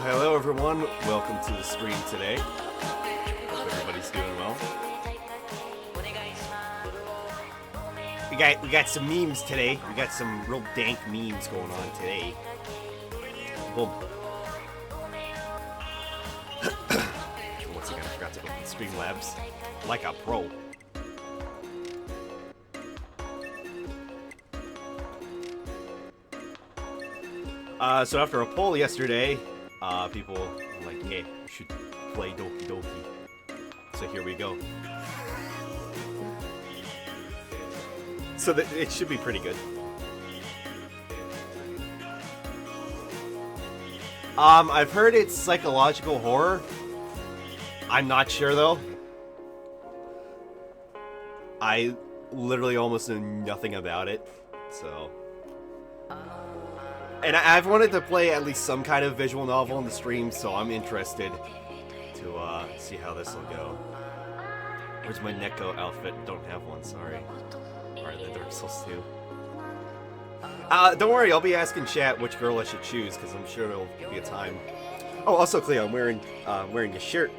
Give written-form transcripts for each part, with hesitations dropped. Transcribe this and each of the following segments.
Hello everyone, welcome to the stream today. Hope everybody's doing well. We got some memes today. We got some real dank memes going on today. Boom. Once again, I forgot to open Streamlabs like a pro. So after a poll yesterday, people were like, hey, you should play Doki Doki. So here we go. So it should be pretty good. I've heard it's psychological horror. I'm not sure though. I literally almost know nothing about it, so... And I've wanted to play at least some kind of visual novel in the stream, so I'm interested to see how this will go. Where's my Neko outfit? Don't have one, sorry. Alright, the Dark Souls 2. Don't worry, I'll be asking chat which girl I should choose, because I'm sure there'll be a time. Oh, also, Cleo, I'm wearing a shirt.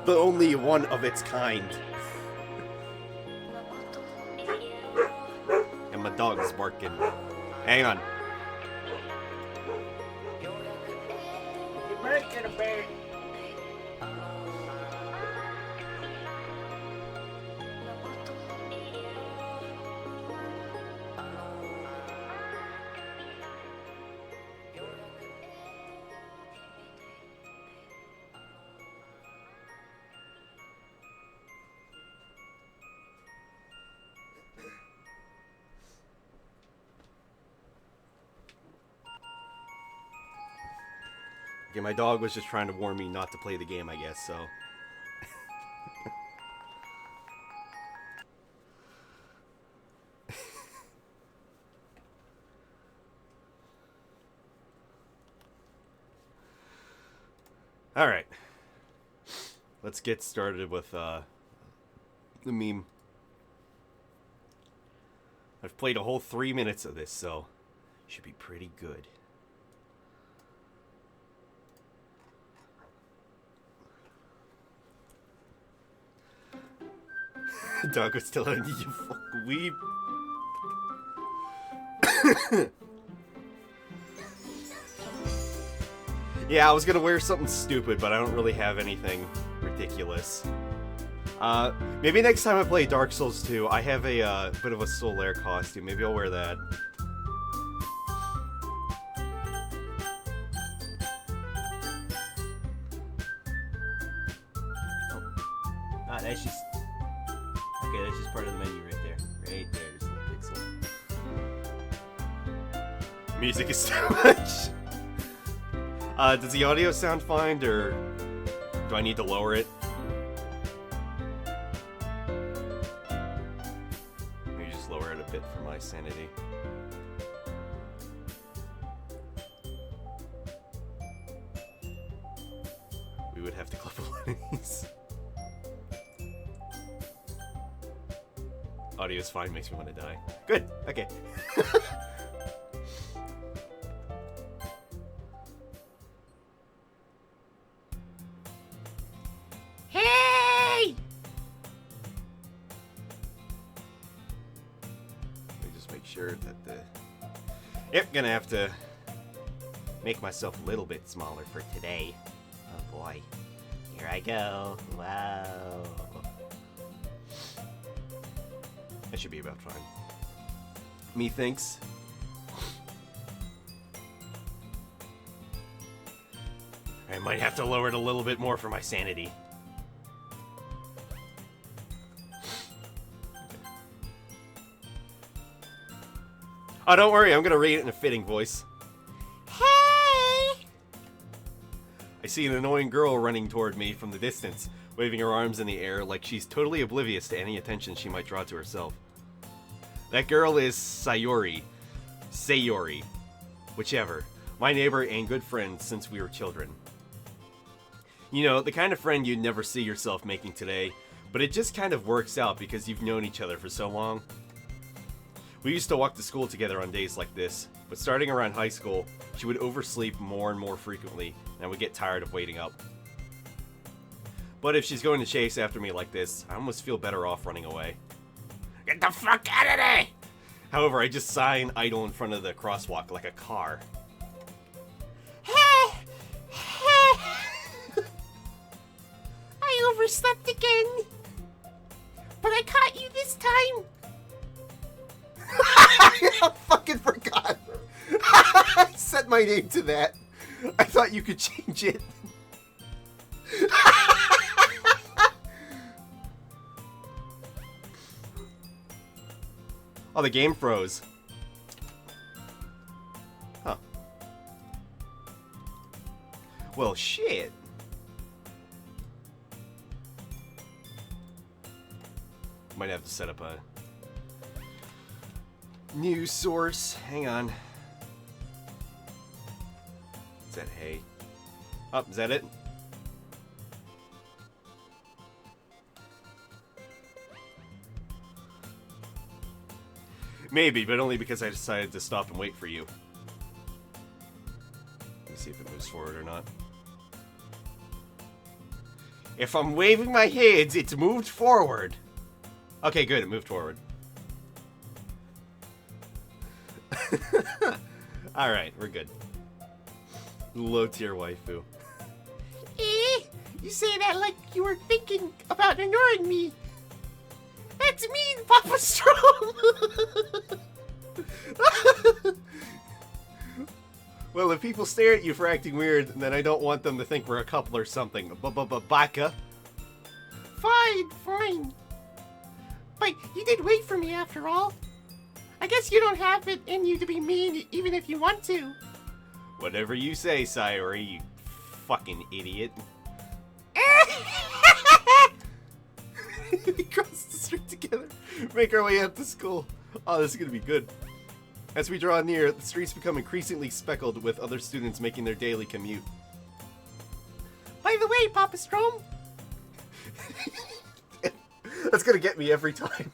The only one of its kind. And my dog is barking. Hang on. Get a bear. Okay, my dog was just trying to warn me not to play the game, I guess, so... Alright. Let's get started with, the meme. I've played a whole 3 minutes of this, so... should be pretty good. Dog was still on you, fucking weeb. Yeah, I was gonna wear something stupid, but I don't really have anything ridiculous. Maybe next time I play Dark Souls 2, I have a bit of a Solaire costume. Maybe I'll wear that. Oh, that's just... Okay, that's just part of the menu right there. Right there, just a little pixel. Music is too much. Does the audio sound fine, or do I need to lower it? Let me just lower it a bit for my sanity. We would have to clip one of these. Audio's fine, makes me want to die. Good, okay. Hey! Let me just make sure that the... Yep, gonna have to make myself a little bit smaller for today. Oh boy. Here I go. Wow. That should be about fine. Methinks. I might have to lower it a little bit more for my sanity. Oh, don't worry, I'm gonna read it in a fitting voice. Hey! I see an annoying girl running toward me from the distance, waving her arms in the air like she's totally oblivious to any attention she might draw to herself. That girl is Sayori. Sayori. Whichever. My neighbor and good friend since we were children. You know, the kind of friend you'd never see yourself making today, but it just kind of works out because you've known each other for so long. We used to walk to school together on days like this, but starting around high school, she would oversleep more and more frequently, and I would get tired of waiting up. But if she's going to chase after me like this, I almost feel better off running away. Get the fuck out of there! However, I just sigh and idle in front of the crosswalk like a car. I overslept again. But I caught you this time. I fucking forgot. I set my name to that. I thought you could change it. Oh, the game froze. Huh. Well, shit. Might have to set up a news source. Hang on. Is that hay? Oh, is that it? Maybe, but only because I decided to stop and wait for you. Let me see if it moves forward or not. If I'm waving my hands, it's moved forward. Okay, good, it moved forward. Alright, we're good. Low tier waifu. You say that like you were thinking about ignoring me. That's mean, Papa Strom. Well, if people stare at you for acting weird, then I don't want them to think we're a couple or something. Baka. Fine, fine. But you did wait for me after all. I guess you don't have it in you to be mean even if you want to. Whatever you say, Sayori, you fucking idiot. We cross the street together, make our way up to school. Oh, this is gonna be good. As we draw near, the streets become increasingly speckled with other students making their daily commute. By the way, Papa Strom. That's gonna get me every time.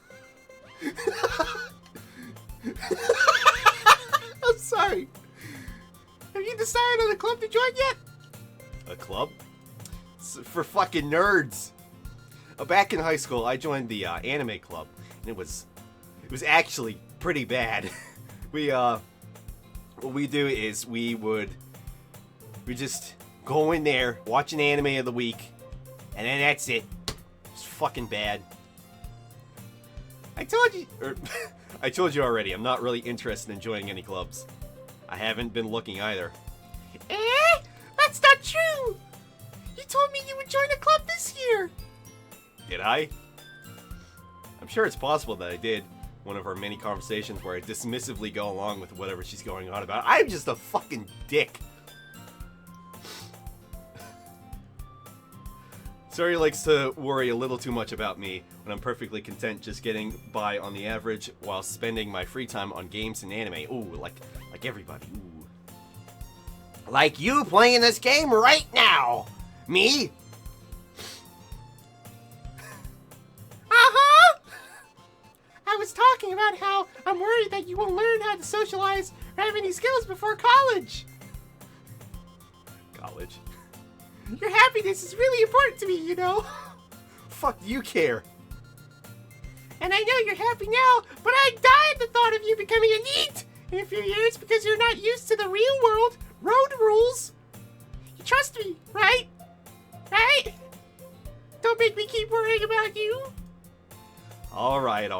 I'm sorry. Have you decided on a club to join yet? A club? It's for fucking nerds. Back in high school, I joined the anime club, and it was actually pretty bad. What we do is we just go in there, watch an anime of the week, and then that's it. It's fucking bad. I told you already, I'm not really interested in joining any clubs. I haven't been looking either. That's not true! You told me you would join a club this year! Did I? I'm sure it's possible that I did. One of our many conversations where I dismissively go along with whatever she's going on about. I'm just a fucking dick. Sari likes to worry a little too much about me when I'm perfectly content just getting by on the average while spending my free time on games and anime. Ooh, like everybody. Ooh. Like you playing this game right now. Me? I was talking about how I'm worried that you won't learn how to socialize or have any skills before college. College? Your happiness is really important to me, you know. Fuck you care. And I know you're happy now, but I die at the thought of you becoming a NEET in a few years because you're not used to the real world road rules. You trust me, right? Right? Don't make me keep worrying about you. Alright.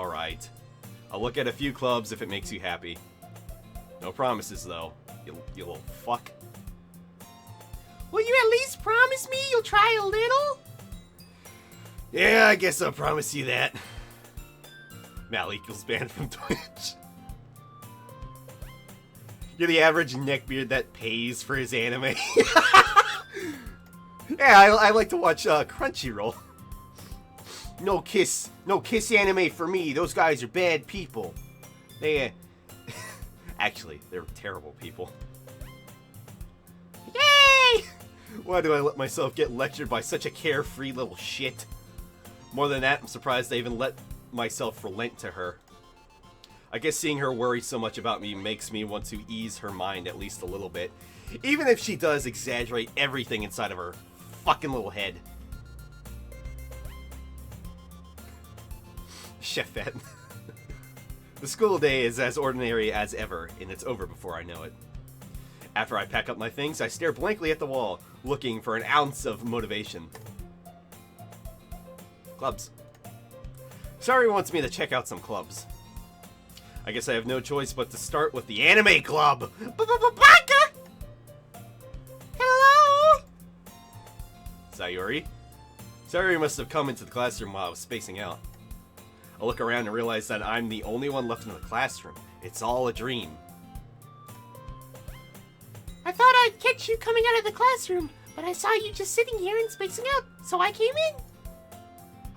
I'll look at a few clubs if it makes you happy. No promises, though. You little fuck. Will you at least promise me you'll try a little? Yeah, I guess I'll promise you that. Mal equals banned from Twitch. You're the average neckbeard that pays for his anime. Yeah, I like to watch Crunchyroll. No kiss anime for me. Those guys are bad people. They, actually, they're terrible people. Yay! Why do I let myself get lectured by such a carefree little shit? More than that, I'm surprised I even let myself relent to her. I guess seeing her worry so much about me makes me want to ease her mind at least a little bit. Even if she does exaggerate everything inside of her fucking little head. Chefette. The school day is as ordinary as ever, and it's over before I know it. After I pack up my things, I stare blankly at the wall, looking for an ounce of motivation. Clubs. Sorry wants me to check out some clubs. I guess I have no choice but to start with the anime club. Baka! Hello? Sayuri? Sayuri must have come into the classroom while I was spacing out. I look around and realize that I'm the only one left in the classroom. It's all a dream. I thought I'd catch you coming out of the classroom, but I saw you just sitting here and spacing out, so I came in.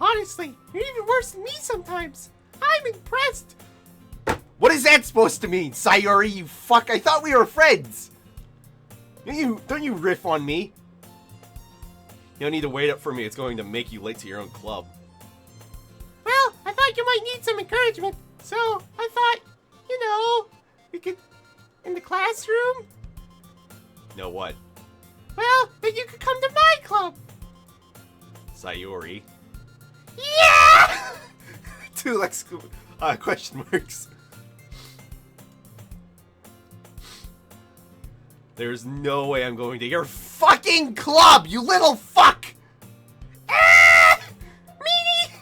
Honestly, you're even worse than me sometimes. I'm impressed. What is that supposed to mean, Sayuri, you fuck? I thought we were friends. Don't you riff on me. You don't need to wait up for me. It's going to make you late to your own club. Well, I thought you might need some encouragement, so I thought, you know, we could, in the classroom. Know what? Well, then you could come to my club. Sayuri. Yeah! Two question marks. There's no way I'm going to your fucking club, you little fuck! Ah! Meanie!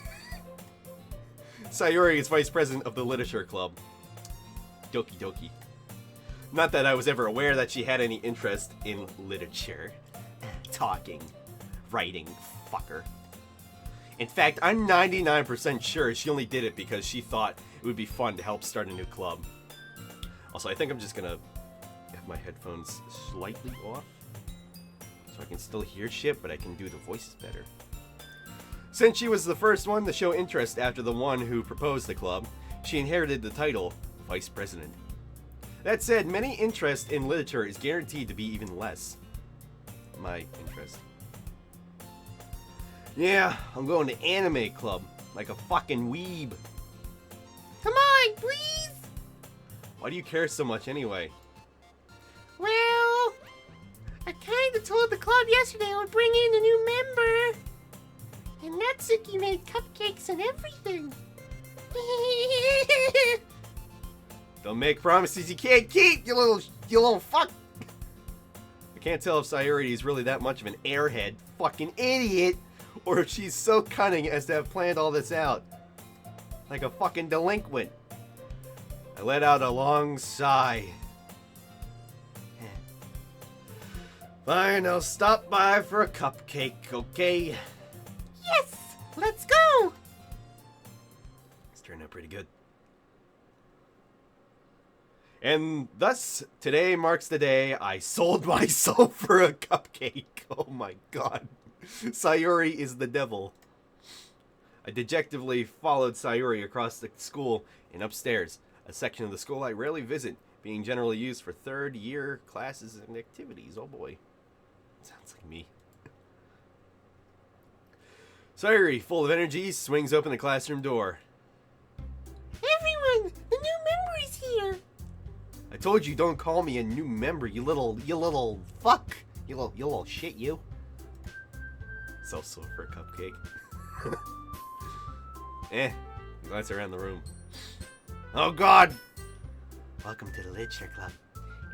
Sayuri is vice president of the literature club. Doki Doki. Not that I was ever aware that she had any interest in literature. Talking. Writing. Fucker. In fact, I'm 99% sure she only did it because she thought it would be fun to help start a new club. Also, I think I'm just gonna have my headphones slightly off so I can still hear shit, but I can do the voices better. Since she was the first one to show interest after the one who proposed the club, she inherited the title Vice President. That said, many interest in literature is guaranteed to be even less. My interest. Yeah, I'm going to anime club, like a fucking weeb. Come on, please! Why do you care so much anyway? Well, I kinda told the club yesterday I would bring in a new member. And Natsuki made cupcakes and everything. Don't make promises you can't keep, you little fuck. I can't tell if Sayuri is really that much of an airhead fucking idiot, or if she's so cunning as to have planned all this out. Like a fucking delinquent. I let out a long sigh. Fine, I'll stop by for a cupcake, okay? Yes! Let's go! It's turned out pretty good. And thus, today marks the day I sold my soul for a cupcake. Oh my god. Sayuri is the devil. I dejectedly followed Sayuri across the school and upstairs, a section of the school I rarely visit, being generally used for third-year classes and activities. Oh boy. Sounds like me. Sayuri, full of energy, swings open the classroom door. Everyone! The new member is here! I told you don't call me a new member, you little fuck. You little shit, you. So for a cupcake. Glance around the room. Oh god! Welcome to the Literature Club.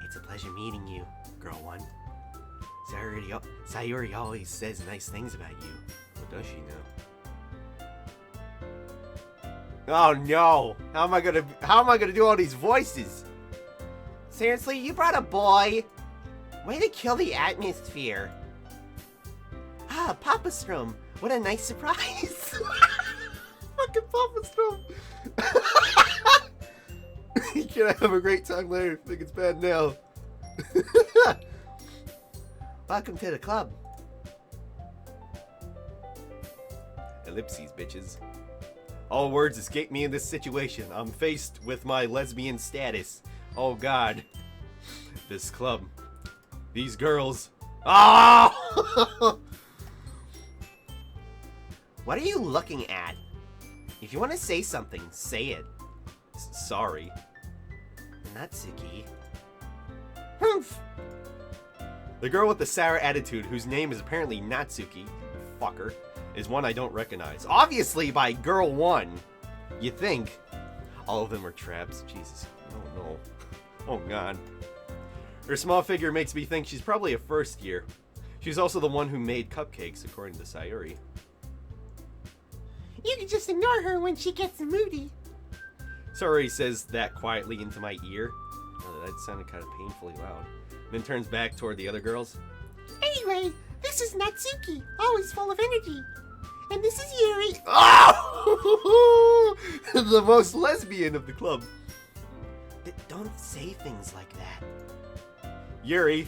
It's a pleasure meeting you, girl one. Sayuri always says nice things about you. What does she know? Oh no! How am I gonna do all these voices? Seriously, you brought a boy? Way to kill the atmosphere. Ah, Papa Strom. What a nice surprise. Fucking Papa Strom. You can have a great time later. I think it's bad now. Welcome to the club. Ellipses, bitches. All words escape me in this situation. I'm faced with my lesbian status. Oh god. This club. These girls. Oh! What are you looking at? If you want to say something, say it. Sorry. Natsuki. Humph! The girl with the sour attitude, whose name is apparently Natsuki, fucker, is one I don't recognize. Obviously by Girl 1. You think. All of them are traps. Jesus. Oh no. Oh god. Her small figure makes me think she's probably a first year. She's also the one who made cupcakes, according to Sayuri. You can just ignore her when she gets moody. Sayuri says that quietly into my ear. Oh, that sounded kind of painfully loud. Then turns back toward the other girls. Anyway, this is Natsuki, always full of energy. And this is Yuri. Oh! The most lesbian of the club. Don't say things like that. Yuri,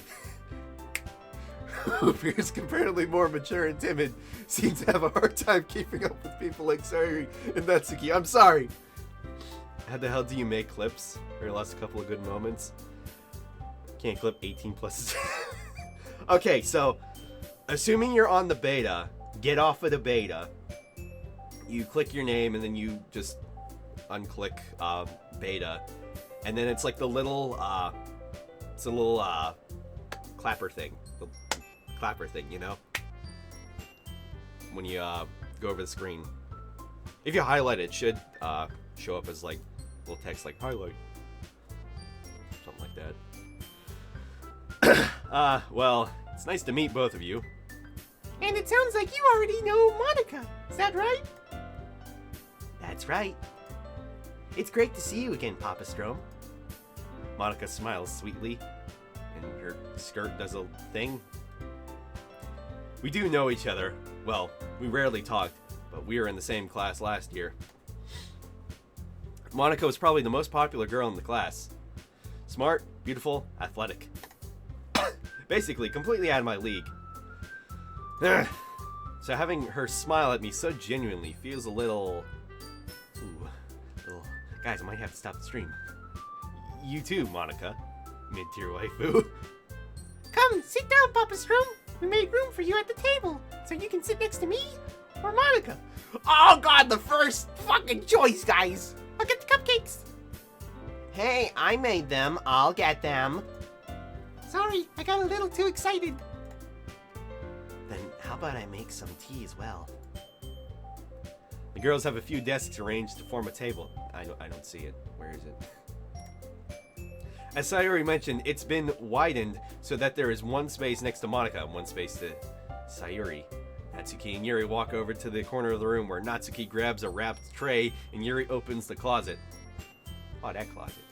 who appears comparatively more mature and timid, seems to have a hard time keeping up with people like Sayuri and Natsuki. I'm sorry. How the hell do you make clips? Or lost a couple of good moments? Can't clip 18 plus. Okay, so assuming you're on the beta, get off of the beta. You click your name and then you just unclick beta, and then it's like the little it's a little clapper thing, you know, when you go over the screen. If you highlight it, it should show up as like little text like highlight, something like that. Well, it's nice to meet both of you. And it sounds like you already know Monica. Is that right? That's right. It's great to see you again, Papa Strom. Monica smiles sweetly, and her skirt does a thing. We do know each other. Well, we rarely talked, but we were in the same class last year. Monica was probably the most popular girl in the class. Smart, beautiful, athletic. Basically, completely out of my league. So having her smile at me so genuinely feels a little... Guys, I might have to stop the stream. You too, Monica. Mid-tier waifu. Come, sit down, Papa Strom. We made room for you at the table, so you can sit next to me or Monica. Oh god, the first fucking choice, guys! I'll get the cupcakes. Hey, I made them. I'll get them. Sorry, I got a little too excited. Then how about I make some tea as well? The girls have a few desks arranged to form a table. I don't see it. Where is it? As Sayuri mentioned, it's been widened so that there is one space next to Monica and one space to Sayuri. Natsuki and Yuri walk over to the corner of the room where Natsuki grabs a wrapped tray and Yuri opens the closet. Oh, that closet.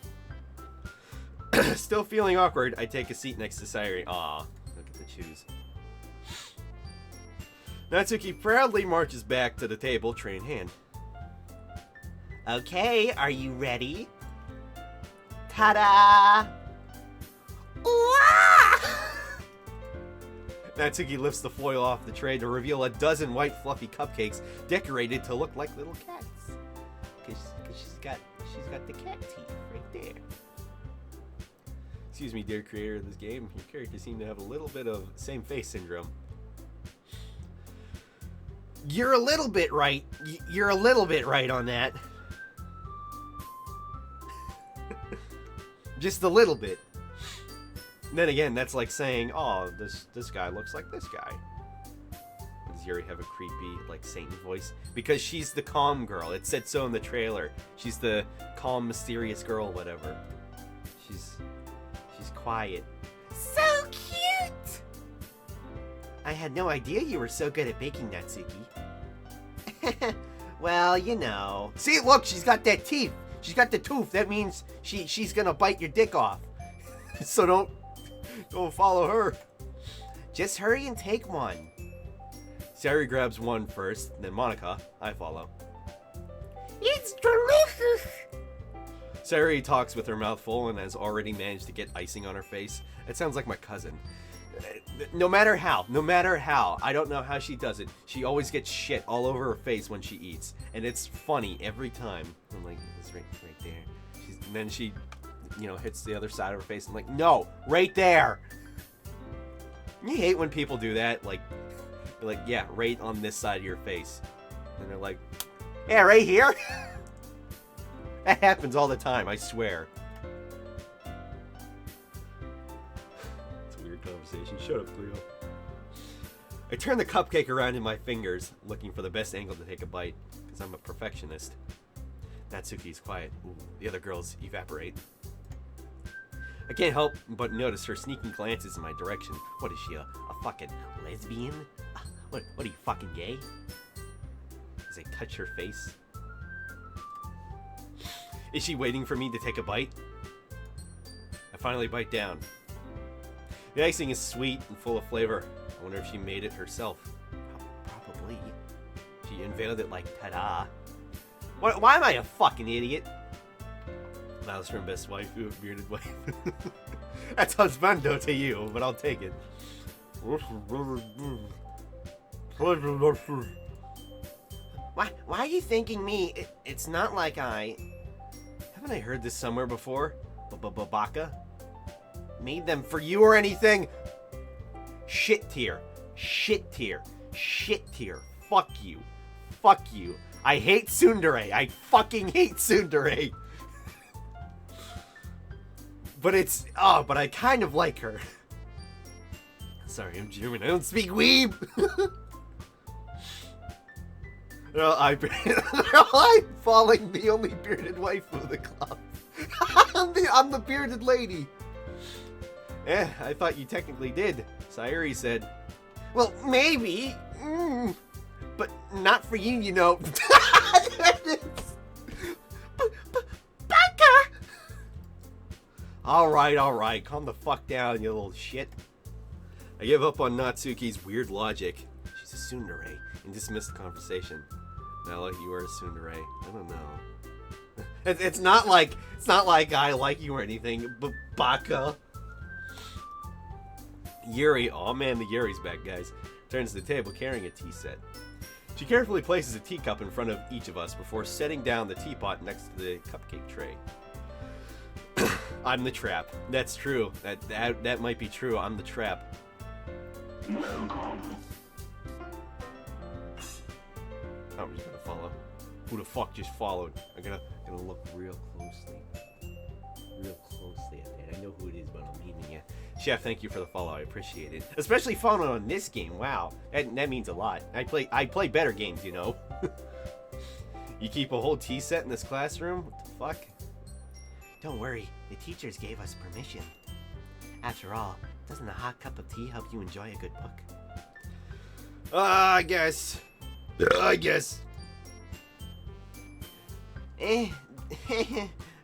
Still feeling awkward, I take a seat next to Sayuri. Aw, look at the shoes. Natsuki proudly marches back to the table, tray in hand. Okay, are you ready? Ta-da! Natsuki lifts the foil off the tray to reveal a dozen white fluffy cupcakes decorated to look like little cats. Cause she's got the cat teeth right there. Excuse me, dear creator of this game. Your characters seem to have a little bit of same face syndrome. You're a little bit right. You're a little bit right on that. Just a little bit. Then again, that's like saying, oh, this guy looks like this guy. Does Yuri have a creepy, like, Satan voice? Because she's the calm girl. It said so in the trailer. She's the calm, mysterious girl, whatever. She's quiet. So cute! I had no idea you were so good at baking, Natsuki. Well, you know. See, look, she's got that teeth. She's got the tooth. That means she's gonna bite your dick off. So don't follow her. Just hurry and take one. Sayuri grabs one first, then Monica. I follow. It's delicious! Sayuri talks with her mouth full and has already managed to get icing on her face. It sounds like my cousin. no matter how, I don't know how she does it. She always gets shit all over her face when she eats, and it's funny every time. I'm like, it's right there. And then she, you know, hits the other side of her face. I'm like, no, right there. You hate when people do that, like, yeah, right on this side of your face, and they're like, yeah, right here. That happens all the time, I swear. It's a weird conversation. Shut up, Cleo. I turn the cupcake around in my fingers, looking for the best angle to take a bite, because I'm a perfectionist. Natsuki's quiet. Ooh, the other girls evaporate. I can't help but notice her sneaking glances in my direction. What is she, a fucking lesbian? What are you, fucking gay? As I touch her face. Is she waiting for me to take a bite? I finally bite down. The icing is sweet and full of flavor. I wonder if she made it herself. Probably. She unveiled it like, ta-da. Why am I a fucking idiot? Mouse from best waifu, bearded wife. That sounds bando to you, but I'll take it. Why are you thanking me? It's not like I... Haven't I heard this somewhere before? Baka? Made them for you or anything? Shit tier. Shit tier. Shit tier. Fuck you. Fuck you. I hate tsundere. I fucking hate tsundere. But it's... Oh, but I kind of like her. Sorry, I'm German. I don't speak weeb. No, I'm falling the only bearded wife of the club. I'm the bearded lady. Eh, I thought you technically did. Sayuri said. Well, maybe. But not for you, you know. Baka! Alright. Calm the fuck down, you little shit. I give up on Natsuki's weird logic. She's a tsundere, and dismissed the conversation. Now, like you are a tsundere. I don't know. It's not like I like you or anything, but Baka. Yuri, oh man, the Yuri's back, guys. Turns to the table carrying a tea set. She carefully places a teacup in front of each of us before setting down the teapot next to the cupcake tray. I'm the trap. That's true. That might be true. I'm the trap. I'm just gonna follow. Who the fuck just followed? I'm gonna look real closely at that. I know who it is, but I'm meaning you. Chef, thank you for the follow. I appreciate it. Especially following on this game. Wow, that means a lot. I play better games, you know. You keep a whole tea set in this classroom? What the fuck? Don't worry, the teachers gave us permission. After all, doesn't a hot cup of tea help you enjoy a good book? I guess.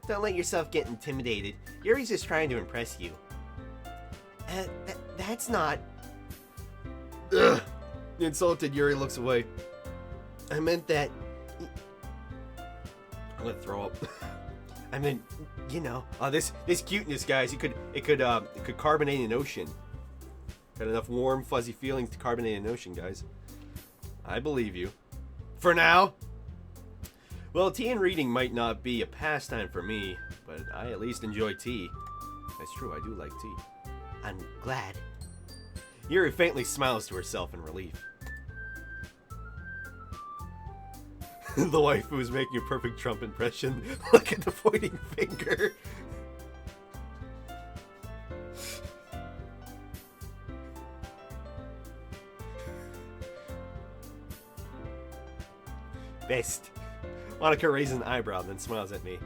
Don't let yourself get intimidated. Yuri's just trying to impress you. That's not... Ugh. Insulted, Yuri looks away. I meant that... I'm gonna throw up. I mean, you know, this cuteness, guys. It could carbonate an ocean. Got enough warm, fuzzy feelings to carbonate an ocean, guys. I believe you. For now. Well, tea and reading might not be a pastime for me, but I at least enjoy tea. That's true, I do like tea. I'm glad. Yuri faintly smiles to herself in relief. The waifu is making a perfect Trump impression. Look at the pointing finger. Best. Monica raises an eyebrow, then smiles at me.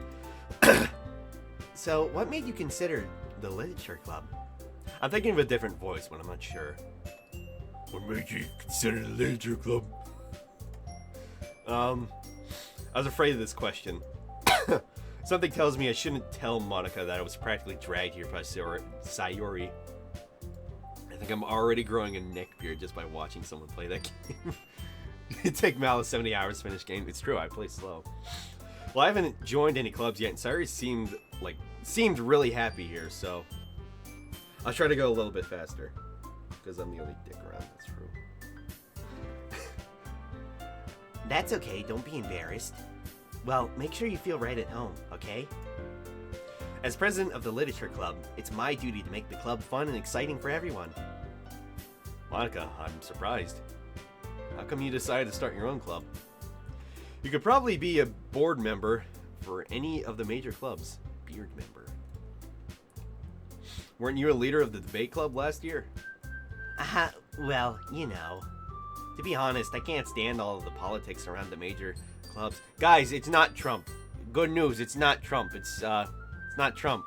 So, what made you consider the literature club? I'm thinking of a different voice when I'm not sure. What made you consider the literature club? I was afraid of this question. Something tells me I shouldn't tell Monica that I was practically dragged here by Sayuri. I think I'm already growing a neck beard just by watching someone play that game. It'd take Malice 70 hours to finish the game. It's true, I play slow. Well, I haven't joined any clubs yet, and Sayuri seemed really happy here, so I'll try to go a little bit faster. because I'm the only dick around. That's true. That's okay, don't be embarrassed. Well, make sure you feel right at home, okay? As president of the Literature Club, it's my duty to make the club fun and exciting for everyone. Monica, I'm surprised. How come you decided to start your own club? You could probably be a board member for any of the major clubs. Beard member. Weren't you a leader of the debate club last year? Well, you know. To be honest, I can't stand all of the politics around the major clubs. Guys, it's not Trump. Good news, it's not Trump. It's not Trump.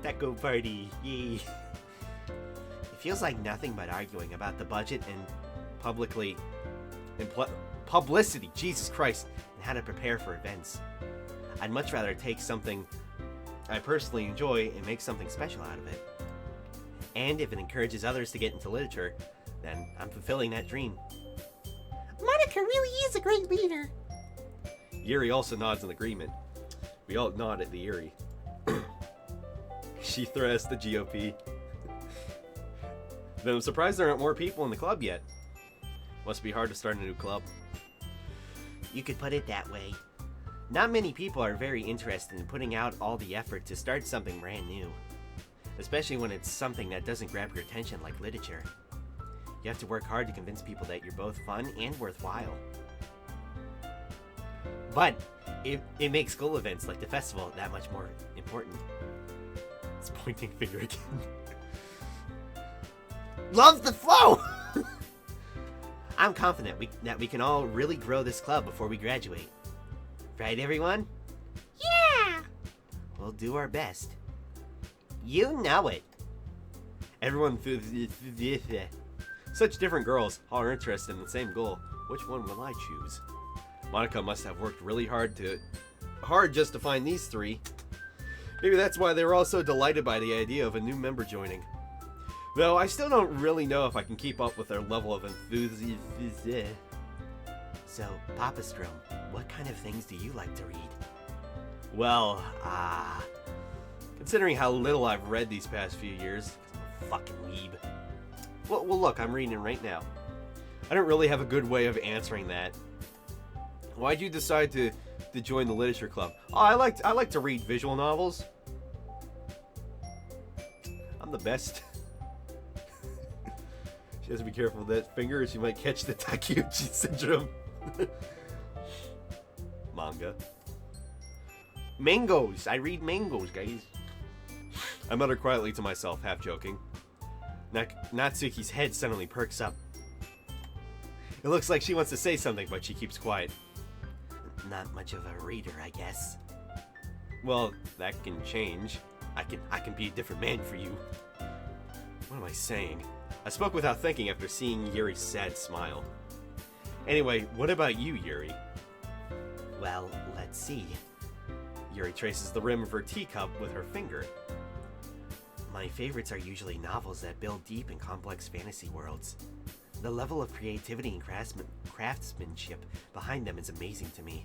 Taco party, yay. It feels like nothing but arguing about the budget and Publicity, Jesus Christ. and how to prepare for events. I'd much rather take something I personally enjoy and make something special out of it. And if it encourages others to get into literature, then I'm fulfilling that dream. Monica really is a great leader. Yuri also nods in agreement. We all nod at the Yuri. She thrusts the GOP. Then I'm surprised there aren't more people in the club yet. Must be hard to start a new club. You could put it that way. Not many people are very interested in putting out all the effort to start something brand new. Especially when it's something that doesn't grab your attention like literature. You have to work hard to convince people that you're both fun and worthwhile. But it makes school events like the festival that much more important. It's pointing finger again. Love the flow! I'm confident that we can all really grow this club before we graduate. Right, everyone? Yeah! We'll do our best. You know it. Everyone such different girls, all are interested in the same goal. Which one will I choose? Monica must have worked really hard just to find these three. Maybe that's why they were all so delighted by the idea of a new member joining. Though I still don't really know if I can keep up with their level of enthusiasm. So, Papa Strom, what kind of things do you like to read? Well, considering how little I've read these past few years, 'cause I'm a fucking weeb. Well, look, I'm reading right now. I don't really have a good way of answering that. Why'd you decide to join the literature club? Oh, I like to read visual novels. I'm the best. She has to be careful with that finger, or she might catch the Takeuchi syndrome. Manga. Mangoes! I read mangoes, guys. I mutter quietly to myself, half joking. Natsuki's head suddenly perks up. It looks like she wants to say something, but she keeps quiet. Not much of a reader, I guess. Well, that can change. I can be a different man for you. What am I saying? I spoke without thinking after seeing Yuri's sad smile. Anyway, what about you, Yuri? Well, let's see. Yuri traces the rim of her teacup with her finger. My favorites are usually novels that build deep and complex fantasy worlds. The level of creativity and craftsmanship behind them is amazing to me.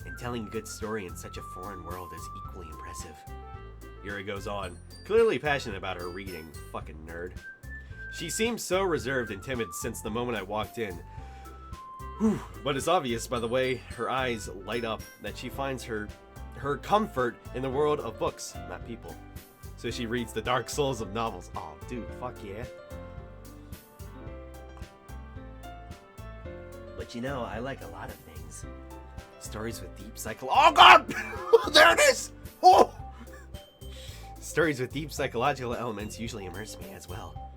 And telling a good story in such a foreign world is equally impressive. Yuri goes on, clearly passionate about her reading. Fucking nerd. She seems so reserved and timid since the moment I walked in. Whew. But it's obvious by the way her eyes light up that she finds her comfort in the world of books, not people. So she reads the Dark Souls of novels. Oh, dude, fuck yeah. But you know, I like a lot of things. Stories with deep Oh god! There it is! Oh! Stories with deep psychological elements usually immerse me as well.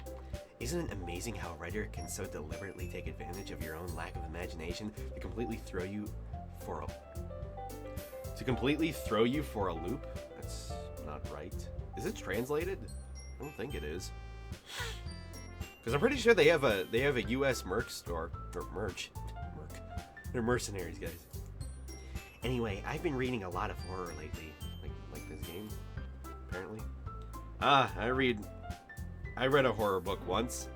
Isn't it amazing how a writer can so deliberately take advantage of your own lack of imagination to completely throw you for a loop? That's not right. Is it translated? I don't think it is. Because I'm pretty sure they have a U.S. merch store. Or merch. They're mercenaries, guys. Anyway, I've been reading a lot of horror lately. Like this game, apparently. I read a horror book once.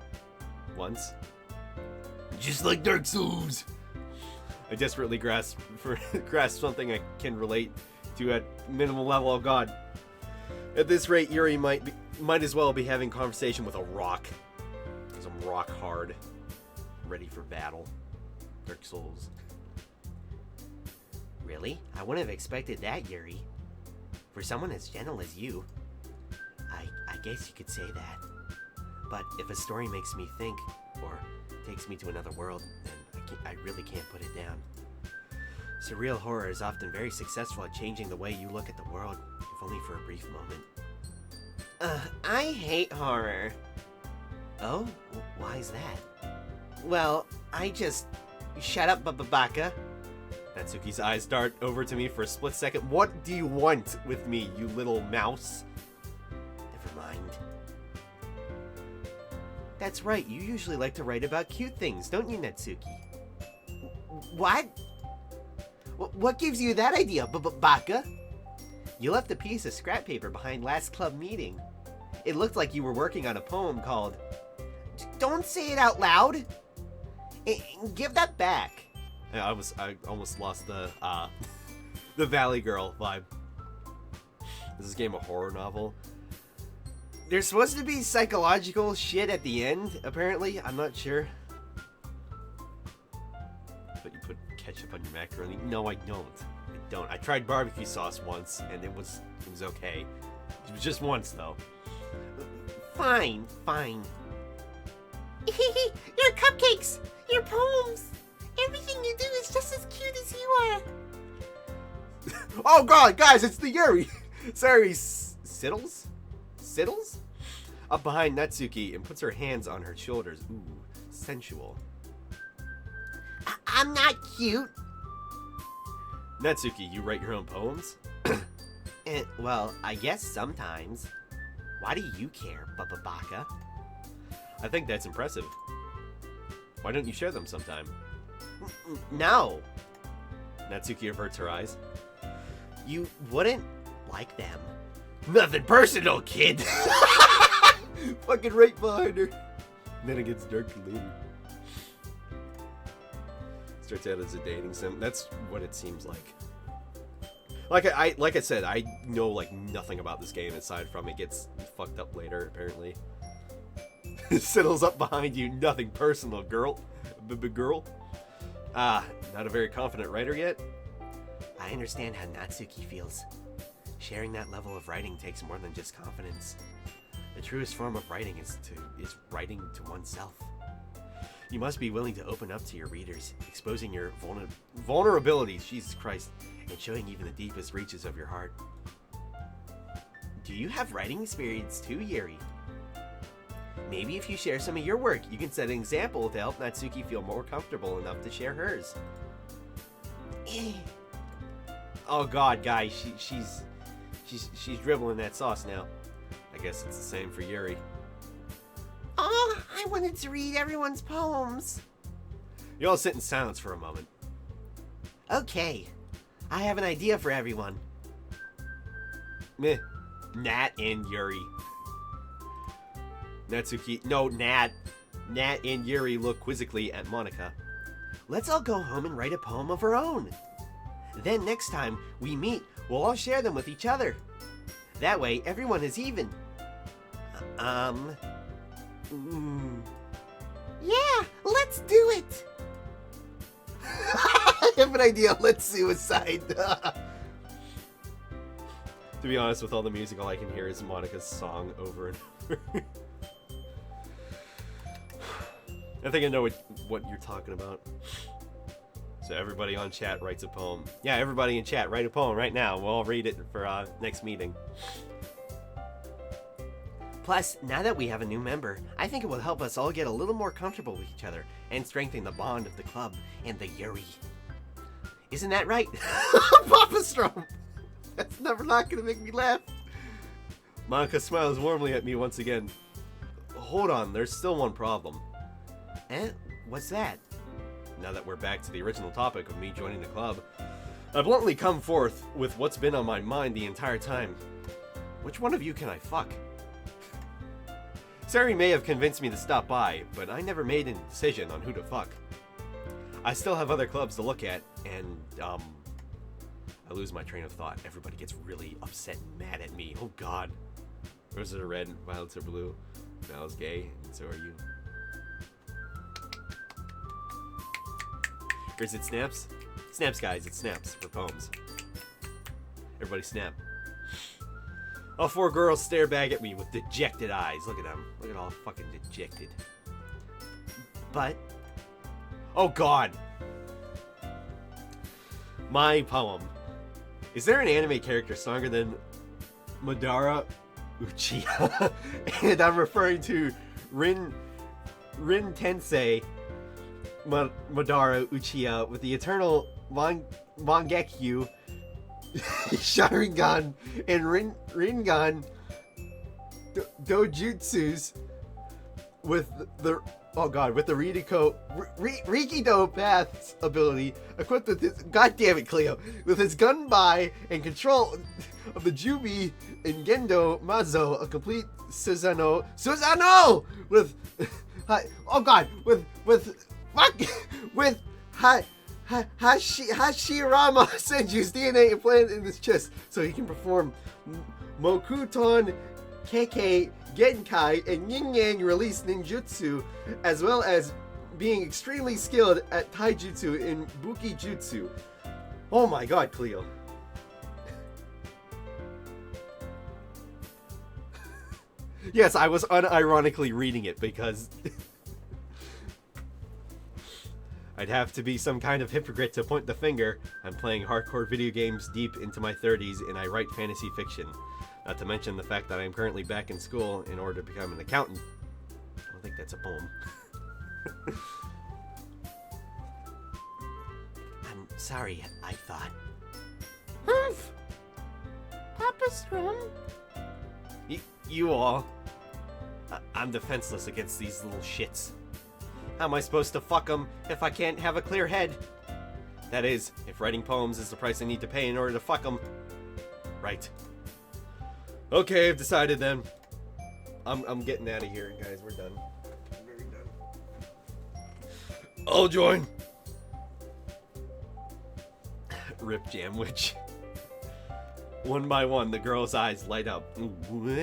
Just like Dark Souls. I desperately grasp something I can relate to at minimum level. Oh god. At this rate, Yuri might as well be having conversation with a rock. Because I'm rock hard. Ready for battle. Dark Souls. Really? I wouldn't have expected that, Yuri. For someone as gentle as you. I guess you could say that. But if a story makes me think, or takes me to another world, then I really can't put it down. Surreal horror is often very successful at changing the way you look at the world, if only for a brief moment. I hate horror. Oh? Why's that? Well, I just... Shut up, Baka. Natsuki's eyes dart over to me for a split second. What do you want with me, you little mouse? Never mind. That's right, you usually like to write about cute things, don't you, Natsuki? What? What gives you that idea, Baka? You left a piece of scrap paper behind last club meeting. It looked like you were working on a poem called... Don't say it out loud! Give that back. I almost lost the the Valley Girl vibe. Is this game a horror novel? There's supposed to be psychological shit at the end, apparently. I'm not sure. But you put ketchup on your macaroni? No, I don't. I don't. I tried barbecue sauce once, and it was okay. It was just once, though. Fine. Your cupcakes, your poems, everything you do is just as cute as you are. Oh god, guys, it's the Yuri! Sorry, Siddles? Up behind Natsuki and puts her hands on her shoulders. Ooh, sensual. I'm not cute. Natsuki, you write your own poems? Well, I guess sometimes. Why do you care, Baka? I think that's impressive. Why don't you share them sometime? No. Natsuki averts her eyes. You wouldn't like them. Nothing personal, kid! Fucking right behind her. And then it gets darker later. Starts out as a dating sim. That's what it seems like. Like I said, I know like nothing about this game aside from it gets fucked up later, apparently. Siddles up behind you, nothing personal, girl. Girl. Ah, not a very confident writer yet? I understand how Natsuki feels. Sharing that level of writing takes more than just confidence. The truest form of writing is writing to oneself. You must be willing to open up to your readers, exposing your vulnerabilities, Jesus Christ, and showing even the deepest reaches of your heart. Do you have writing experience too, Yuri? Maybe if you share some of your work, you can set an example to help Natsuki feel more comfortable enough to share hers. Oh god, guys, she's dribbling that sauce now. I guess it's the same for Yuri. Oh, I wanted to read everyone's poems. You all sit in silence for a moment. Okay, I have an idea for everyone. Meh. Nat and Yuri. Natsuki. No, Nat. Nat and Yuri look quizzically at Monica. Let's all go home and write a poem of our own. Then next time we meet, we'll all share them with each other. That way, everyone is even. Yeah, let's do it. I have an idea. Let's suicide. To be honest, with all the music, all I can hear is Monica's song over and over. I think I know what you're talking about. So everybody on chat writes a poem. Yeah, everybody in chat, write a poem right now. We'll all read it for next meeting. Plus, now that we have a new member, I think it will help us all get a little more comfortable with each other and strengthen the bond of the club and the Yuri. Isn't that right? Papa Strom! That's never not gonna make me laugh. Monica smiles warmly at me once again. Hold on, there's still one problem. Eh? What's that? Now that we're back to the original topic of me joining the club, I bluntly come forth with what's been on my mind the entire time. Which one of you can I fuck? Sari may have convinced me to stop by, but I never made a decision on who to fuck. I still have other clubs to look at, and, I lose my train of thought. Everybody gets really upset and mad at me. Oh god. Roses are red, violets are blue. Val is gay, and so are you. Or is it snaps? Snaps, guys. It snaps for poems. Everybody snap. All 4 girls stare back at me with dejected eyes. Look at them. Look at all fucking dejected. But... oh god! My poem. Is there an anime character stronger than Madara Uchiha? And I'm referring to Rin Tensei Madara Uchiha with the eternal Mangekyu Sharingan and Rinnegan Dojutsus with the Rikido Path's ability equipped with his goddammit Cleo with his gunbai and control of the Jubi and Gendo Mazo, a complete Susanoo with Hashirama Senju's DNA implanted in his chest so he can perform Mokuton Kekkei Genkai and Yin Yang release ninjutsu, as well as being extremely skilled at taijutsu and buki jutsu. Oh my god, Cleo. Yes, I was unironically reading it because I'd have to be some kind of hypocrite to point the finger. I'm playing hardcore video games deep into my 30s and I write fantasy fiction. Not to mention the fact that I'm currently back in school in order to become an accountant. I don't think that's a poem. I'm sorry, I thought. Humph! Papa Strum? You all. I'm defenseless against these little shits. How am I supposed to fuck them if I can't have a clear head? That is, if writing poems is the price I need to pay in order to fuck them. Right. Okay, I've decided then. I'm getting out of here, guys. We're done. I'm very done. I'll join. Rip Jamwich. One by one, the girl's eyes light up. What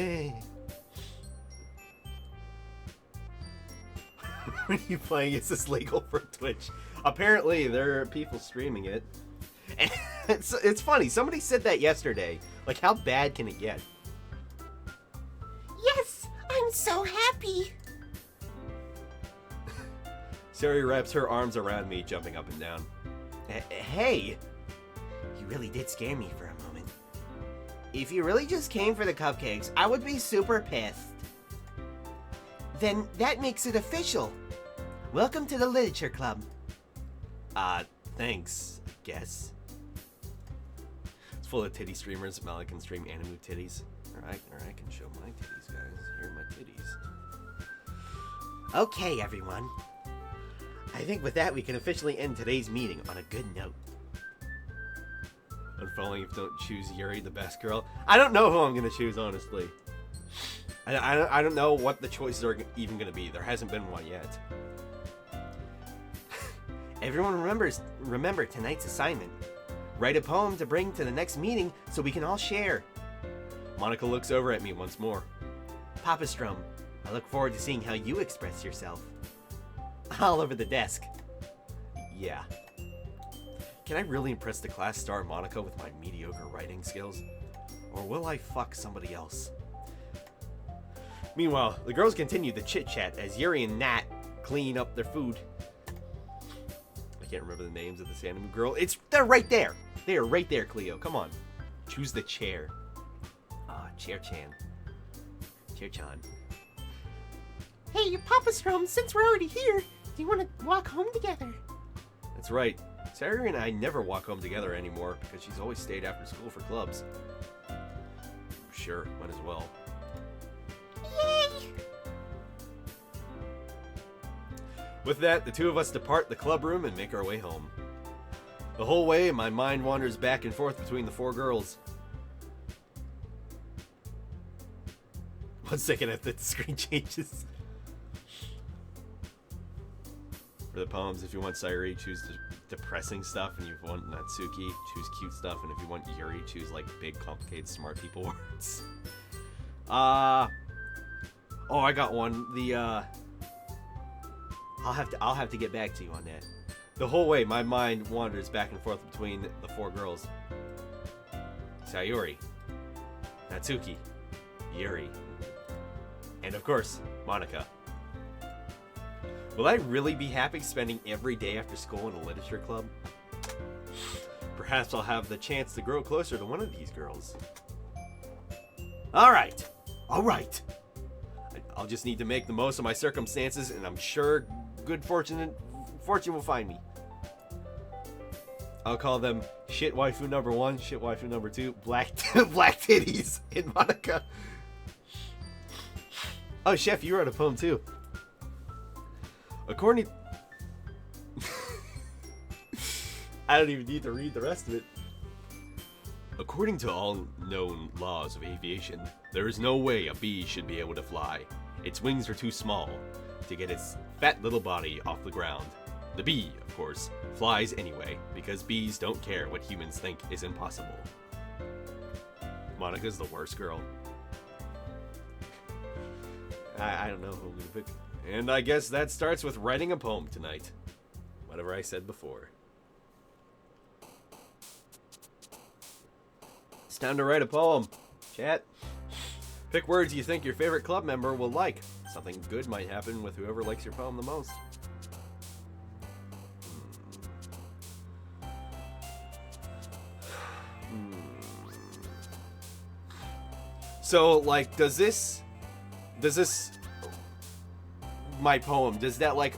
are you playing? Is this legal for Twitch? Apparently, there are people streaming it. And it's funny. Somebody said that yesterday. Like, how bad can it get? Yes! I'm so happy! Sari wraps her arms around me, jumping up and down. Hey! You really did scare me for a moment. If you really just came for the cupcakes, I would be super pissed. Then that makes it official. Welcome to the Literature Club. Thanks, I guess. It's full of titty streamers. Malik can stream anime titties. Or I can show my titties, guys. Here are my titties. Okay, everyone. I think with that we can officially end today's meeting on a good note. Unfollowing if you don't choose Yuri, the best girl. I don't know who I'm gonna choose, honestly. I don't know what the choices are even gonna be. There hasn't been one yet. Everyone remember tonight's assignment. Write a poem to bring to the next meeting so we can all share. Monica looks over at me once more. Papa Strum, I look forward to seeing how you express yourself. All over the desk. Yeah. Can I really impress the class star Monica with my mediocre writing skills? Or will I fuck somebody else? Meanwhile, the girls continue the chit-chat as Yuri and Nat clean up their food. I can't remember the names of this anime girl. They're right there. They are right there, Cleo. Come on. Choose the chair. Chair-chan. Chair-chan. Hey, Papa Strum, since we're already here, do you want to walk home together? That's right. Sarah and I never walk home together anymore because she's always stayed after school for clubs. Sure, might as well. Yay! With that, the two of us depart the club room and make our way home. The whole way, my mind wanders back and forth between the 4 girls. 1 second after the screen changes. For the poems, if you want Sayuri, choose depressing stuff, and if you want Natsuki, choose cute stuff, and if you want Yuri, choose like big, complicated, smart people words. Oh, I got one. I'll have to get back to you on that. The whole way, my mind wanders back and forth between the 4 girls: Sayuri, Natsuki, Yuri, and of course, Monica. Will I really be happy spending every day after school in a literature club? Perhaps I'll have the chance to grow closer to one of these girls. Alright. I'll just need to make the most of my circumstances, and I'm sure good fortune will find me. I'll call them shit waifu number 1, shit waifu number 2, black titties, and Monica. Oh, Chef, you wrote a poem too. According... I don't even need to read the rest of it. According to all known laws of aviation, there is no way a bee should be able to fly. Its wings are too small to get its fat little body off the ground. The bee, of course, flies anyway, because bees don't care what humans think is impossible. Monica's the worst girl. I don't know who I'm gonna pick. And I guess that starts with writing a poem tonight. Whatever I said before. It's time to write a poem. Chat. Pick words you think your favorite club member will like. Something good might happen with whoever likes your poem the most. So, like, does this my poem, does that like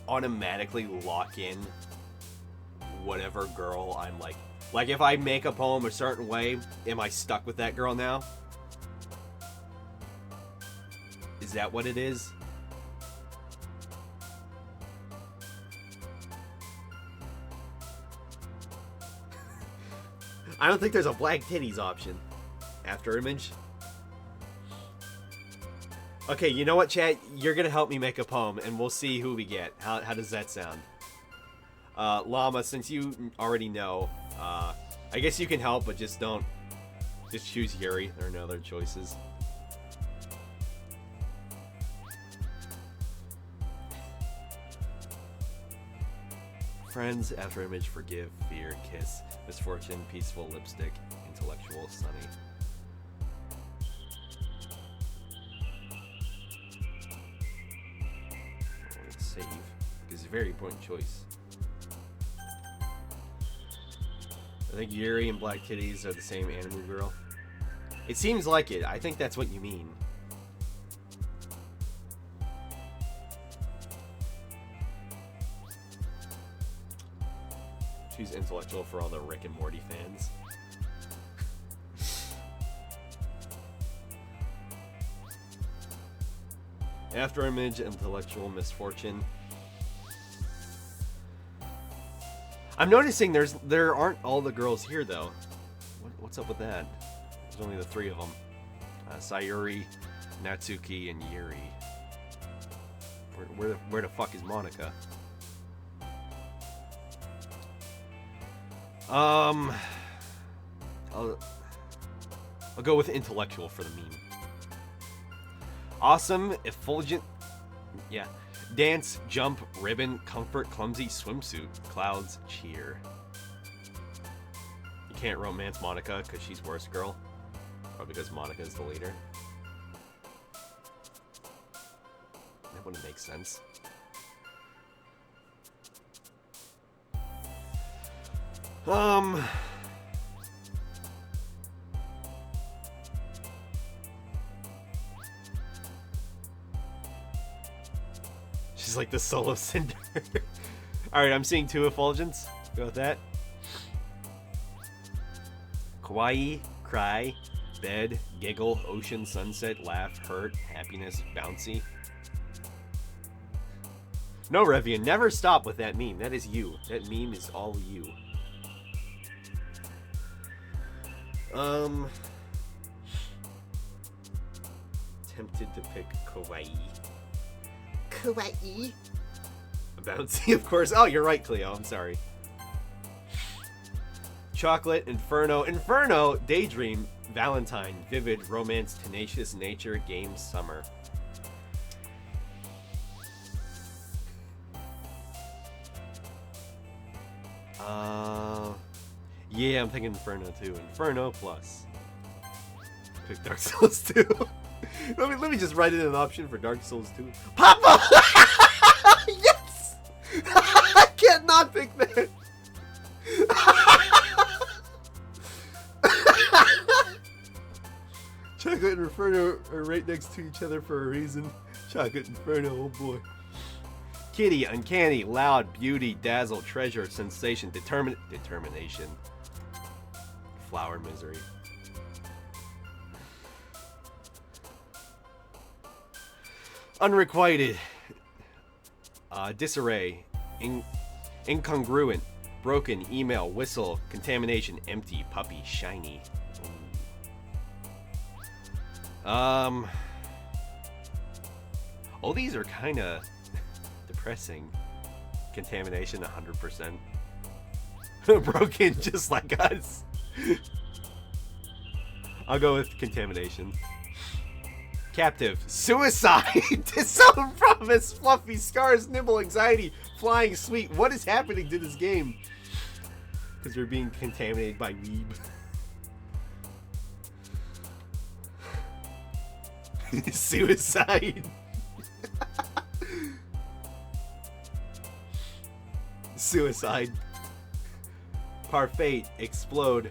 automatically lock in whatever girl I'm like if I make a poem a certain way, am I stuck with that girl now? Is that what it is? I don't think there's a black titties option. After image. Okay, you know what, chat? You're gonna help me make a poem, and we'll see who we get. How does that sound? Llama, since you already know, I guess you can help, but just don't. Just choose Yuri. There are no other choices. Friends, after image, forgive, fear, kiss, misfortune, peaceful, lipstick, intellectual, sunny. Save, because it's a very important choice. I think Yuri and Black Titties are the same anime girl. It seems like it. I think that's what you mean. Choose intellectual for all the Rick and Morty fans. After image, intellectual, misfortune. I'm noticing there aren't all the girls here though. What's up with that? There's only the 3 of them. Sayuri, Natsuki, and Yuri. Where the fuck is Monica? I'll go with intellectual for the meme. Awesome, effulgent, yeah. Dance, jump, ribbon, comfort, clumsy, swimsuit, clouds, cheer. You can't romance Monica because she's worst girl. Or because Monica is the leader. That wouldn't make sense. She's like the solo cinder. Alright, I'm seeing 2 effulgence. Go with that. Kawaii, cry, bed, giggle, ocean, sunset, laugh, hurt, happiness, bouncy. No, Revian, never stop with that meme. That is you. That meme is all you. Tempted to pick kawaii. Kawaii. Bouncy, of course. Oh, you're right, Cleo. I'm sorry. Chocolate, Inferno, Daydream, Valentine, Vivid, Romance, Tenacious, Nature, Game, Summer. Yeah, I'm thinking Inferno too. Inferno plus. Pick Dark Souls 2. let me just write in an option for Dark Souls 2. Papa! Yes! I can't not pick that. Chocolate and Inferno are right next to each other for a reason. Chocolate Inferno, oh boy. Kitty, Uncanny, Loud, Beauty, Dazzle, Treasure, Sensation, Determination. Flower, Misery. Unrequited. Disarray. Incongruent. Broken. Email. Whistle. Contamination. Empty. Puppy. Shiny. All these are kind of depressing. Contamination, 100%. Broken, just like us. I'll go with contamination. Captive, suicide, disown, promise, fluffy, scars, nibble, anxiety, flying, sweet. What is happening to this game? Because we're being contaminated by weeb. Suicide. Suicide. Parfait, explode.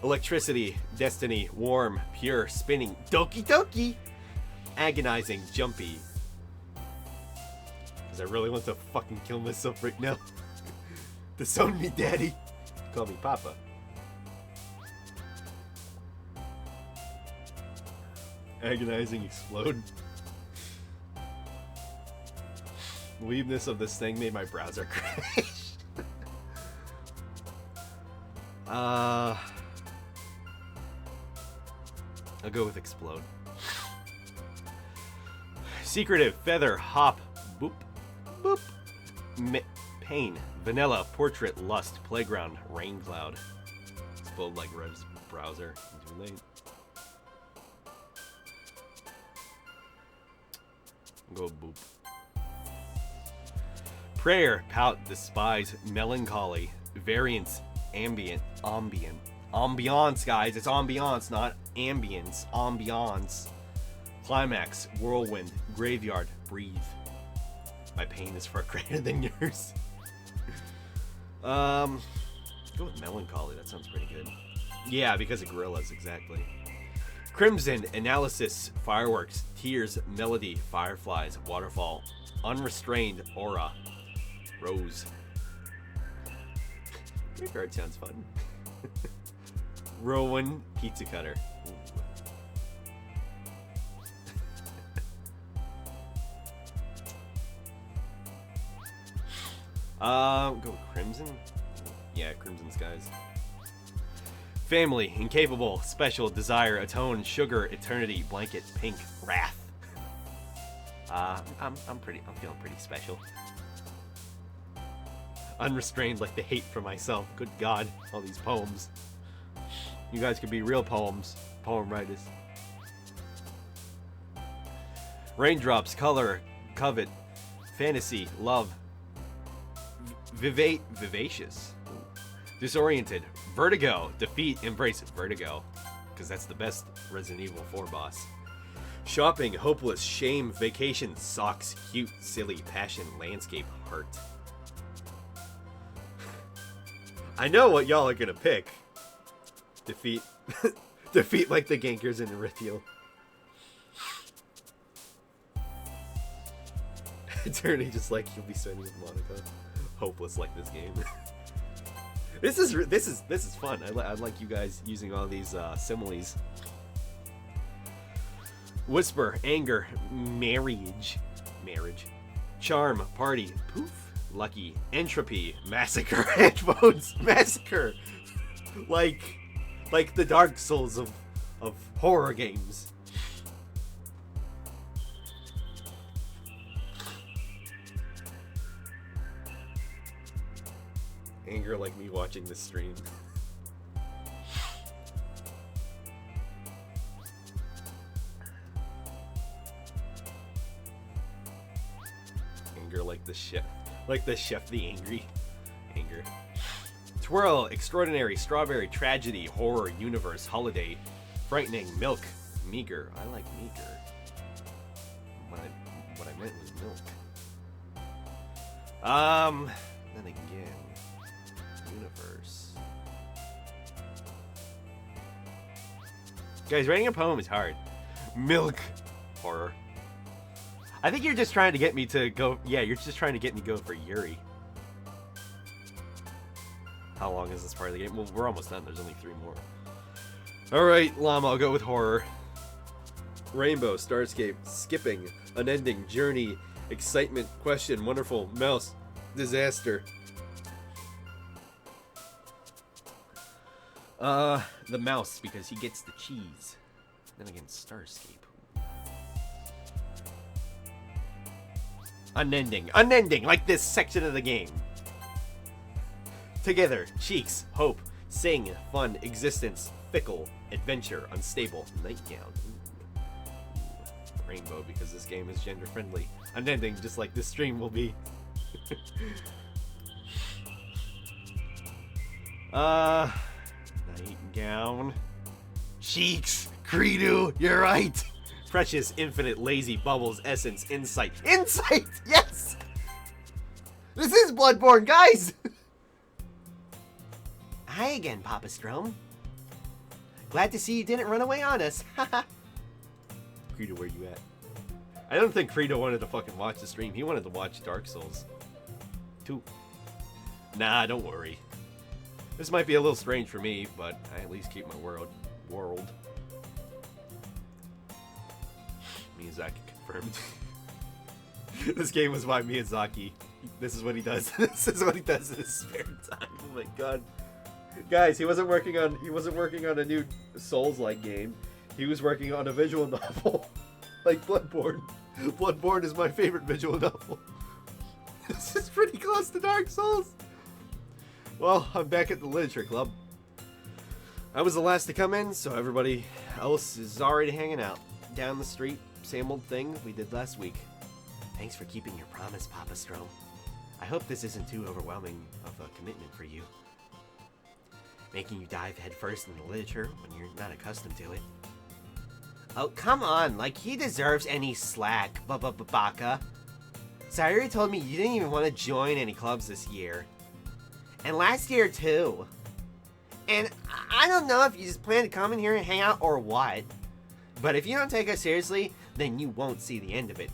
Electricity, destiny, warm, pure, spinning, Doki Doki. Agonizing, jumpy. Because I really want to fucking kill myself right now. Disown me, daddy. Call me Papa. Agonizing, explode. The weebness of this thing made my browser crash. I'll go with explode. Secretive, feather, hop, boop, boop. Pain, vanilla, portrait, lust, playground, rain cloud. Explode like Rev's browser. Too late. Go boop. Prayer, pout, despise, melancholy, variance, ambient, ambiance, guys. It's ambiance, not ambience. Ambiance. Climax, whirlwind, graveyard, breathe. My pain is far greater than yours. Go with melancholy. That sounds pretty good. Yeah, because of gorillas, exactly. Crimson, analysis, fireworks, tears, melody, fireflies, waterfall, unrestrained, aura, rose. Graveyard sounds fun. Rowan, pizza cutter. Go with crimson. Yeah, crimson skies. Family, incapable, special, desire, atone, sugar, eternity, blanket, pink, wrath. I'm feeling pretty special. Unrestrained, like the hate for myself. Good God, all these poems. You guys could be real poem writers. Raindrops, color, covet, fantasy, love, vivacious, disoriented, vertigo, defeat, embrace, vertigo, because that's the best Resident Evil 4 boss. Shopping, hopeless, shame, vacation, socks, cute, silly, passion, landscape, heart. I know what y'all are gonna pick. Defeat. Defeat like the Gankers in Erythiel. Eternity, just like you'll be spending with Monica. Hopeless like this game. This is fun. I like you guys using all these similes. Whisper, anger, marriage, charm, party, poof, lucky, entropy, massacre, headphones, massacre. Like the Dark Souls of horror games. Anger like me watching this stream. Anger like the chef. Like the chef the angry. Anger. Twirl, extraordinary, strawberry, tragedy, horror, universe, holiday, frightening, milk, meager. I like meager. What I meant was milk. Then again, universe. Guys, writing a poem is hard. Milk, horror. I think you're just trying to get me to go. Yeah, you're just trying to get me to go for Yuri. How long is this part of the game? Well, we're almost done. There's only 3 more. Alright, Llama, I'll go with horror. Rainbow, Starscape, skipping, unending, journey, excitement, question, wonderful, mouse, disaster. The mouse, because he gets the cheese. Then again, Starscape. Unending, unending, like this section of the game. Together, cheeks, hope, sing, fun, existence, fickle, adventure, unstable, nightgown. Ooh. Rainbow, because this game is gender friendly. Unending, just like this stream will be. Nightgown. Cheeks, Credo, you're right. Precious, infinite, lazy, bubbles, essence, insight. Insight! Yes! This is Bloodborne, guys! Hi again, Papa Strom. Glad to see you didn't run away on us. Haha. Credo, where you at? I don't think Credo wanted to fucking watch the stream. He wanted to watch Dark Souls 2. Nah, don't worry. This might be a little strange for me, but I at least keep my world. Miyazaki confirmed. This game was by Miyazaki. This is what he does. This is what he does in his spare time. Oh my god. Guys, he wasn't working on a new Souls-like game. He was working on a visual novel. Like Bloodborne. Bloodborne is my favorite visual novel. This is pretty close to Dark Souls. Well, I'm back at the Literature Club. I was the last to come in, so everybody else is already hanging out. Down the street, same old thing we did last week. Thanks for keeping your promise, Papa Strom. I hope this isn't too overwhelming of a commitment for you. Making you dive headfirst into literature when you're not accustomed to it. Oh, come on, like he deserves any slack, Baka. Sayuri told me you didn't even want to join any clubs this year. And last year, too. And I don't know if you just plan to come in here and hang out or what. But if you don't take us seriously, then you won't see the end of it.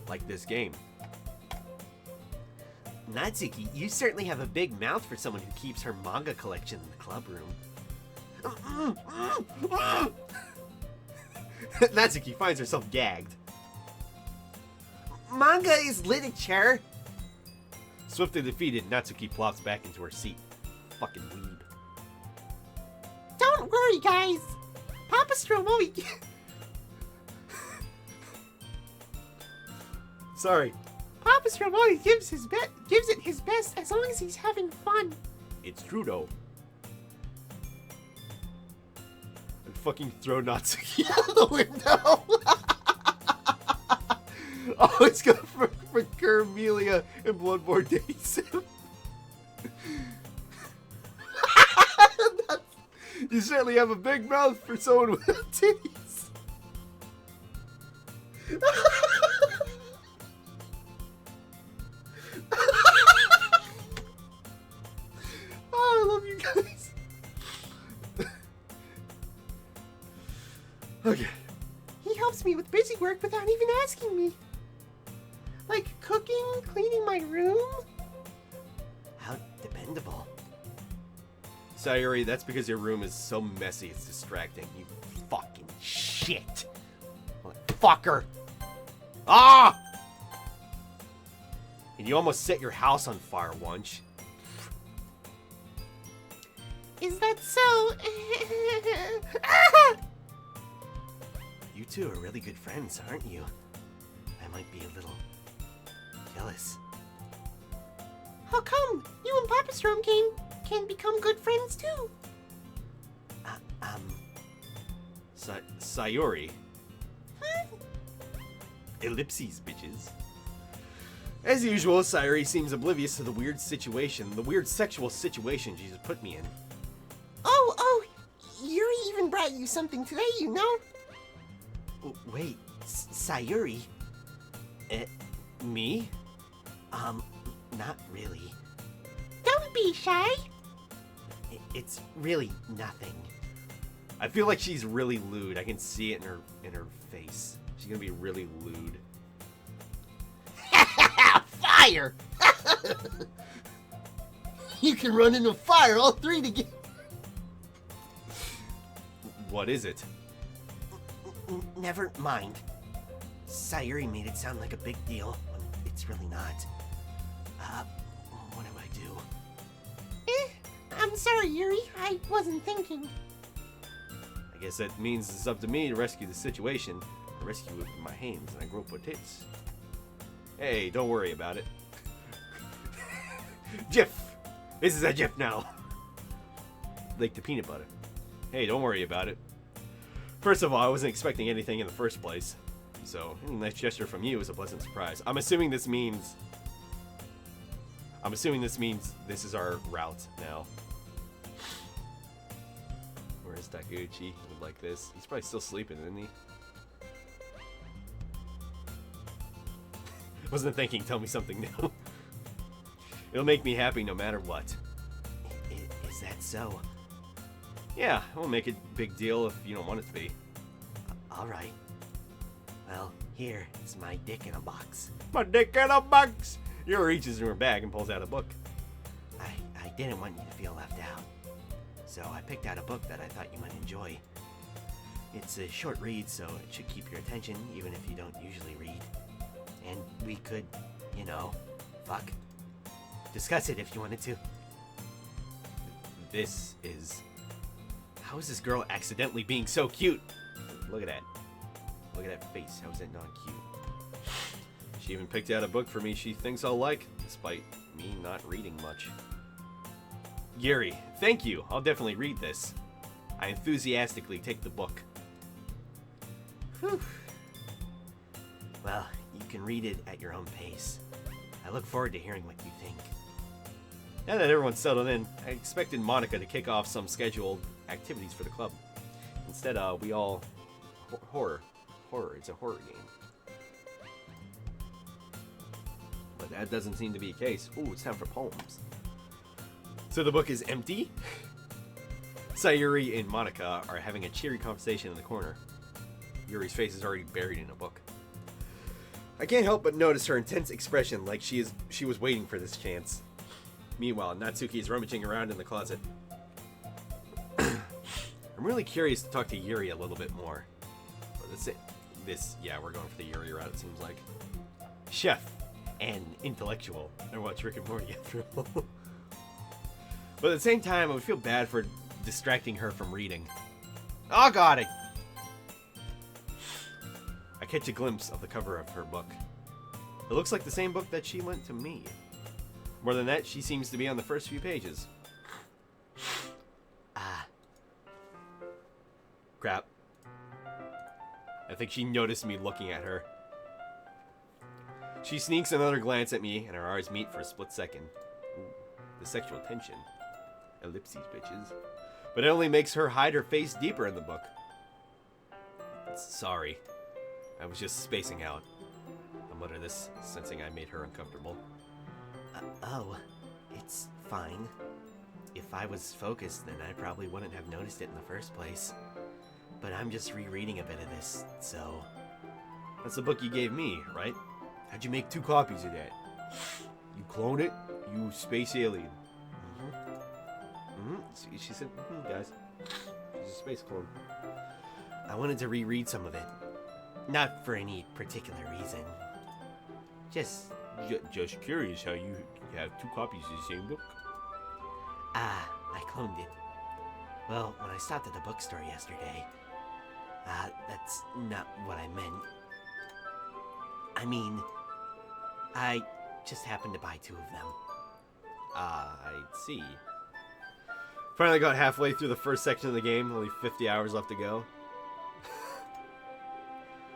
Like this game. Natsuki, you certainly have a big mouth for someone who keeps her manga collection in the club room. Natsuki finds herself gagged. Manga is literature. Swiftly defeated, Natsuki plops back into her seat. Fucking weeb. Don't worry, guys. Papa Strom always... Sorry. Papa Strom always gives it his best as long as he's having fun. It's true, though. And fucking throw Natsuki out the window. Oh, it's good for Kermelia and Bloodborne Days. You certainly have a big mouth for someone with titties. Oh, I love you guys. Okay. He helps me with busy work without even asking me. Like cooking, cleaning my room. How dependable. Sayuri, that's because your room is so messy it's distracting. You fucking shit. Fucker. Ah! And you almost set your house on fire once. Is that so? You two are really good friends, aren't you? I might be a little jealous. How come? You and Papa Strom can become good friends too. Sayori. Ellipses, bitches. As usual, Sayori seems oblivious to the weird sexual situation she's put me in. Oh, Yuri even brought you something today, you know? Wait, Sayuri? Me? Not really. Don't be shy. It's really nothing. I feel like she's really lewd. I can see it in her face. She's gonna be really lewd. Fire! You can run into fire, all three together. What is it? Never mind. Sayuri made it sound like a big deal when it's really not. What do I do? I'm sorry, Yuri. I wasn't thinking. I guess that means it's up to me to rescue the situation. I rescue it with my hands and I grow potatoes. Hey, don't worry about it. Jif! This is a Jif now. Like the peanut butter. Hey, don't worry about it. First of all, I wasn't expecting anything in the first place. So, a nice gesture from you is a pleasant surprise. I'm assuming this means this is our route now. Where's Takuchi? He would like this. He's probably still sleeping, isn't he? Wasn't thinking, tell me something new. It'll make me happy no matter what. Is that so? Yeah, I won't make a big deal if you don't want it to be. Alright. Well, here, it's my dick in a box. My dick in a box! Yuri reaches in her bag and pulls out a book. I didn't want you to feel left out. So I picked out a book that I thought you might enjoy. It's a short read, so it should keep your attention, even if you don't usually read. And we could, fuck. Discuss it if you wanted to. This is... How is this girl accidentally being so cute? Look at that. Look at that face. How is that not cute? She even picked out a book for me she thinks I'll like, despite me not reading much. Yuri, thank you. I'll definitely read this. I enthusiastically take the book. Whew. Well, you can read it at your own pace. I look forward to hearing what you think. Now that everyone's settled in, I expected Monica to kick off some scheduled activities for the club. Instead, we all... Horror. It's a horror game. But that doesn't seem to be the case. Ooh, it's time for poems. So the book is empty. Sayuri and Monica are having a cheery conversation in the corner. Yuri's face is already buried in a book. I can't help but notice her intense expression, like she was waiting for this chance. Meanwhile, Natsuki is rummaging around in the closet. I'm really curious to talk to Yuri a little bit more. But that's it. Yeah, we're going for the Yuri route, it seems like. Chef and intellectual. I watch Rick and Morty after all. But at the same time, I would feel bad for distracting her from reading. Oh god! I catch a glimpse of the cover of her book. It looks like the same book that she lent to me. More than that, she seems to be on the first few pages. Crap. I think she noticed me looking at her. She sneaks another glance at me, and our eyes meet for a split second. Ooh, the sexual tension. Ellipses, bitches. But it only makes her hide her face deeper in the book. Sorry. I was just spacing out. I mutter this, sensing I made her uncomfortable. Oh, it's fine. If I was focused, then I probably wouldn't have noticed it in the first place. But I'm just rereading a bit of this, so... That's the book you gave me, right? How'd you make 2 copies of that? You clone it? You space alien. She said, guys. She's a space clone. I wanted to reread some of it. Not for any particular reason. Just curious how you have 2 copies of the same book. I cloned it. Well, when I stopped at the bookstore yesterday, that's not what I meant. I mean, I just happened to buy 2 of them. I see. Finally got halfway through the first section of the game, only 50 hours left to go.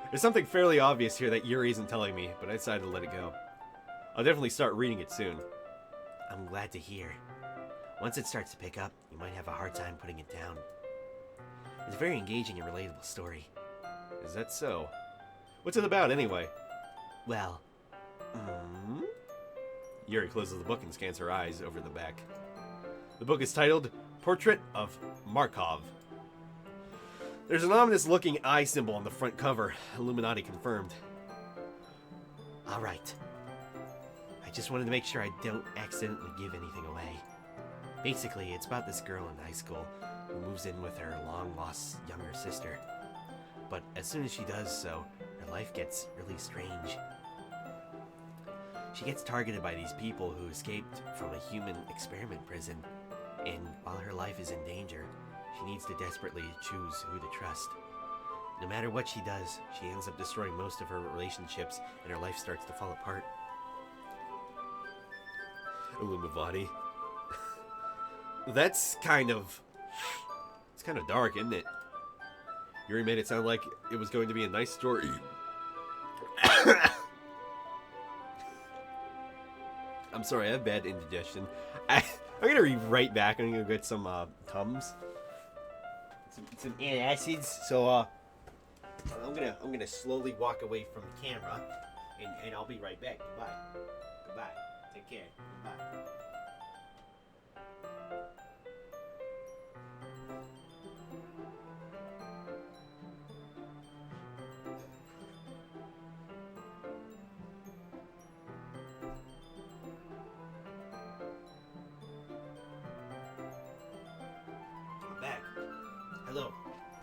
There's something fairly obvious here that Yuri isn't telling me, but I decided to let it go. I'll definitely start reading it soon. I'm glad to hear. Once it starts to pick up, you might have a hard time putting it down. It's a very engaging and relatable story. Is that so? What's it about, anyway? Well, Yuri closes the book and scans her eyes over the back. The book is titled Portrait of Markov. There's an ominous-looking eye symbol on the front cover. Illuminati confirmed. alright. I just wanted to make sure I don't accidentally give anything away. Basically, it's about this girl in high school who moves in with her long-lost younger sister. But as soon as she does so, her life gets really strange. She gets targeted by these people who escaped from a human experiment prison, and while her life is in danger, she needs to desperately choose who to trust. No matter what she does, she ends up destroying most of her relationships, and her life starts to fall apart. Illumivati. That's kind of... It's kind of dark, isn't it? Yuri made it sound like it was going to be a nice story. I'm sorry, I have bad indigestion. I'm gonna be right back. I'm gonna go get some Tums, some antacids. So I'm gonna slowly walk away from the camera, and I'll be right back. Goodbye. Take care. Goodbye. Back. Hello.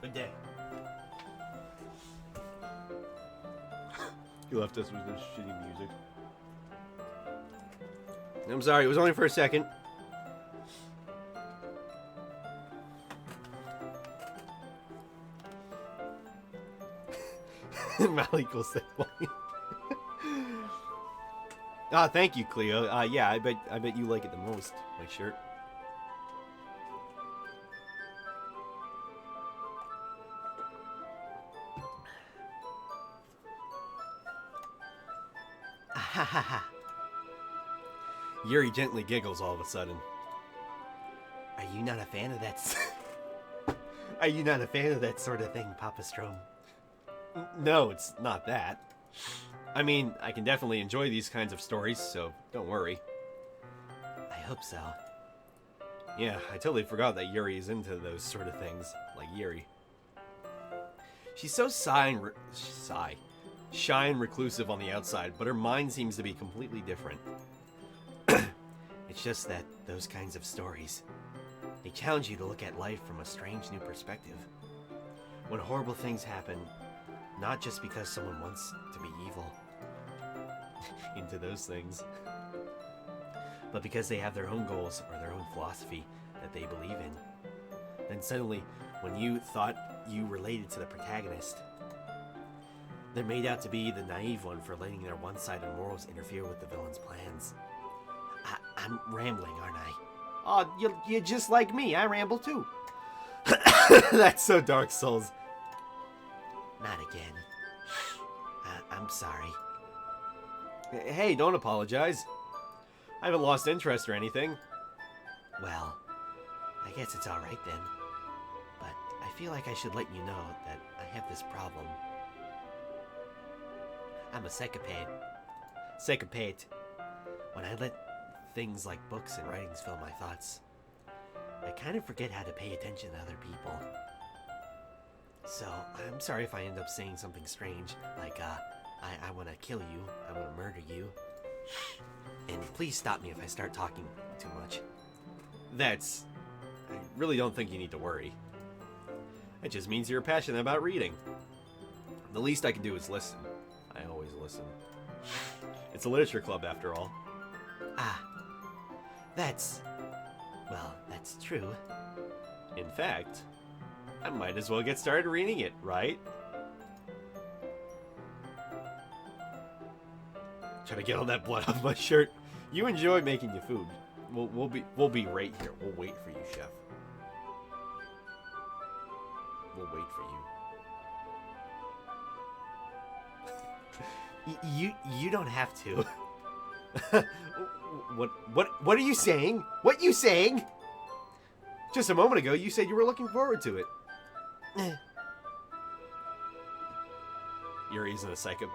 Good day. You left us with this shitty music. I'm sorry, it was only for a second. Malik will say Ah, thank you, Cleo. Yeah, I bet you like it the most, my shirt. Ha ha ha. Yuri gently giggles all of a sudden. Are you not a fan of that? Are you not a fan of that sort of thing, Papa Strom? No, it's not that. I mean, I can definitely enjoy these kinds of stories, so don't worry. I hope so. Yeah, I totally forgot that Yuri is into those sort of things, like Yuri. She's so shy and reclusive on the outside, but her mind seems to be completely different. It's just that those kinds of stories, they challenge you to look at life from a strange new perspective. When horrible things happen, not just because someone wants to be evil, Into those things. but because they have their own goals or their own philosophy that they believe in. Then suddenly, when you thought you related to the protagonist, they're made out to be the naive one for letting their one-sided morals interfere with the villain's plans. I'm rambling, aren't I? Oh, you're just like me. I ramble too. That's so Dark Souls. Not again. I'm sorry. Hey, don't apologize. I haven't lost interest or anything. Well, I guess it's alright then. But I feel like I should let you know that I have this problem. I'm a psychopath. When I let things like books and writings fill my thoughts, I kind of forget how to pay attention to other people. So, I'm sorry if I end up saying something strange, like, I want to kill you, I want to murder you. And please stop me if I start talking too much. I really don't think you need to worry. It just means you're passionate about reading. The least I can do is listen. I always listen. It's a literature club, after all. That's true. In fact, I might as well get started reading it, right? Try to get all that blood off my shirt. You enjoy making your food. We'll be right here. We'll wait for you, chef. We'll wait for you. You don't have to. What are you saying? What you saying? Just a moment ago, you said you were looking forward to it. Yuri's in a psycho.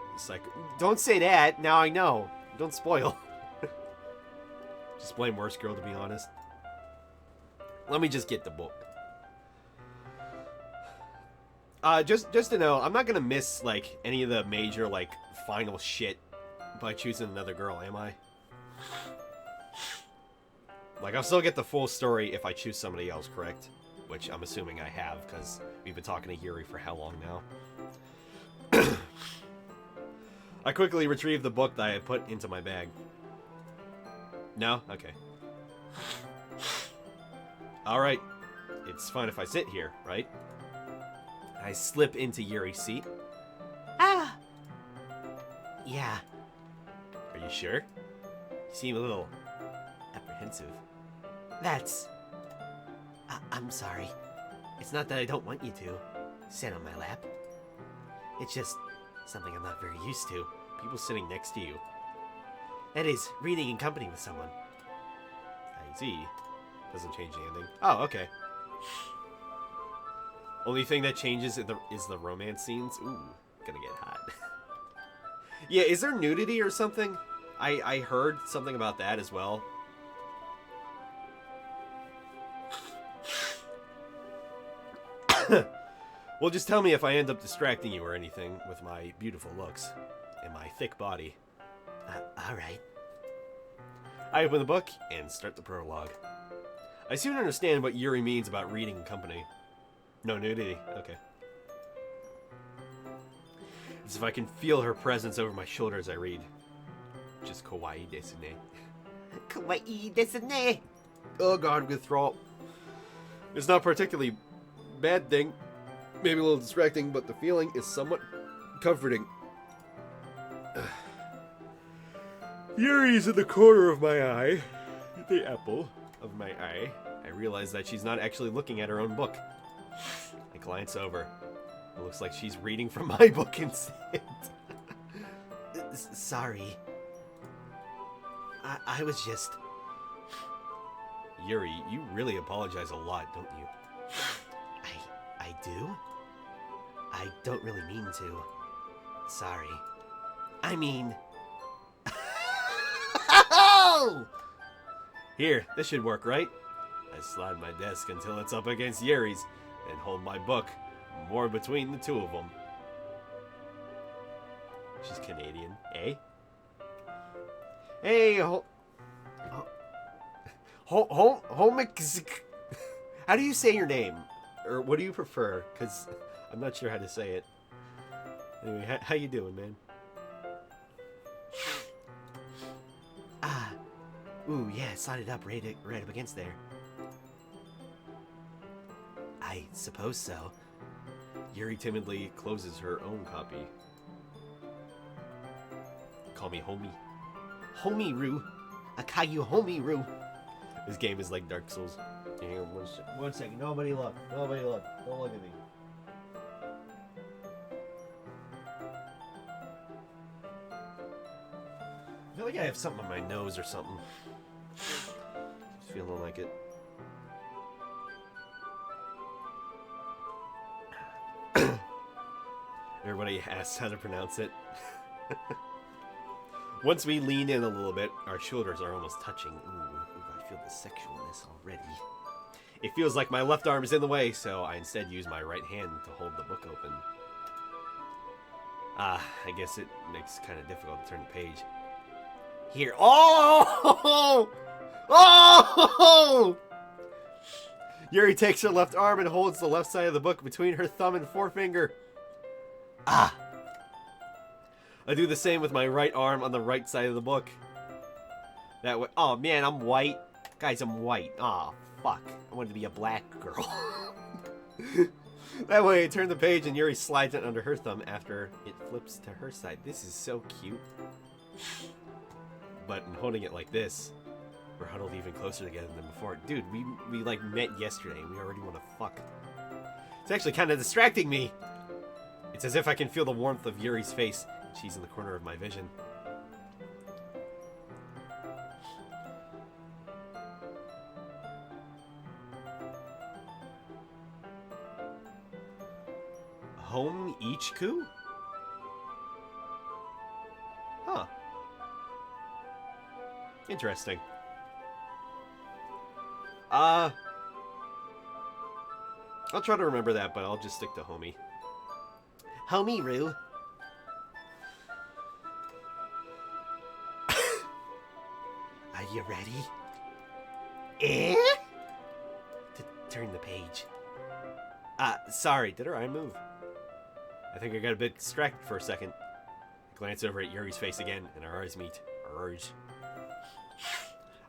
Don't say that. Now I know. Don't spoil. Just blame worst girl, to be honest. Let me just get the book. Just to know, I'm not gonna miss like any of the major like final shit by choosing another girl, am I? Like, I'll still get the full story if I choose somebody else, correct? Which I'm assuming I have, because we've been talking to Yuri for how long now? I quickly retrieved the book that I had put into my bag. No? Okay. Alright. It's fine if I sit here, right? I slip into Yuri's seat. Ah! Yeah. Are you sure? You seem a little apprehensive. That's... I'm sorry. It's not that I don't want you to sit on my lap. It's just something I'm not very used to. People sitting next to you. That is, reading in company with someone. I see. Doesn't change the ending. Oh, okay. Only thing that changes is the romance scenes. Ooh, gonna get hot. Yeah, is there nudity or something? I heard something about that as well. Well, just tell me if I end up distracting you or anything with my beautiful looks and my thick body. Alright. I open the book and start the prologue. I soon understand what Yuri means about reading in company. No nudity. Okay. It's if I can feel her presence over my shoulder as I read. Just kawaii desu ne. Kawaii desu ne. Oh god, I'm gonna throw up. It's not particularly bad thing. Maybe a little distracting, but the feeling is somewhat comforting. Yuri's in the corner of my eye. The apple of my eye. I realize that she's not actually looking at her own book. I glance over. It looks like she's reading from my book instead. Sorry. I was just... Yuri, you really apologize a lot, don't you? I do? I don't really mean to. Sorry. I mean... Here, this should work, right? I slide my desk until it's up against Yuri's and hold my book more between the two of them. She's Canadian, eh? Hey, how do you say your name? Or what do you prefer? Because I'm not sure how to say it. Anyway, how you doing, man? Ooh, yeah, slide it up right up against there. I suppose so. Yuri timidly closes her own copy. Call me homie. Homie-ru. Akayu homie-ru. This game is like Dark Souls. Hang on one second. Nobody look. Nobody look. Don't look at me. I feel like I have something on my nose or something. Just feeling like it. Everybody asks how to pronounce it. Once we lean in a little bit, our shoulders are almost touching. Ooh, I feel the sexualness already. It feels like my left arm is in the way, so I instead use my right hand to hold the book open. I guess it makes it kind of difficult to turn the page. Here. Oh! Oh! Yuri takes her left arm and holds the left side of the book between her thumb and forefinger. Ah! I do the same with my right arm on the right side of the book. That way. Oh man, I'm white. Guys, I'm white. Aw, fuck. I wanted to be a black girl. That way I turn the page and Yuri slides it under her thumb after it flips to her side. This is so cute. But in holding it like this, We're huddled even closer together than before. Dude, we like met yesterday and we already want to fuck. It's actually kind of distracting me. It's as if I can feel the warmth of Yuri's face. She's in the corner of my vision. Home Ichiku? Huh. Interesting. I'll try to remember that, but I'll just stick to homie. Homie Roo. Are you ready? Eh? To turn the page. Sorry, did her eye move? I think I got a bit distracted for a second. I glance over at Yuri's face again, and our eyes meet. Urge.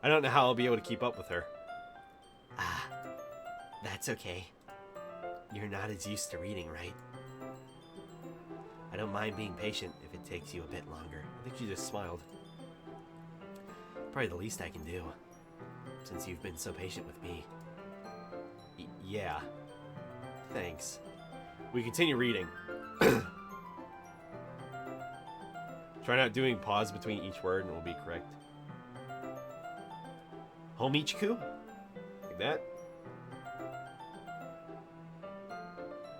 I don't know how I'll be able to keep up with her. That's okay. You're not as used to reading, right? I don't mind being patient if it takes you a bit longer. I think she just smiled. Probably the least I can do, since you've been so patient with me. Yeah. Thanks. We continue reading. Try not doing pause between each word and it will be correct. Homichiku? Like that?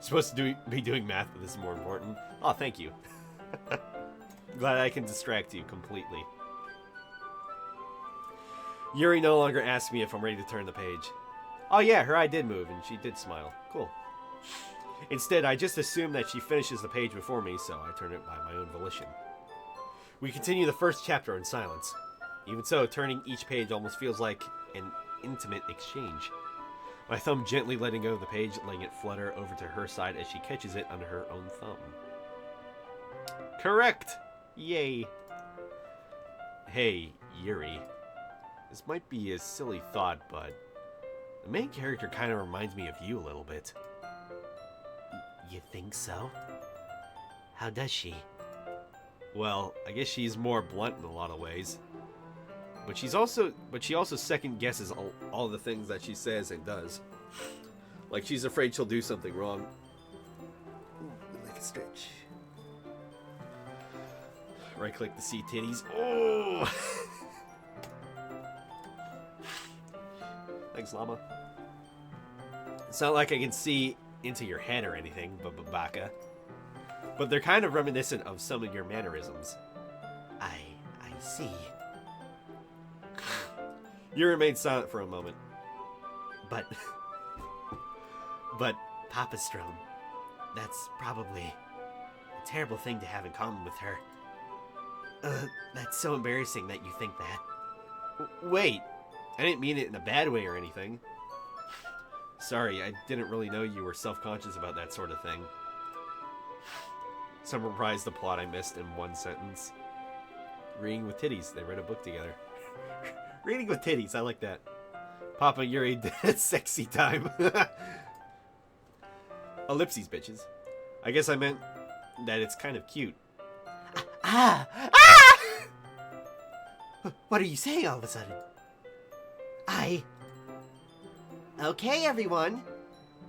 Supposed to be doing math, but this is more important. Oh, thank you. Glad I can distract you completely. Yuri no longer asks me if I'm ready to turn the page. Oh yeah, her eye did move, and she did smile. Cool. Instead, I just assume that she finishes the page before me, so I turn it by my own volition. We continue the first chapter in silence. Even so, turning each page almost feels like an intimate exchange. My thumb gently letting go of the page, letting it flutter over to her side as she catches it under her own thumb. Correct! Yay! Hey, Yuri. This might be a silly thought, but the main character kind of reminds me of you a little bit. You think so? How does she? Well, I guess she's more blunt in a lot of ways. But she also second guesses all the things that she says and does. Like she's afraid she'll do something wrong. Ooh, like a stretch. Right click to see titties. Oh! Thanks, Llama. It's not like I can see into your head or anything, Baka. But they're kind of reminiscent of some of your mannerisms. I see. You remain silent for a moment. But Papa Strom, that's probably a terrible thing to have in common with her. That's so embarrassing that you think that. Wait, I didn't mean it in a bad way or anything. Sorry, I didn't really know you were self-conscious about that sort of thing. Summarize the plot I missed in one sentence. Reading with titties, they read a book together. Reading with titties, I like that. Papa Yuri did a sexy time. Ellipses, bitches. I guess I meant that it's kind of cute. What are you saying all of a sudden? Okay, everyone.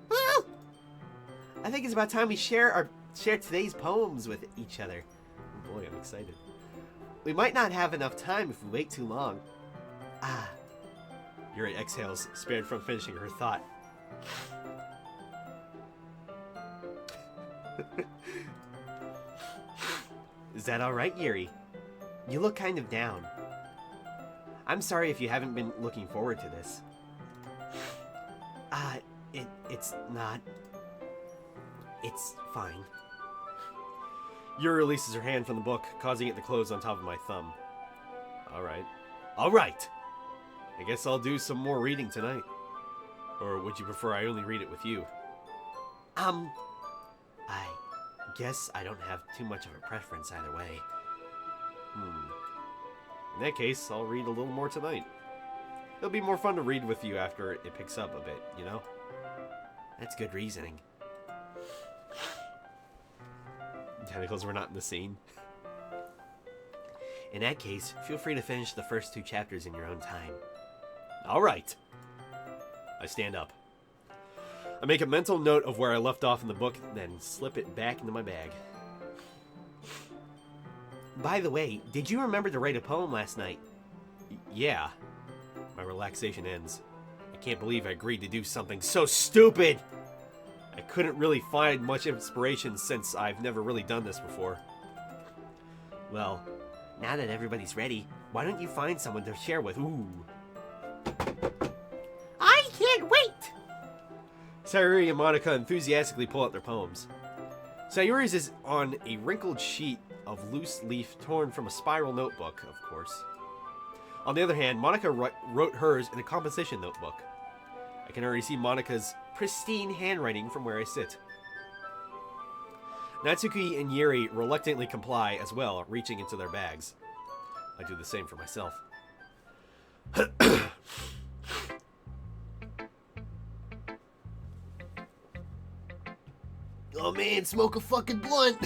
Woo! I think it's about time we share today's poems with each other. Oh boy, I'm excited. We might not have enough time if we wait too long. Yuri exhales, spared from finishing her thought. Is that alright, Yuri? You look kind of down. I'm sorry if you haven't been looking forward to this. It's not. It's fine. Yuri releases her hand from the book, causing it to close on top of my thumb. Alright. I guess I'll do some more reading tonight. Or would you prefer I only read it with you? I guess I don't have too much of a preference either way. In that case, I'll read a little more tonight. It'll be more fun to read with you after it picks up a bit, you know? That's good reasoning. Tentacles were not in the scene. In that case, feel free to finish the first 2 chapters in your own time. Alright. I stand up. I make a mental note of where I left off in the book, then slip it back into my bag. By the way, did you remember to write a poem last night? Yeah. My relaxation ends. I can't believe I agreed to do something so stupid! I couldn't really find much inspiration since I've never really done this before. Well, now that everybody's ready, why don't you find someone to share with? Ooh. I can't wait! Sayuri and Monica enthusiastically pull out their poems. Sayuri's is on a wrinkled sheet of loose leaf torn from a spiral notebook, of course. On the other hand, Monica wrote hers in a composition notebook. I can already see Monica's pristine handwriting from where I sit. Natsuki and Yuri reluctantly comply as well, reaching into their bags. I do the same for myself. Oh man, smoke a fucking blunt!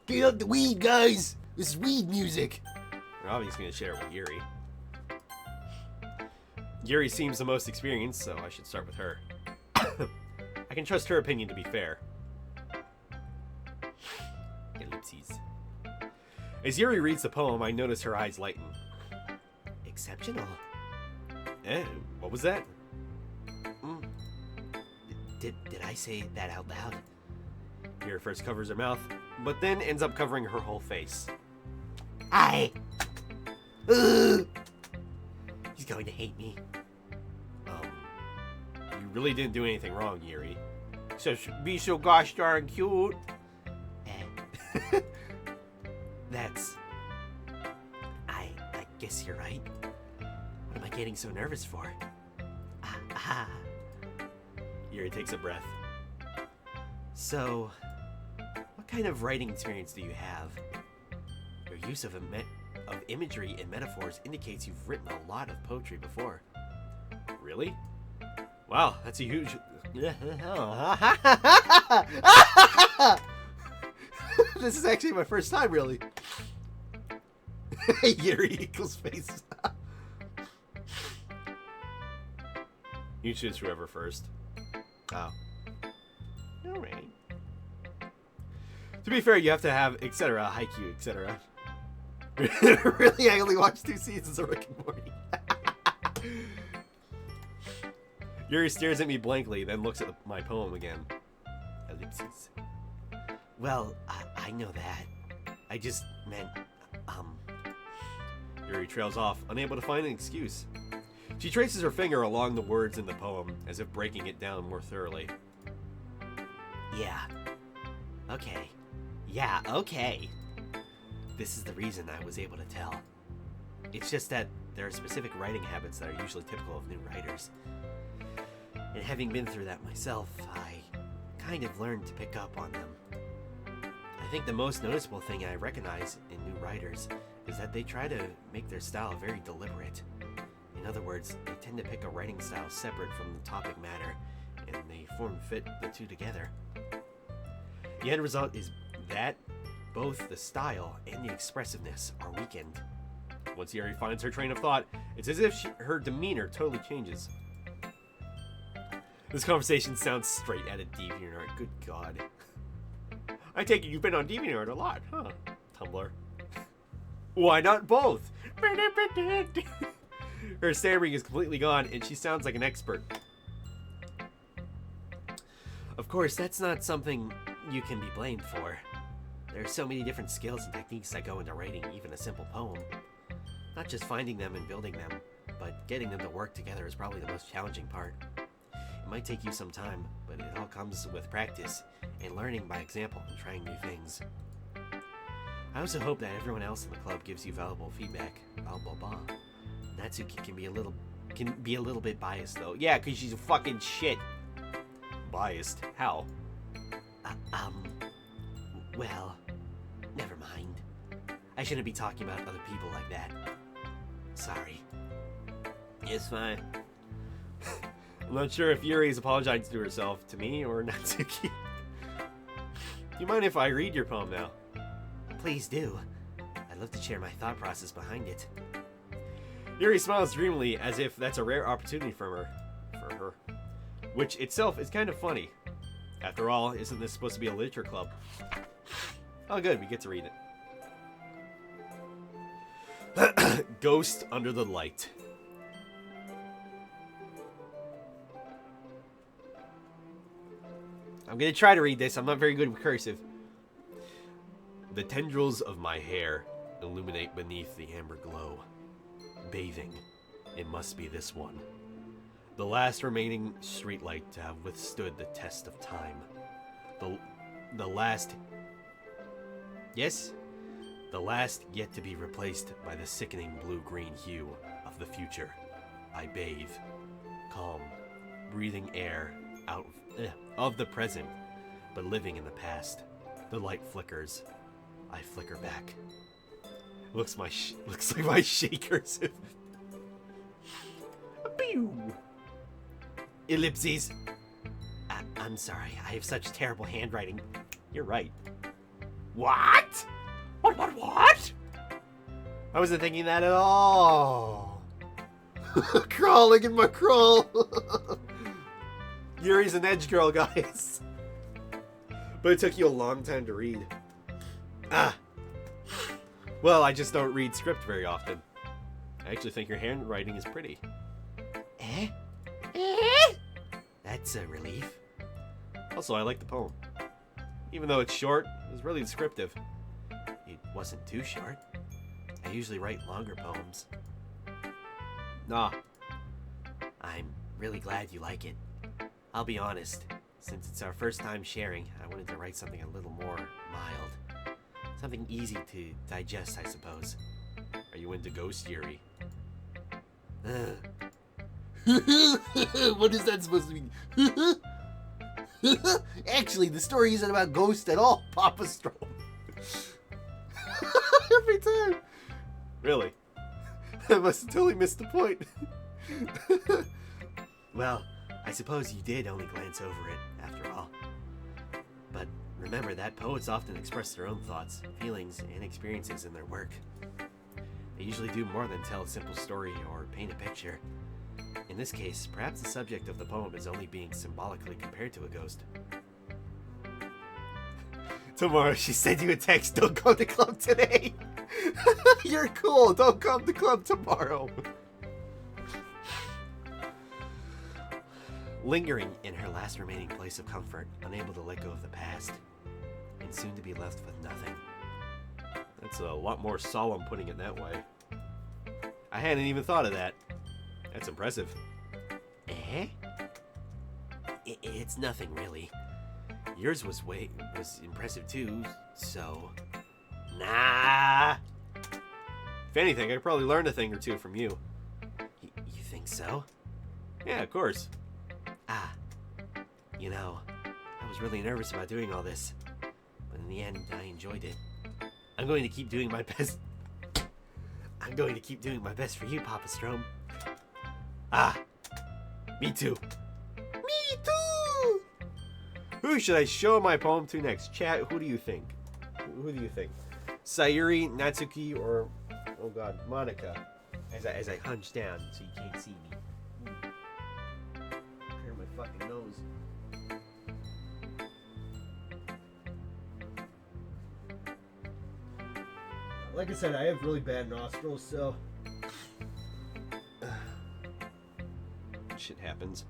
Get up the weed, guys! This is weed music! They're obviously going to share it with Yuri. Yuri seems the most experienced, so I should start with her. I can trust her opinion to be fair. Ellipses. As Yuri reads the poem, I notice her eyes lighten. Exceptional. What was that? Did I say that out loud? Yuri first covers her mouth, but then ends up covering her whole face. He's going to hate me. You really didn't do anything wrong, Yuri. So be so gosh darn cute. That's... I guess you're right. What am I getting so nervous for? Yuri takes a breath. So, what kind of writing experience do you have? Your use of imagery and metaphors indicates you've written a lot of poetry before. Really? Wow, that's a huge... This is actually my first time, really. Yuri equals face. You choose whoever first. Oh. Alright. To be fair, you have to have etc. Haikyuu, etc. Really? I only watched 2 seasons of Rick and Morty. Yuri stares at me blankly, then looks at my poem again. Ellipses. Well, I know that. I just meant, Yuri trails off, unable to find an excuse. She traces her finger along the words in the poem, as if breaking it down more thoroughly. Yeah. Okay. Yeah, okay. This is the reason I was able to tell. It's just that there are specific writing habits that are usually typical of new writers. And having been through that myself, I kind of learned to pick up on them. I think the most noticeable thing I recognize in new writers is that they try to make their style very deliberate. In other words, they tend to pick a writing style separate from the topic matter, and they fit the two together. The end result is that both the style and the expressiveness are weakened. Once Yuri finds her train of thought, it's as if her demeanor totally changes. This conversation sounds straight out of DeviantArt. Good God. I take it you've been on DeviantArt a lot, huh? Tumblr. Why not both? Her stammering is completely gone, and she sounds like an expert. Of course, that's not something you can be blamed for. There are so many different skills and techniques that go into writing even a simple poem. Not just finding them and building them, but getting them to work together is probably the most challenging part. It might take you some time, but it all comes with practice and learning by example and trying new things. I also hope that everyone else in the club gives you valuable feedback. Natsuki can be a little bit biased though. Yeah, because she's a fucking shit. Biased? How? Well, never mind. I shouldn't be talking about other people like that. Sorry. It's fine. I'm not sure if Yuri is apologizing to herself, to me, or Natsuki. Do you mind if I read your poem now? Please do. I'd I'd love to share my thought process behind it. Yuri smiles dreamily as if that's a rare opportunity for her. Which itself is kind of funny. After all, isn't this supposed to be a literature club? Oh good, we get to read it. Ghost Under the Light. I'm gonna try to read this. I'm not very good with cursive. The tendrils of my hair illuminate beneath the amber glow. Bathing. It must be this one. The last remaining streetlight to have withstood the test of time. The last... Yes? The last yet to be replaced by the sickening blue-green hue of the future. I bathe. Calm. Breathing air out of the present, but living in the past. The light flickers. I flicker back. Looks like my shakers. Pew. Ellipses. I'm sorry, I have such terrible handwriting. You're right. What? What? I wasn't thinking that at all. Crawling in my crawl. Yuri's an edge girl, guys. But it took you a long time to read. Well, I just don't read script very often. I actually think your handwriting is pretty. Eh? Eh? That's a relief. Also, I like the poem. Even though it's short, it was really descriptive. It wasn't too short. I usually write longer poems. Nah. I'm really glad you like it. I'll be honest, since it's our first time sharing, I wanted to write something a little more mild. Something easy to digest, I suppose. Are you into Ghost Yuri? What is that supposed to mean? Actually, the story isn't about ghosts at all, Papa Strom. Every time. Really? I must have totally missed the point. Well, I suppose you did only glance over it, after all. But remember that poets often express their own thoughts, feelings, and experiences in their work. They usually do more than tell a simple story or paint a picture. In this case, perhaps the subject of the poem is only being symbolically compared to a ghost. Tomorrow she sent you a text, don't come to club today. You're cool, don't come to club tomorrow. Lingering in her last remaining place of comfort, unable to let go of the past, and soon to be left with nothing. That's a lot more solemn putting it that way. I hadn't even thought of that. That's impressive. Eh? It's nothing really. Yours was impressive too, so... Nah. If anything, I probably learned a thing or two from you. You think so? Yeah, of course. You know, I was really nervous about doing all this, but in the end, I enjoyed it. I'm going to keep doing my best. I'm going to keep doing my best for you, Papa Strom. Me too. Me too! Who should I show my poem to next? Chat, who do you think? Who do you think? Sayuri, Natsuki, or, oh god, Monica? As I hunch down so you can't see me. Clear my fucking nose. Like I said, I have really bad nostrils, so... Shit happens.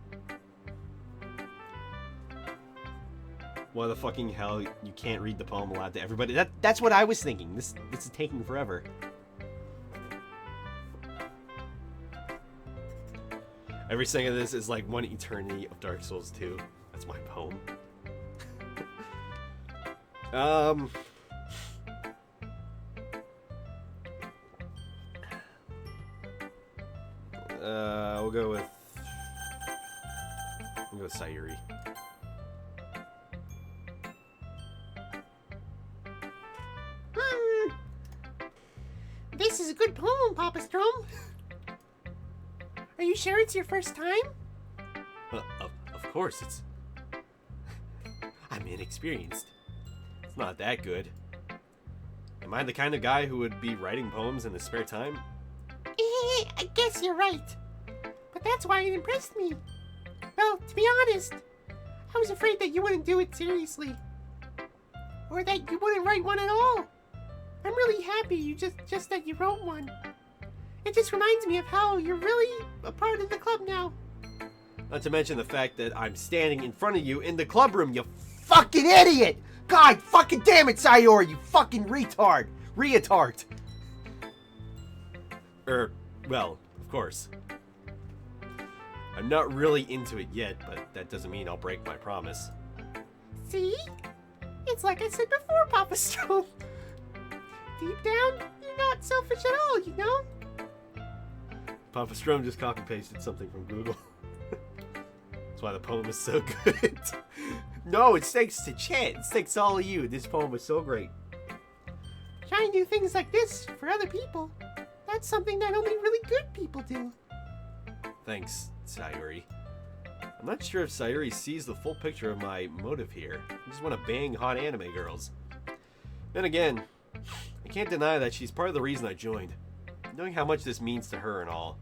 Why the fucking hell you can't read the poem aloud to everybody? That's what I was thinking. This is taking forever. Every second of this is like one eternity of Dark Souls 2. That's my poem. We'll go with Sayuri. This is a good poem, Papa Strom. Are you sure it's your first time? Of course, it's... I'm inexperienced. It's not that good. I Am I the kind of guy who would be writing poems in his spare time? I guess you're right. But that's why it impressed me. Well, to be honest, I was afraid that you wouldn't do it seriously. Or that you wouldn't write one at all. I'm really happy you just that you wrote one. It just reminds me of how you're really a part of the club now. Not to mention the fact that I'm standing in front of you in the club room, you fucking idiot! God fucking damn it, Sayori, you fucking retard! Reatard! Well, of course. I'm not really into it yet, but that doesn't mean I'll break my promise. See? It's like I said before, Papa Strom. Deep down, you're not selfish at all, you know? Papa Strom just copy-pasted something from Google. That's why the poem is so good. No, it's thanks to Cewt. It's thanks to all of you. This poem was so great. Trying to do things like this for other people, that's something that only really good people do. Thanks, Sayori. I'm not sure if Sayori sees the full picture of my motive here. I just want to bang hot anime girls. Then again, I can't deny that she's part of the reason I joined. Knowing how much this means to her and all.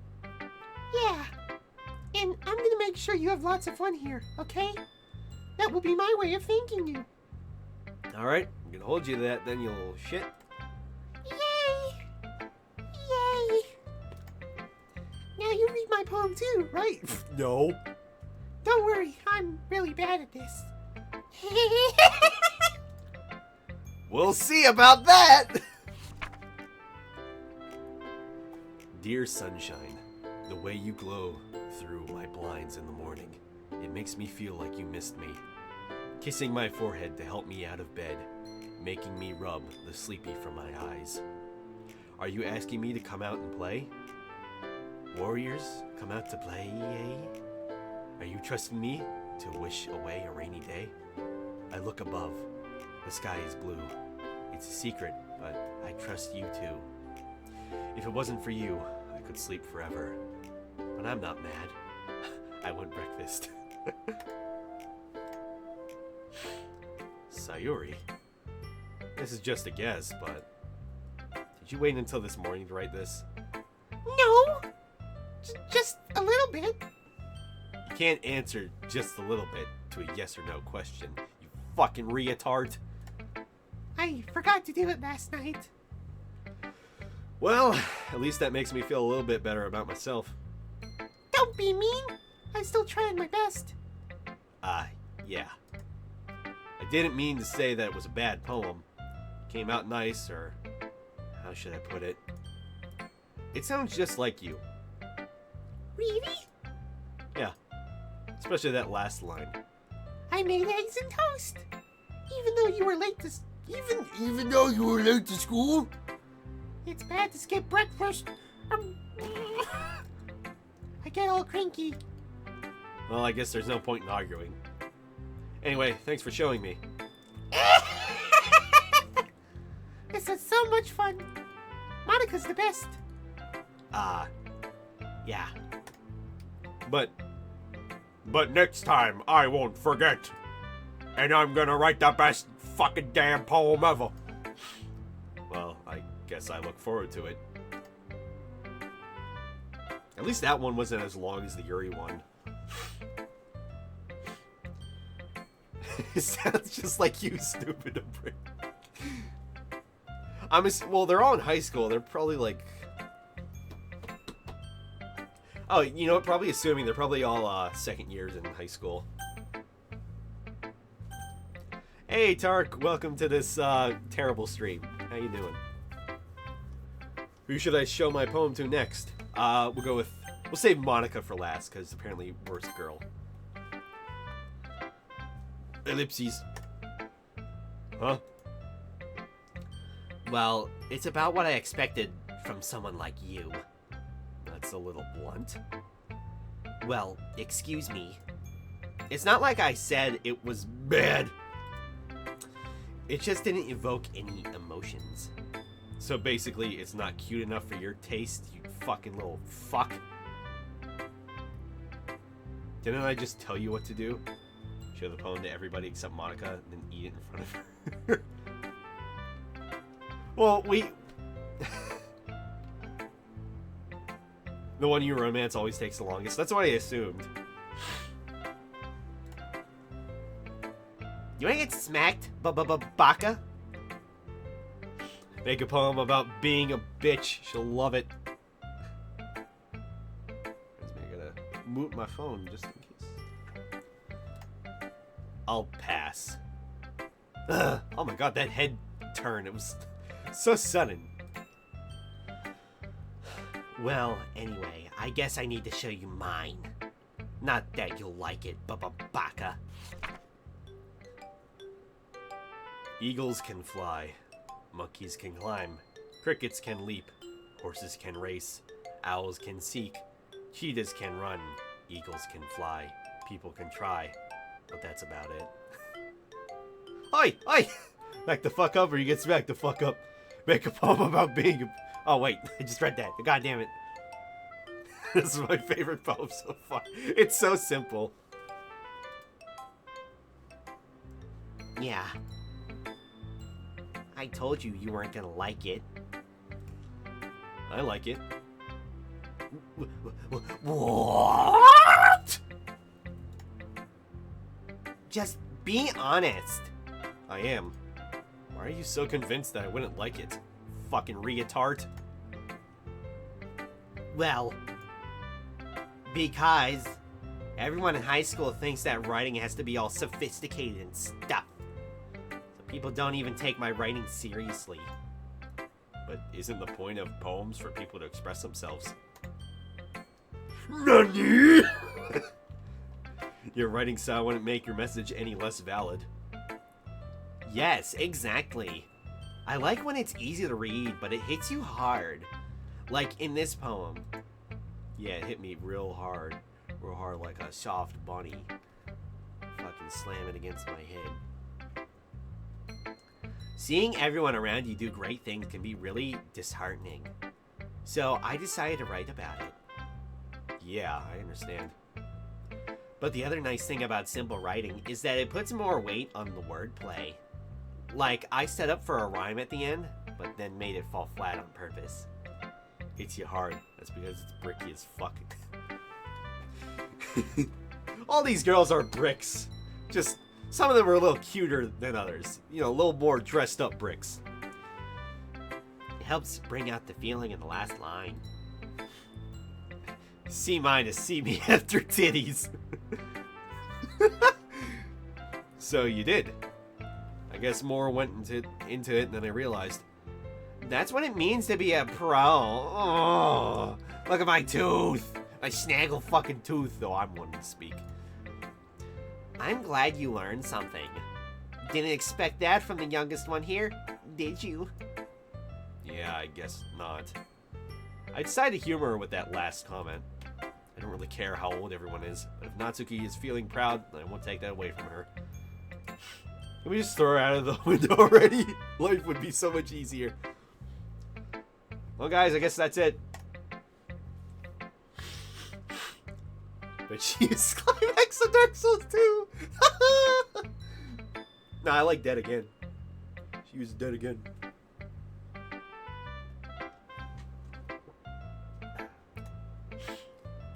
Yeah. And I'm gonna make sure you have lots of fun here, okay? That will be my way of thanking you. Alright, I'm gonna hold you to that then, you little shit. Yay! Yay! Now you read my poem too, right? No. Don't worry, I'm really bad at this. We'll see about that! Dear sunshine, the way you glow through my blinds in the morning, it makes me feel like you missed me. Kissing my forehead to help me out of bed, making me rub the sleepy from my eyes. Are you asking me to come out and play? Warriors, come out to play, eh? Are you trusting me to wish away a rainy day? I look above. The sky is blue. It's a secret, but I trust you too. If it wasn't for you, I could sleep forever. But I'm not mad. I want breakfast. Sayori. This is just a guess, but did you wait until this morning to write this? No! Just a little bit. You can't answer just a little bit to a yes or no question, you fucking retard. I forgot to do it last night. Well, at least that makes me feel a little bit better about myself. Don't be mean. I'm still trying my best. Yeah. I didn't mean to say that it was a bad poem. It came out nice, or how should I put it? It sounds just like you. Really? Yeah. Especially that last line. I made eggs and toast. Even though you were late to... Even though you were late to school? It's bad to skip breakfast. I get all cranky. Well, I guess there's no point in arguing. Anyway, thanks for showing me. This is so much fun. Monica's the best. Yeah. But next time I won't forget. And I'm gonna write the best fucking damn poem ever. Well, I guess I look forward to it. At least that one wasn't as long as the Yuri one. It sounds just like you, stupid prick. Well, they're all in high school. They're probably like... Oh, you know what? Probably assuming they're probably all second years in high school. Hey, Tark. Welcome to this terrible stream. How you doing? Who should I show my poem to next? We'll save Monica for last, because apparently worst girl. Ellipses. Huh? Well, it's about what I expected from someone like you. That's a little blunt. Well, excuse me. It's not like I said it was Bad. It just didn't evoke any emotions. So basically, it's not cute enough for your taste, you fucking little fuck. Didn't I just tell you what to do? Show the poem to everybody except Monica, and then eat it in front of her. Well, the one you romance always takes the longest. That's what I assumed. You wanna get smacked, baka? Make a poem about being a bitch. She'll love it. I gotta mute my phone just in case. I'll pass. Ugh. Oh my god, that head turn. It was so sudden. Well, anyway, I guess I need to show you mine. Not that you'll like it, baka. Eagles can fly. Monkeys can climb. Crickets can leap. Horses can race. Owls can seek. Cheetahs can run. Eagles can fly. People can try. But that's about it. Oi! Oi! Back the fuck up or you get smacked the fuck up. Make a poem about being a... Oh, wait. I just read that. God damn it. This is my favorite poem so far. It's so simple. Yeah. I told you you weren't gonna like it. I like it. What? Just be honest. I am. Why are you so convinced that I wouldn't like it? Fucking retard. Well, because everyone in high school thinks that writing has to be all sophisticated and stuff. So people don't even take my writing seriously. But isn't the point of poems for people to express themselves? NANI?! Your writing style wouldn't make your message any less valid. Yes, exactly. I like when it's easy to read, but it hits you hard. Like in this poem. Yeah, it hit me real hard. Real hard like a soft bunny. Fucking slam it against my head. Seeing everyone around you do great things can be really disheartening. So I decided to write about it. Yeah, I understand. But the other nice thing about simple writing is that it puts more weight on the wordplay. Like, I set up for a rhyme at the end, but then made it fall flat on purpose. Hits you hard. That's because it's bricky as fuck. All these girls are bricks. Just, some of them are a little cuter than others. You know, a little more dressed up bricks. It helps bring out the feeling in the last line. C minus, see me after titties. So you did. I guess more went into it than I realized. That's what it means to be a pro. Oh, look at my tooth. My snaggle fucking tooth, though I'm one to speak. I'm glad you learned something. Didn't expect that from the youngest one here, did you? Yeah, I guess not. I decided to humor her with that last comment. I don't really care how old everyone is, but if Natsuki is feeling proud, I won't take that away from her. Can we just throw her out of the window already? Life would be so much easier. Well, guys, I guess that's it. But she's climax of Dark Souls 2. Nah, I like Dead Again. She was Dead Again.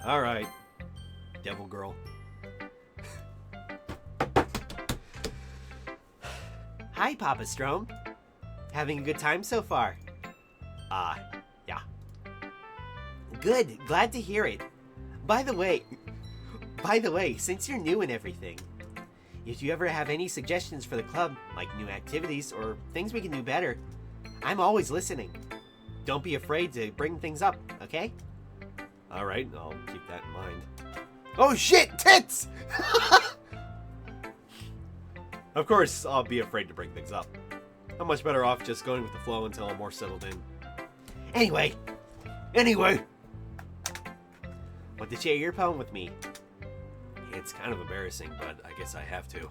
Alright. Devil Girl. Hi, Papa Strom. Having a good time so far? Yeah. Good, glad to hear it. By the way, since you're new and everything, if you ever have any suggestions for the club, like new activities or things we can do better, I'm always listening. Don't be afraid to bring things up, okay? Alright, I'll keep that in mind. Oh shit, tits! Of course, I'll be afraid to bring things up. I'm much better off just going with the flow until I'm more settled in. Anyway, want to share your poem with me? It's kind of embarrassing, but I guess I have to.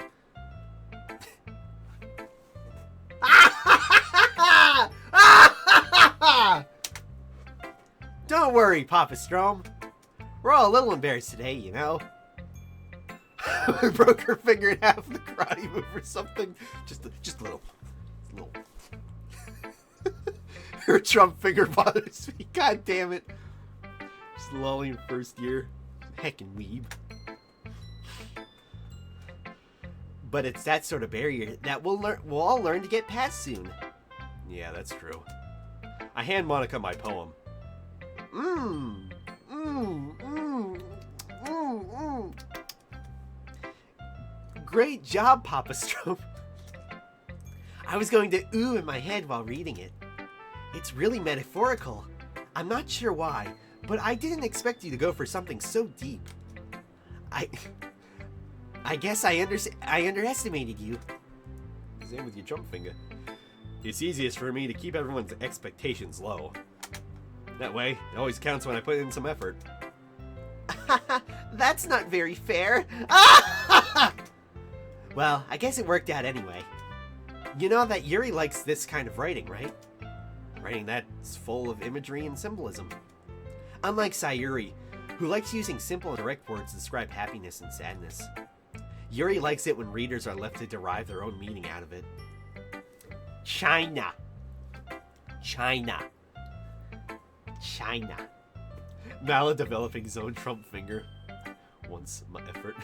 Don't worry, Papa Strom. We're all a little embarrassed today, you know. I broke her finger in half in the karate move or something. Just a little. Her Trump finger bothers me. God damn it. Just lolling first year. Heckin' weeb. But it's that sort of barrier that we'll all learn to get past soon. Yeah, that's true. I hand Monica my poem. Great job, Papa Strobe. I was going to ooh in my head while reading it. It's really metaphorical. I'm not sure why, but I didn't expect you to go for something so deep. I guess I underestimated you. Same with your Trump finger. It's easiest for me to keep everyone's expectations low. That way, it always counts when I put in some effort. That's not very fair. Well, I guess it worked out anyway. You know that Yuri likes this kind of writing, right? Writing that's full of imagery and symbolism. Unlike Sayuri, who likes using simple and direct words to describe happiness and sadness. Yuri likes it when readers are left to derive their own meaning out of it. China. China. China. Mala developing his own Trump finger. Once my effort.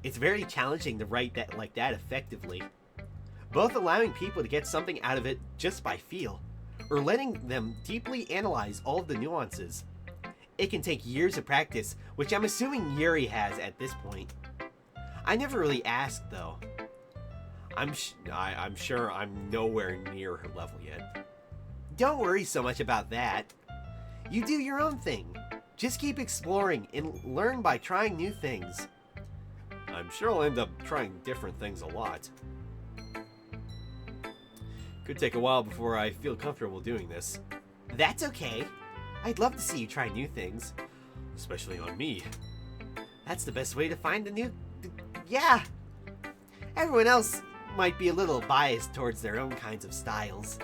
It's very challenging to write that like that effectively. Both allowing people to get something out of it just by feel, or letting them deeply analyze all of the nuances. It can take years of practice, which I'm assuming Yuri has at this point. I never really asked, though. I'm sure I'm nowhere near her level yet. Don't worry so much about that. You do your own thing. Just keep exploring and learn by trying new things. I'm sure I'll end up trying different things a lot. Could take a while before I feel comfortable doing this. That's okay. I'd love to see you try new things. Especially on me. That's the best way to find the new... Yeah. Everyone else might be a little biased towards their own kinds of styles.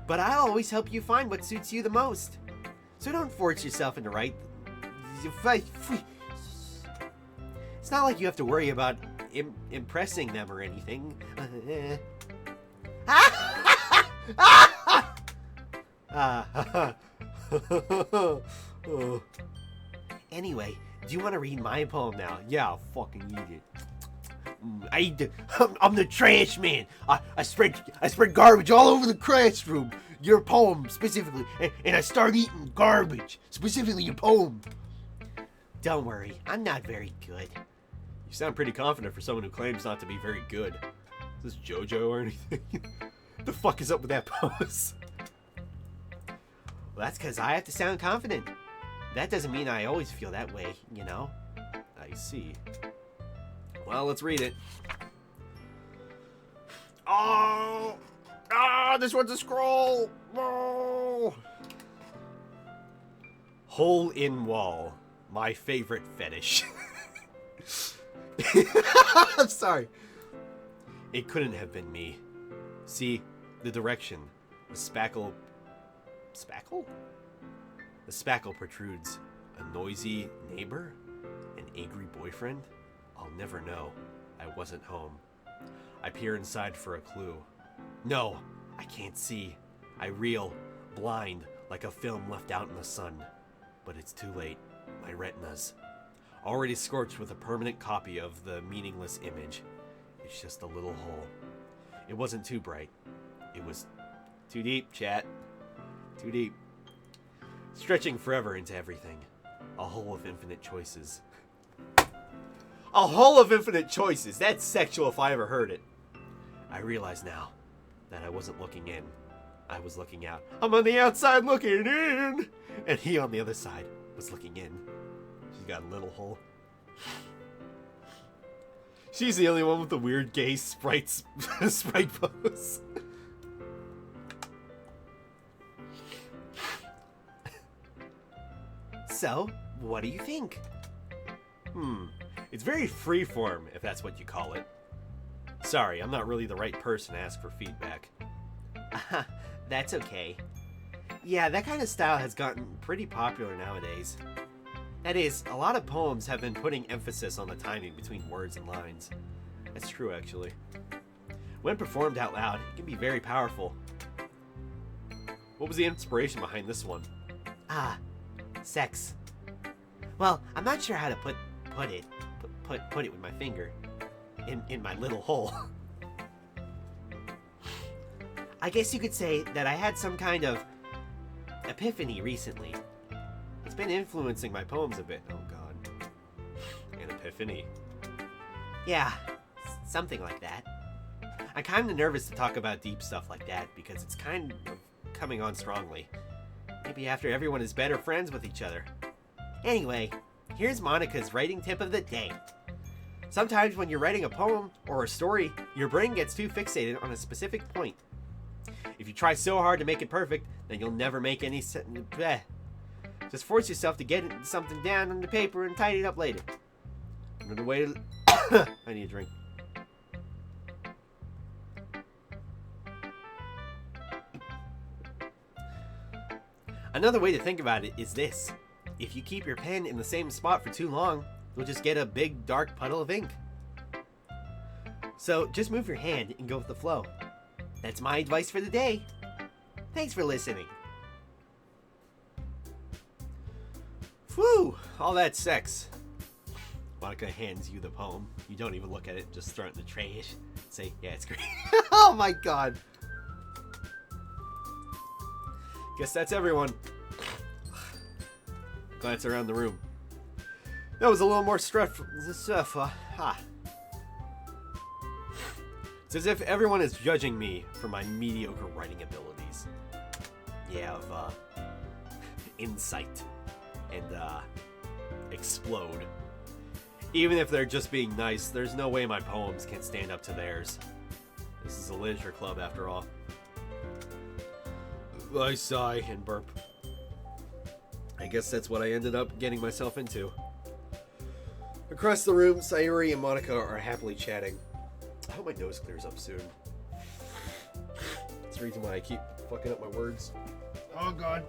But I'll always help you find what suits you the most. So don't force yourself into right... It's not like you have to worry about impressing them or anything. Anyway, do you want to read my poem now? Yeah, I'll fucking eat it. I'm the trash man. I spread garbage all over the classroom. Your poem specifically, and I start eating garbage, specifically your poem. Don't worry, I'm not very good. You sound pretty confident for someone who claims not to be very good. Is this JoJo or anything? The fuck is up with that pose? Well, that's because I have to sound confident. That doesn't mean I always feel that way, you know? I see. Well, let's read it. This one's a scroll! Oh. Hole in wall. My favorite fetish. I'm sorry. It couldn't have been me. See, the direction. The spackle... Spackle? The spackle protrudes. A noisy neighbor? An angry boyfriend? I'll never know. I wasn't home. I peer inside for a clue. No, I can't see. I reel, blind, like a film left out in the sun. But it's too late. My retinas. Already scorched with a permanent copy of the meaningless image. It's just a little hole. It wasn't too bright. It was too deep, chat. Too deep. Stretching forever into everything. A hole of infinite choices. A hole of infinite choices. That's sexual if I ever heard it. I realize now that I wasn't looking in. I was looking out. I'm on the outside looking in. And he on the other side was looking in. She's got a little hole. She's the only one with the weird gay sprite pose. So, what do you think? It's very freeform, if that's what you call it. Sorry, I'm not really the right person to ask for feedback. That's okay. Yeah, that kind of style has gotten pretty popular nowadays. That is, a lot of poems have been putting emphasis on the timing between words and lines. That's true, actually. When performed out loud, it can be very powerful. What was the inspiration behind this one? Sex. Well, I'm not sure how to put it with my finger in my little hole. I guess you could say that I had some kind of epiphany recently. It's been influencing my poems a bit. Oh god. An epiphany. Yeah, something like that. I'm kind of nervous to talk about deep stuff like that because it's kind of coming on strongly. Maybe after everyone is better friends with each other. Anyway, here's Monica's writing tip of the day. Sometimes when you're writing a poem or a story, your brain gets too fixated on a specific point. If you try so hard to make it perfect, then you'll never make any bleh. Just force yourself to get something down on the paper and tidy it up later. Another way to... I need a drink. Another way to think about it is this. If you keep your pen in the same spot for too long, you'll just get a big dark puddle of ink. So just move your hand and go with the flow. That's my advice for the day. Thanks for listening. Whew, all that sex. Monica hands you the poem. You don't even look at it, just throw it in the trash. Say, yeah, it's great. Oh my god. Guess that's everyone. Glance around the room. That was a little more stressful. It's as if everyone is judging me for my mediocre writing abilities. Yeah, of insight and explode. Even if they're just being nice, there's no way my poems can stand up to theirs. This is a literature club after all. I sigh and burp. I guess that's what I ended up getting myself into. Across the room, Sayuri and Monica are happily chatting. I hope my nose clears up soon. That's the reason why I keep fucking up my words. Oh god.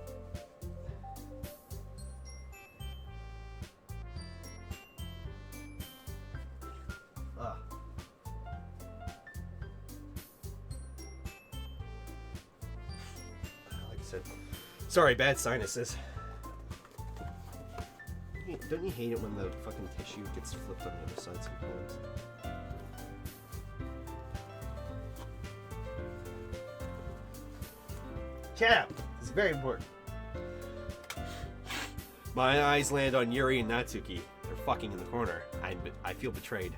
Like I said, sorry, bad sinuses. Don't you hate it when the fucking tissue gets flipped on the other side sometimes? Shut up. This is very important. My eyes land on Yuri and Natsuki. They're fucking in the corner. I feel betrayed.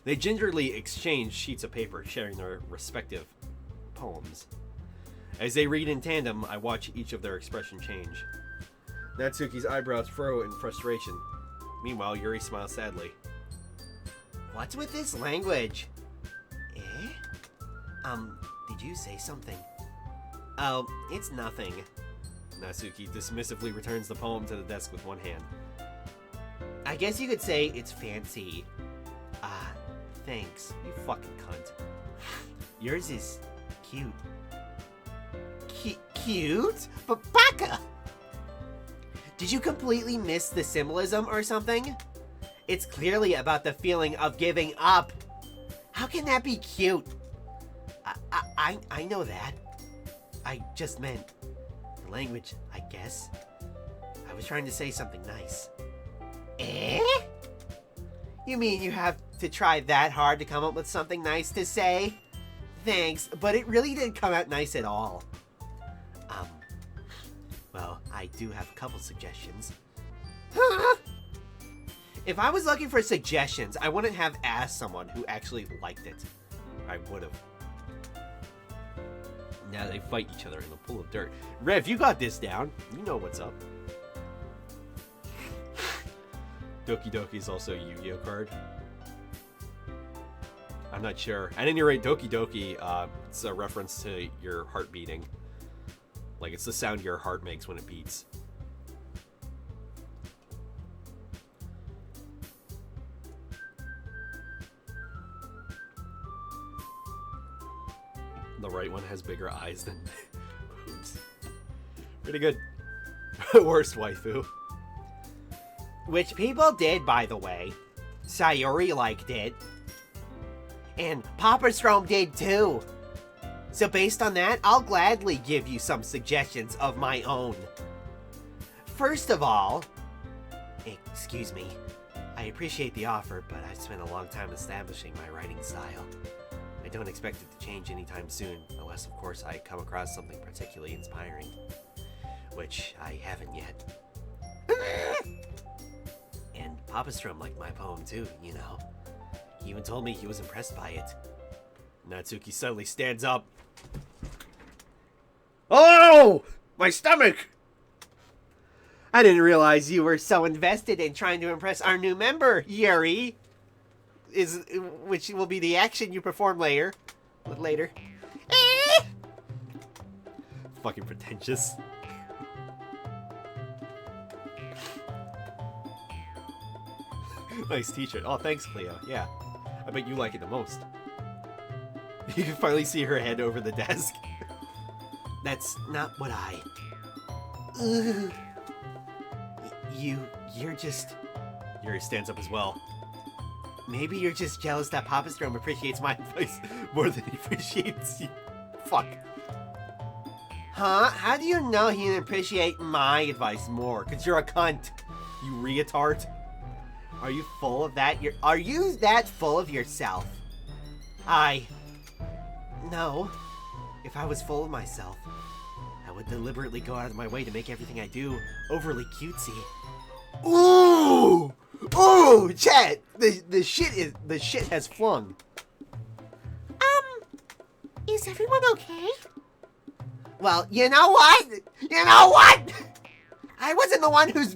They gingerly exchange sheets of paper, sharing their respective poems. As they read in tandem, I watch each of their expression change. Natsuki's eyebrows furrow in frustration. Meanwhile, Yuri smiles sadly. What's with this language? Eh? Did you say something? Oh, it's nothing. Natsuki dismissively returns the poem to the desk with one hand. I guess you could say it's fancy. Thanks. You fucking cunt. Yours is cute. Cute? But baka! Did you completely miss the symbolism or something? It's clearly about the feeling of giving up. How can that be cute? I know that. I just meant the language, I guess. I was trying to say something nice. Eh? You mean you have to try that hard to come up with something nice to say? Thanks, but it really didn't come out nice at all. Well, I do have a couple suggestions. If I was looking for suggestions, I wouldn't have asked someone who actually liked it. I would have. Now they fight each other in a pool of dirt. Rev, you got this down. You know what's up. Doki Doki is also a Yu-Gi-Oh card. I'm not sure. At any rate, Doki Doki, it's a reference to your heart beating. Like, it's the sound your heart makes when it beats. The right one has bigger eyes than boobs. Pretty good. Worst waifu. Which people did, by the way. Sayuri liked it. And Papa Strom did too. So based on that, I'll gladly give you some suggestions of my own. First of all, excuse me, I appreciate the offer, but I've spent a long time establishing my writing style. I don't expect it to change anytime soon, unless of course I come across something particularly inspiring. Which I haven't yet. And Papa Strom liked my poem too, you know. He even told me he was impressed by it. Natsuki suddenly stands up. Oh! My stomach! I didn't realize you were so invested in trying to impress our new member, Yuri. Which will be the action you perform later. Fucking pretentious. Nice t-shirt. Oh, thanks, Cleo. Yeah. I bet you like it the most. You can finally see her head over the desk. That's not what I... You're just... Yuri stands up as well. Maybe you're just jealous that Papa Strom appreciates my advice more than he appreciates you. Fuck. Huh? How do you know he didn't appreciate my advice more? Because you're a cunt. You retard. Are you full of that? Are you that full of yourself? No. If I was full of myself, I would deliberately go out of my way to make everything I do overly cutesy. Ooh! Ooh, chat! The shit has flung. Is everyone okay? Well, you know what? I wasn't the one who's...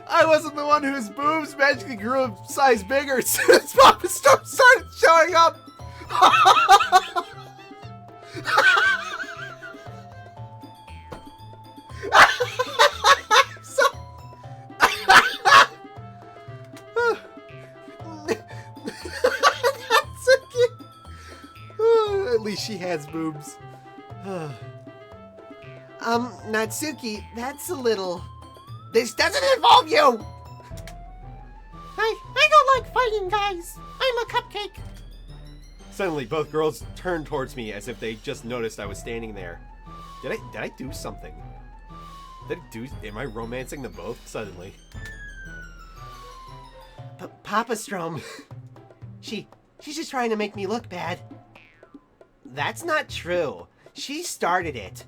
I wasn't the one whose boobs magically grew a size bigger as soon as Papa Strom started showing up. At least she has boobs. Natsuki, that's a little... This doesn't involve you! I don't like fighting, guys. I'm a cupcake. Suddenly, both girls turned towards me as if they just noticed I was standing there. Did I do something? Am I romancing them both suddenly? Papa Strom, she's just trying to make me look bad. That's not true. She started it.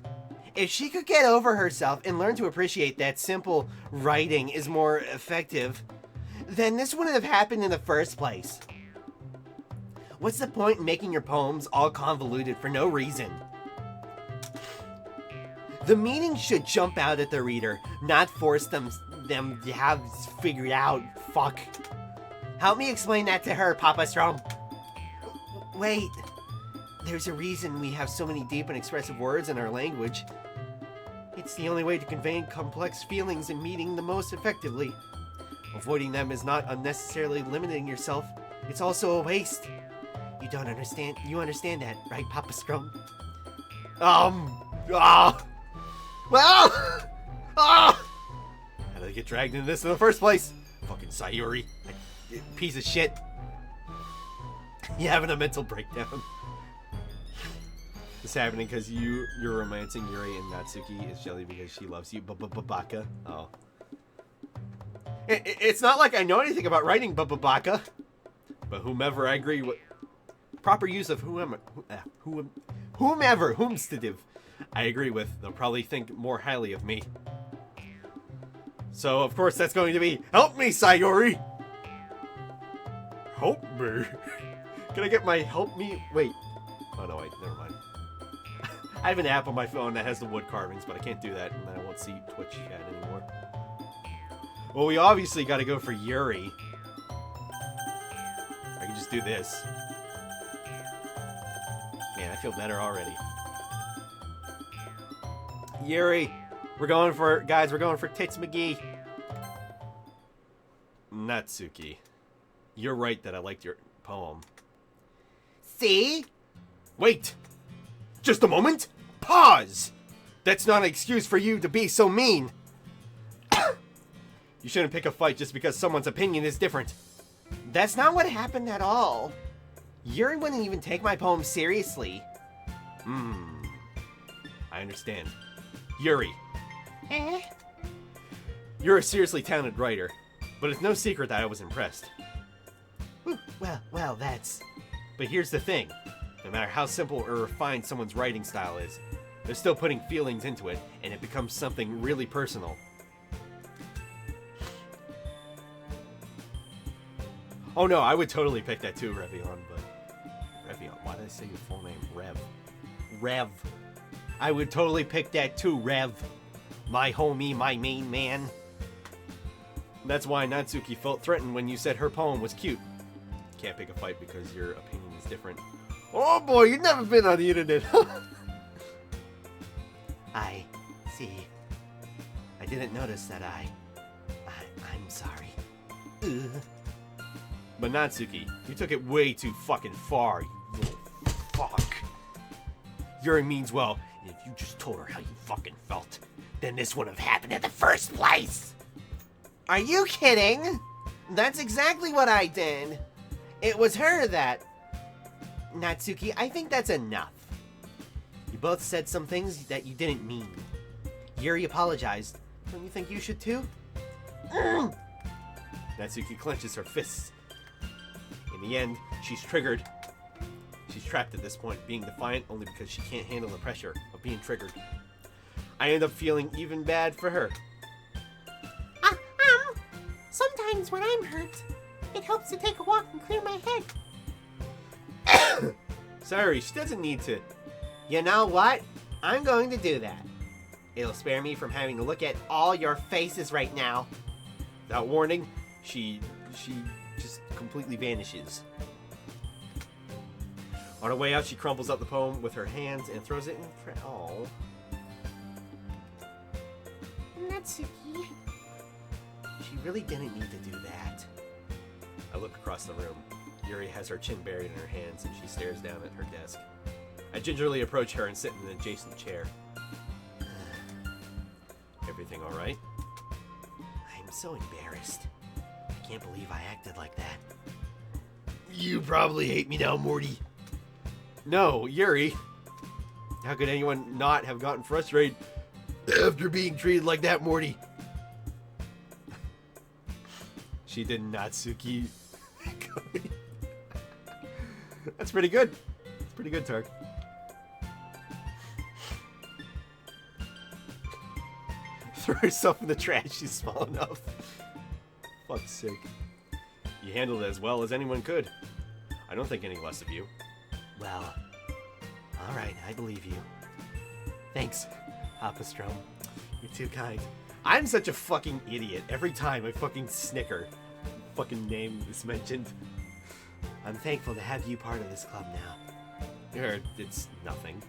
If she could get over herself and learn to appreciate that simple writing is more effective, then this wouldn't have happened in the first place. What's the point in making your poems all convoluted for no reason? The meaning should jump out at the reader, not force them to have figured out. Fuck. Help me explain that to her, Papa Strom. Wait. There's a reason we have so many deep and expressive words in our language. It's the only way to convey complex feelings and meaning the most effectively. Avoiding them is not unnecessarily limiting yourself. It's also a waste. You understand that, right, Papa Strom? Well! How did I get dragged into this in the first place? Fucking Sayuri. Piece of shit. You having a mental breakdown. It's happening because you're romancing Yuri and Natsuki is jelly because she loves you. Baka. Oh. It's not like I know anything about writing Baka. But whomever I agree with. Proper use of whomstative I agree with, they'll probably think more highly of me. So, of course, that's going to be, help me, Sayuri! Help me? Can I get my help me? Wait. Oh, no, wait, never mind. I have an app on my phone that has the wood carvings, but I can't do that, and then I won't see Twitch chat anymore. Well, we obviously gotta go for Yuri. I can just do this. Man, I feel better already. Yuri, we're going for Tits McGee. Natsuki, you're right that I liked your poem. See? Wait! Just a moment! Pause! That's not an excuse for you to be so mean! You shouldn't pick a fight just because someone's opinion is different. That's not what happened at all. Yuri wouldn't even take my poem seriously. I understand. Yuri, Eh? you're a seriously talented writer, but it's no secret that I was impressed. Well, that's... But here's the thing. No matter how simple or refined someone's writing style is, they're still putting feelings into it, and it becomes something really personal. Oh no, I would totally pick that too, Revion, but... Revion, why did I say your full name? Rev. I would totally pick that too, Rev. My homie, my main man. That's why Natsuki felt threatened when you said her poem was cute. Can't pick a fight because your opinion is different. Oh boy, you've never been on the internet. I see. I didn't notice that I'm sorry. Ugh. But Natsuki, you took it way too fucking far, you little fuck. Yuri means well, and if you just told her how you fucking felt, then this wouldn't have happened in the first place. Are you kidding? That's exactly what I did. It was her that... Natsuki, I think that's enough. You both said some things that you didn't mean. Yuri apologized. Don't you think you should too? Natsuki clenches her fists. In the end, she's triggered. She's trapped at this point, being defiant only because she can't handle the pressure of being triggered. I end up feeling even bad for her. Sometimes when I'm hurt, it helps to take a walk and clear my head. Sorry, she doesn't need to. You know what? I'm going to do that. It'll spare me from having to look at all your faces right now. Without warning, she just completely vanishes. On her way out, she crumbles up the poem with her hands and throws it in oh. Natsuki. She really didn't need to do that. I look across the room. Yuri has her chin buried in her hands and she stares down at her desk. I gingerly approach her and sit in an adjacent chair. Everything all right? I'm so embarrassed. I can't believe I acted like that. You probably hate me now, Morty. No, Yuri. How could anyone not have gotten frustrated after being treated like that, Morty? She did Natsuki. That's pretty good. It's pretty good, Tark. Throw herself in the trash. She's small enough. Fuck's sake. You handled it as well as anyone could. I don't think any less of you. Well, alright, I believe you. Thanks, Apostrom. You're too kind. I'm such a fucking idiot. Every time I fucking snicker, fucking name is mentioned. I'm thankful to have you part of this club now. It's nothing.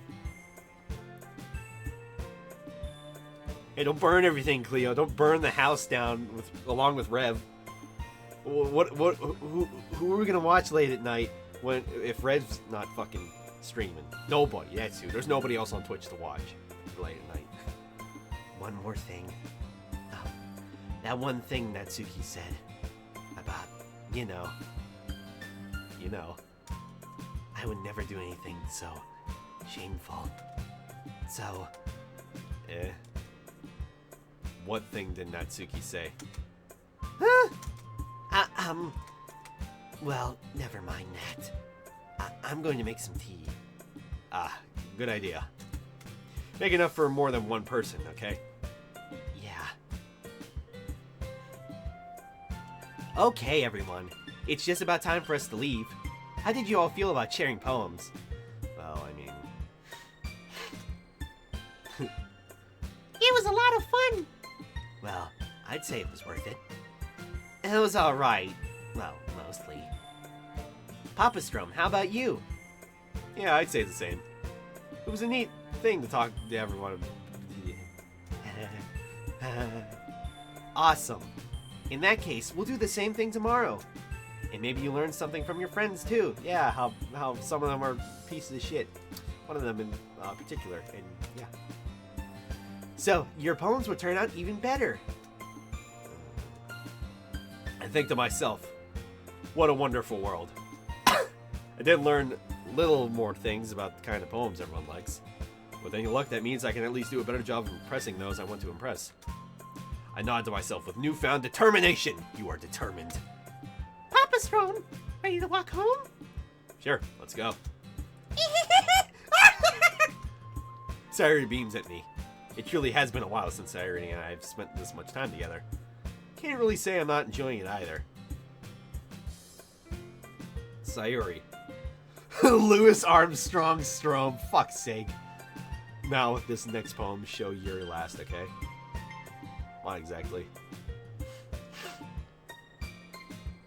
Hey, don't burn everything, Cleo. Don't burn the house down along with Rev. Who are we gonna watch late at night if Rev's not fucking streaming? Nobody. That's who. There's nobody else on Twitch to watch late at night. One more thing. Oh, that one thing Natsuki said about, you know, I would never do anything so shameful. So, What thing did Natsuki say? Well, never mind that. I'm going to make some tea. Good idea. Make enough for more than one person, okay? Yeah. Okay, everyone. It's just about time for us to leave. How did you all feel about sharing poems? Well, I mean... It was a lot of fun. Well, I'd say it was worth it. It was alright. Well, mostly. Papa Strom, how about you? Yeah, I'd say the same. It was a neat thing to talk to everyone. Awesome. In that case, we'll do the same thing tomorrow. And maybe you learn something from your friends too. Yeah, how some of them are pieces of shit. One of them in particular, and yeah. So, your poems would turn out even better. I think to myself, what a wonderful world. I did learn little more things about the kind of poems everyone likes. With any luck, that means I can at least do a better job of impressing those I want to impress. I nod to myself with newfound determination. You are determined. Papa Strom, ready to walk home? Sure, let's go. Sayuri beams at me. It truly has been a while since Sayuri and I have spent this much time together. Can't really say I'm not enjoying it either. Sayuri. Louis Armstrong Strom, fuck's sake. Now with this next poem, show Yuri last, okay? Not exactly.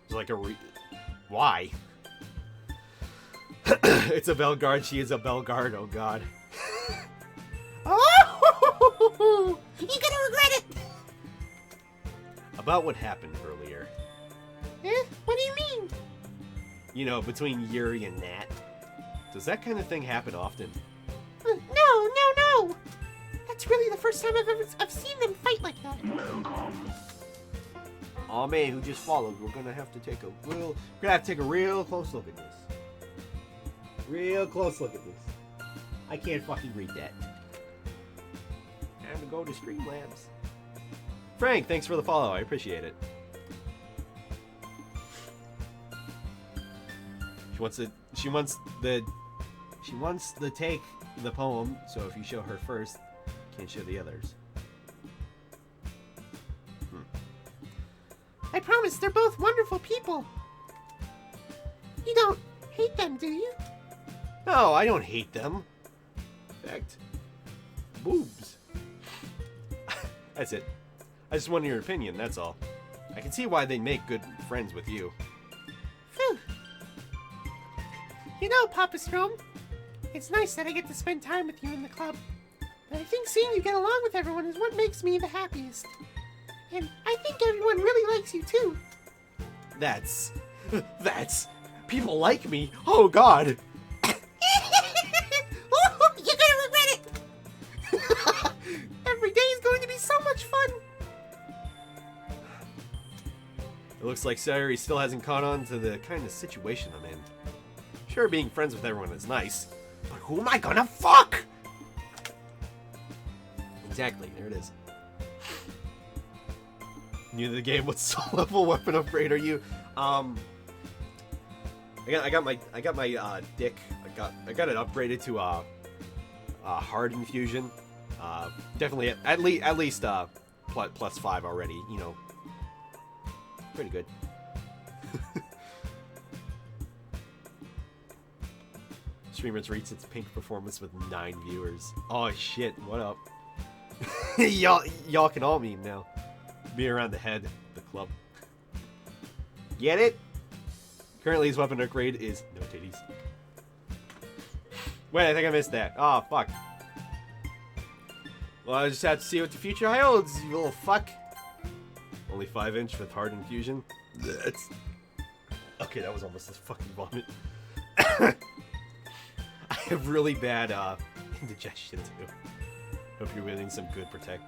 It's like why? It's a Bellegarde, she is a Bellegarde, oh god. Oh! You're gonna regret it! About what happened earlier. What do you mean? You know, between Yuri and Nat. Does that kind of thing happen often? No! That's really the first time I've seen them fight like that. Aw man, who just followed? We're gonna have to take a real close look at this. Real close look at this. I can't fucking read that. Time to go to Streamlabs. Frank, thanks for the follow. I appreciate it. She wants to take the poem, so if you show her first, you can't show the others. I promise, they're both wonderful people. You don't hate them, do you? No, I don't hate them. In fact, boobs. That's it. I just wanted your opinion, that's all. I can see why they make good friends with you. Phew. You know, Papa Strom, it's nice that I get to spend time with you in the club. But I think seeing you get along with everyone is what makes me the happiest. And I think everyone really likes you, too. That's... People like me? Oh, God! Oh, you're gonna regret it! Every day is going to be so much fun! It looks like Sayuri still hasn't caught on to the kind of situation I'm in. Sure, being friends with everyone is nice, but who am I gonna fuck? Exactly, there it is. New to the game, what level weapon upgrade are you? I got my dick. I got it upgraded to hard infusion. Definitely at least plus 5 already. You know, pretty good. Streamers reached its peak performance with 9 viewers. Oh shit! What up? y'all can all meme now. Be around the head, the club. Get it? Currently, his weapon upgrade is no titties. Wait, I think I missed that. Oh, fuck. Well, I just have to see what the future holds, you little fuck. Only 5-inch with hard infusion. That's... Okay, that was almost a fucking vomit. I have really bad indigestion, too. Hope you're winning some good protect.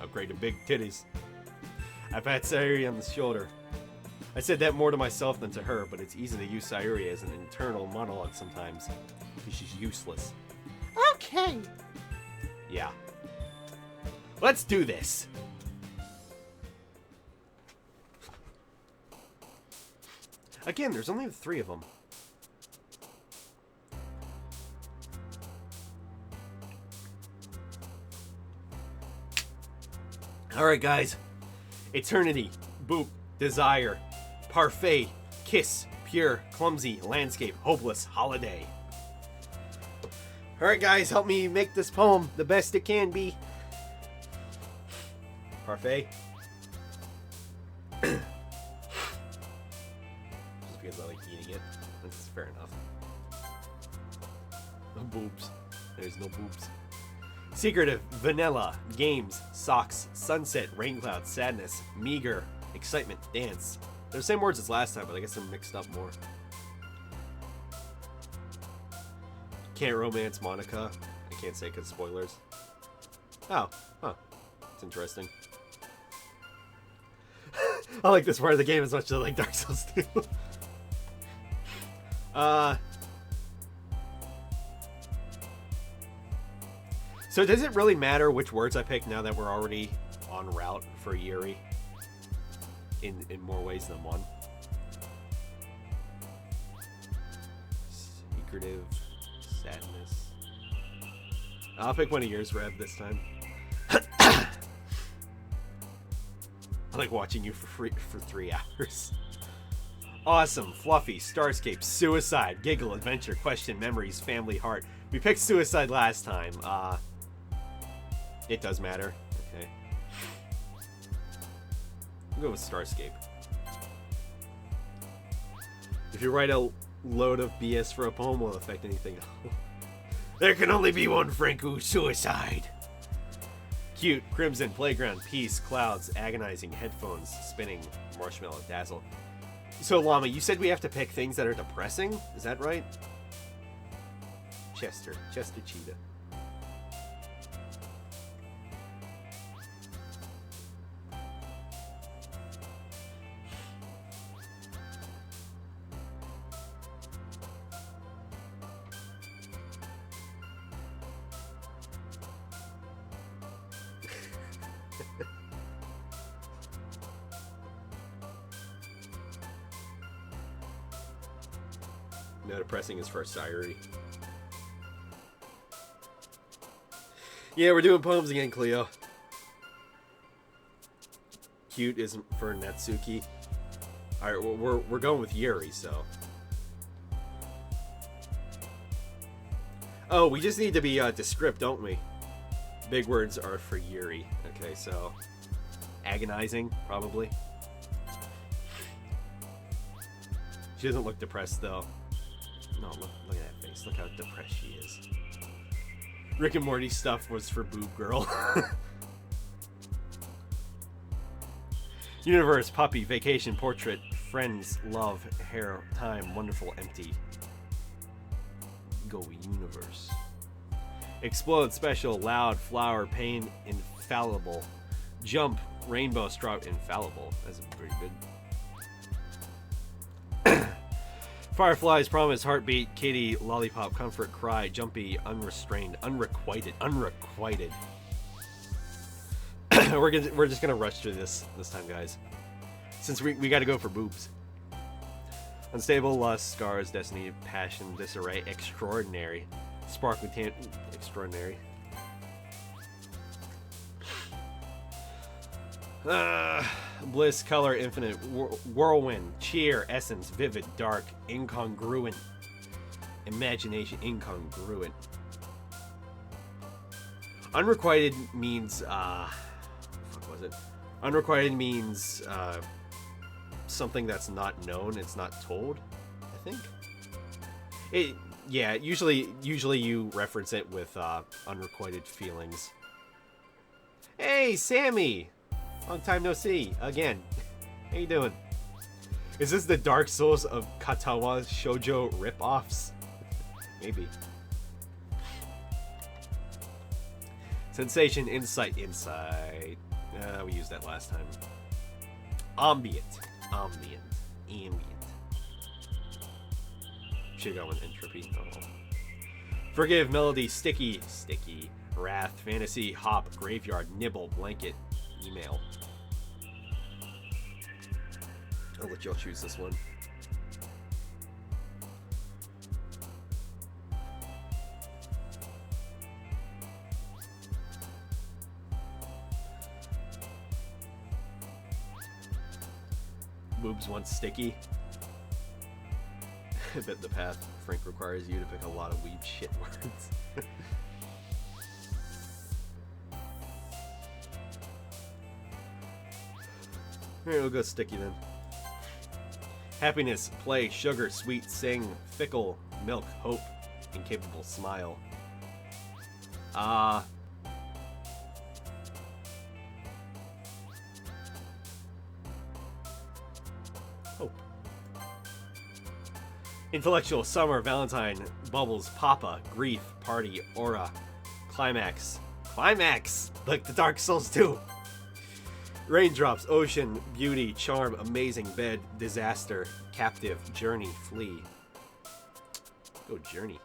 Upgrade to big titties. I've had Sayuri on the shoulder. I said that more to myself than to her, but it's easy to use Sayuri as an internal monologue sometimes. Because she's useless. Okay. Yeah. Let's do this! Again, there's only 3 of them. Alright guys, Eternity, Boop, Desire, Parfait, Kiss, Pure, Clumsy, Landscape, Hopeless, Holiday. Alright guys, help me make this poem the best it can be. Parfait. Just because I like eating it. That's fair enough. No boobs. There's no boobs. Secretive, Vanilla, Games, Socks, Sunset, Rain Cloud, Sadness, Meager, Excitement, Dance. They're the same words as last time, but I guess they're mixed up more. Can't romance Monica. I can't say because spoilers. Oh, huh. That's interesting. I like this part of the game as much as I like Dark Souls 2. So does it really matter which words I pick now that we're already en route for Yuri? In more ways than one. Secretive, sadness. I'll pick one of yours, Rev, this time. I like watching you for 3 hours. Awesome, fluffy, starscape, suicide, giggle, adventure, question, memories, family, heart. We picked suicide last time. It does matter. Okay. We'll go with starscape. If you write a load of BS for a poem, will it affect anything? There can only be one Franku suicide. Cute, crimson, playground, peace, clouds, agonizing, headphones, spinning, marshmallow, dazzle. So, Llama, you said we have to pick things that are depressing? Is that right? Chester Cheetah. No, depressing is for Sayuri. Yeah, we're doing poems again, Cleo. Cute isn't for Natsuki. Alright, we're going with Yuri, so. Oh, we just need to be descript, don't we? Big words are for Yuri. Okay, so agonizing, probably. She doesn't look depressed, though. No, look at that face. Look how depressed she is. Rick and Morty stuff was for Boob Girl. Universe, puppy, vacation, portrait, friends, love, hair, time, wonderful, empty. Go universe. Explode, special, loud, flower, pain, infallible. Jump, rainbow, strout, infallible. That's pretty good. Fireflies, promise, heartbeat, kitty, lollipop, comfort, cry, jumpy, unrestrained, unrequited. We're just gonna rush through this time, guys. Since we gotta go for boobs. Unstable, lust, scars, destiny, passion, disarray, extraordinary, spark with extraordinary. Bliss, color, infinite, whirlwind, cheer, essence, vivid, dark, incongruent, imagination, incongruent. Unrequited means, what the fuck was it? Unrequited means, something that's not known, it's not told, I think. Yeah, usually you reference it with, unrequited feelings. Hey, Sammy! Long time no see, again. How you doing? Is this the Dark Souls of Katawa shoujo rip-offs? Maybe. Sensation, insight. We used that last time. Ambient. Should've gone with entropy. Oh. Forgive, melody, sticky. Wrath, fantasy, hop, graveyard, nibble, blanket, email. I'll let y'all choose this one. Boobs once sticky. I bet the path Frank requires you to pick a lot of weeb shit words. Alright, we'll go sticky then. Happiness, play, sugar, sweet, sing, fickle, milk, hope, incapable, smile. Hope. Intellectual, summer, Valentine, bubbles, papa, grief, party, aura, climax. Like the Dark Souls 2. Raindrops, ocean, beauty, charm, amazing, bed, disaster, captive, journey, flee. Go journey.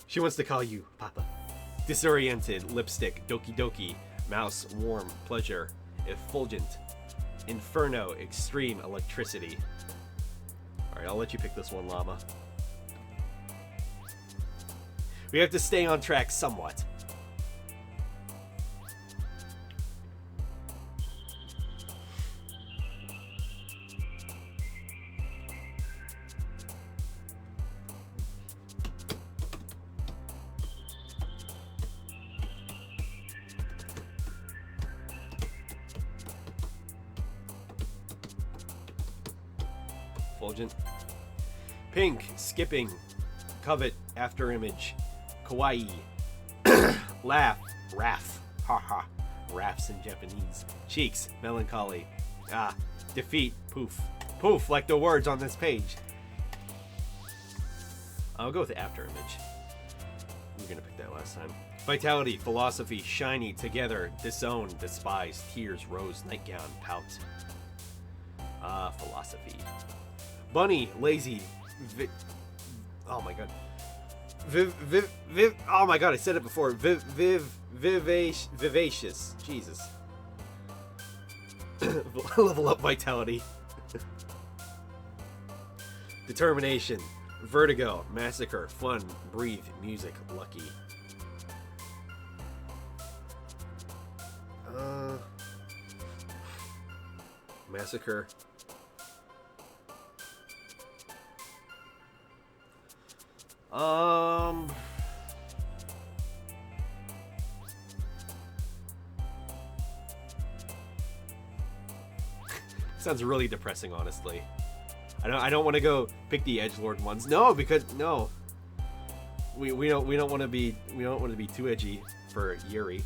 She wants to call you Papa. Disoriented, lipstick, Doki Doki, mouse, warm, pleasure, effulgent, inferno, extreme, electricity. Alright, I'll let you pick this one, llama. We have to stay on track somewhat. Fulgent. Pink, skipping, covet, after image, kawaii, laugh, raff, haha, raffs in Japanese, cheeks, melancholy, defeat, poof, poof, like the words on this page. I'll go with the after image. You're gonna pick that last time. Vitality, philosophy, shiny, together, disown, despise, tears, rose, nightgown, pout. Philosophy. Bunny, lazy, oh my god. Oh my god, I said it before. Vivacious. Jesus. Level up vitality. Determination. Vertigo. Massacre. Fun. Breathe. Music. Lucky. Massacre. Sounds really depressing, honestly. I don't want to go pick the edgelord ones. No, because no. We don't want to be too edgy for Yuri.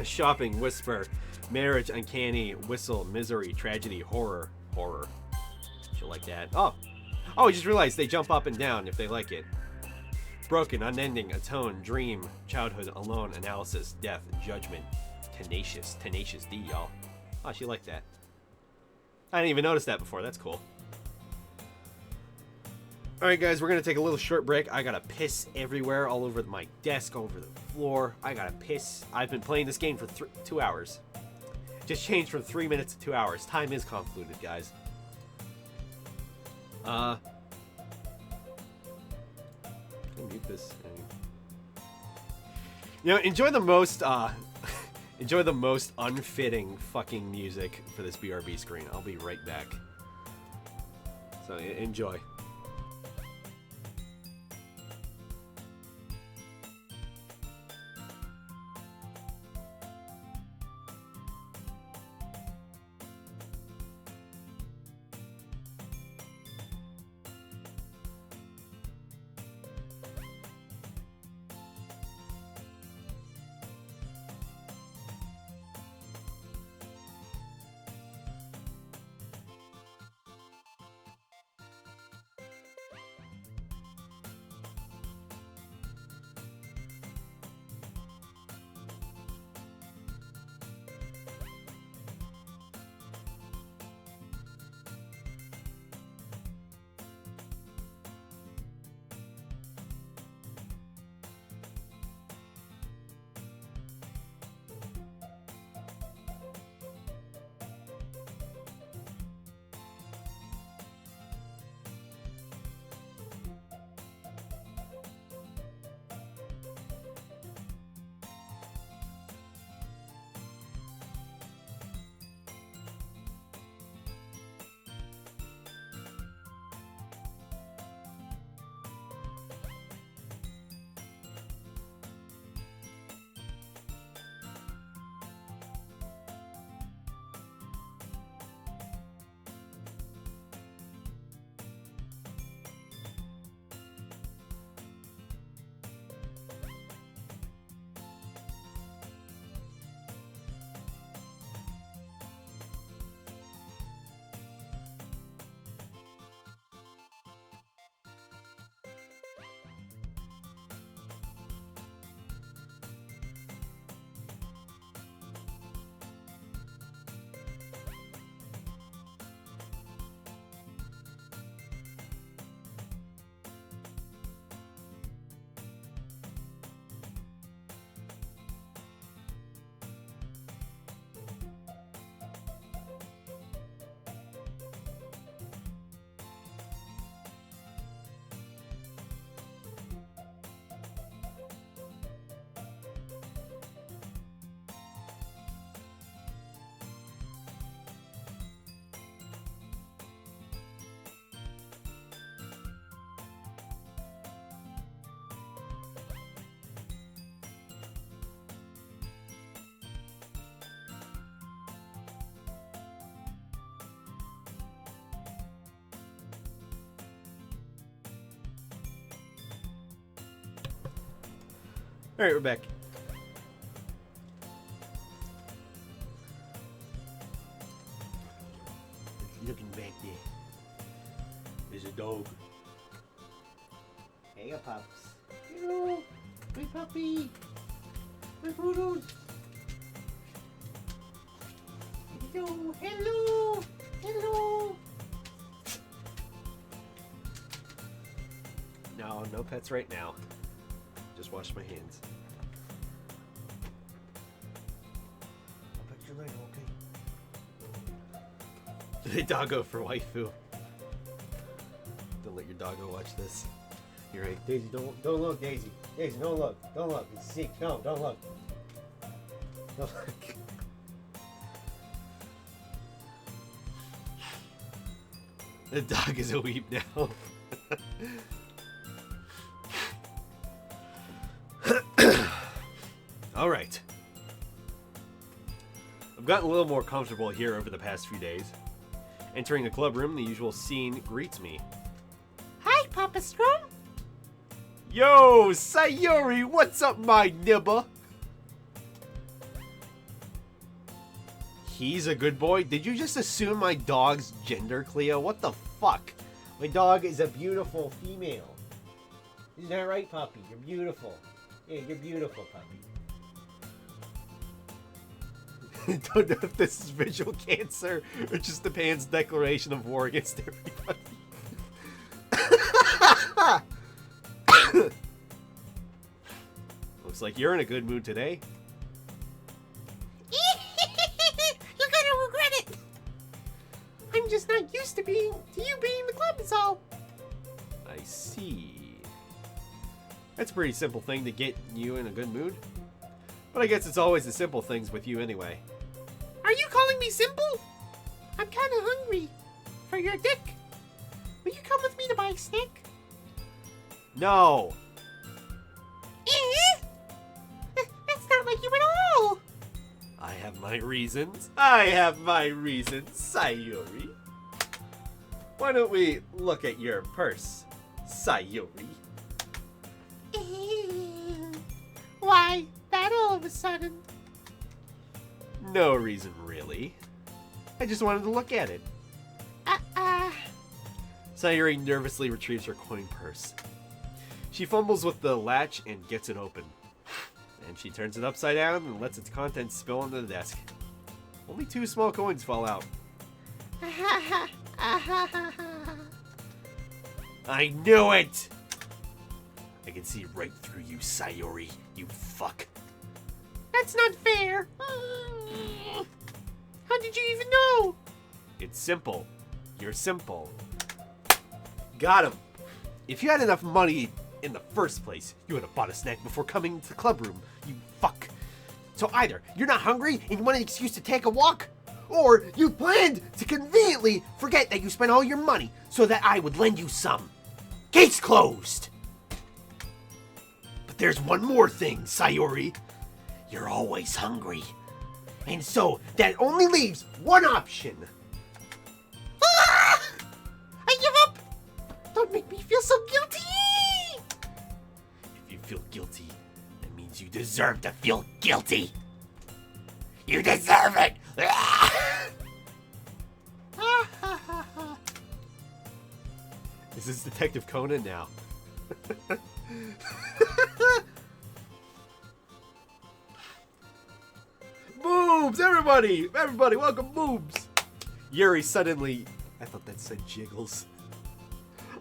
Shopping, whisper, marriage, uncanny, whistle, misery, tragedy, horror. She'll like that. Oh, I just realized they jump up and down if they like it. Broken, unending, atone, dream, childhood, alone, analysis, death, judgment, tenacious D, y'all. Oh, she liked that. I didn't even notice that before. That's cool. Alright guys, we're going to take a little short break. I gotta piss everywhere, all over my desk, all over the floor. I gotta piss. I've been playing this game for 2 hours. Just changed from 3 minutes to 2 hours. Time is convoluted, guys. Mute this. You know, enjoy the most unfitting fucking music for this BRB screen. I'll be right back. So enjoy. Alright, we're back. Looking back there. There's a dog. Hey, pups. Hello, my puppy. My poodle. Hello, hello, hello. No, no pets right now. Just wash my hands. I'll put your leg, okay? Hey, doggo for waifu. Don't let your doggo watch this. You're right. Daisy, don't look, Daisy. Daisy, don't look. Don't look. It's sick. No, don't look. Don't look. The dog is a weep now. Alright. I've gotten a little more comfortable here over the past few days. Entering the club room, the usual scene greets me. Hi, Papa Strom. Yo, Sayori, what's up, my nibba? He's a good boy? Did you just assume my dog's gender, Cleo? What the fuck? My dog is a beautiful female. Isn't that right, puppy? You're beautiful. Yeah, you're beautiful, puppy. Don't know if this is visual cancer or just the pan's declaration of war against everybody. Looks like you're in a good mood today. You're gonna regret it. I'm just not used to you being in the club is all. I see. That's a pretty simple thing to get you in a good mood. But I guess it's always the simple things with you anyway. Are you calling me simple? I'm kind of hungry for your dick. Will you come with me to buy a snack? No! That's not like you at all. I have my reasons. I have my reasons, Sayori. Why don't we look at your purse, Sayori? Why, that all of a sudden? No reason, really. I just wanted to look at it. Sayori nervously retrieves her coin purse. She fumbles with the latch and gets it open. And she turns it upside down and lets its contents spill onto the desk. Only 2 small coins fall out. I knew it! I can see right through you, Sayori, you fuck. That's not fair. How did you even know? It's simple. You're simple. Got him. If you had enough money in the first place, you would have bought a snack before coming to the club room, you fuck. So either you're not hungry and you want an excuse to take a walk, or you planned to conveniently forget that you spent all your money so that I would lend you some. Case closed. But there's one more thing, Sayori. You're always hungry. And so that only leaves one option. I give up. Don't make me feel so guilty. If you feel guilty, that means you deserve to feel guilty. You deserve it. Is this Detective Conan now? Boobs! Everybody! Everybody, welcome Boobs! Yuri suddenly... I thought that said jiggles.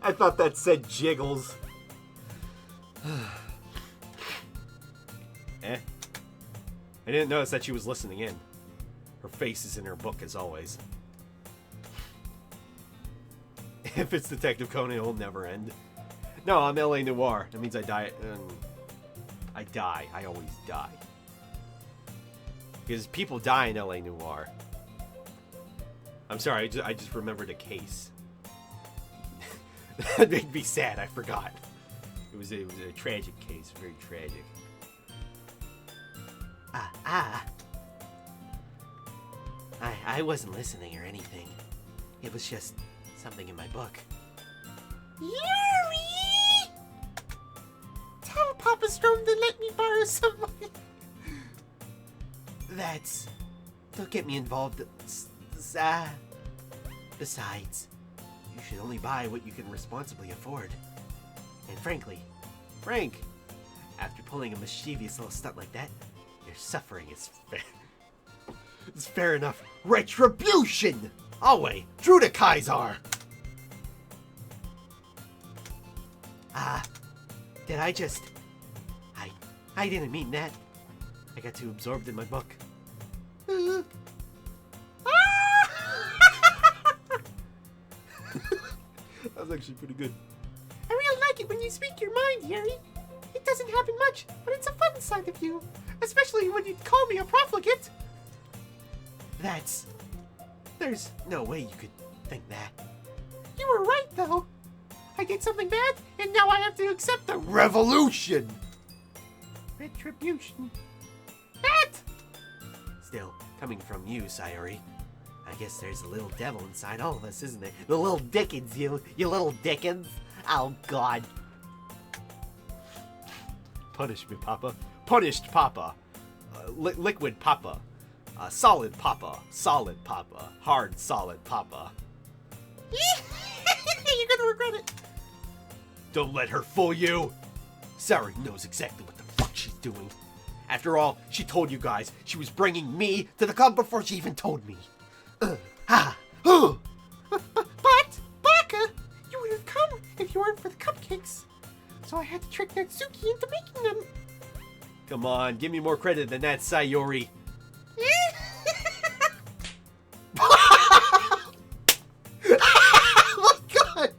I thought that said jiggles. I didn't notice that she was listening in. Her face is in her book as always. If it's Detective Conan, it'll never end. No, I'm LA Noir. That means I die. I die. I always die. Because people die in LA Noir. I'm sorry, I just remembered a case. That made me sad, I forgot. It was a tragic case, very tragic. I wasn't listening or anything. It was just something in my book. Yuri! Tell Papa Papa Strom to let me borrow some money. That's... Don't get me involved. Besides, you should only buy what you can responsibly afford. And frankly, Frank, after pulling a mischievous little stunt like that, your suffering is fair. It's fair enough. Retribution! Always, true to Kaisar! Did I just... I didn't mean that. I got too absorbed in my book. That was actually pretty good. I really like it when you speak your mind, Harry. It doesn't happen much, but it's a fun side of you. Especially when you call me a profligate. That's... There's no way you could think that. You were right, though. I did something bad, and now I have to accept the Revolution! retribution. That! Still, coming from you, Sayori, I guess there's a little devil inside all of us, isn't there? The little Dickens, you little Dickens. Oh, God. Punish me, Papa. Punished Papa. Liquid Papa. Solid Papa. Solid Papa. Hard, solid Papa. You're gonna regret it. Don't let her fool you. Sayori knows exactly what the fuck she's doing. After all, she told you guys she was bringing me to the club before she even told me. But, Baka, you would have come if you weren't for the cupcakes. So I had to trick Natsuki into making them. Come on, give me more credit than that, Sayori. Oh, my God!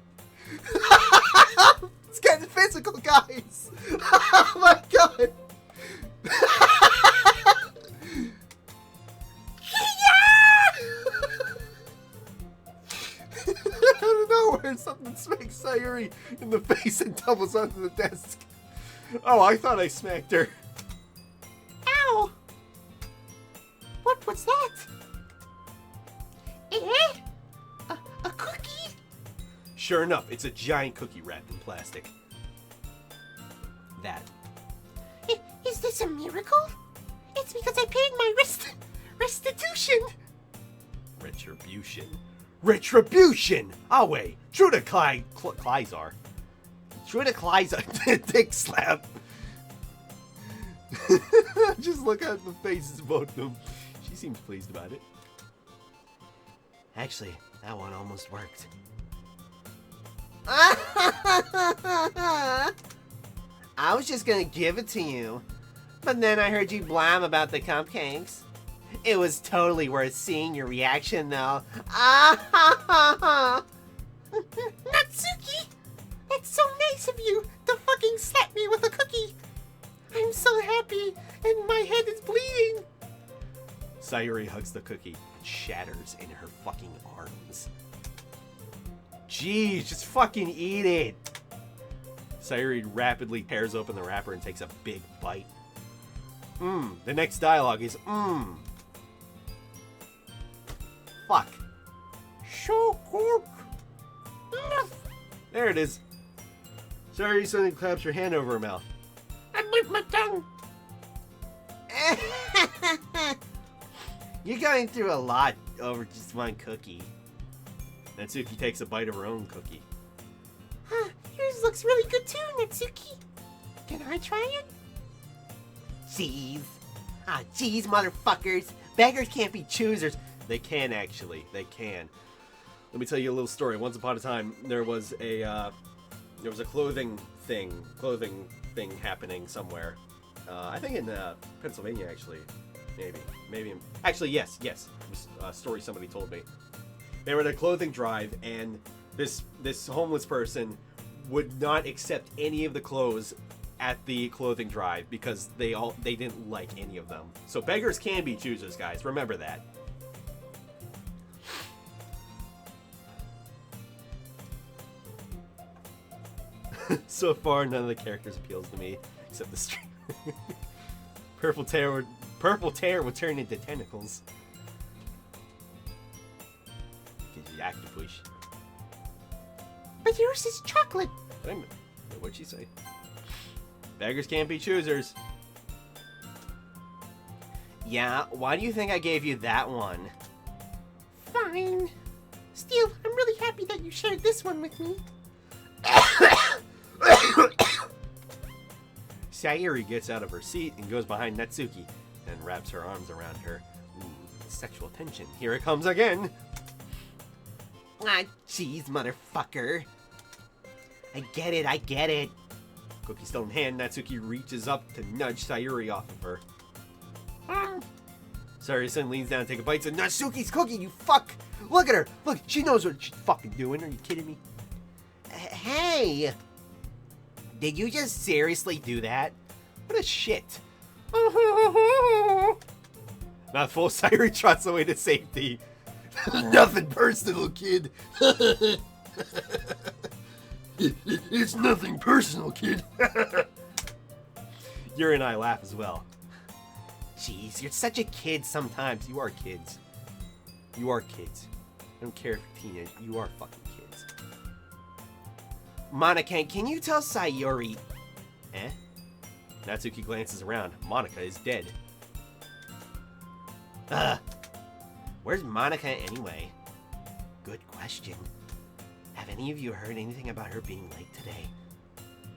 It's getting physical, guys! Oh, my God! Out of nowhere, something smacks Sayori in the face and tumbles onto the desk. Oh, I thought I smacked her. Ow! What was that? A cookie? Sure enough, it's a giant cookie wrapped in plastic. That. Is this a miracle? It's because I paid my restitution. Retribution. Retribution! Awe! True to Kaisar. True to Kaisar. Dick slap. Just look at the faces of both of them. She seems pleased about it. Actually, that one almost worked. I was just gonna give it to you, but then I heard you blam about the cupcakes. It was totally worth seeing your reaction, though. Natsuki! That's so nice of you to fucking slap me with a cookie. I'm so happy, and my head is bleeding. Sayori hugs the cookie and shatters in her fucking arms. Jeez, just fucking eat it! Sayori rapidly tears open the wrapper and takes a big bite. The next dialogue is Fuck. So good. There it is. Sayori suddenly claps her hand over her mouth. I bit my tongue. You're going through a lot over just one cookie. Natsuki takes a bite of her own cookie. Huh, yours looks really good too, Natsuki. Can I try it? Jeez. Jeez, motherfuckers. Beggars can't be choosers. They can actually. They can. Let me tell you a little story. Once upon a time, there was a clothing thing happening somewhere. I think in Pennsylvania, actually. Maybe. Actually, yes. It was a story somebody told me. They were at a clothing drive, and this homeless person would not accept any of the clothes at the clothing drive because they didn't like any of them. So beggars can be choosers, guys. Remember that. So far, none of the characters appeals to me, except the stream. Purple tear would turn into tentacles. Gives you octopus. But yours is chocolate. Wait a minute. What'd she say? Beggars can't be choosers. Yeah, why do you think I gave you that one? Fine. Still, I'm really happy that you shared this one with me. Sayuri gets out of her seat and goes behind Natsuki and wraps her arms around her. Ooh, sexual tension. Here it comes again. Ah, jeez, motherfucker. I get it. Cookie still in hand, Natsuki reaches up to nudge Sayuri off of her. Sayuri leans down to take a bite and Natsuki's cookie, you fuck! Look at her! Look, she knows what she's fucking doing. Are you kidding me? Hey! Did you just seriously do that? What a shit. Not full, Sayuri trots away to safety. Nothing personal, kid. It's nothing personal, kid. Yuri and I laugh as well. Jeez, you're such a kid sometimes. You are kids. You are kids. I don't care if you're teenage. You are fucking kids. Monica, can you tell Sayuri... Eh? Natsuki glances around. Monica is dead. Where's Monica anyway? Good question. Have any of you heard anything about her being late today?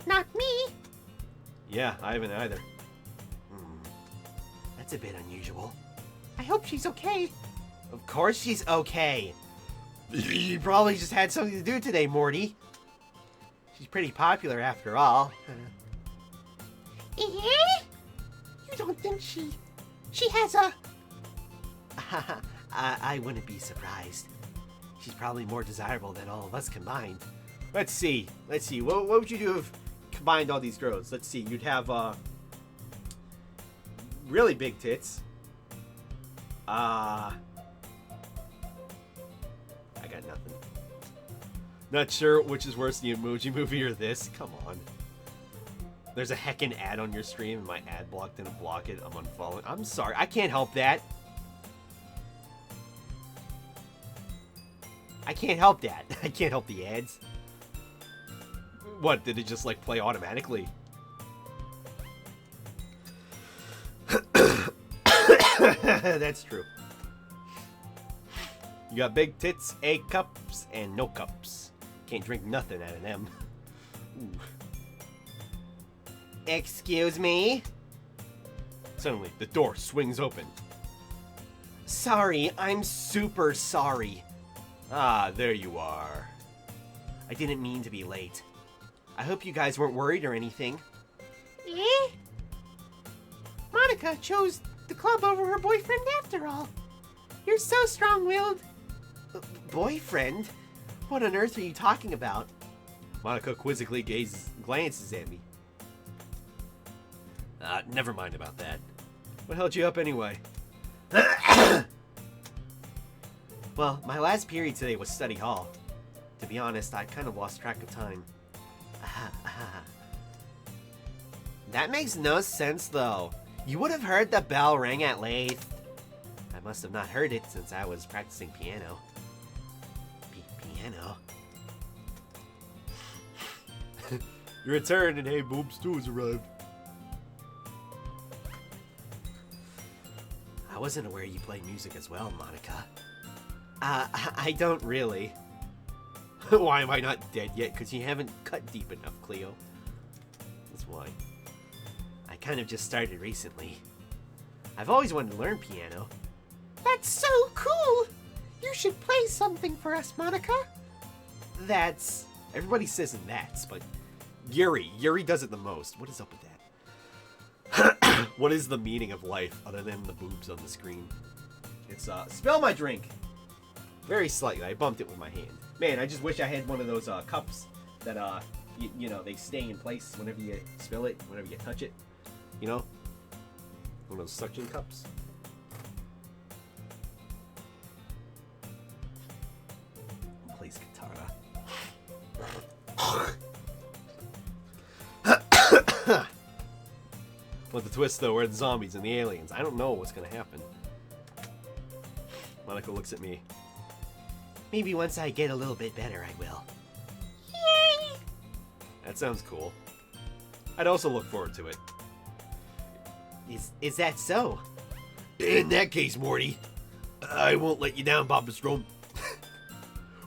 Not me. Yeah, I haven't either. That's a bit unusual. I hope she's okay. Of course she's okay. You probably just had something to do today, Morty. She's pretty popular after all. Eh? You don't think she has a... I wouldn't be surprised. She's probably more desirable than all of us combined. Let's see. What would you do if combined all these girls? Let's see. You'd have really big tits. I got nothing. Not sure which is worse, the Emoji Movie or this. Come on. There's a heckin' ad on your stream and my ad block didn't block it. I'm unfollowing. I'm sorry. I can't help that. I can't help that. I can't help the ads. What, did it just like play automatically? That's true. You got big tits, A cups, and no cups. Can't drink nothing out of them. Ooh. Excuse me? Suddenly, the door swings open. Sorry, I'm super sorry. Ah, there you are. I didn't mean to be late. I hope you guys weren't worried or anything. Eh? Monica chose the club over her boyfriend after all. You're so strong-willed. Boyfriend? What on earth are you talking about? Monica quizzically glances at me. Never mind about that. What held you up anyway? Well, my last period today was study hall. To be honest, I kind of lost track of time. That makes no sense, though. You would have heard the bell ring at least. I must have not heard it since I was practicing piano. Piano? Your turn, and hey, Boobs 2 has arrived. I wasn't aware you play music as well, Monica. I don't really. Why am I not dead yet? Because you haven't cut deep enough, Cleo. That's why. I kind of just started recently. I've always wanted to learn piano. That's so cool. You should play something for us, Monica. That's... Everybody says that's, but Yuri does it the most. What is up with that? What is the meaning of life other than the boobs on the screen? It's, spill my drink! Very slightly. I bumped it with my hand. Man, I just wish I had one of those, cups that, you know, they stay in place whenever you spill it, whenever you touch it. You know? One of those suction cups. Please, Katana. With the twist, though, we're the zombies and the aliens. I don't know what's gonna happen. Monica looks at me. Maybe once I get a little bit better, I will. Yay! That sounds cool. I'd also look forward to it. Is that so? In that case, Morty, I won't let you down, Papa Strom.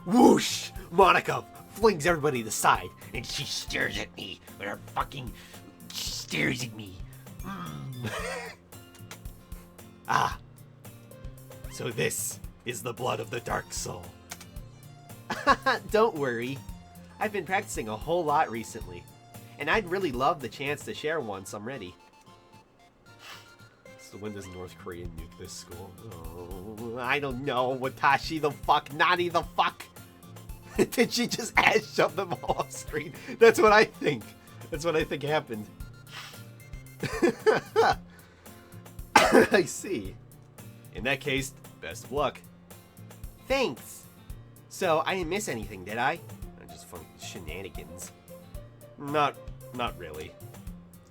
Whoosh! Monica flings everybody to the side, and she stares at me with her fucking stares at me. Ah, so this is the blood of the dark soul. Don't worry. I've been practicing a whole lot recently, and I'd really love the chance to share once I'm ready. So when does North Korea nuke this school? Oh, I don't know. Watashi the fuck, Nani the fuck. Did she just ass shove them all off screen? That's what I think. That's what I think happened. I see. In that case, best of luck. Thanks. So, I didn't miss anything, did I? Just fun shenanigans. Not really.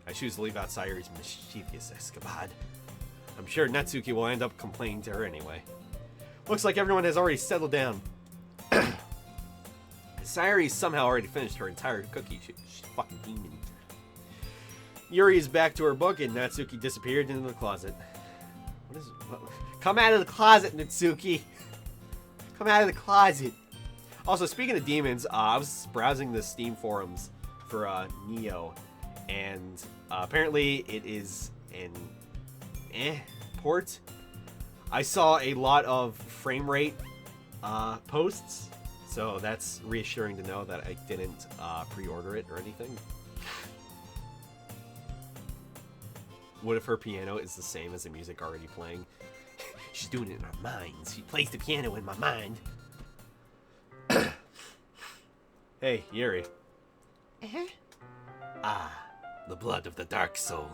I choose to leave out Sayuri's mischievous escapade. I'm sure Natsuki will end up complaining to her anyway. Looks like everyone has already settled down. Sayuri somehow already finished her entire cookie. She's fucking demon. Yuri is back to her book, and Natsuki disappeared into the closet. Come out of the closet, Natsuki. Come out of the closet. Also, speaking of demons, I was browsing the Steam forums for Neo, and apparently it is an port. I saw a lot of frame rate posts, so that's reassuring to know that I didn't pre-order it or anything. What if her piano is the same as the music already playing? She's doing it in our minds. She plays the piano in my mind. Hey, Yuri. Uh-huh. Ah, the blood of the dark soul.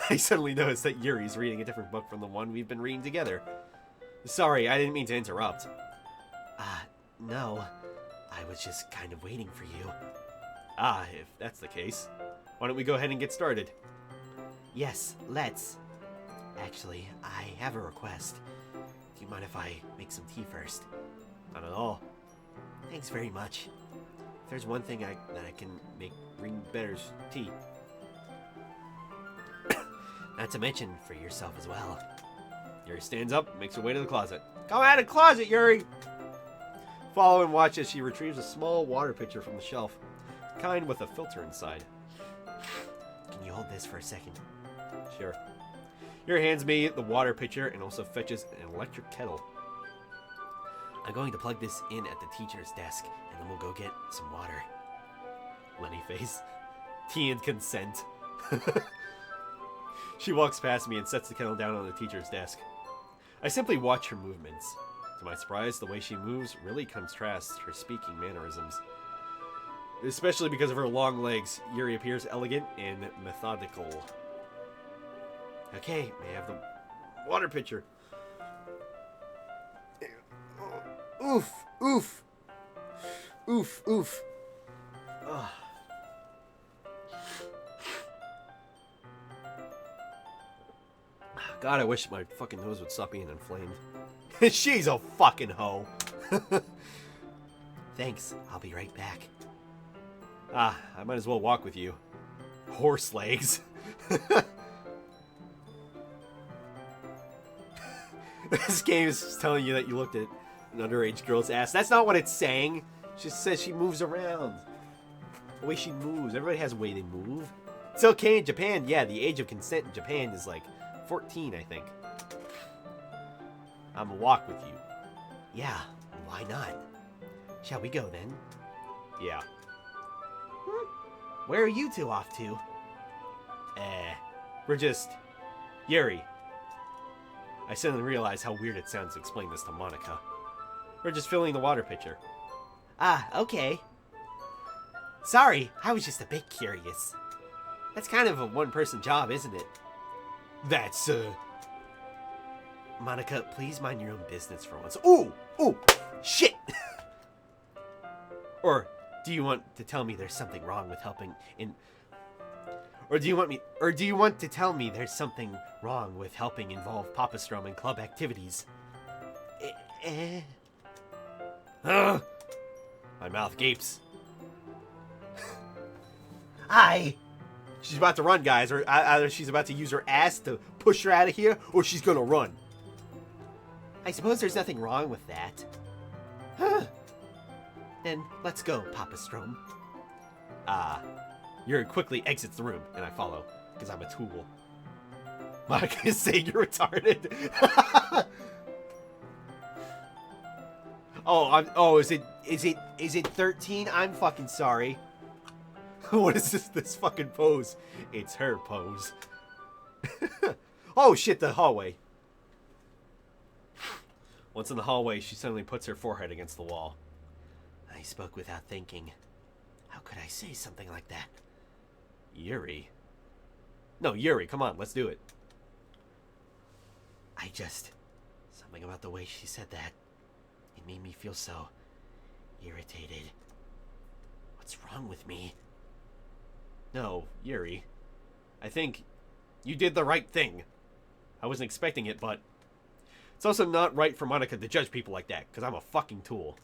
I suddenly noticed that Yuri's reading a different book from the one we've been reading together. Sorry, I didn't mean to interrupt. No. I was just kind of waiting for you. Ah, if that's the case, why don't we go ahead and get started? Yes, let's. Actually, I have a request. Do you mind if I make some tea first? Not at all. Thanks very much. If there's one thing that I can bring better tea. Not to mention for yourself as well. Yuri stands up, makes her way to the closet. Come out of the closet, Yuri! Follow and watch as she retrieves a small water pitcher from the shelf, kind with a filter inside. Can you hold this for a second? Sure. Yuri hands me the water pitcher and also fetches an electric kettle. I'm going to plug this in at the teacher's desk, and then we'll go get some water. Lenny face. Tea and consent. She walks past me and sets the kettle down on the teacher's desk. I simply watch her movements. To my surprise, the way she moves really contrasts her speaking mannerisms. Especially because of her long legs, Yuri appears elegant and methodical. Okay, may I have the water pitcher? Oof, oof. Oof, oof. Ugh. God, I wish my fucking nose would stop being inflamed. She's a fucking hoe. Thanks, I'll be right back. Ah, I might as well walk with you. Horse legs. This game is telling you that you looked at an underage girl's ass. That's not what it's saying. It just says she moves around. The way she moves. Everybody has a way they move. It's okay in Japan. Yeah, the age of consent in Japan is like 14, I think. I'm gonna walk with you. Yeah, why not? Shall we go then? Yeah. Where are you two off to? We're just... Yuri. I suddenly realized how weird it sounds to explain this to Monica. We're just filling the water pitcher. Ah, okay. Sorry, I was just a bit curious. That's kind of a one-person job, isn't it? That's, Monica, please mind your own business for once. Ooh! Ooh! Shit! Or do you want to tell me there's something wrong with helping in... Or do you want to tell me there's something wrong with helping involve Papa Strom in club activities? My mouth gapes. She's about to run, guys, or either she's about to use her ass to push her out of here, or she's gonna run. I suppose there's nothing wrong with that. Huh. Then let's go, Papa Strom. Yuri quickly exits the room, and I follow, because I'm a tool. Monica is saying you're retarded. Is it 13? I'm fucking sorry. What is this fucking pose? It's her pose. Oh shit, the hallway. Once in the hallway, she suddenly puts her forehead against the wall. I spoke without thinking. How could I say something like that? Yuri. No, Yuri, come on, let's do it. Something about the way she said that. It made me feel so irritated. What's wrong with me? No, Yuri. I think you did the right thing. I wasn't expecting it, but it's also not right for Monica to judge people like that, because I'm a fucking tool.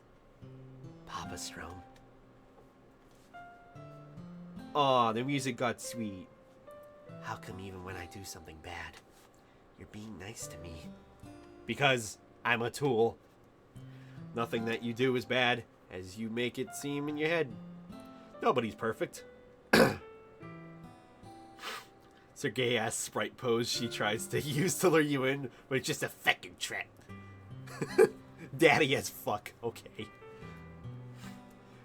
Papa Strom. Aw, the music got sweet. How come even when I do something bad, you're being nice to me? Because I'm a tool. Nothing that you do is bad, as you make it seem in your head. Nobody's perfect. It's her gay-ass sprite pose she tries to use to lure you in, but it's just a fucking trap. Daddy as fuck. Okay.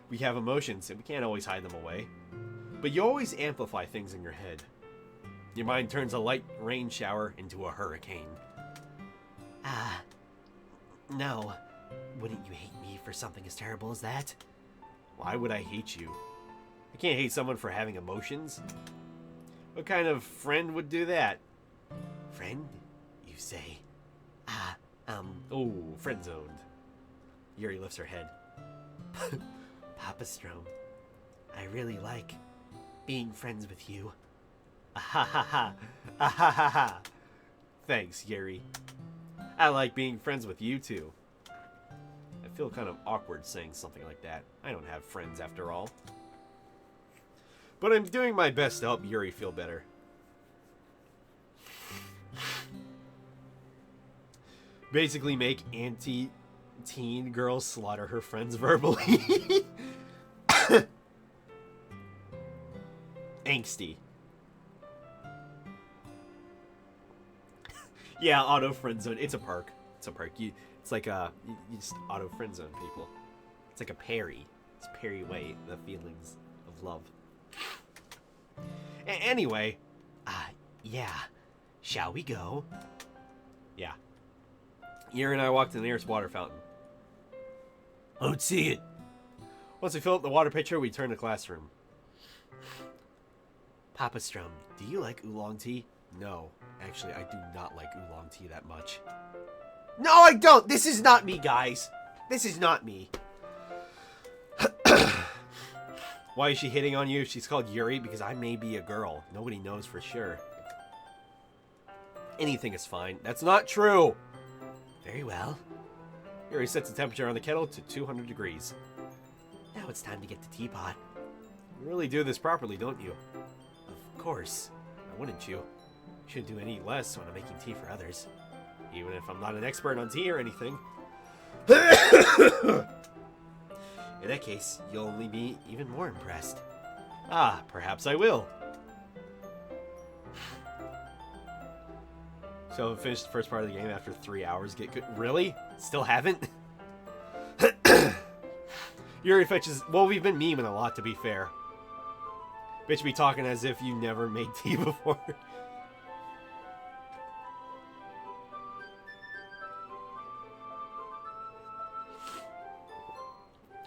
We have emotions, and we can't always hide them away. But you always amplify things in your head. Your mind turns a light rain shower into a hurricane. No. Wouldn't you hate me for something as terrible as that? Why would I hate you? I can't hate someone for having emotions. What kind of friend would do that? Friend, you say? Oh, friend zoned. Yuri lifts her head. Papa Strom, I really like being friends with you. Ahahaha. Ahahaha. Thanks, Yuri. I like being friends with you, too. I feel kind of awkward saying something like that. I don't have friends, after all. But I'm doing my best to help Yuri feel better. Basically make anti-teen girls slaughter her friends verbally. Angsty. Yeah, auto friend zone. It's a perk. It's a perk. It's like you just auto friend zone people. It's like a parry. It's parry away the feelings of love. Anyway, Yeah. Shall we go? yeah. Yuri and I walked to the nearest water fountain. I don't see it. Once we filled up the water pitcher, we turned to the classroom. Papa Strom, do you like oolong tea? No, actually, I do not like oolong tea that much. No, I don't! This is not me, guys! This is not me. Why is she hitting on you? She's called Yuri because I may be a girl. Nobody knows for sure. Anything is fine. That's not true! Very well. Yuri sets the temperature on the kettle to 200 degrees. Now it's time to get the teapot. You really do this properly, don't you? Of course. Why wouldn't you? You shouldn't do any less when I'm making tea for others. Even if I'm not an expert on tea or anything. In that case, you'll only be even more impressed. Ah, perhaps I will. So I finished the first part of the game after 3 hours. Get good. Really? Still haven't? Yuri fetches... Well, we've been memeing a lot, to be fair. Bitch be talking as if you never made tea before.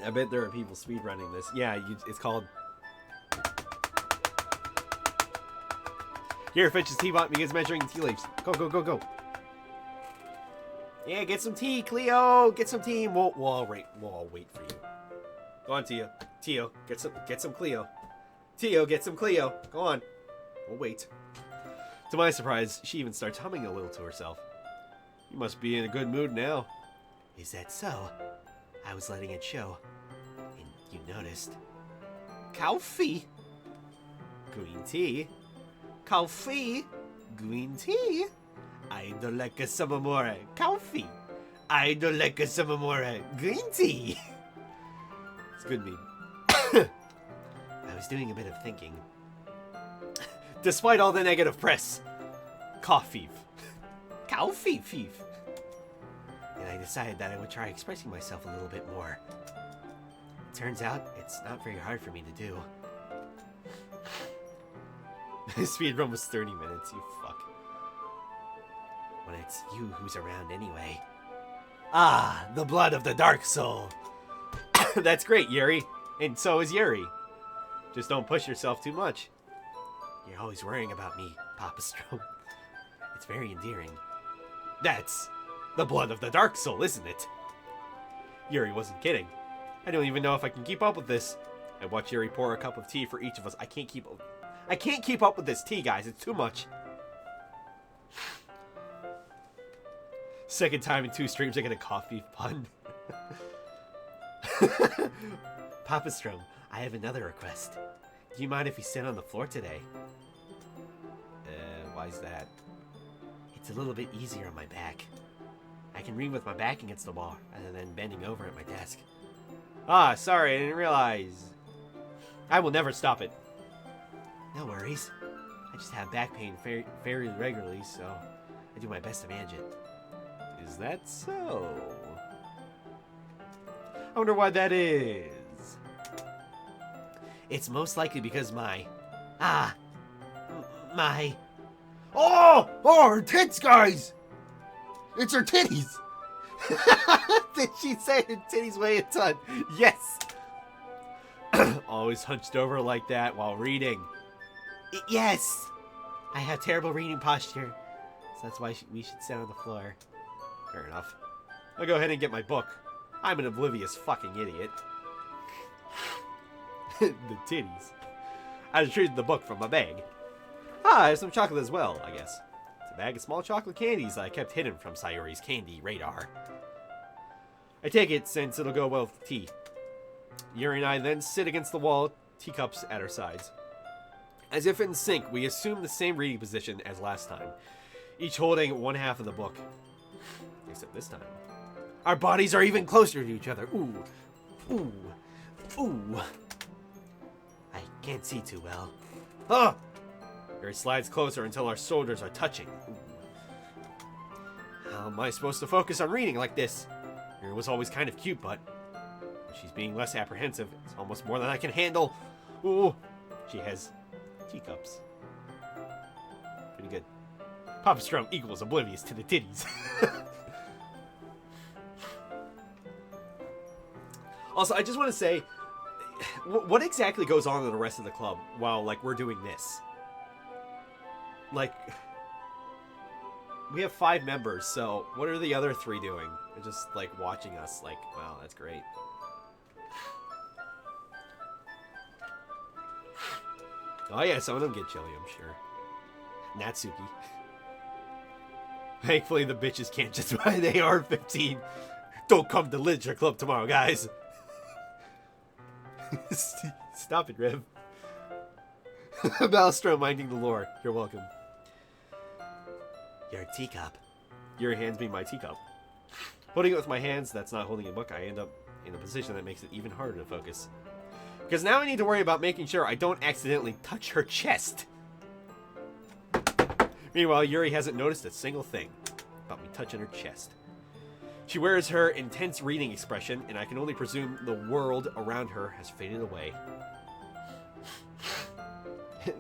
I bet there are people speedrunning this. Yeah, it's called... Here, fetch his teapot, begins measuring tea leaves. Go, go, go, go. Yeah, get some tea, Cleo. Get some tea. We'll all wait for you. Go on, Tio. Tio, get some Cleo. Tio, get some Cleo. Go on. We'll wait. To my surprise, she even starts humming a little to herself. You must be in a good mood now. Is that so? I was letting it show. And you noticed. Coffee. Green tea. Coffee. Green tea. I'd like some more coffee. I'd like some more green tea. It's a good meme. I was doing a bit of thinking. Despite all the negative press. Coffee. Coffee thief. And I decided that I would try expressing myself a little bit more. Turns out, it's not very hard for me to do. Speedrun was 30 minutes, you fuck. When it's you who's around anyway. Ah, the blood of the dark soul. That's great, Yuri. And so is Yuri. Just don't push yourself too much. You're always worrying about me, Papa Strom. It's very endearing. That's the blood of the dark soul, isn't it? Yuri wasn't kidding. I don't even know if I can keep up with this. I watch Yuri pour a cup of tea for each of us. I can't keep up with this tea, guys. It's too much. Second time in 2 streams I get a coffee pun. Papa Strom, I have another request. Do you mind if we sit on the floor today? Why's that? It's a little bit easier on my back. I can read with my back against the wall, rather than bending over at my desk. Ah, sorry, I didn't realize. I will never stop it. No worries. I just have back pain very regularly, so I do my best to manage it. Is that so? I wonder why that is. It's most likely because my... Oh, her tits, guys! It's her titties! Did she say her titties weigh a ton? Yes! Always hunched over like that while reading. Yes! I have terrible reading posture, so that's why we should sit on the floor. Fair enough. I'll go ahead and get my book. I'm an oblivious fucking idiot. The titties. I retrieved the book from my bag. I have some chocolate as well, I guess. It's a bag of small chocolate candies that I kept hidden from Sayori's candy radar. I take it since it'll go well with the tea. Yuri and I then sit against the wall, teacups at our sides. As if in sync, we assume the same reading position as last time, each holding one half of the book. Except this time, our bodies are even closer to each other. Ooh. Ooh. Ooh. I can't see too well. Ah! Yuri slides closer until our shoulders are touching. Ooh. How am I supposed to focus on reading like this? Yuri was always kind of cute, but when she's being less apprehensive, it's almost more than I can handle. Ooh. She has teacups. Pretty good. Papa Strom equals oblivious to the titties. Also, I just want to say, what exactly goes on in the rest of the club while, like, we're doing this? Like, we have 5 members, so what are the other 3 doing? They're just, like, watching us, like, wow, that's great. Oh yeah, some of them get chilly, I'm sure. Natsuki. Thankfully, the bitches can't just buy the AR-15. Don't come to Literature Club tomorrow, guys. Stop it, Rev. Maelstrom minding the lore. You're welcome. Your teacup. Yuri hands me my teacup. Holding it with my hands, that's not holding a book, I end up in a position that makes it even harder to focus. Because now I need to worry about making sure I don't accidentally touch her chest. Meanwhile, Yuri hasn't noticed a single thing about me touching her chest. She wears her intense reading expression, and I can only presume the world around her has faded away.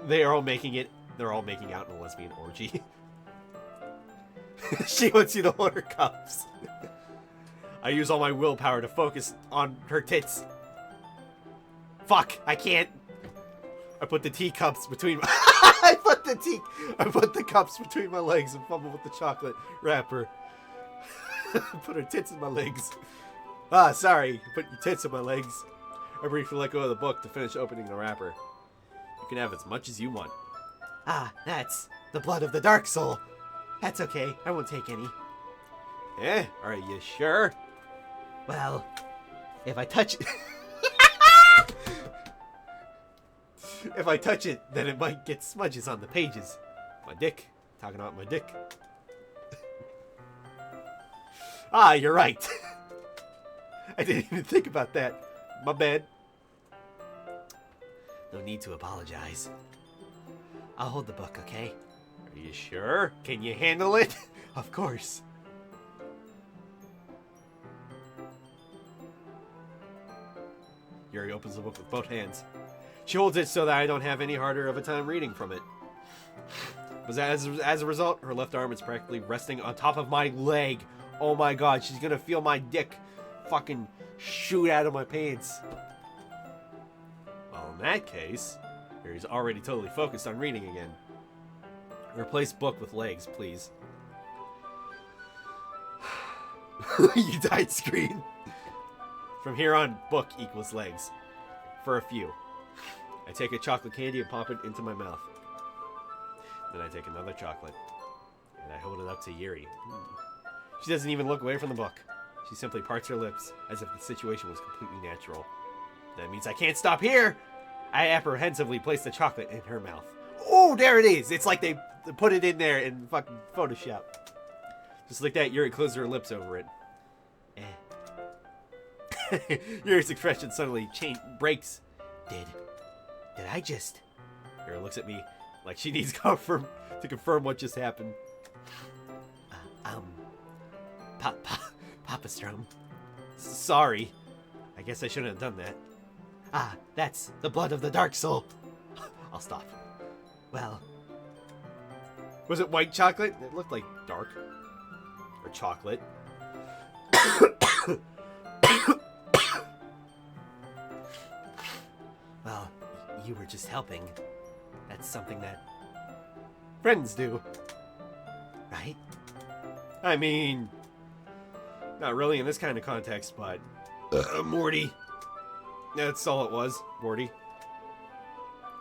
They're all making out in a lesbian orgy. She wants you to hold her cups. I use all my willpower to focus on her tits. Fuck, I can't. I put the teacups between my I put the cups between my legs and fumble with the chocolate wrapper. Put her tits in my legs. Ah, sorry. Put your tits in my legs. I briefly let go of the book to finish opening the wrapper. You can have as much as you want. Ah, that's the blood of the dark soul. That's okay. I won't take any. Eh? Are you sure? Well, if I touch it... If I touch it, then it might get smudges on the pages. My dick. Talking about my dick. Ah, you're right. I didn't even think about that. My bad. No need to apologize. I'll hold the book, okay? Are you sure? Can you handle it? Of course. Yuri opens the book with both hands. She holds it so that I don't have any harder of a time reading from it. But as a result, her left arm is practically resting on top of my leg. Oh my god, she's gonna feel my dick fucking shoot out of my pants. Well, in that case, Yuri's already totally focused on reading again. Replace book with legs, please. You died, screen. From here on, book equals legs. For a few. I take a chocolate candy and pop it into my mouth. Then I take another chocolate. And I hold it up to Yuri. She doesn't even look away from the book. She simply parts her lips as if the situation was completely natural. That means I can't stop here! I apprehensively place the chocolate in her mouth. Oh, there it is! It's like they put it in there in fucking Photoshop. Just like that, Yuri closes her lips over it. Yuri's expression suddenly breaks. Did I just... Yuri looks at me like she needs to confirm what just happened. Papa Strom. Sorry. I guess I shouldn't have done that. Ah, that's the blood of the Dark Soul. I'll stop. Well... Was it white chocolate? It looked like dark. Or chocolate. Well, you were just helping. That's something that... friends do. Right? I mean... not really in this kind of context, but... Morty. That's all it was, Morty.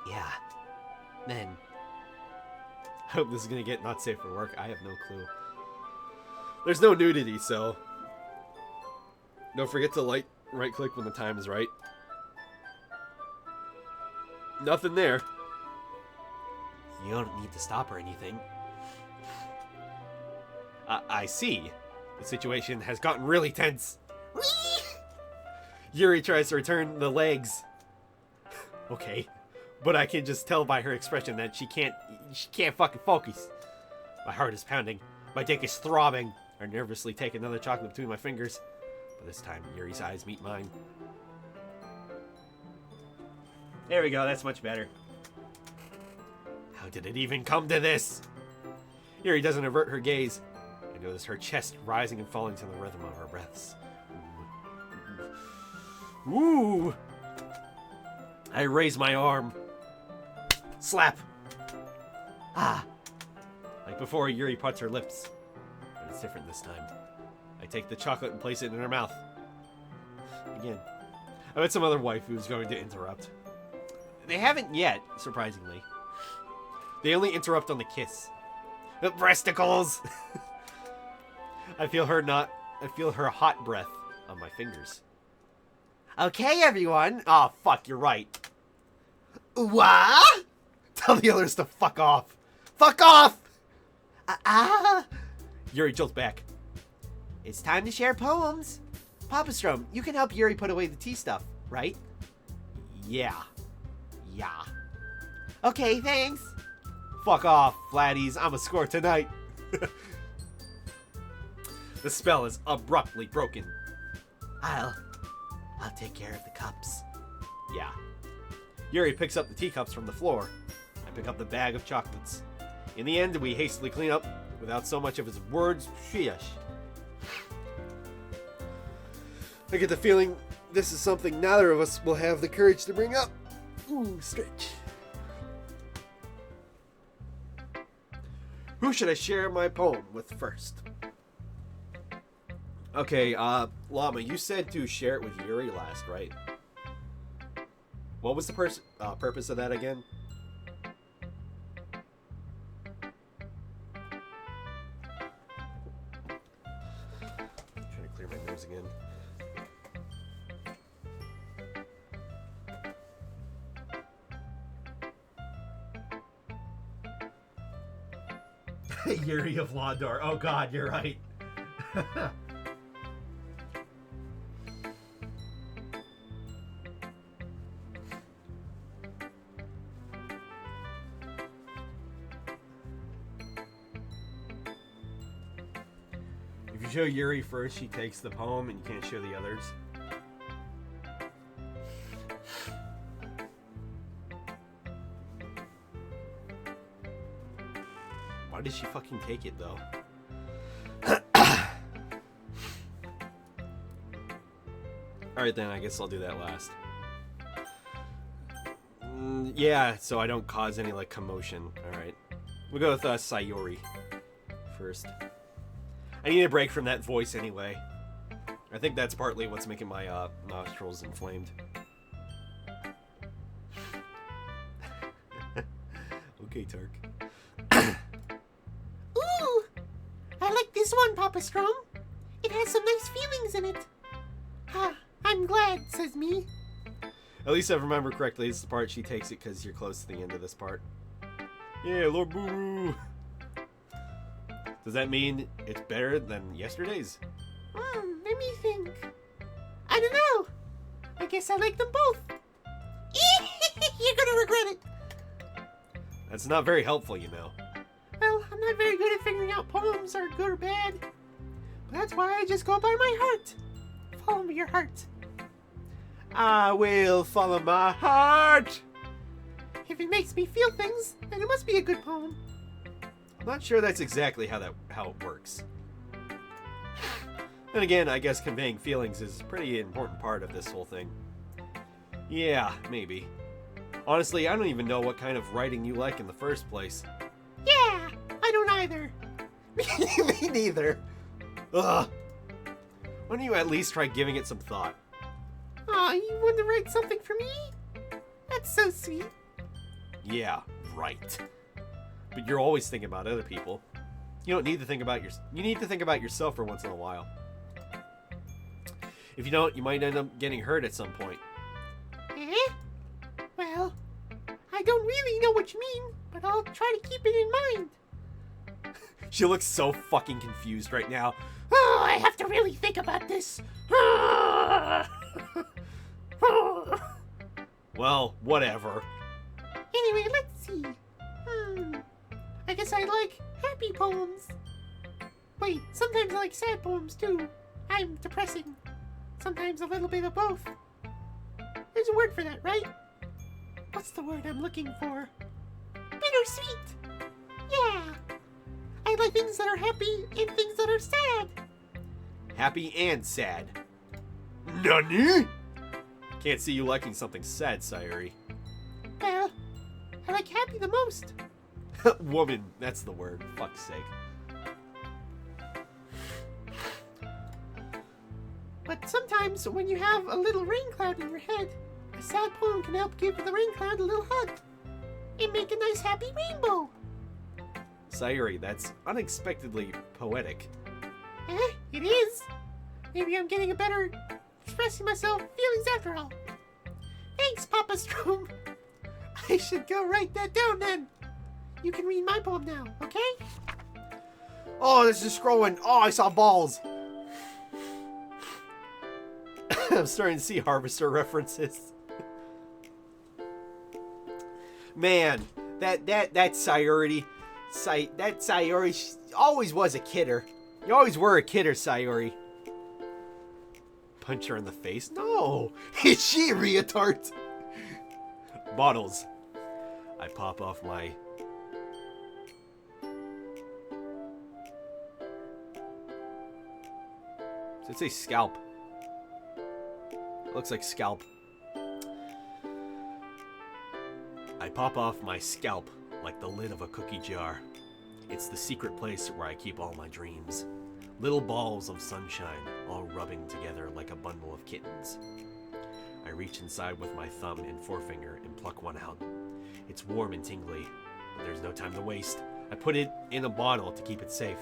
Yeah. Then... I hope this is gonna get not safe for work. I have no clue. There's no nudity, so... don't forget to right click when the time is right. Nothing there. You don't need to stop or anything. I see. The situation has gotten really tense. Yuri tries to return the legs. Okay. But I can just tell by her expression that she can't fucking focus. My heart is pounding. My dick is throbbing. I nervously take another chocolate between my fingers. But this time, Yuri's eyes meet mine. There we go, that's much better. How did it even come to this? Yuri doesn't avert her gaze. I notice her chest rising and falling to the rhythm of her breaths. Ooh! I raise my arm. Slap! Ah! Like before, Yuri parts her lips. But it's different this time. I take the chocolate and place it in her mouth. Again. I bet some other waifu is going to interrupt. They haven't yet, surprisingly. They only interrupt on the kiss. Breasticles! I feel her hot breath on my fingers. Okay, everyone. Oh, fuck, you're right. What? Tell the others to fuck off. Fuck off! Yuri jolts back. It's time to share poems. Papa Strom, you can help Yuri put away the tea stuff, right? Yeah. Okay, thanks. Fuck off, flatties. I'm a score tonight. The spell is abruptly broken. I'll take care of the cups. Yeah. Yuri picks up the teacups from the floor. I pick up the bag of chocolates. In the end, we hastily clean up without so much of his words. Sheesh. I get the feeling this is something neither of us will have the courage to bring up. Ooh, stretch. Who should I share my poem with first? Okay, Llama, you said to share it with Yuri last, right? What was the purpose of that again? Trying to clear my nose again. Yuri of Londor. Oh god, you're right. If you show Yuri first, she takes the poem and you can't show the others. Why did she fucking take it, though? Alright then, I guess I'll do that last. Yeah, so I don't cause any, like, commotion. Alright. We'll go with Sayori first. I need a break from that voice anyway. I think that's partly what's making my nostrils inflamed. Okay, Turk. Ooh! I like this one, Papa Strom. It has some nice feelings in it. Ah, I'm glad, says me. At least if I remember correctly, this is the part she takes it because you're close to the end of this part. Yeah, Lord Boo! Does that mean it's better than yesterday's? Let me think. I don't know. I guess I like them both. You're gonna regret it. That's not very helpful, you know. Well, I'm not very good at figuring out poems are good or bad. But that's why I just go by my heart. Follow your heart. I will follow my heart. If it makes me feel things, then it must be a good poem. I'm not sure that's exactly how it works. Then again, I guess conveying feelings is a pretty important part of this whole thing. Yeah, maybe. Honestly, I don't even know what kind of writing you like in the first place. Yeah, I don't either. Me neither. Ugh. Why don't you at least try giving it some thought? Aw, you want to write something for me? That's so sweet. Yeah, right. But you're always thinking about other people. You don't need to think about you need to think about yourself for once in a while. If you don't, you might end up getting hurt at some point. Eh? Well, I don't really know what you mean, but I'll try to keep it in mind. She looks so fucking confused right now. Oh, I have to really think about this. Well, whatever. Anyway, let's see. I guess I like happy poems. Wait, sometimes I like sad poems too. I'm depressing. Sometimes a little bit of both. There's a word for that, right? What's the word I'm looking for? Bittersweet. Yeah. I like things that are happy and things that are sad. Happy and sad. Nani? Can't see you liking something sad, Sayuri. Well, I like happy the most. Woman, that's the word. Fuck's sake. But sometimes when you have a little rain cloud in your head, a sad poem can help give the rain cloud a little hug and make a nice happy rainbow. Sayuri, that's unexpectedly poetic. It is. Maybe I'm getting a better expressing myself feelings after all. Thanks, Papa Strom. I should go write that down then. You can read my poem now, okay? Oh, this is scrolling. Oh, I saw balls. I'm starting to see Harvester references. Man, that Sayuri, that Sayuri, she always was a kidder. You always were a kidder, Sayuri. Punch her in the face? No! Is she a retard? Bottles. I pop off my... Does it say scalp? It looks like scalp. I pop off my scalp like the lid of a cookie jar. It's the secret place where I keep all my dreams. Little balls of sunshine, all rubbing together like a bundle of kittens. I reach inside with my thumb and forefinger and pluck one out. It's warm and tingly, but there's no time to waste. I put it in a bottle to keep it safe.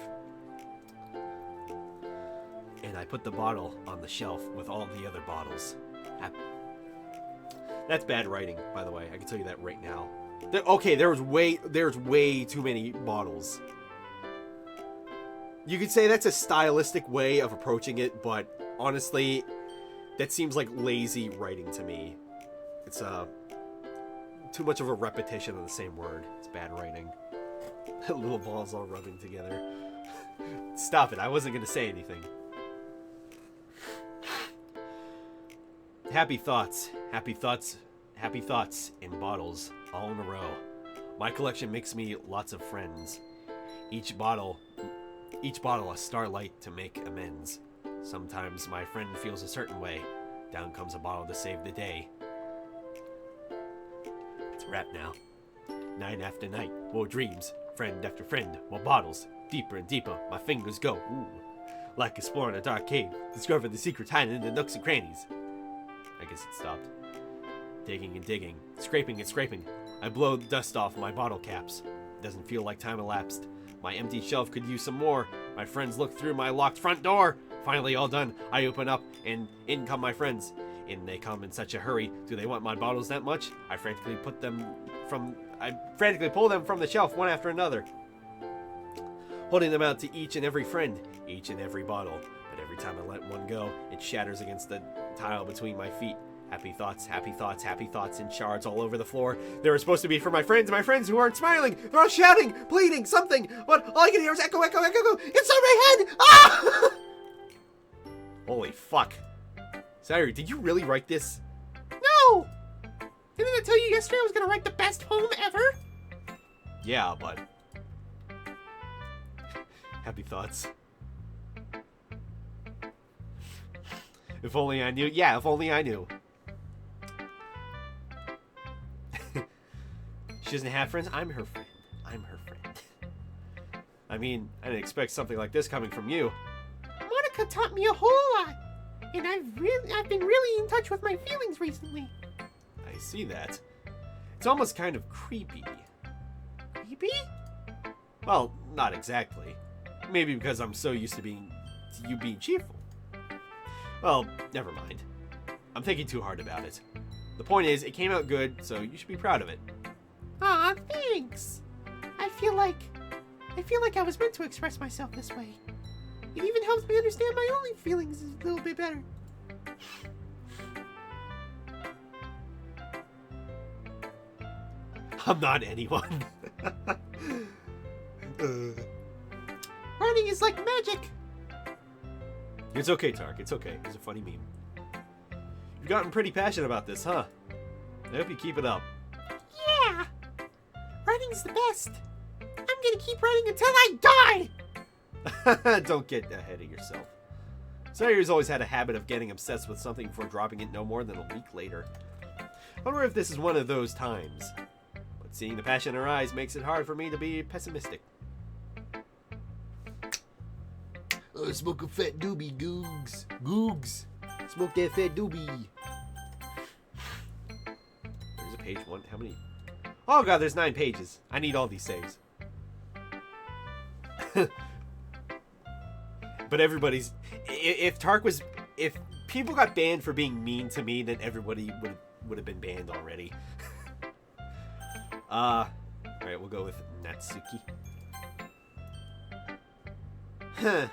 And I put the bottle on the shelf with all the other bottles. That's bad writing, by the way. I can tell you that right now. Okay, there's way too many bottles. You could say that's a stylistic way of approaching it, but honestly, that seems like lazy writing to me. It's too much of a repetition of the same word. It's bad writing. Little balls all rubbing together. Stop it, I wasn't gonna say anything. Happy thoughts, happy thoughts, happy thoughts in bottles, all in a row. My collection makes me lots of friends. Each bottle a starlight to make amends. Sometimes my friend feels a certain way. Down comes a bottle to save the day. It's a wrap now. Night after night, more dreams. Friend after friend, more bottles. Deeper and deeper, my fingers go. Ooh. Like exploring a dark cave. Discover the secrets hiding in the nooks and crannies. I guess it stopped. Digging and digging. Scraping and scraping. I blow the dust off my bottle caps. Doesn't feel like time elapsed. My empty shelf could use some more. My friends look through my locked front door. Finally all done. I open up and in come my friends. In they come in such a hurry. Do they want my bottles that much? I frantically pull them from the shelf one after another. Holding them out to each and every friend, each and every bottle. But every time I let one go, it shatters against the tile between my feet. Happy thoughts, happy thoughts, happy thoughts in shards all over the floor. They were supposed to be for my friends who aren't smiling. They're all shouting, pleading, something. But all I can hear is echo, echo, echo, echo. It's on my head! Ah! Holy fuck. Sayuri, did you really write this? No! Didn't I tell you yesterday I was gonna write the best poem ever? Yeah, but... Happy thoughts. If only I knew. Yeah, if only I knew. She doesn't have friends? I'm her friend. I'm her friend. I mean, I didn't expect something like this coming from you. Monica taught me a whole lot. And I've been really in touch with my feelings recently. I see that. It's almost kind of creepy. Creepy? Well, not exactly. Maybe because I'm so used to you being cheerful. Well, never mind. I'm thinking too hard about it. The point is, it came out good, so you should be proud of it. Aw, thanks. I feel like I was meant to express myself this way. It even helps me understand my own feelings a little bit better. I'm not anyone. Writing is like magic. It's okay, Tark. It's okay. It's a funny meme. You've gotten pretty passionate about this, huh? I hope you keep it up. Yeah. Writing's the best. I'm gonna keep writing until I die. Don't get ahead of yourself. Sawyer's always had a habit of getting obsessed with something before dropping it no more than a week later. I wonder if this is one of those times. But seeing the passion in her eyes makes it hard for me to be pessimistic. Smoke a fat doobie, Googs. Googs. Smoke that fat doobie. There's a page one. How many? Oh god, there's 9 pages. I need all these saves. But everybody's... If people got banned for being mean to me, then everybody would have been banned already. Alright, we'll go with Natsuki. Huh.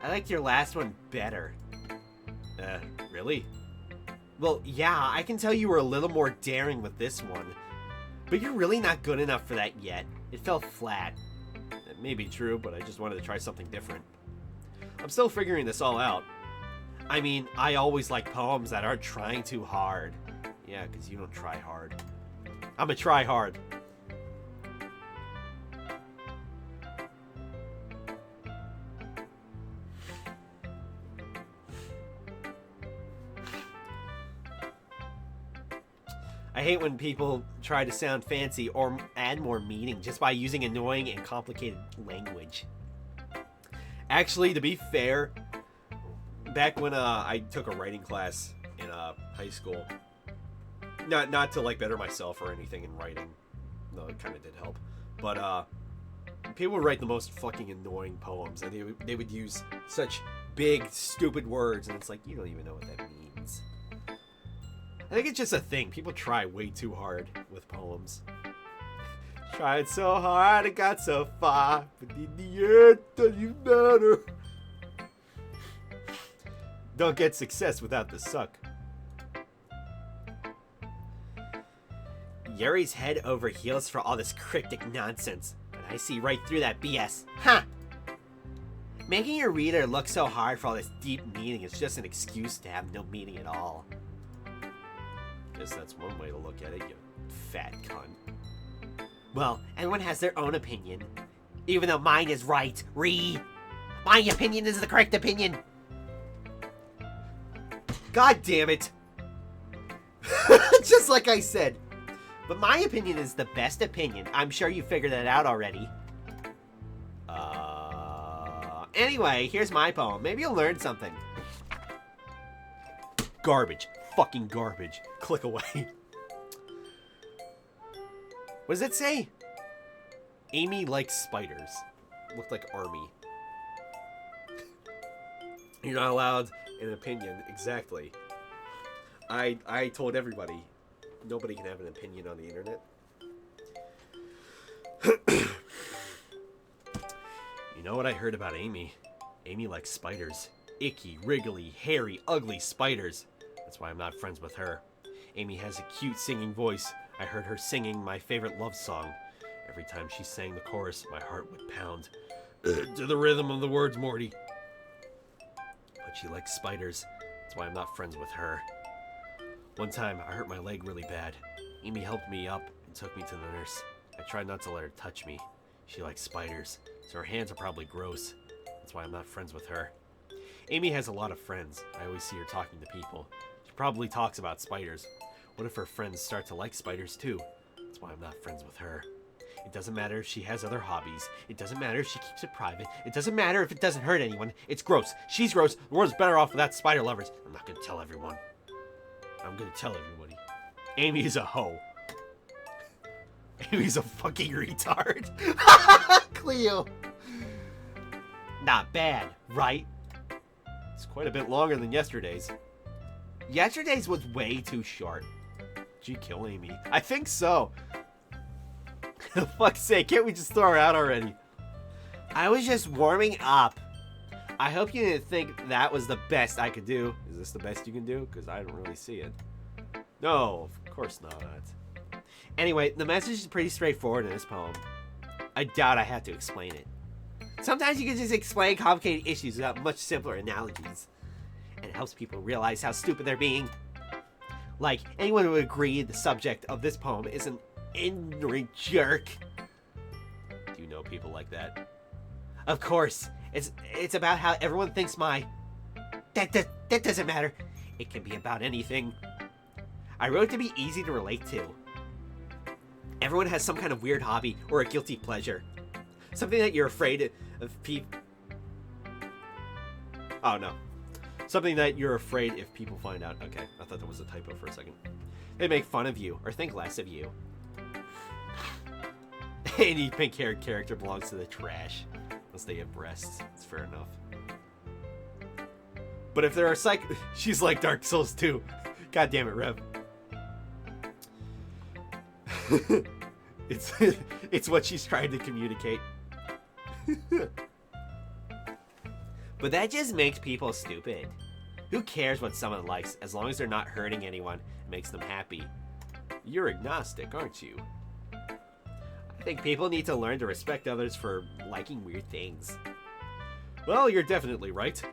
I liked your last one better. Really? Well, yeah, I can tell you were a little more daring with this one. But you're really not good enough for that yet. It fell flat. It may be true, but I just wanted to try something different. I'm still figuring this all out. I mean, I always like poems that aren't trying too hard. Yeah, because you don't try hard. I'm a try hard. I hate when people try to sound fancy or add more meaning just by using annoying and complicated language. Actually, to be fair, back when I took a writing class in high school, not to like better myself or anything in writing, though it kind of did help, but people would write the most fucking annoying poems, and they would use such big, stupid words, and it's like, you don't even know what that means. I think it's just a thing. People try way too hard with poems. Tried so hard and got so far, but in the end, doesn't matter. Don't get success without the suck. Yuri's head over heels for all this cryptic nonsense, but I see right through that BS. Huh! Making your reader look so hard for all this deep meaning is just an excuse to have no meaning at all. Guess that's one way to look at it, you fat cunt. Well, everyone has their own opinion. Even though mine is right, my opinion is the correct opinion. God damn it! Just like I said. But my opinion is the best opinion. I'm sure you figured that out already. Anyway, here's my poem. Maybe you'll learn something. Garbage. Fucking garbage. Click away. What does it say? Amy likes spiders. Looked like Army. You're not allowed an opinion. Exactly. I told everybody. Nobody can have an opinion on the internet. You know what I heard about Amy? Amy likes spiders. Icky, wriggly, hairy, ugly spiders. That's why I'm not friends with her. Amy has a cute singing voice. I heard her singing my favorite love song. Every time she sang the chorus, my heart would pound. To the rhythm of the words, Morty. But she likes spiders. That's why I'm not friends with her. One time, I hurt my leg really bad. Amy helped me up and took me to the nurse. I tried not to let her touch me. She likes spiders, so her hands are probably gross. That's why I'm not friends with her. Amy has a lot of friends. I always see her talking to people. She probably talks about spiders. What if her friends start to like spiders too? That's why I'm not friends with her. It doesn't matter if she has other hobbies. It doesn't matter if she keeps it private. It doesn't matter if it doesn't hurt anyone. It's gross. She's gross. The world's better off without spider lovers. I'm not gonna tell everyone. I'm gonna tell everybody. Amy is a hoe. Amy's a fucking retard. Cleo. Not bad, right? It's quite a bit longer than yesterday's. Yesterday's was way too short. Did you kill Amy? I think so. For fuck's sake, can't we just throw her out already? I was just warming up. I hope you didn't think that was the best I could do. Is this the best you can do? Because I don't really see it. No, of course not. Anyway, the message is pretty straightforward in this poem. I doubt I have to explain it. Sometimes you can just explain complicated issues without much simpler analogies. And it helps people realize how stupid they're being. Like, anyone would agree the subject of this poem is an ignorant jerk. Do you know people like that? Of course. It's about how everyone thinks That doesn't matter. It can be about anything. I wrote it to be easy to relate to. Everyone has some kind of weird hobby or a guilty pleasure. Something that you're afraid of people... Oh, no. Something that you're afraid if people find out. Okay, I thought that was a typo for a second. They make fun of you or think less of you. Any pink-haired character belongs to the trash. Unless they have breasts. It's fair enough. But if there are she's like Dark Souls 2. God damn it, Rev. It's what she's trying to communicate. But that just makes people stupid. Who cares what someone likes as long as they're not hurting anyone and makes them happy? You're agnostic, aren't you? I think people need to learn to respect others for liking weird things. Well, you're definitely right.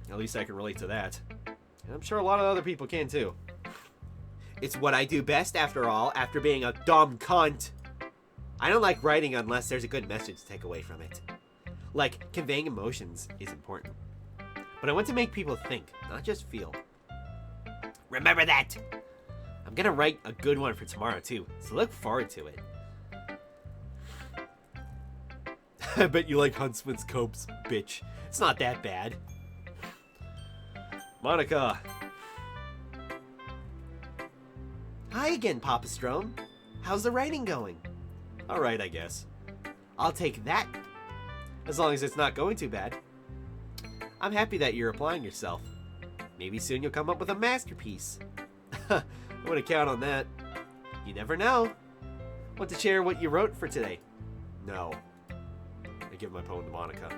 At least I can relate to that. And I'm sure a lot of other people can too. It's what I do best after all, after being a dumb cunt. I don't like writing unless there's a good message to take away from it. Like, conveying emotions is important. But I want to make people think, not just feel. Remember that! I'm gonna write a good one for tomorrow too, so look forward to it. I bet you like Huntsman's copes, bitch. It's not that bad. Monica. Hi again, Papa Strome. How's the writing going? Alright, I guess. I'll take that. As long as it's not going too bad. I'm happy that you're applying yourself. Maybe soon you'll come up with a masterpiece. I wouldn't count on that. You never know. Want to share what you wrote for today? No. I give my poem to Monica.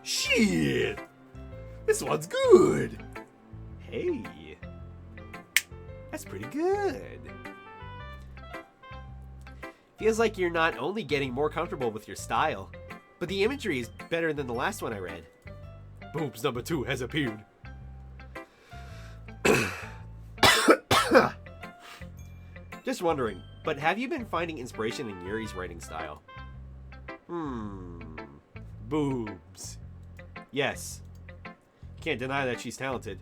Shit! This one's good! Hey. That's pretty good. Feels like you're not only getting more comfortable with your style, but the imagery is better than the last one I read. Boobs number 2 has appeared. Just wondering, but have you been finding inspiration in Yuri's writing style? Boobs. Yes. Can't deny that she's talented.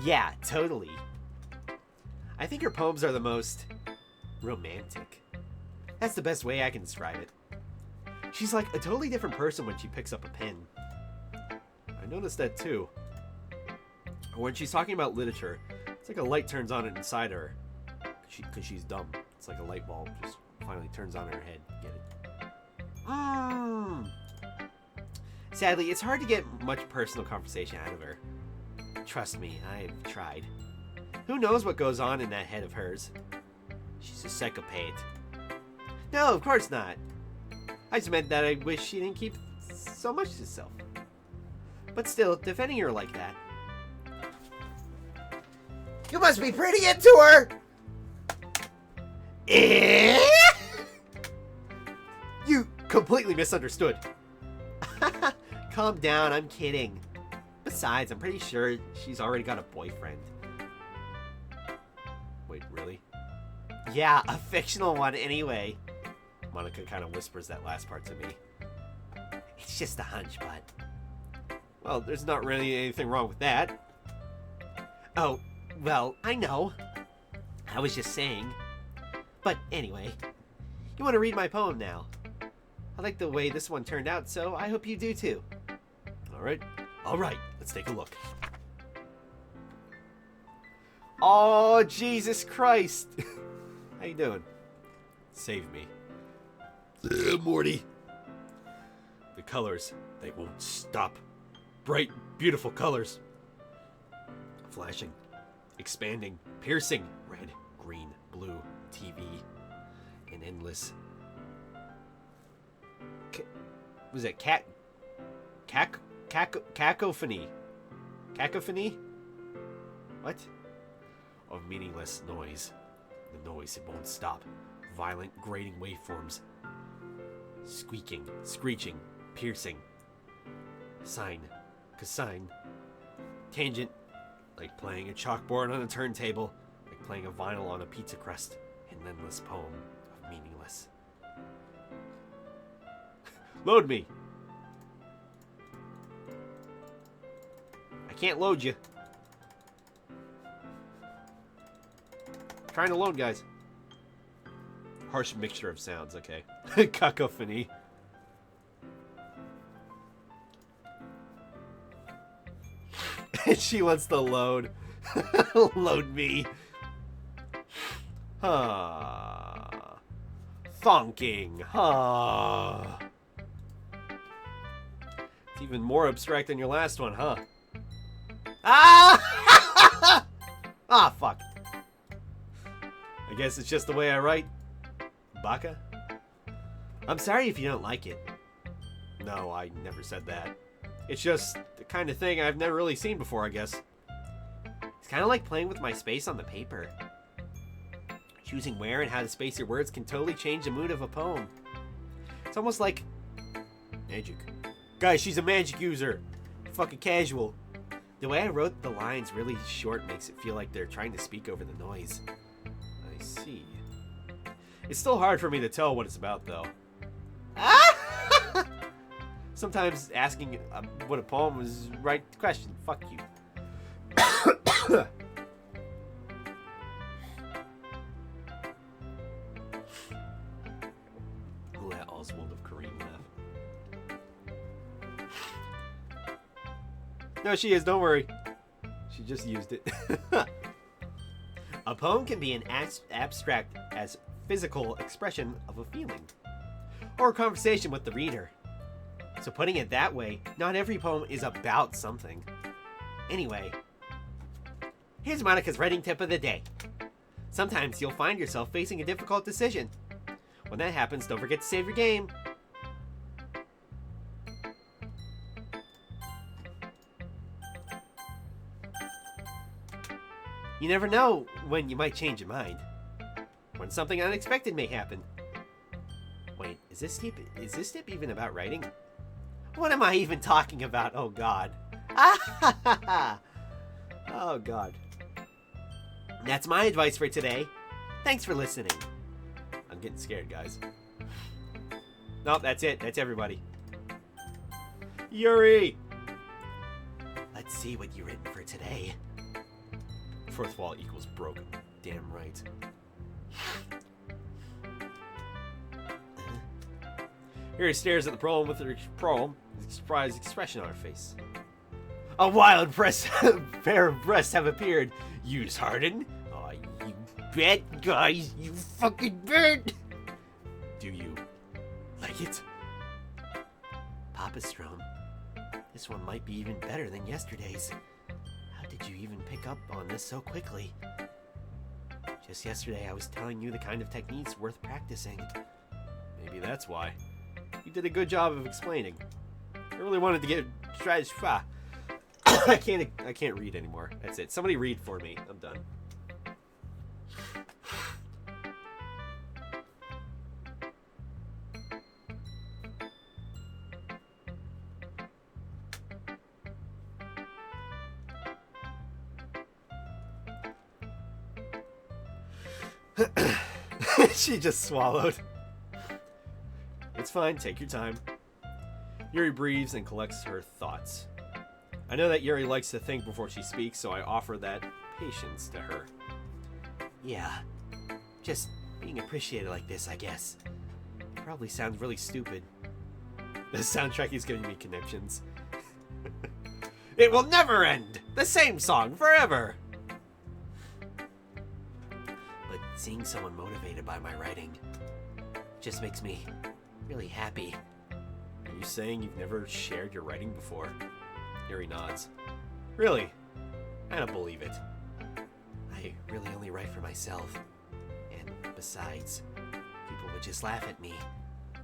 Yeah, totally. I think her poems are the most romantic. That's the best way I can describe it. She's like a totally different person when she picks up a pen. I noticed that too. When she's talking about literature, it's like a light turns on inside her. Because she's dumb. It's like a light bulb just finally turns on in her head. Get it? Sadly, it's hard to get much personal conversation out of her. Trust me, I've tried. Who knows what goes on in that head of hers? She's a psychopath. No, of course not. I just meant that I wish she didn't keep so much to herself. But still, defending her like that. You must be pretty into her! You completely misunderstood. Calm down, I'm kidding. Besides, I'm pretty sure she's already got a boyfriend. Wait, really? Yeah, a fictional one anyway. Monica kind of whispers that last part to me. It's just a hunch, bud. Well, there's not really anything wrong with that. Oh, well, I know. I was just saying. But anyway, you want to read my poem now? I like the way this one turned out, so I hope you do too. All right, let's take a look. Oh, Jesus Christ. How you doing? Save me. Morty. The colors, they won't stop. Bright, beautiful colors. Flashing, expanding, piercing. Red, green, blue, TV. An endless... Was it cacophony? Cacophony? What? Of meaningless noise. The noise, it won't stop. Violent, grating waveforms. Squeaking, screeching, piercing. Sine, cosine. Tangent, like playing a chalkboard on a turntable. Like playing a vinyl on a pizza crust. An endless poem of meaningless. Load me! I can't load you. Trying to load, guys. Harsh mixture of sounds, okay. Cacophony. She wants to load. Load me. Thonking. It's even more abstract than your last one, huh? Ah! Ah, fuck. I guess it's just the way I write. Baka? I'm sorry if you don't like it. No, I never said that. It's just the kind of thing I've never really seen before, I guess. It's kind of like playing with my space on the paper. Choosing where and how to space your words can totally change the mood of a poem. It's almost like Magic. guys, she's a magic user. Fucking casual. The way I wrote the lines really short makes it feel like they're trying to speak over the noise. I see. It's still hard for me to tell what it's about, though. Sometimes asking what a poem is the right question. Fuck you. Ooh, that Oswald of Kareem laugh. No, she is. Don't worry. She just used it. A poem can be an abstract as physical expression of a feeling, or a conversation with the reader. So putting it that way, not every poem is about something. Anyway, here's Monica's writing tip of the day. Sometimes you'll find yourself facing a difficult decision. When that happens, don't forget to save your game. You never know when you might change your mind. When something unexpected may happen. Wait, is this tip even about writing? What am I even talking about? Oh god. Oh god. That's my advice for today. Thanks for listening. I'm getting scared, guys. Nope, that's it. That's everybody. Yuri! Let's see what you've written for today. Fourth wall equals broken. Damn right. Yuri stares at the poem with her surprised expression on her face. A wild pair of breasts have appeared. Use Harden. Oh, you bet, guys. You fucking bet. Do you like it? Papa Strom, this one might be even better than yesterday's. How did you even pick up on this so quickly? Just yesterday I was telling you the kind of techniques worth practicing. Maybe that's why. You did a good job of explaining. I really wanted to get strategy. I can't read anymore. That's it. Somebody read for me. I'm done. She just swallowed. It's fine, take your time. Yuri breathes and collects her thoughts. I know that Yuri likes to think before she speaks, so I offer that patience to her. Yeah, just being appreciated like this, I guess. Probably sounds really stupid. The soundtrack is giving me conniptions. It will never end! The same song forever! But seeing someone motivated by my writing just makes me really happy. Are you saying you've never shared your writing before? Yuri nods. Really? I don't believe it. I really only write for myself. And besides, people would just laugh at me.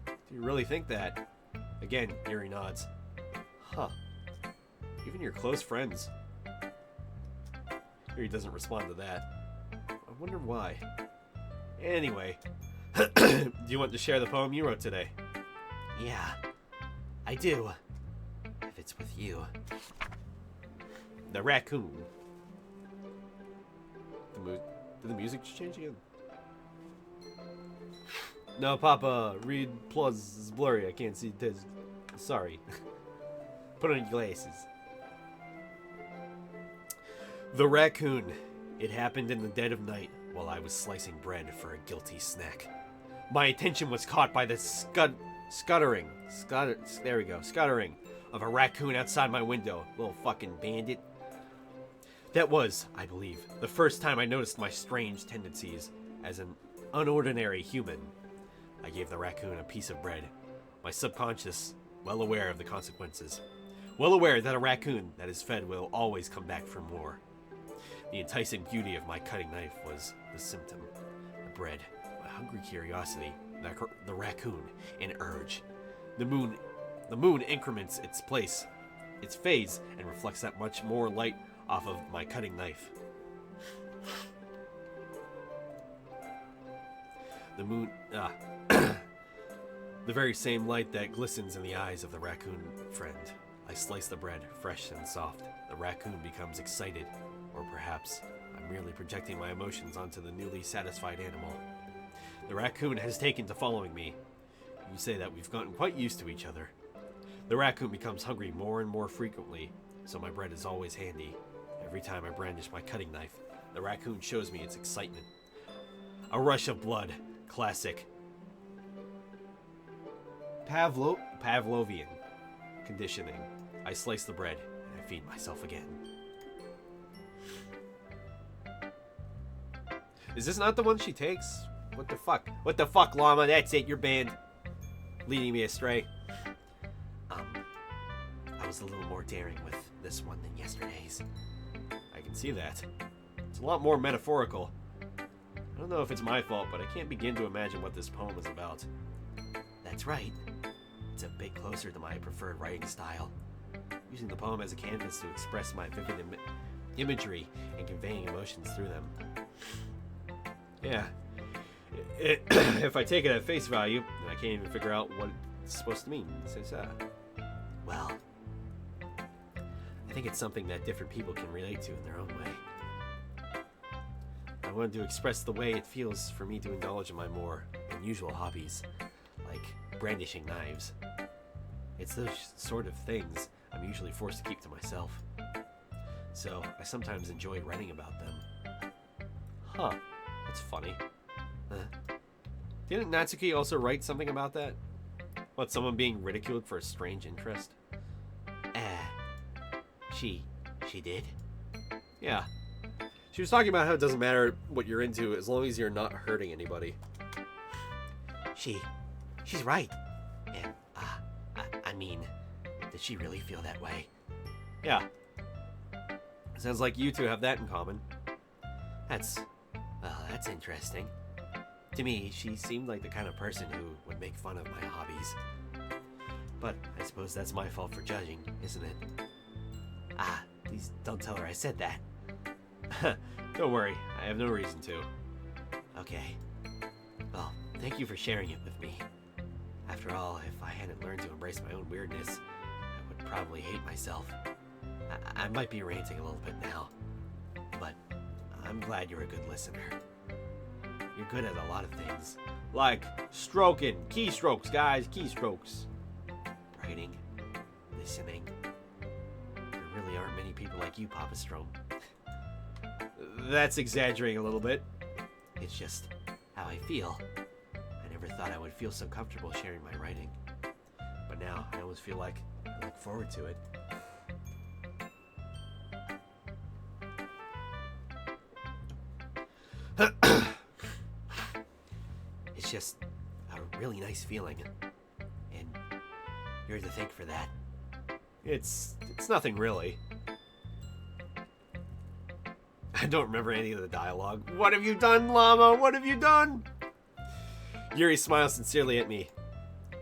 Do you really think that? Again, Yuri nods. Huh. Even your close friends. Yuri doesn't respond to that. I wonder why. Anyway, do you want to share the poem you wrote today? Yeah, I do. If it's with you. The raccoon. Did the music change again? No, Papa, read plus is blurry. I can't see this. Sorry. Put on your glasses. The raccoon. It happened in the dead of night while I was slicing bread for a guilty snack. My attention was caught by the scuttering of a raccoon outside my window. Little fucking bandit. That was, I believe, the first time I noticed my strange tendencies as an unordinary human. I gave the raccoon a piece of bread, my subconscious well aware of the consequences. Well aware that a raccoon that is fed will always come back for more. The enticing beauty of my cutting knife was the symptom. The bread, my hungry curiosity, the raccoon, an urge. The moon increments its place, its phase, and reflects that much more light off of my cutting knife. The moon, the very same light that glistens in the eyes of the raccoon friend. I slice the bread, fresh and soft. The raccoon becomes excited, or perhaps I'm merely projecting my emotions onto the newly satisfied animal. The raccoon has taken to following me. You say that we've gotten quite used to each other. The raccoon becomes hungry more and more frequently, so my bread is always handy. Every time I brandish my cutting knife, the raccoon shows me its excitement. A rush of blood. Classic. Pavlovian conditioning. I slice the bread, and I feed myself again. Is this not the one she takes? What the fuck? What the fuck, llama? That's it, you're banned. Leading me astray. I was a little more daring with this one than yesterday's. I can see that. It's a lot more metaphorical. I don't know if it's my fault, but I can't begin to imagine what this poem is about. That's right. It's a bit closer to my preferred writing style. Using the poem as a canvas to express my vivid imagery and conveying emotions through them. Yeah. If I take it at face value, I can't even figure out what it's supposed to mean. It says, Well, I think it's something that different people can relate to in their own way. I wanted to express the way it feels for me to indulge in my more unusual hobbies, like brandishing knives. It's those sort of things I'm usually forced to keep to myself. So I sometimes enjoy writing about them. Huh, that's funny. Didn't Natsuki also write something about that? What, someone being ridiculed for a strange interest? She did? Yeah. She was talking about how it doesn't matter what you're into as long as you're not hurting anybody. She's right. And, I mean, does she really feel that way? Yeah. Sounds like you two have that in common. That's interesting. To me, she seemed like the kind of person who would make fun of my hobbies. But I suppose that's my fault for judging, isn't it? Please don't tell her I said that. Don't worry, I have no reason to. Okay. Well, thank you for sharing it with me. After all, if I hadn't learned to embrace my own weirdness, I would probably hate myself. I might be ranting a little bit now, but I'm glad you're a good listener. You're good at a lot of things. Like stroking, keystrokes, guys, keystrokes. Writing, listening. There really aren't many people like you, Papa Strom. That's exaggerating a little bit. It's just how I feel. I never thought I would feel so comfortable sharing my writing. But now I almost feel like I look forward to it. It's just a really nice feeling. And you're to thank for that. It's nothing really. I don't remember any of the dialogue. What have you done, Llama? What have you done? Yuri smiles sincerely at me.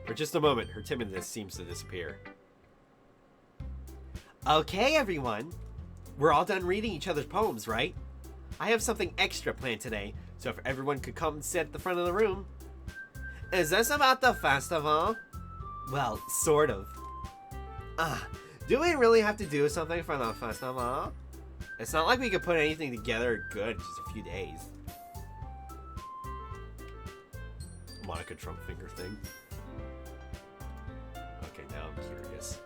For just a moment, her timidness seems to disappear. Okay, everyone. We're all done reading each other's poems, right? I have something extra planned today, so if everyone could come and sit at the front of the room. Is this about the festival? Well, sort of. Do we really have to do something for the festival? It's not like we could put anything together good in just a few days. Monica Trump finger thing. Okay, now I'm curious.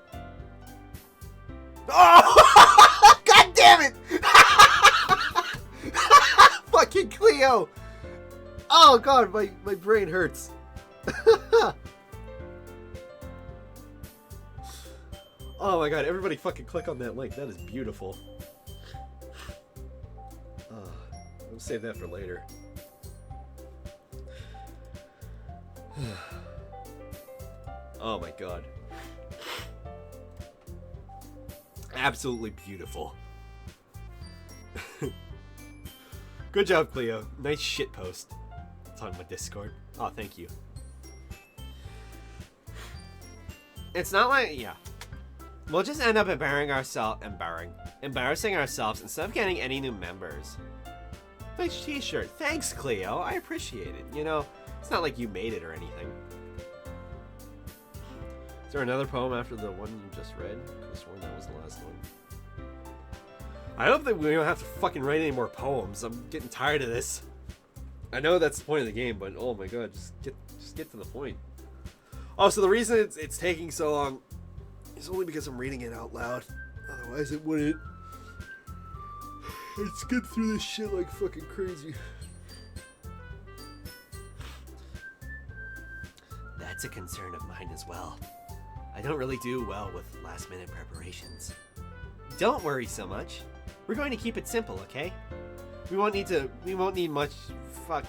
Oh! God damn it! Fucking Cleo! Oh god, my brain hurts. Oh my god, everybody fucking click on that link. That is beautiful. I'll save that for later. Oh my god. Absolutely beautiful. Good job, Cleo. Nice shit post. It's on my Discord. Oh, thank you. It's not like, yeah. We'll just end up embarrassing ourselves instead of getting any new members. Nice t-shirt. Thanks, Cleo. I appreciate it. You know, it's not like you made it or anything. Is there another poem after the one you just read? I could have sworn that was the last one. I hope that we don't have to fucking write any more poems. I'm getting tired of this. I know that's the point of the game, but oh my god, just get to the point. Oh, so the reason it's taking so long is only because I'm reading it out loud. Otherwise, it wouldn't. I'd skip through this shit like fucking crazy. That's a concern of mine as well. I don't really do well with last-minute preparations. Don't worry so much. We're going to keep it simple, okay? We won't need much. Fuck.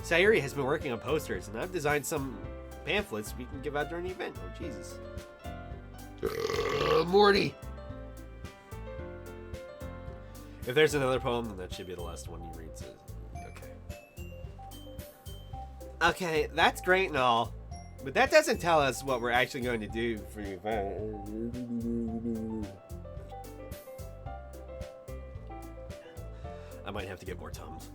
Sayuri has been working on posters, and I've designed some pamphlets we can give out during the event. Oh, Jesus. Morty! If there's another poem, then that should be the last one you read. So, okay. Okay, that's great and all, but that doesn't tell us what we're actually going to do for the event. I might have to get more Tums.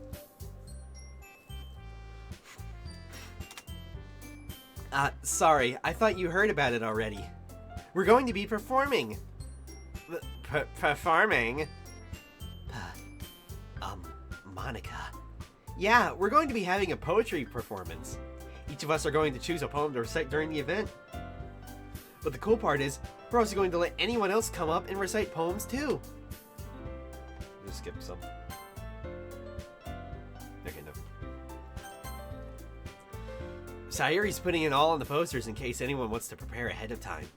Sorry, I thought you heard about it already. We're going to be performing. Performing? Monica. Yeah, we're going to be having a poetry performance. Each of us are going to choose a poem to recite during the event. But the cool part is, we're also going to let anyone else come up and recite poems too. Just skip some. Okay, no. Sayuri's putting it all on the posters in case anyone wants to prepare ahead of time.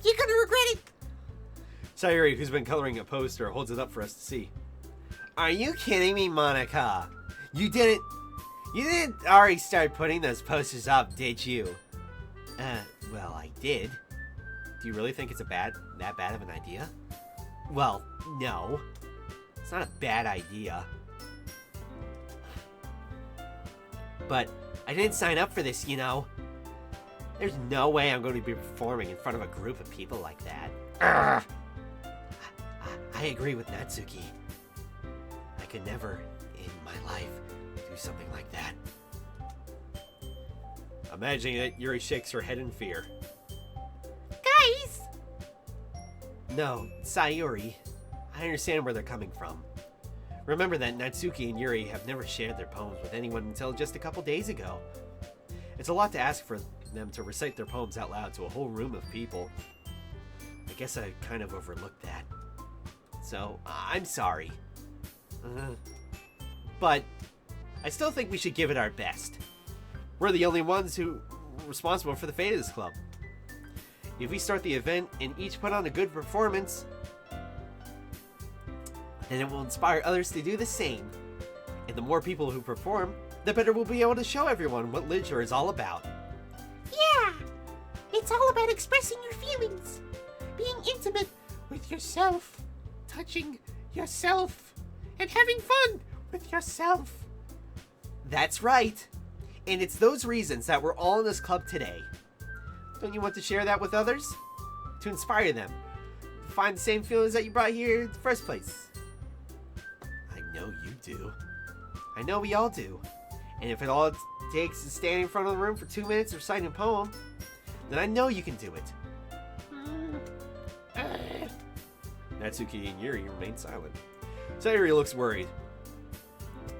You're gonna regret it. Sayuri, who's been coloring a poster, holds it up for us to see. Are you kidding me, Monica? You didn't already start putting those posters up, did you? Well, I did. Do you really think it's that bad of an idea? Well, no. It's not a bad idea. But I didn't sign up for this, you know. There's no way I'm going to be performing in front of a group of people like that. I agree with Natsuki. I could never, in my life, do something like that. Imagining it, Yuri shakes her head in fear. Guys! No, Sayuri. I understand where they're coming from. Remember that Natsuki and Yuri have never shared their poems with anyone until just a couple days ago. It's a lot to ask for them to recite their poems out loud to a whole room of people. I guess I kind of overlooked that. So, I'm sorry. But I still think we should give it our best. We're the only ones who are responsible for the fate of this club. If we start the event and each put on a good performance, then it will inspire others to do the same. And the more people who perform, the better we'll be able to show everyone what literature is all about. Yeah! It's all about expressing your feelings, being intimate with yourself, touching yourself, and having fun with yourself. That's right. And it's those reasons that we're all in this club today. Don't you want to share that with others? To inspire them. To find the same feelings that you brought here in the first place. I know you do. I know we all do. And if it all takes is standing in front of the room for 2 minutes reciting a poem, then I know you can do it. Natsuki and Yuri remain silent. Sayuri looks worried.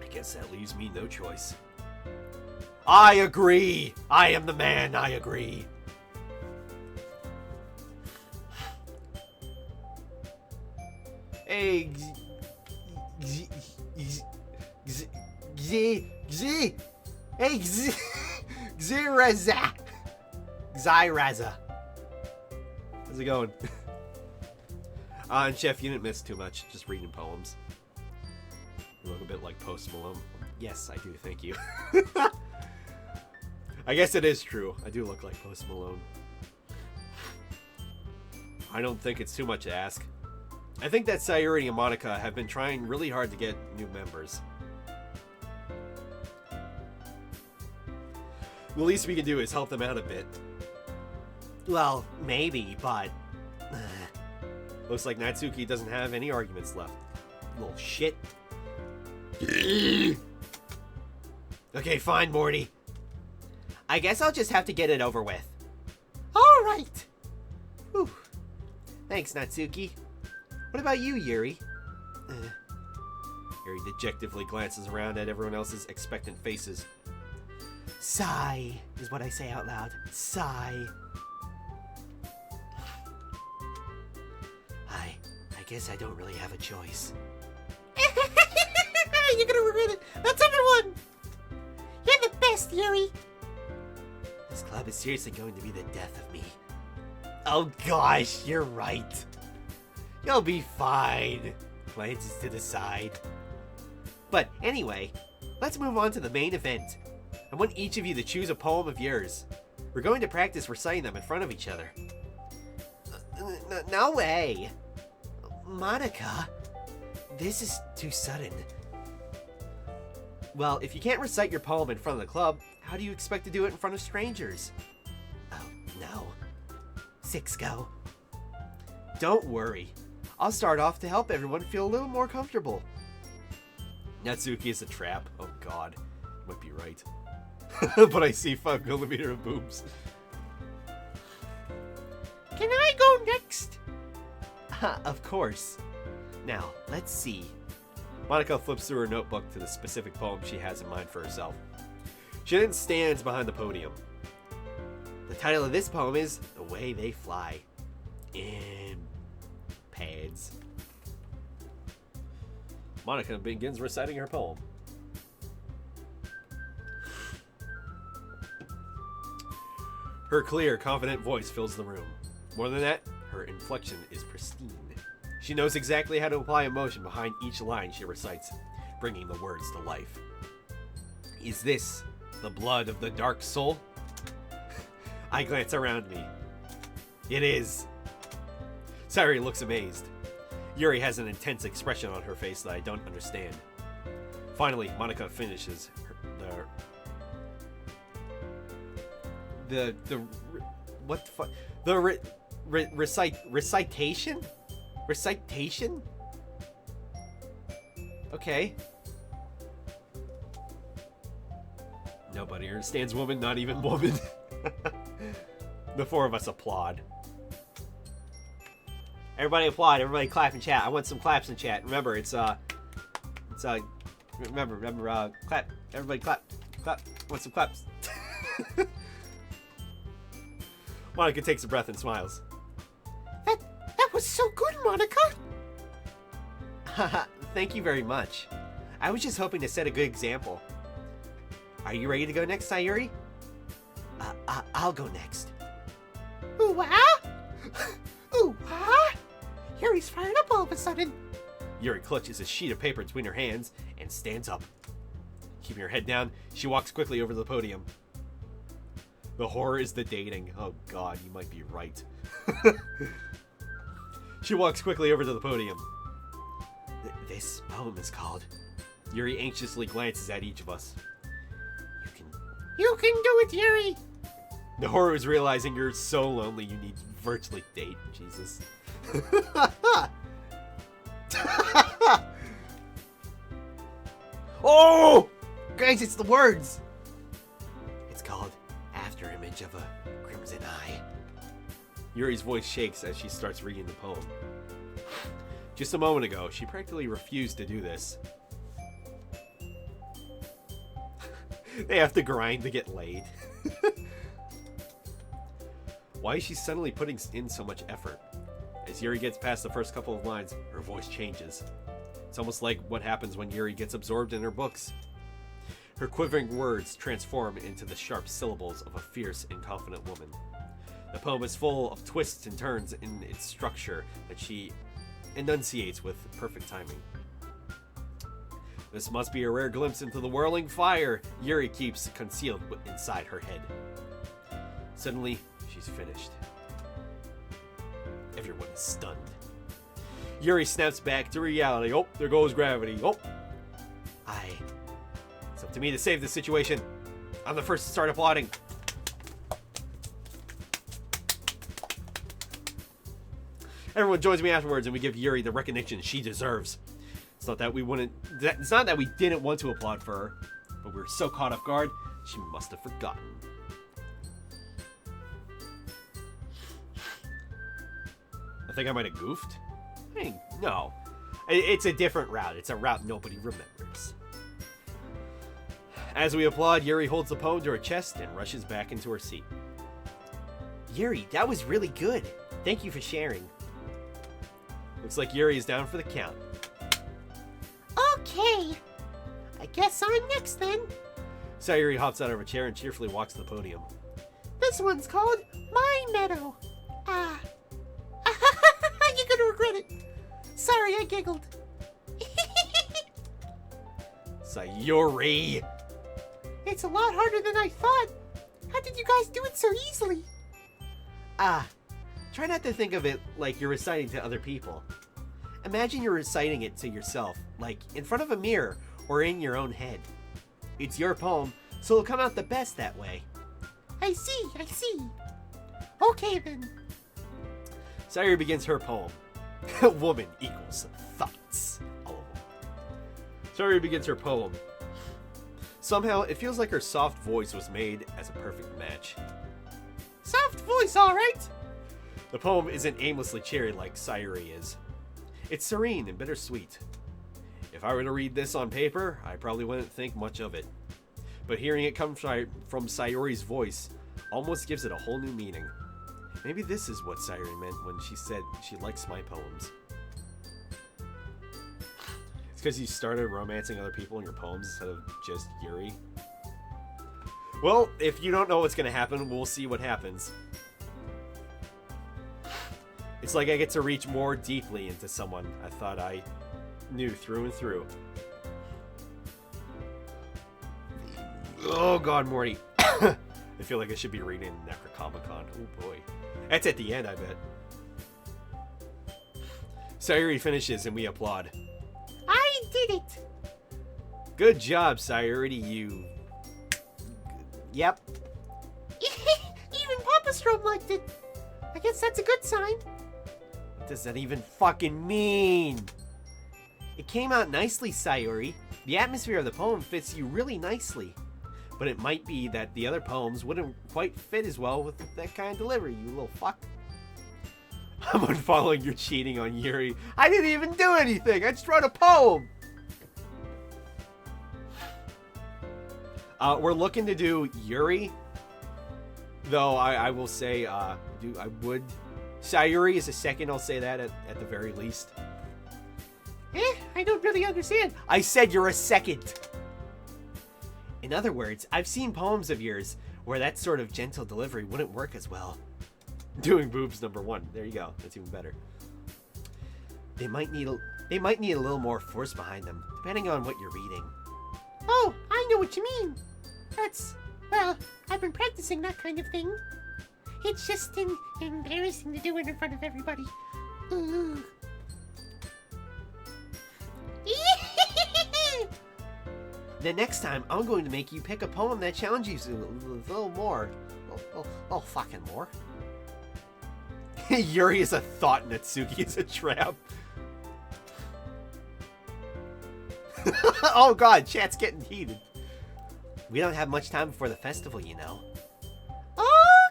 I guess that leaves me no choice. I agree! I am the man, I agree. Hey, Xiraza. How's it going? And Chef, you didn't miss too much, just reading poems. You look a bit like Post Malone. Yes, I do, thank you. I guess it is true. I do look like Post Malone. I don't think it's too much to ask. I think that Sayuri and Monica have been trying really hard to get new members. The least we can do is help them out a bit. Well, maybe, but... Looks like Natsuki doesn't have any arguments left. Little shit. Okay, fine, Morty. I guess I'll just have to get it over with. Alright! Whew. Thanks, Natsuki. What about you, Yuri? Yuri dejectively glances around at everyone else's expectant faces. Sigh, is what I say out loud. Sigh. I guess I don't really have a choice. You're gonna regret it. That's everyone! You're the best, Yuri! This club is seriously going to be the death of me. Oh gosh, you're right. You'll be fine. Glances to the side. But anyway, let's move on to the main event. I want each of you to choose a poem of yours. We're going to practice reciting them in front of each other. No way. Monica, this is too sudden. Well, if you can't recite your poem in front of the club, how do you expect to do it in front of strangers? Oh, no. 6 go. Don't worry. I'll start off to help everyone feel a little more comfortable. Natsuki is a trap. Oh god. You might be right. But I see 5mm of boobs. Can I go next? Of course. Now, let's see. Monika flips through her notebook to the specific poem she has in mind for herself. She then stands behind the podium. The title of this poem is The Way They Fly. In pads. Monika begins reciting her poem. Her clear, confident voice fills the room. More than that, her inflection is pristine. She knows exactly how to apply emotion behind each line she recites, bringing the words to life. Is this the blood of the dark soul? I glance around me. It is. Sayuri looks amazed. Yuri has an intense expression on her face that I don't understand. Finally, Monika finishes what the fuck? Recitation? Recitation? Okay. Nobody understands woman, not even woman. The 4 of us applaud. Everybody applaud, everybody clap in chat. I want some claps in chat. Remember, remember, clap. Everybody clap. Clap. I want some claps. Monika takes a breath and smiles. That was so good, Monika. Haha, thank you very much. I was just hoping to set a good example. Are you ready to go next, Sayuri? I'll go next. Ooh-ah! Ooh-ah! Yuri's fired up all of a sudden. Yuri clutches a sheet of paper between her hands and stands up. Keeping her head down, she walks quickly over to the podium. The horror is the dating. Oh god, you might be right. She walks quickly over to the podium. This poem is called... Yuri anxiously glances at each of us. You can do it, Yuri. The horror is realizing you're so lonely you need to virtually date. Jesus. Oh! Guys, it's the words! It's called After Image of a Crimson Eye. Yuri's voice shakes as she starts reading the poem. Just a moment ago, she practically refused to do this. They have to grind to get laid. Why is she suddenly putting in so much effort? As Yuri gets past the first couple of lines, her voice changes. It's almost like what happens when Yuri gets absorbed in her books. Her quivering words transform into the sharp syllables of a fierce and confident woman. The poem is full of twists and turns in its structure that she enunciates with perfect timing. This must be a rare glimpse into the whirling fire Yuri keeps concealed inside her head. Suddenly, she's finished. Everyone is stunned. Yuri snaps back to reality. Oh, there goes gravity. Oh. It's up to me to save the situation. I'm the first to start applauding. Everyone joins me afterwards and we give Yuri the recognition she deserves. It's not that we didn't want to applaud for her, but we were so caught off guard, she must have forgotten. I think I might have goofed. Hey, no. It's a different route. It's a route nobody remembers. As we applaud, Yuri holds the poem to her chest and rushes back into her seat. Yuri, that was really good. Thank you for sharing. Looks like Yuri is down for the count. Okay. I guess I'm next then. Sayuri hops out of her chair and cheerfully walks to the podium. This one's called My Meadow. You're gonna regret it. Sorry, I giggled. Sayuri! It's a lot harder than I thought. How did you guys do it so easily? Try not to think of it like you're reciting to other people. Imagine you're reciting it to yourself, like in front of a mirror or in your own head. It's your poem, so it'll come out the best that way. I see. Okay then. Sayuri begins her poem. Woman equals thoughts. All of them. Sayuri begins her poem. Somehow, it feels like her soft voice was made as a perfect match. Soft voice, alright? The poem isn't aimlessly cheery like Sayuri is. It's serene and bittersweet. If I were to read this on paper, I probably wouldn't think much of it. But hearing it come from Sayuri's voice almost gives it a whole new meaning. Maybe this is what Sayuri meant when she said she likes my poems. It's because you started romancing other people in your poems instead of just Yuri. Well, if you don't know what's going to happen, we'll see what happens. It's like I get to reach more deeply into someone I thought I knew through and through. Oh god, Morty. I feel like I should be reading Necronomicon. Oh boy. That's at the end, I bet. Sayuri finishes and we applaud. I did it! Good job, Sayuri, you... Yep. Even Papa Strom liked it. I guess that's a good sign. What does that even fucking mean? It came out nicely, Sayuri. The atmosphere of the poem fits you really nicely. But it might be that the other poems wouldn't quite fit as well with that kind of delivery, you little fuck. I'm unfollowing your cheating on Yuri. I didn't even do anything. I just wrote a poem. We're looking to do Yuri. Though I will say, Sayuri is a second. I'll say that at the very least. I don't really understand. I said you're a second. In other words, I've seen poems of yours where that sort of gentle delivery wouldn't work as well. Doing boobs #1. There you go. That's even better. They might need a little more force behind them, depending on what you're reading. Oh, I know what you mean. Well, I've been practicing that kind of thing. It's just embarrassing to do it in front of everybody. Ugh. The next time, I'm going to make you pick a poem that challenges you a little more. Oh, fucking more. Yuri is a thought, Natsuki is a trap. Oh god, chat's getting heated. We don't have much time before the festival, you know.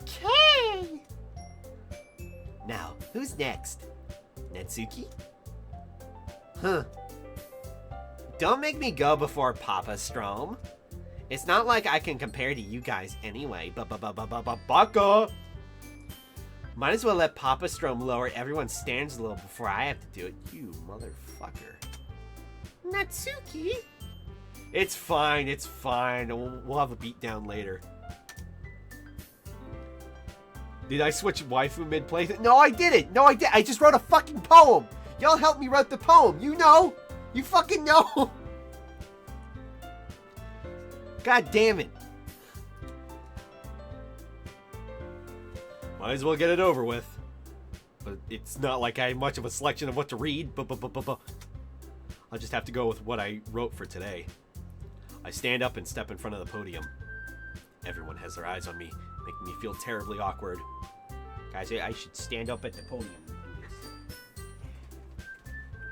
Okay. Now, who's next? Natsuki? Huh. Don't make me go before Papa Strom. It's not like I can compare to you guys anyway. Baka! Might as well let Papa Strom lower everyone's standards a little before I have to do it. You motherfucker. Natsuki? It's fine, it's fine. We'll have a beatdown later. Did I switch waifu mid-play? No, I didn't. No, I did. I just wrote a fucking poem. Y'all helped me write the poem. You know. You fucking know. God damn it. Might as well get it over with. But it's not like I have much of a selection of what to read. I'll just have to go with what I wrote for today. I stand up and step in front of the podium. Everyone has their eyes on me, making me feel terribly awkward. Guys, I should stand up at the podium and do this.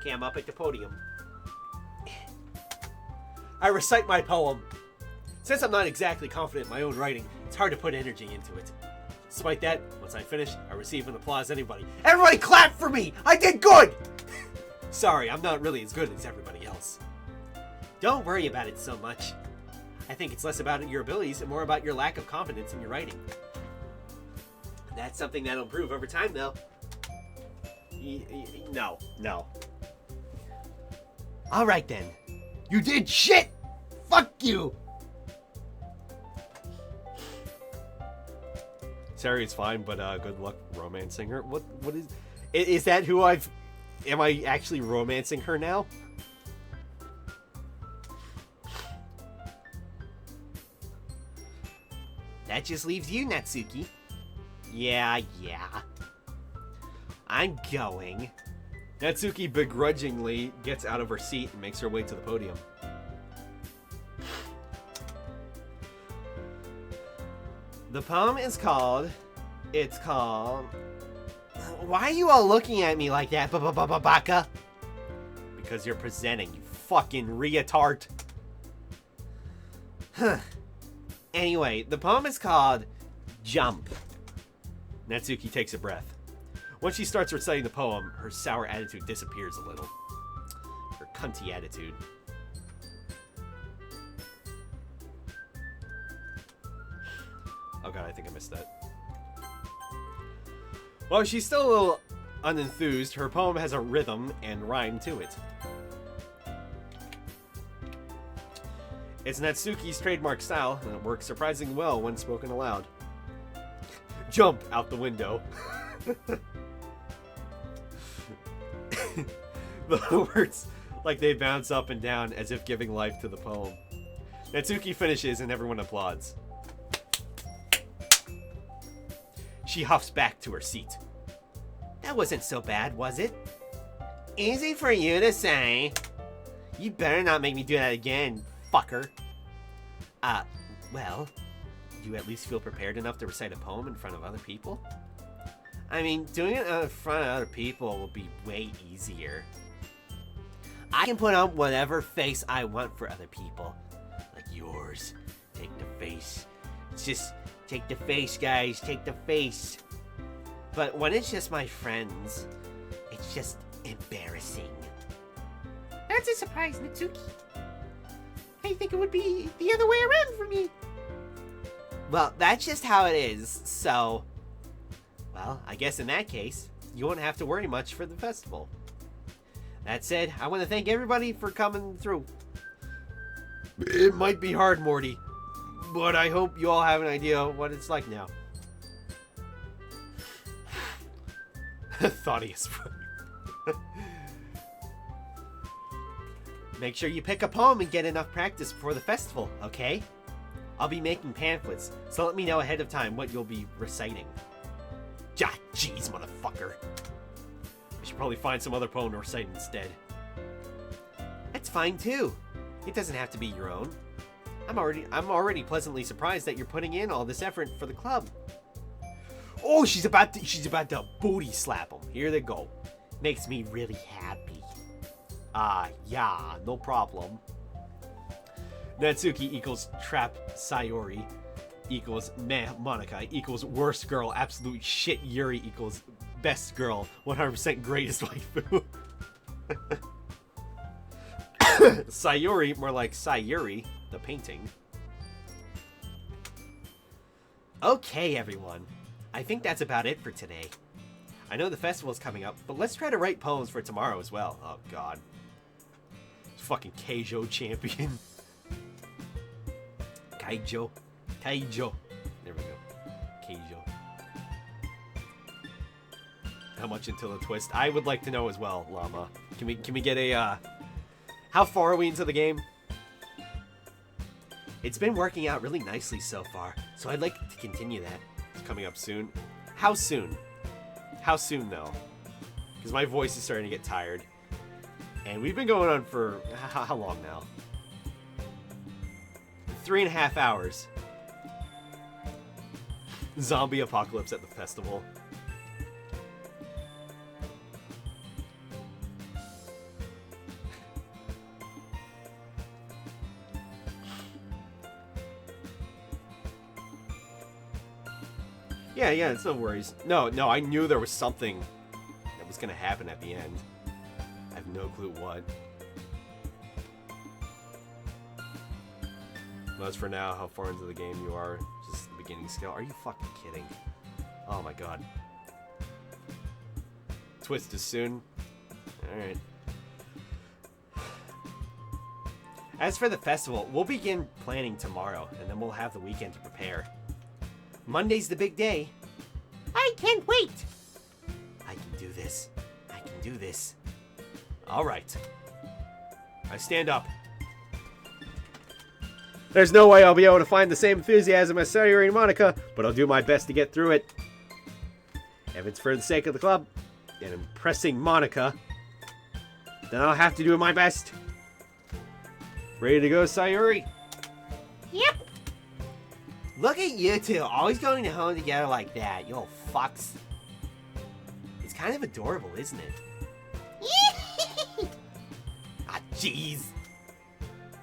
Okay, I'm up at the podium. I recite my poem. Since I'm not exactly confident in my own writing, it's hard to put energy into it. Despite that, once I finish, I receive an applause. Everybody clap for me! I did good! Sorry, I'm not really as good as everybody else. Don't worry about it so much. I think it's less about your abilities and more about your lack of confidence in your writing. That's something that'll improve over time, though. No. All right, then. You did shit! Fuck you! Sayuri is fine, but good luck romancing her. What is that who am I actually romancing her now? That just leaves you, Natsuki. Yeah. I'm going. Natsuki begrudgingly gets out of her seat and makes her way to the podium. The poem is called... It's called... Why are you all looking at me like that, Baka? Because you're presenting, you fucking retard. Huh. Anyway, the poem is called Jump. Natsuki takes a breath. Once she starts reciting the poem, her sour attitude disappears a little. Her cunty attitude. Oh god, I think I missed that. Well, she's still a little unenthused. Her poem has a rhythm and rhyme to it. It's Natsuki's trademark style, and it works surprisingly well when spoken aloud. Jump out the window. The words, like they bounce up and down as if giving life to the poem. Natsuki finishes and everyone applauds. She huffs back to her seat. That wasn't so bad, was it? Easy for you to say. You better not make me do that again, fucker. Well, do you at least feel prepared enough to recite a poem in front of other people? I mean, doing it in front of other people will be way easier. I can put on whatever face I want for other people. Like yours. Take the face. Just take the face, guys. Take the face. But when it's just my friends, it's just embarrassing. That's a surprise, Natsuki. I think it would be the other way around for me. Well, that's just how it is, so... Well, I guess in that case, you won't have to worry much for the festival. That said, I want to thank everybody for coming through. It might be hard, Morty, but I hope you all have an idea of what it's like now. Thoughtius. Make sure you pick a poem and get enough practice before the festival, okay? I'll be making pamphlets, so let me know ahead of time what you'll be reciting. Ja, jeez, motherfucker. I should probably find some other poem to recite instead. That's fine too. It doesn't have to be your own. I'm already pleasantly surprised that you're putting in all this effort for the club. Oh, she's about to booty slap him. Here they go. Makes me really happy. Yeah, no problem. Natsuki equals trap Sayori equals meh Monica equals worst girl absolute shit Yuri equals best girl 100% greatest waifu. Sayori, more like Sayuri, the painting. Okay, everyone. I think that's about it for today. I know the festival's coming up, but let's try to write poems for tomorrow as well. Oh god. Fucking Keijo champion. Kaijo. There we go. Keijo. How much until the twist? I would like to know as well, Llama. Can we get a how far are we into the game? It's been working out really nicely so far, so I'd like to continue that. It's coming up soon. How soon? How soon though? Because my voice is starting to get tired. And we've been going on for how long now? 3.5 hours. Zombie apocalypse at the festival. Yeah, it's no worries. No, I knew there was something that was gonna happen at the end. I have no clue what. Well, as for now, how far into the game you are, just the beginning skill. Are you fucking kidding? Oh my god. Twist is soon. Alright. As for the festival, we'll begin planning tomorrow, and then we'll have the weekend to prepare. Monday's the big day. I can't wait. I can do this. I can do this. Alright. I stand up. There's no way I'll be able to find the same enthusiasm as Sayori and Monica, but I'll do my best to get through it. If it's for the sake of the club and impressing Monica, then I'll have to do my best. Ready to go, Sayori? Yep. Look at you two, always going to home together like that, you little fucks. It's kind of adorable, isn't it? Ah, jeez.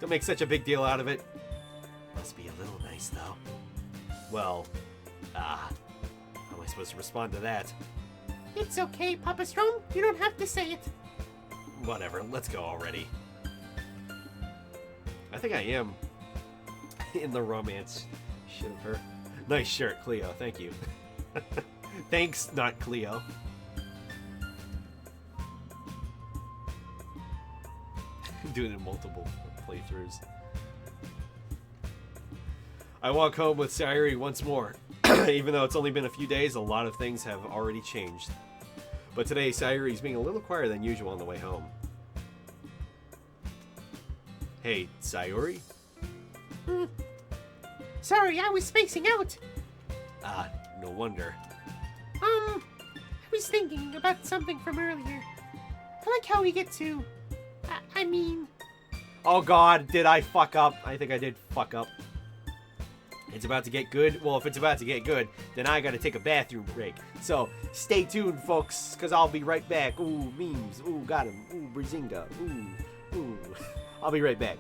Don't make such a big deal out of it. Must be a little nice, though. Well, how am I supposed to respond to that? It's okay, Papa Strom. You don't have to say it. Whatever, let's go already. I think I am in the romance shit of her. Nice shirt, Cleo, thank you. Thanks, not Cleo. Doing it in multiple playthroughs. I walk home with Sayuri once more. Even though it's only been a few days, a lot of things have already changed. But today, Sayuri's being a little quieter than usual on the way home. Hey, Sayuri? Sorry, I was spacing out. No wonder. I was thinking about something from earlier. I like how we get to... I mean... Oh god, did I fuck up? I think I did fuck up. It's about to get good. Well, if it's about to get good, then I gotta take a bathroom break. So, stay tuned, folks, because I'll be right back. Ooh, memes. Ooh, got him. Ooh, Brazinga. Ooh. I'll be right back.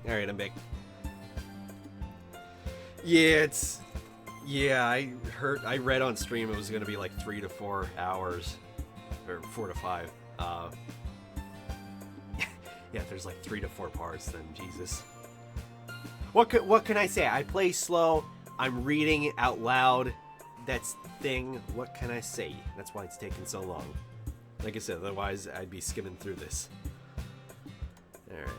Alright, I'm back. Yeah, I read on stream it was gonna be like 3 to 4 hours. Or 4 to 5. Yeah, if there's like 3 to 4 parts, then Jesus. What can I say? I play slow, I'm reading out loud. That's the thing. What can I say? That's why it's taking so long. Like I said, otherwise I'd be skimming through this. Alright.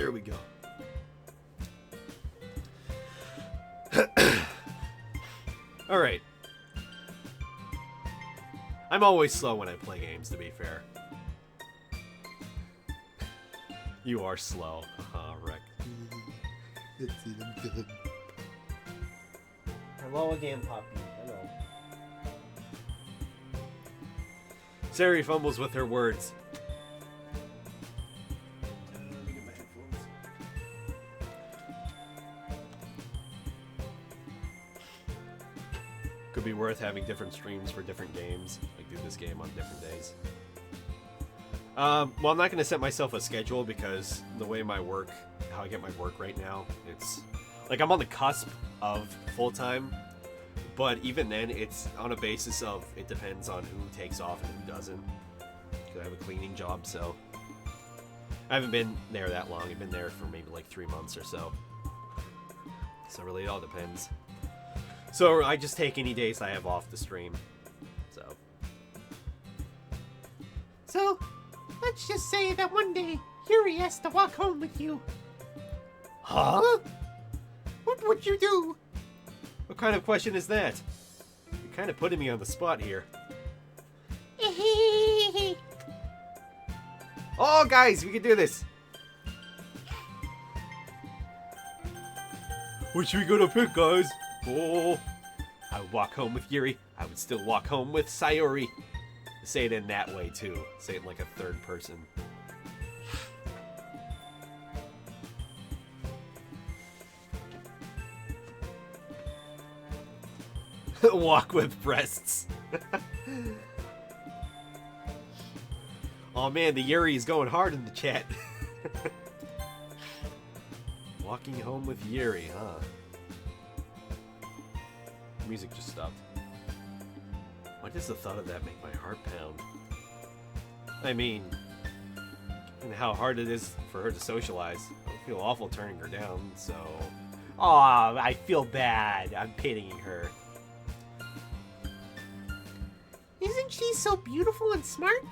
There we go. Alright. I'm always slow when I play games, to be fair. You are slow. Haha, wreck. That's it, I'm done. Hello again, Poppy. Hello. Sari fumbles with her words. Could be worth having different streams for different games. Like do this game on different days. Well, I'm not going to set myself a schedule because the way my work, how I get my work right now, it's like I'm on the cusp of full-time, but even then it's on a basis of it depends on who takes off and who doesn't. Because I have a cleaning job, so I haven't been there that long. I've been there for maybe like 3 months or so. So really it all depends. So I just take any days I have off the stream. So, let's just say that one day, Yuri has to walk home with you. Huh? What would you do? What kind of question is that? You're kind of putting me on the spot here. Oh, guys, we can do this. What should we gonna pick, guys? Oh, I would walk home with Yuri. I would still walk home with Sayori. Say it in that way, too. Say it like a third person. Walk with breasts. Oh man, the Yuri is going hard in the chat. Walking home with Yuri, huh? Music just stopped. Why does the thought of that make my heart pound? I mean, and how hard it is for her to socialize. I would feel awful turning her down, so... Aw, I feel bad. I'm pitying her. Isn't she so beautiful and smart?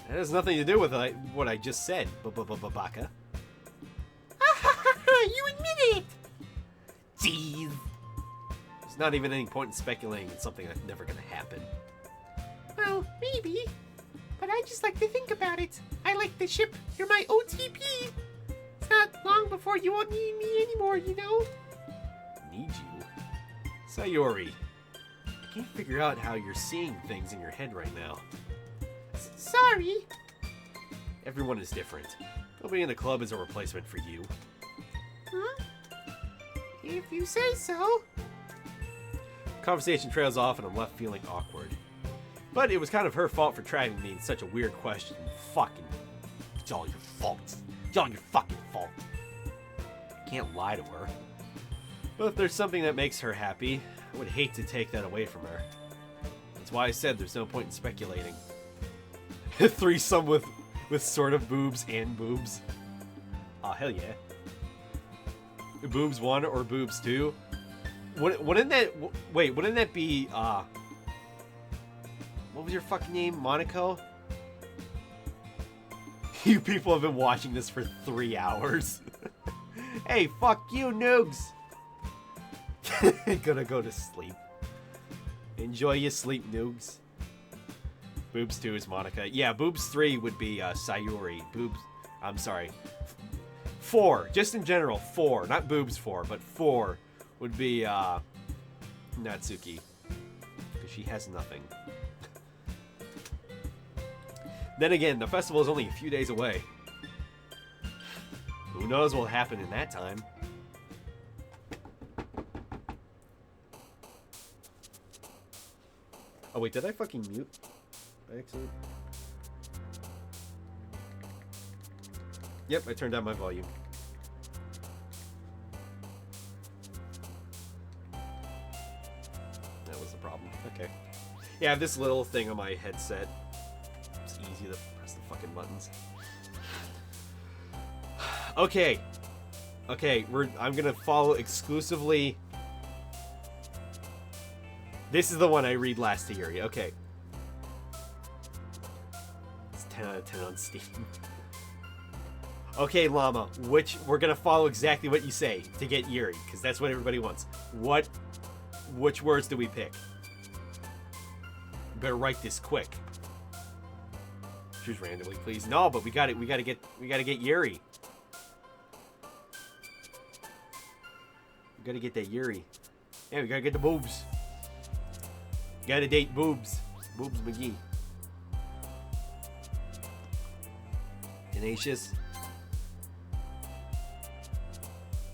That has nothing to do with what I just said, Baka. You admit it! Jeez. There's not even any point in speculating on something that's never gonna happen. Well, maybe. But I just like to think about it. I like the ship. You're my OTP. It's not long before you won't need me anymore, you know? Need you? Sayori. I can't figure out how you're seeing things in your head right now. Sorry. Everyone is different. Nobody in the club is a replacement for you. Huh? If you say so. Conversation trails off and I'm left feeling awkward. But it was kind of her fault for dragging me in such a weird question. Fucking... It's all your fault. It's all your fucking fault. I can't lie to her. But if there's something that makes her happy, I would hate to take that away from her. That's why I said there's no point in speculating. Threesome with sort of boobs and boobs. Aw, hell yeah. Boobs 1 or boobs 2? Wouldn't that be, what was your fucking name? Monaco? You people have been watching this for 3 hours. Hey, fuck you, noogs! Gonna go to sleep. Enjoy your sleep, noogs. Boobs 2 is Monica. Yeah, boobs 3 would be Sayuri. Boobs... I'm sorry. 4. Just in general, 4. Not boobs 4, but 4 would be Natsuki. Because she has nothing. Then again, the festival is only a few days away. Who knows what will happen in that time? Oh wait, did I fucking mute by accident? Yep, I turned down my volume. That was the problem. Okay. Yeah, I have this little thing on my headset. It's easy to press the fucking buttons. Okay. Okay, I'm gonna follow exclusively... This is the one I read last year. Okay. It's 10 out of 10 on Steam. Okay, Llama, we're gonna follow exactly what you say to get Yuri, because that's what everybody wants. Which words do we pick? Better write this quick. Choose randomly, please. No, but we gotta get Yuri. We gotta get that Yuri. Yeah, we gotta get the boobs. Gotta date boobs. Boobs McGee. Tenacious.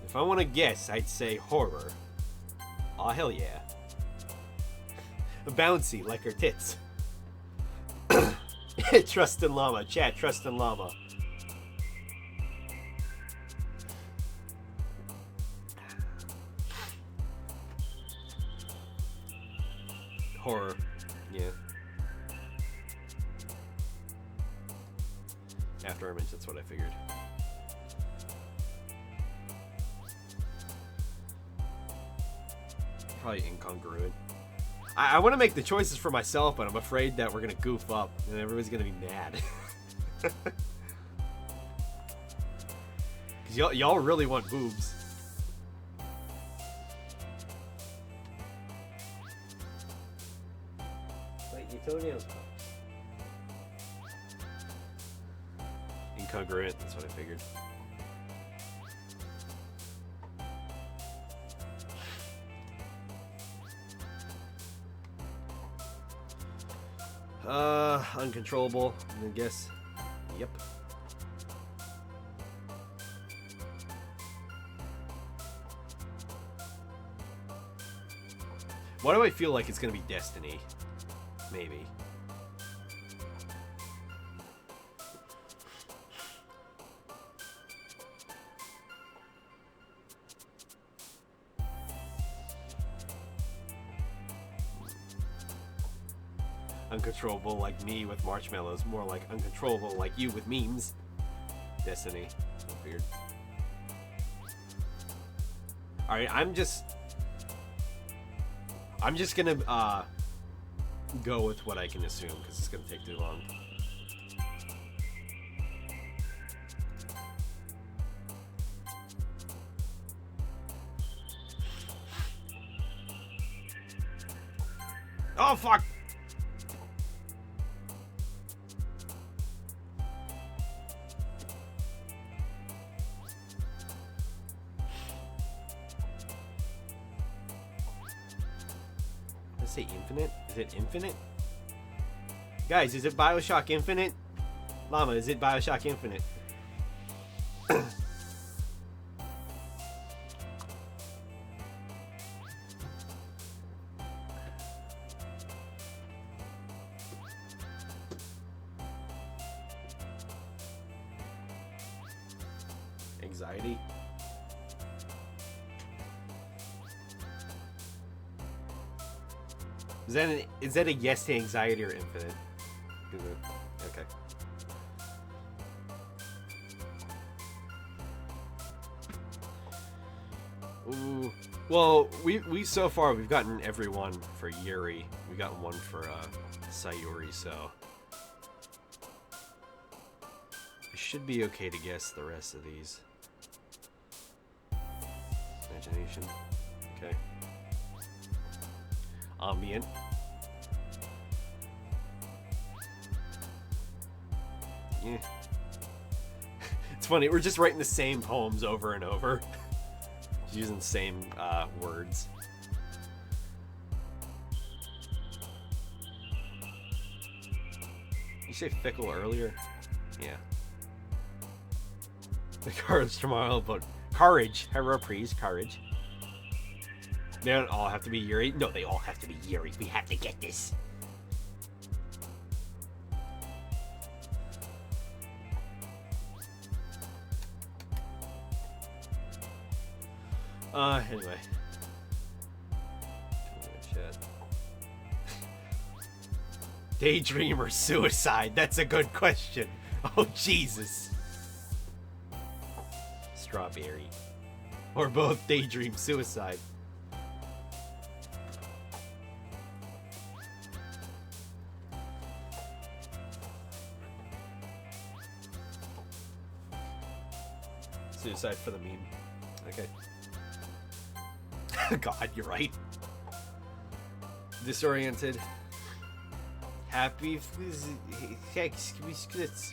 If I want to guess, I'd say horror. Aw, hell yeah. Bouncy, like her tits. Trust in Llama. Chat, trust in Llama. Horror. Yeah. After image, that's what I figured. Probably incongruent. I want to make the choices for myself, but I'm afraid that we're going to goof up and everybody's going to be mad. Because y'all really want boobs. Wait, you told him. Incongruent, that's what I figured. Uncontrollable, I guess. Yep. Why do I feel like it's gonna be Destiny? Maybe. Uncontrollable like me with marshmallows, more like uncontrollable like you with memes. Destiny. Weird. Alright, I'm just gonna go with what I can assume because it's gonna take too long. Oh fuck! Say Infinite? Is it Infinite? Guys, is it BioShock Infinite? Llama, is it BioShock Infinite? Anxiety? Is that a yes to anxiety or infinite? Okay. Ooh. Well, we so far we've gotten everyone for Yuri. We got one for Sayuri, so I should be okay to guess the rest of these. Imagination. Okay. Ambient. Yeah. It's funny, we're just writing the same poems over and over. Using the same words. You say fickle earlier? Yeah. The courage tomorrow, but courage. Hero please, courage. They don't all have to be Yuri. No, they all have to be Yuri. We have to get this. Anyway. Daydream or suicide? That's a good question. Oh, Jesus. Strawberry. Or both daydream, suicide. Suicide for the meme. Okay. God, you're right. Disoriented. Happy.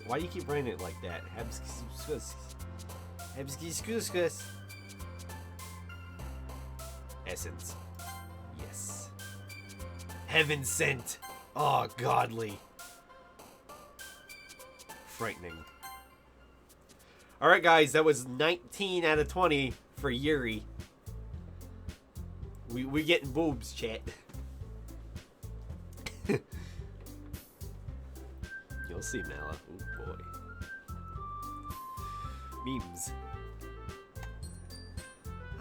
Why do you keep writing it like that? Essence. Yes. Heaven sent. Oh, godly. Frightening. Alright, guys, that was 19 out of 20 for Yuri. We getting boobs, chat. You'll see, Mala. Oh, boy. Memes.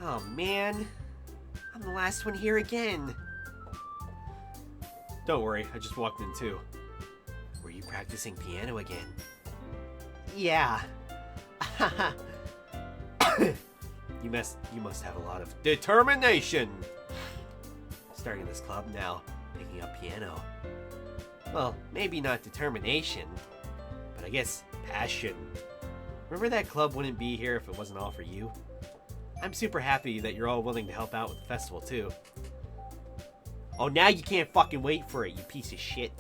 Oh, man. I'm the last one here again. Don't worry, I just walked in too. Were you practicing piano again? Yeah. You must have a lot of determination. Starting this club now, picking up piano. Well, maybe not determination, but I guess passion. Remember that club wouldn't be here if it wasn't all for you? I'm super happy that you're all willing to help out with the festival too. Oh, now you can't fucking wait for it, you piece of shit.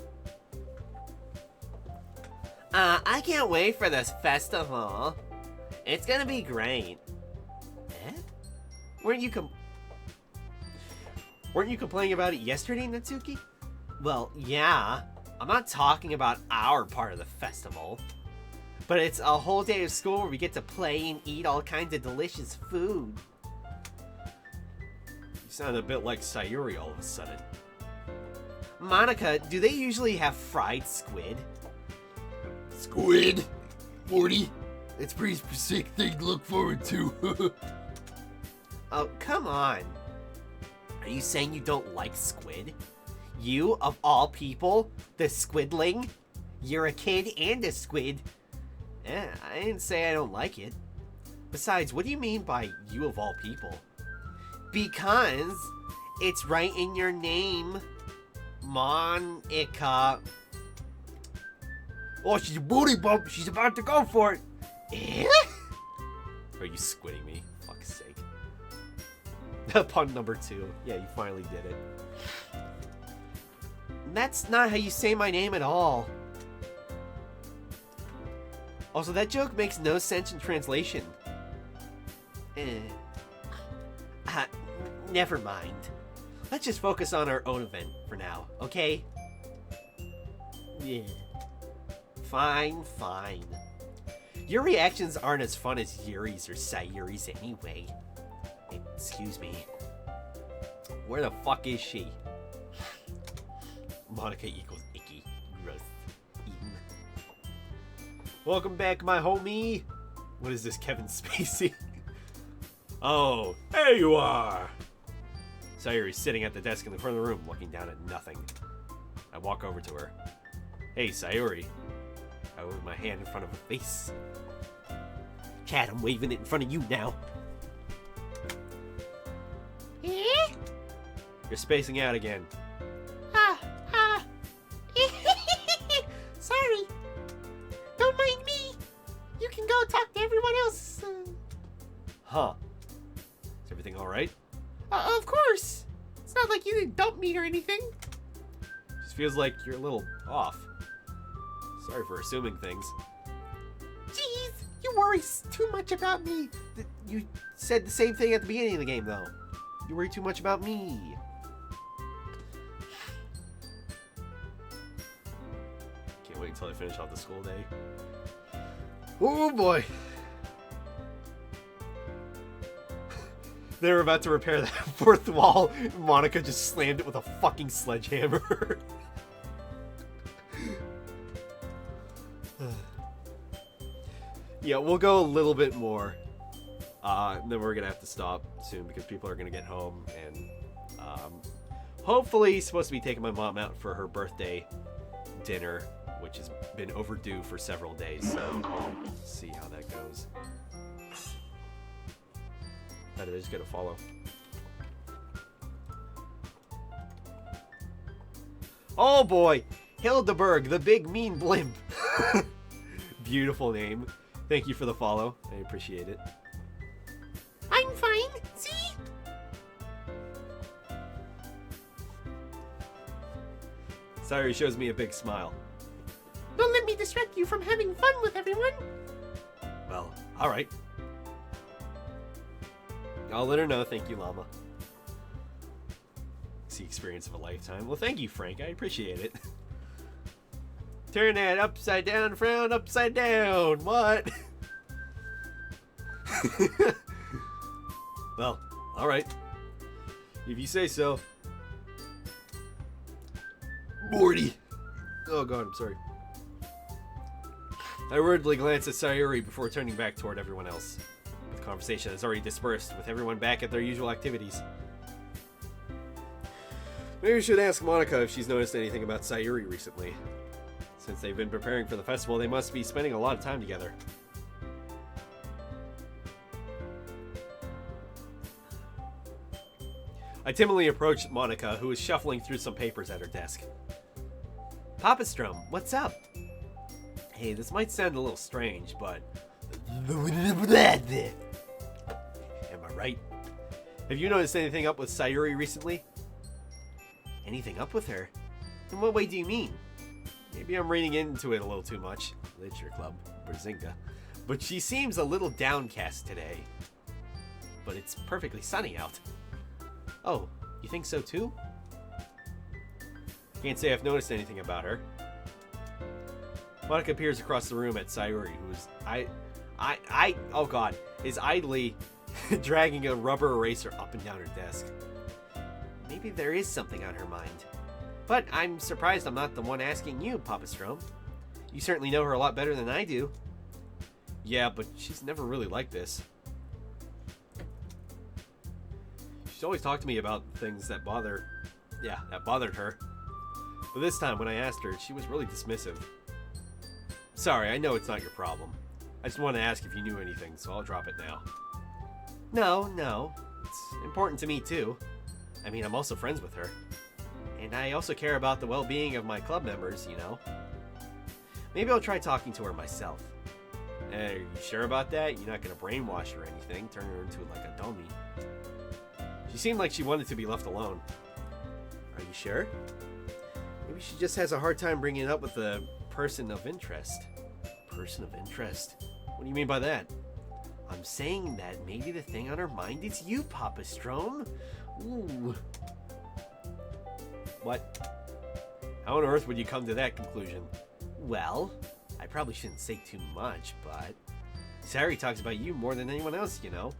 I can't wait for this festival. It's gonna be great. Eh? Weren't you complaining about it yesterday, Natsuki? Well, yeah. I'm not talking about our part of the festival. But it's a whole day of school where we get to play and eat all kinds of delicious food. You sound a bit like Sayuri all of a sudden. Monica, do they usually have fried squid? Squid? Morty? It's a pretty sick thing to look forward to. Oh, come on. Are you saying you don't like squid? You, of all people, the squidling? You're a kid and a squid. I didn't say I don't like it. Besides, what do you mean by you of all people? Because it's right in your name. Monica. Oh, she's a booty bump. She's about to go for it. Eh? Are you squidding me? Fuck's sake. Pun number 2. Yeah, you finally did it. That's not how you say my name at all. Also, that joke makes no sense in translation. Never mind. Let's just focus on our own event for now, okay? Yeah. Fine. Your reactions aren't as fun as Yuri's or Sayuri's anyway. Excuse me. Where the fuck is she? Monica equals icky. Gross. Eaten. Welcome back, my homie. What is this, Kevin Spacey? Oh, there you are. Sayuri's sitting at the desk in the front of the room, looking down at nothing. I walk over to her. Hey, Sayuri. I wave my hand in front of her face. Chad, I'm waving it in front of you now. Eh? You're spacing out again. Sorry. Don't mind me. You can go talk to everyone else. Huh. Is everything alright? Of course. It's not like you didn't dump me or anything. Just feels like you're a little off. Sorry for assuming things. Jeez, you worry too much about me. You said the same thing at the beginning of the game, though. You worry too much about me. Can't wait until I finish off the school day. Oh boy. They were about to repair that fourth wall. Monica just slammed it with a fucking sledgehammer. Yeah, we'll go a little bit more. And then we're going to have to stop soon because people are going to get home. And hopefully supposed to be taking my mom out for her birthday dinner, which has been overdue for several days. So we'll see how that goes. How did I just get a follow? Oh boy! Hildeberg, the big mean blimp. Beautiful name. Thank you for the follow. I appreciate it. See? Sayuri shows me a big smile. Don't let me distract you from having fun with everyone. Well, alright. I'll let her know. Thank you, Llama. It's the experience of a lifetime. Well, thank you, Frank. I appreciate it. Turn that upside down frown upside down. What? Well, alright. If you say so. Morty. Oh god, I'm sorry. I worriedly glance at Sayuri before turning back toward everyone else. The conversation has already dispersed, with everyone back at their usual activities. Maybe we should ask Monica if she's noticed anything about Sayuri recently. Since they've been preparing for the festival, they must be spending a lot of time together. I timidly approached Monica, who was shuffling through some papers at her desk. Papa Strom, what's up? Hey, this might sound a little strange, but... Am I right? Have you noticed anything up with Sayuri recently? Anything up with her? In what way do you mean? Maybe I'm reading into it a little too much. Literature Club, Brzinga. But she seems a little downcast today. But it's perfectly sunny out. Oh, you think so too? Can't say I've noticed anything about her. Monica peers across the room at Sayuri, who is oh god, is idly dragging a rubber eraser up and down her desk. Maybe there is something on her mind. But I'm surprised I'm not the one asking you, Papa Strom. You certainly know her a lot better than I do. Yeah, but she's never really like this. She's always talked to me about things that bothered her. But this time, when I asked her, she was really dismissive. Sorry, I know it's not your problem. I just wanted to ask if you knew anything, so I'll drop it now. No. It's important to me, too. I mean, I'm also friends with her. And I also care about the well-being of my club members, you know. Maybe I'll try talking to her myself. Are you sure about that? You're not going to brainwash her or anything, turn her into like a dummy. She seemed like she wanted to be left alone. Are you sure? Maybe she just has a hard time bringing it up with a person of interest. Person of interest? What do you mean by that? I'm saying that maybe the thing on her mind is you, Papa Strom. Ooh. What? How on earth would you come to that conclusion? Well, I probably shouldn't say too much, but Sayuri talks about you more than anyone else, you know.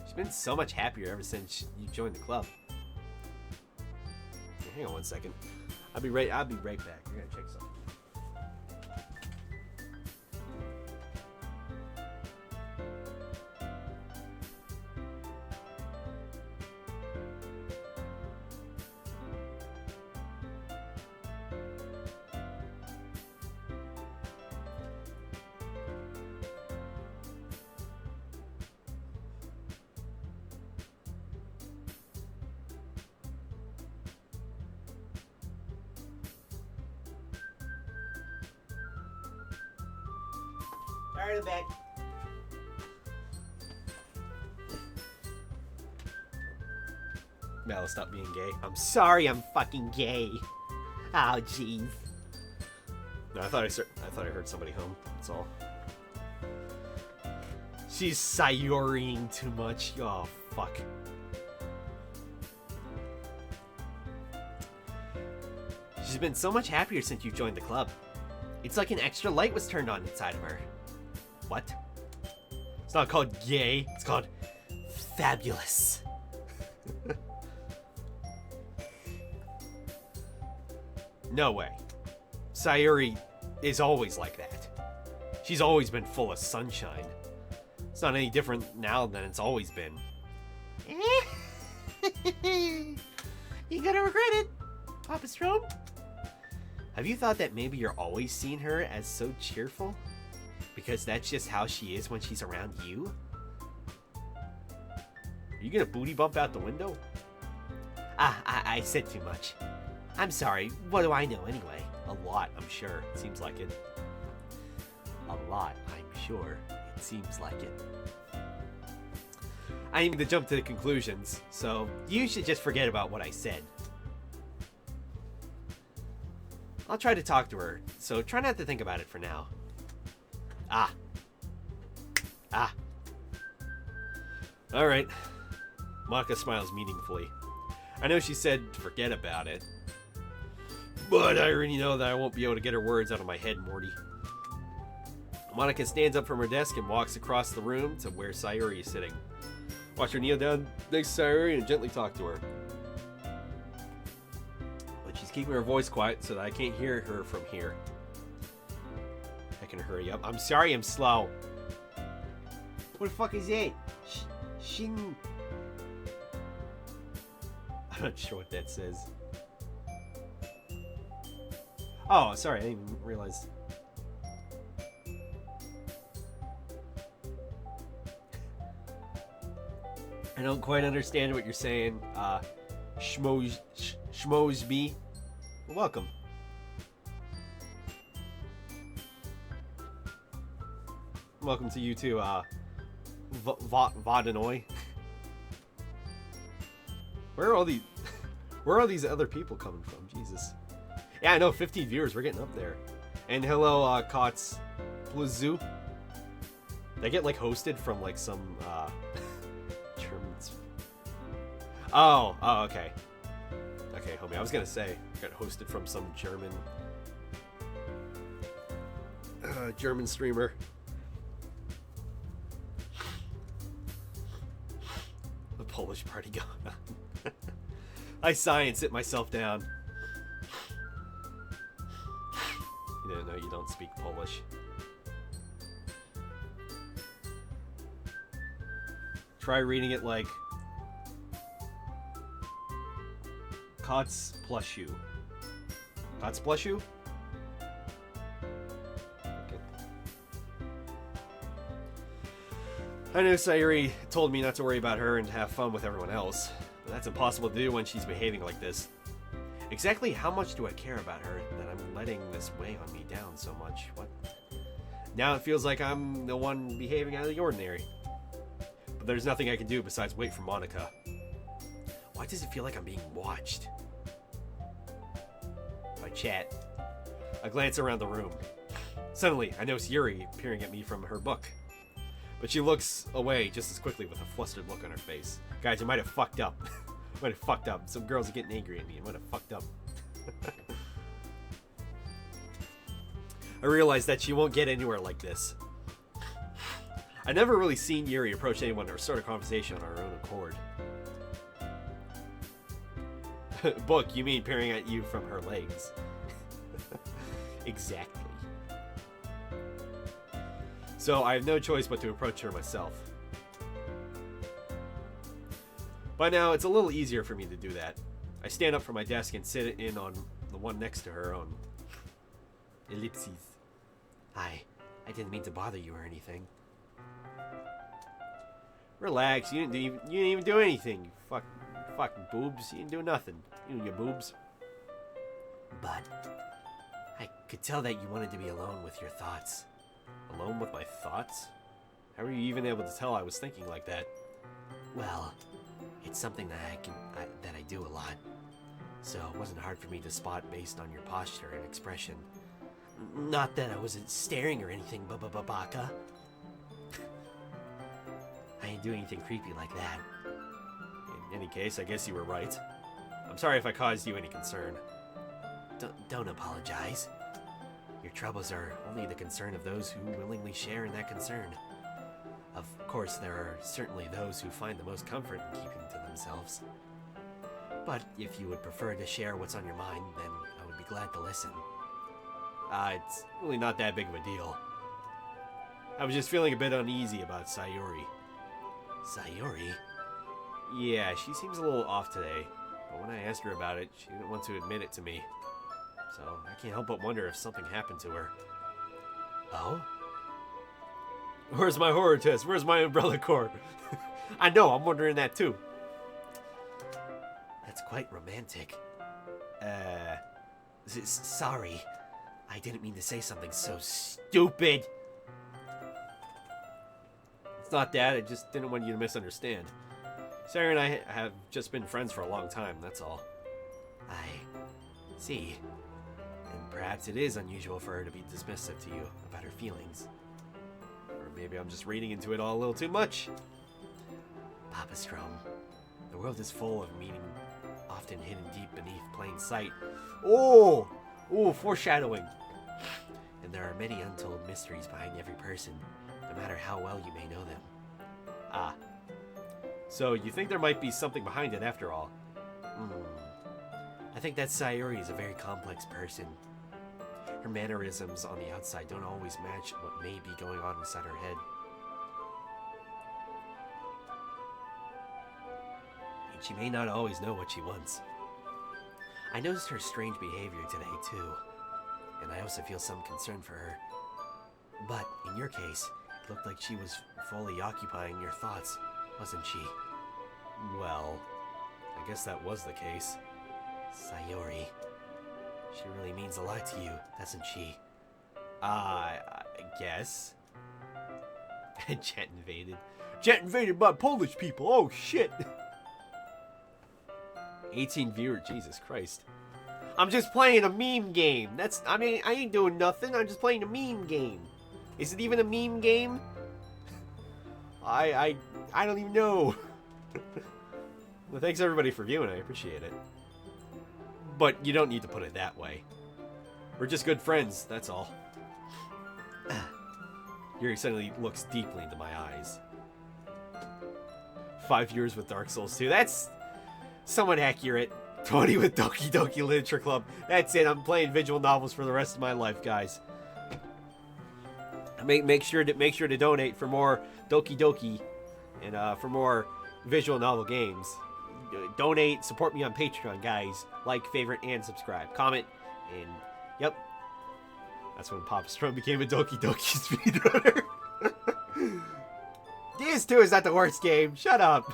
She's been so much happier ever since you joined the club. Okay, hang on one second. I'll be right back. We're gonna check something. Alright, I'm back. Mal, stop being gay. I'm sorry, I'm fucking gay. Oh, jeez. No, I thought I heard somebody home. That's all. She's Sayuriing too much. Oh, fuck. She's been so much happier since you joined the club. It's like an extra light was turned on inside of her. What? It's not called gay. It's called fabulous. No way. Sayuri is always like that. She's always been full of sunshine. It's not any different now than it's always been. You're gonna regret it, Papa Strom. Have you thought that maybe you're always seeing her as so cheerful? Because that's just how she is when she's around you? Are you gonna booty bump out the window? I said too much. I'm sorry, what do I know anyway? A lot, I'm sure. It seems like it. A lot, I'm sure. It seems like it. I didn't mean to jump to the conclusions, so you should just forget about what I said. I'll try to talk to her, so try not to think about it for now. Ah. Alright. Monica smiles meaningfully. I know she said forget about it, but I already know that I won't be able to get her words out of my head, Morty. Monica stands up from her desk and walks across the room to where Sayuri is sitting. Watch her kneel down next to Sayuri and gently talk to her. But she's keeping her voice quiet so that I can't hear her from here. I can hurry up. I'm sorry I'm slow. What the fuck is it? Shin... I'm not sure what that says. Oh, sorry, I didn't even realize. I don't quite understand what you're saying. Schmoes me. Welcome. Welcome to you too, Vodanoy. Where are all these other people coming from? Jesus. Yeah, I know, 15 viewers, we're getting up there. And hello, Kots Plazu. They get like hosted from like some Germans. Oh, okay. Okay, homie, I was gonna say got hosted from some German streamer. The Polish party going on. I sigh and sit myself down. You didn't know you don't speak Polish. Try reading it like Kotsplushu. Kotsplushu? Okay. I know Sayuri told me not to worry about her and have fun with everyone else, but that's impossible to do when she's behaving like this. Exactly how much do I care about her that I'm letting this weigh on me down so much? What? Now it feels like I'm the one behaving out of the ordinary. But there's nothing I can do besides wait for Monica. Why does it feel like I'm being watched? I chat. I glance around the room. Suddenly, I notice Yuri peering at me from her book. But she looks away just as quickly with a flustered look on her face. Guys, I might have fucked up. Might have fucked up. Some girls are getting angry at me. I might have fucked up. I realize that she won't get anywhere like this. I've never really seen Yuri approach anyone or start a conversation on her own accord. Book, you mean peering at you from her legs. Exactly. So I have no choice but to approach her myself. By now, it's a little easier for me to do that. I stand up from my desk and sit in on the one next to her on ellipses. Hi, I didn't mean to bother you or anything. Relax, you didn't even do anything. You fucking boobs. You didn't do nothing. You and your boobs. But I could tell that you wanted to be alone with your thoughts. Alone with my thoughts? How were you even able to tell I was thinking like that? Well, it's something that I do a lot. So it wasn't hard for me to spot based on your posture and expression. Not that I wasn't staring or anything, baka. I didn't do anything creepy like that. In any case, I guess you were right. I'm sorry if I caused you any concern. Don't apologize. Your troubles are only the concern of those who willingly share in that concern. Of course, there are certainly those who find the most comfort in keeping to themselves. But if you would prefer to share what's on your mind, then I would be glad to listen. It's really not that big of a deal. I was just feeling a bit uneasy about Sayuri. Sayuri? Yeah, she seems a little off today. But when I asked her about it, she didn't want to admit it to me. So I can't help but wonder if something happened to her. Oh? Where's my horror test? Where's my umbrella cord? I know, I'm wondering that too. That's quite romantic. Sorry. I didn't mean to say something so stupid. It's not that, I just didn't want you to misunderstand. Sarah and I have just been friends for a long time, that's all. I see. And perhaps it is unusual for her to be dismissive to you about her feelings. Or maybe I'm just reading into it all a little too much. Papa Strom, the world is full of meaning often hidden deep beneath plain sight. Oh! Oh, foreshadowing. And there are many untold mysteries behind every person, no matter how well you may know them. Ah. So you think there might be something behind it after all? I think that Sayuri is a very complex person. Her mannerisms on the outside don't always match what may be going on inside her head. And she may not always know what she wants. I noticed her strange behavior today, too. And I also feel some concern for her. But in your case, it looked like she was fully occupying your thoughts, wasn't she? Well, I guess that was the case. Sayori. She really means a lot to you, doesn't she? I guess. Chat invaded. Chat invaded by Polish people, oh shit! 18 viewers, Jesus Christ. I'm just playing a meme game. I ain't doing nothing, I'm just playing a meme game. Is it even a meme game? I don't even know. Well, thanks everybody for viewing, I appreciate it. But you don't need to put it that way. We're just good friends, that's all. Yuri suddenly looks deeply into my eyes. 5 years with Dark Souls 2. That's somewhat accurate. 20 with Doki Doki Literature Club. That's it. I'm playing visual novels for the rest of my life, guys. Make sure to donate for more Doki Doki and for more visual novel games. Donate, support me on Patreon, guys. Like, favorite, and subscribe. Comment, and yep. That's when Papa Strom became a Doki Doki speedrunner. DS2 is not the worst game. Shut up.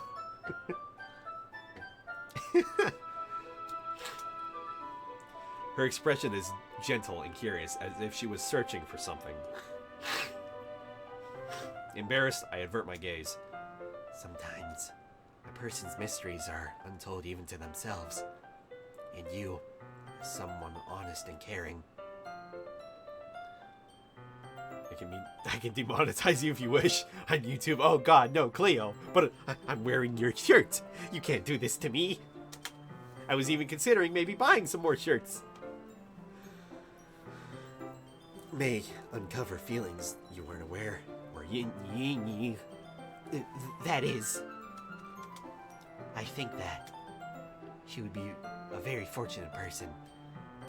Her expression is gentle and curious, as if she was searching for something. Embarrassed, I avert my gaze. Sometimes a person's mysteries are untold even to themselves. And you, as someone honest and caring. I can demonetize you if you wish on YouTube. Oh god, no, Cleo. But I'm wearing your shirt. You can't do this to me. I was even considering maybe buying some more shirts. May uncover feelings you weren't aware. Or that is, I think that she would be a very fortunate person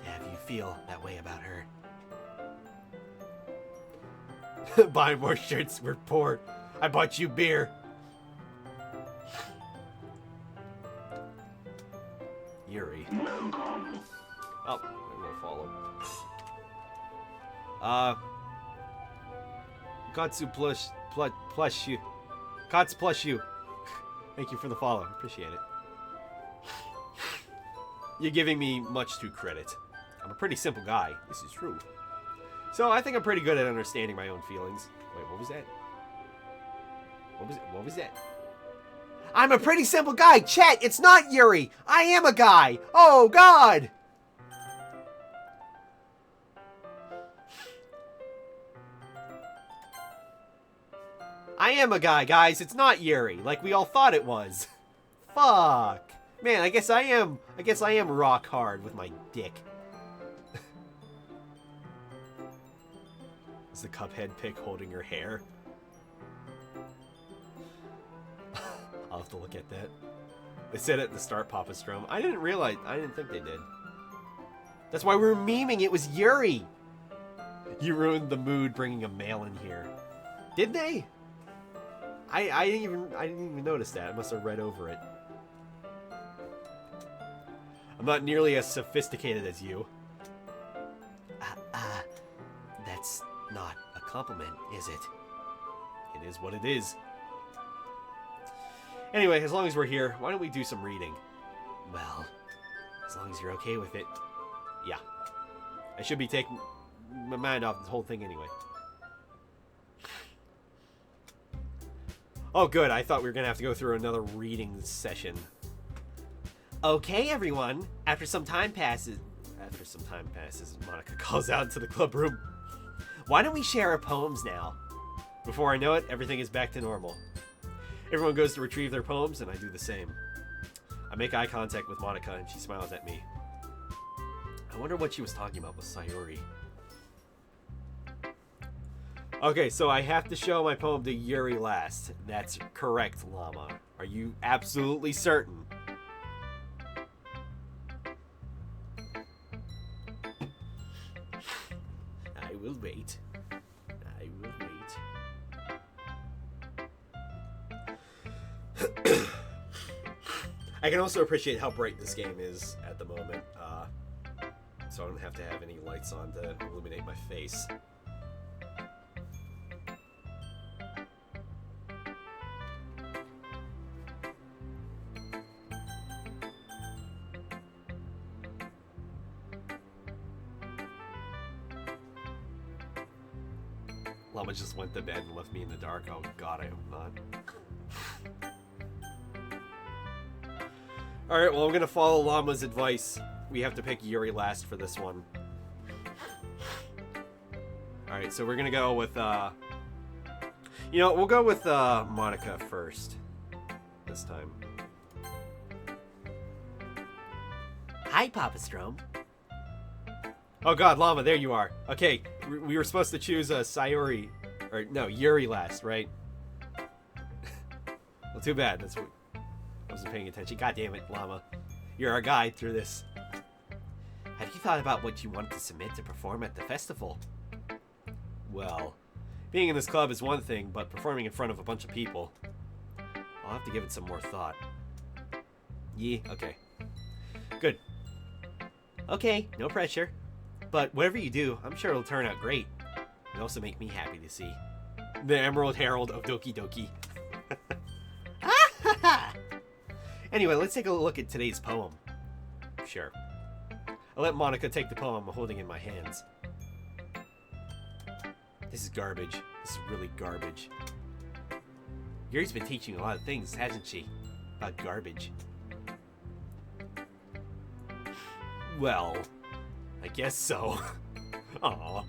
to have you feel that way about her. Buy more shirts, we're poor. I bought you beer. Yuri. Oh, I'm gonna follow. Katsu plus you. Katsu plus you. Thank you for the follow. Appreciate it. You're giving me much too credit. I'm a pretty simple guy. This is true. So I think I'm pretty good at understanding my own feelings. Wait, what was that? What was that? I'm a pretty simple guy. Chat, it's not Yuri. I am a guy. Oh, God. I am a guy, guys. It's not Yuri, like we all thought it was. Fuck. Man, I guess I am rock hard with my dick. Is the Cuphead pic holding her hair? I'll have to look at that. They said at the start, Papa Strom. I didn't think they did. That's why we were memeing. It was Yuri. You ruined the mood bringing a male in here. Did they? I didn't even notice that. I must have read over it. I'm not nearly as sophisticated as you. That's not a compliment, is it? It is what it is. Anyway, as long as we're here, why don't we do some reading? Well, as long as you're okay with it. Yeah. I should be taking my mind off this whole thing anyway. Oh, good. I thought we were going to have to go through another reading session. Okay, everyone. After some time passes, Monica calls out into the club room. why don't we share our poems now? Before I know it, everything is back to normal. Everyone goes to retrieve their poems, and I do the same. I make eye contact with Monica, and she smiles at me. I wonder what she was talking about with Sayori. Okay, so I have to show my poem to Yuri last. That's correct, Llama. Are you absolutely certain? I will wait. I will wait. I can also appreciate how bright this game is at the moment, so I don't have to have any lights on to illuminate my face. Llama just went to bed and left me in the dark. Oh god, I hope not. Alright, well, I'm gonna follow Llama's advice. We have to pick Yuri last for this one. Alright, so we're gonna go with, you know, we'll go with, Monica first. This time. Hi, Papa Strom. Oh god, Llama, there you are. Okay, we were supposed to choose, Sayori, or, no, Yuri last, right? Well, too bad. That's what... I wasn't paying attention. God damn it, Llama. You're our guide through this. Have you thought about what you want to submit to perform at the festival? Well, being in this club is one thing, but performing in front of a bunch of people... I'll have to give it some more thought. Yeah. Okay. Good. Okay, no pressure. But whatever you do, I'm sure it'll turn out great. It'll also make me happy to see. The Emerald Herald of Doki Doki. Anyway, let's take a look at today's poem. Sure. I'll let Monica take the poem I'm holding in my hands. This is garbage. This is really garbage. Yuri's been teaching a lot of things, hasn't she? About garbage. Well, I guess so. Aw.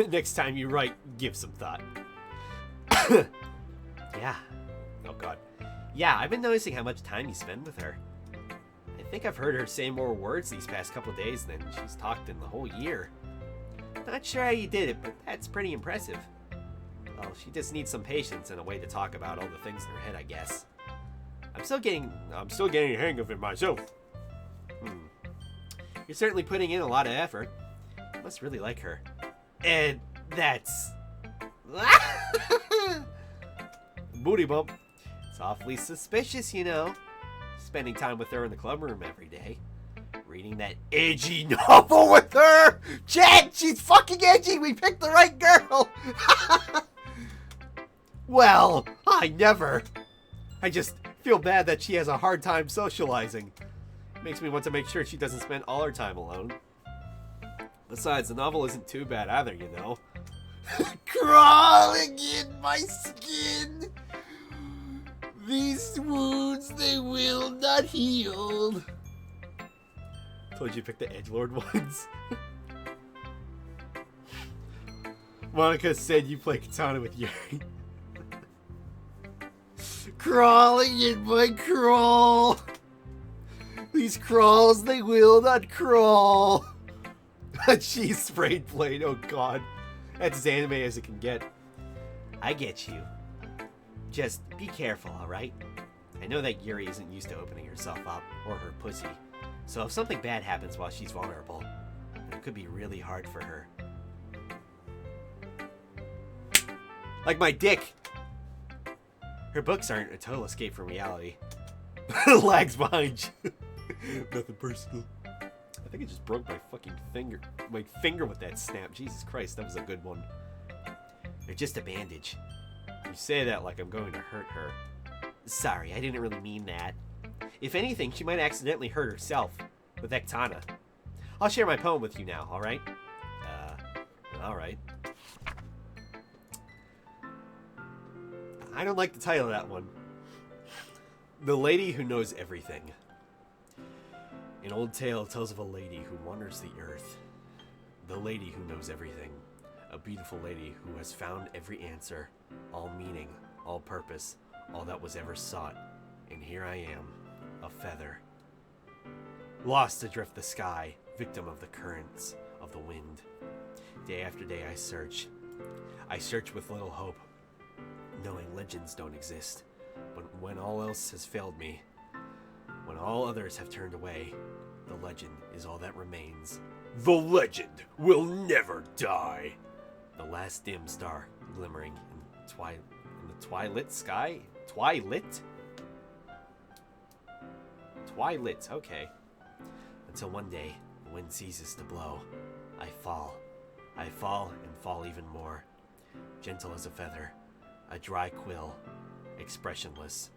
Next time you write, give some thought. Yeah. Oh god. Yeah, I've been noticing how much time you spend with her. I think I've heard her say more words these past couple days than she's talked in the whole year. Not sure how you did it, but that's pretty impressive. Well, she just needs some patience and a way to talk about all the things in her head, I guess. I'm still getting a hang of it myself. You're certainly putting in a lot of effort. You must really like her. And that's... Booty bump. It's awfully suspicious, you know. Spending time with her in the club room every day. Reading that edgy novel with her! Chad, she's fucking edgy! We picked the right girl! Well, I never. I just feel bad that she has a hard time socializing. It makes me want to make sure she doesn't spend all her time alone. Besides, the novel isn't too bad either, you know. Crawling in my skin. These wounds, they will not heal. Told you to pick the edgelord ones. Monica said you play katana with Yuri. Crawling in my crawl. These crawls, they will not crawl. She's sprayed blade, oh god. That's as anime as it can get. I get you. Just be careful, alright? I know that Yuri isn't used to opening herself up, or her pussy. So if something bad happens while she's vulnerable, it could be really hard for her. Like my dick! Her books aren't a total escape from reality. Lags behind you. Nothing personal. I think I just broke my fucking finger. My finger with that snap. Jesus Christ, that was a good one. They're just a bandage. You say that like I'm going to hurt her. Sorry, I didn't really mean that. If anything, she might accidentally hurt herself with that katana. I'll share my poem with you now, alright? Alright. I don't like the title of that one. The Lady Who Knows Everything. An old tale tells of a lady who wanders the earth. The lady who knows everything. A beautiful lady who has found every answer, all meaning, all purpose, all that was ever sought. And here I am, a feather. Lost adrift the sky, victim of the currents of the wind. Day after day I search. I search with little hope, knowing legends don't exist. But when all else has failed me, when all others have turned away, the legend is all that remains. The legend will never die. The last dim star glimmering in the twilight sky? Twilight, okay. Until one day, the wind ceases to blow. I fall and fall even more. Gentle as a feather, a dry quill, expressionless.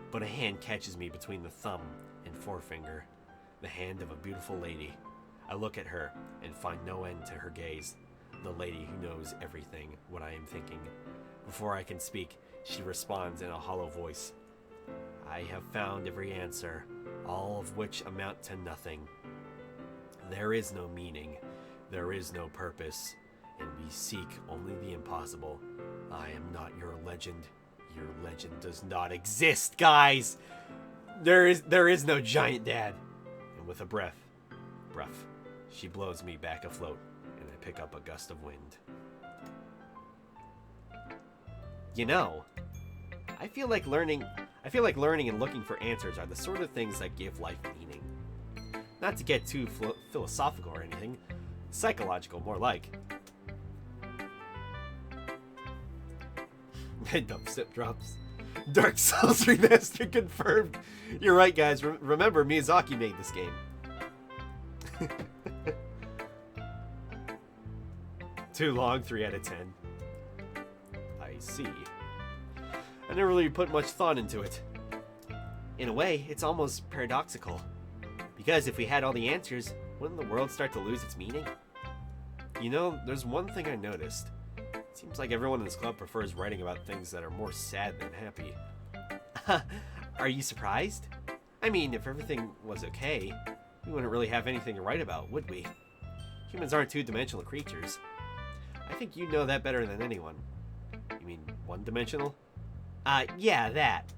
But a hand catches me between the thumb and forefinger, the hand of a beautiful lady. I look at her and find no end to her gaze. The lady who knows everything, what I am thinking. Before I can speak, she responds in a hollow voice. I have found every answer, all of which amount to nothing. There is no meaning, there is no purpose, and we seek only the impossible. I am not your legend. Your legend does not exist, guys! There is no giant dad. And with a breath, she blows me back afloat, and I pick up a gust of wind. You know, I feel like learning and looking for answers are the sort of things that give life meaning. Not to get too philosophical or anything, psychological more like. Dubstep drops. Dark Souls Remastered confirmed. You're right, guys. Remember, Miyazaki made this game. Too long, 3 out of 10. I see. I never really put much thought into it. In a way, it's almost paradoxical. Because if we had all the answers, wouldn't the world start to lose its meaning? You know, there's one thing I noticed. It seems like everyone in this club prefers writing about things that are more sad than happy. Are you surprised? I mean, if everything was okay, we wouldn't really have anything to write about, would we? Humans aren't two-dimensional creatures. I think you know that better than anyone. You mean one-dimensional? Yeah, that.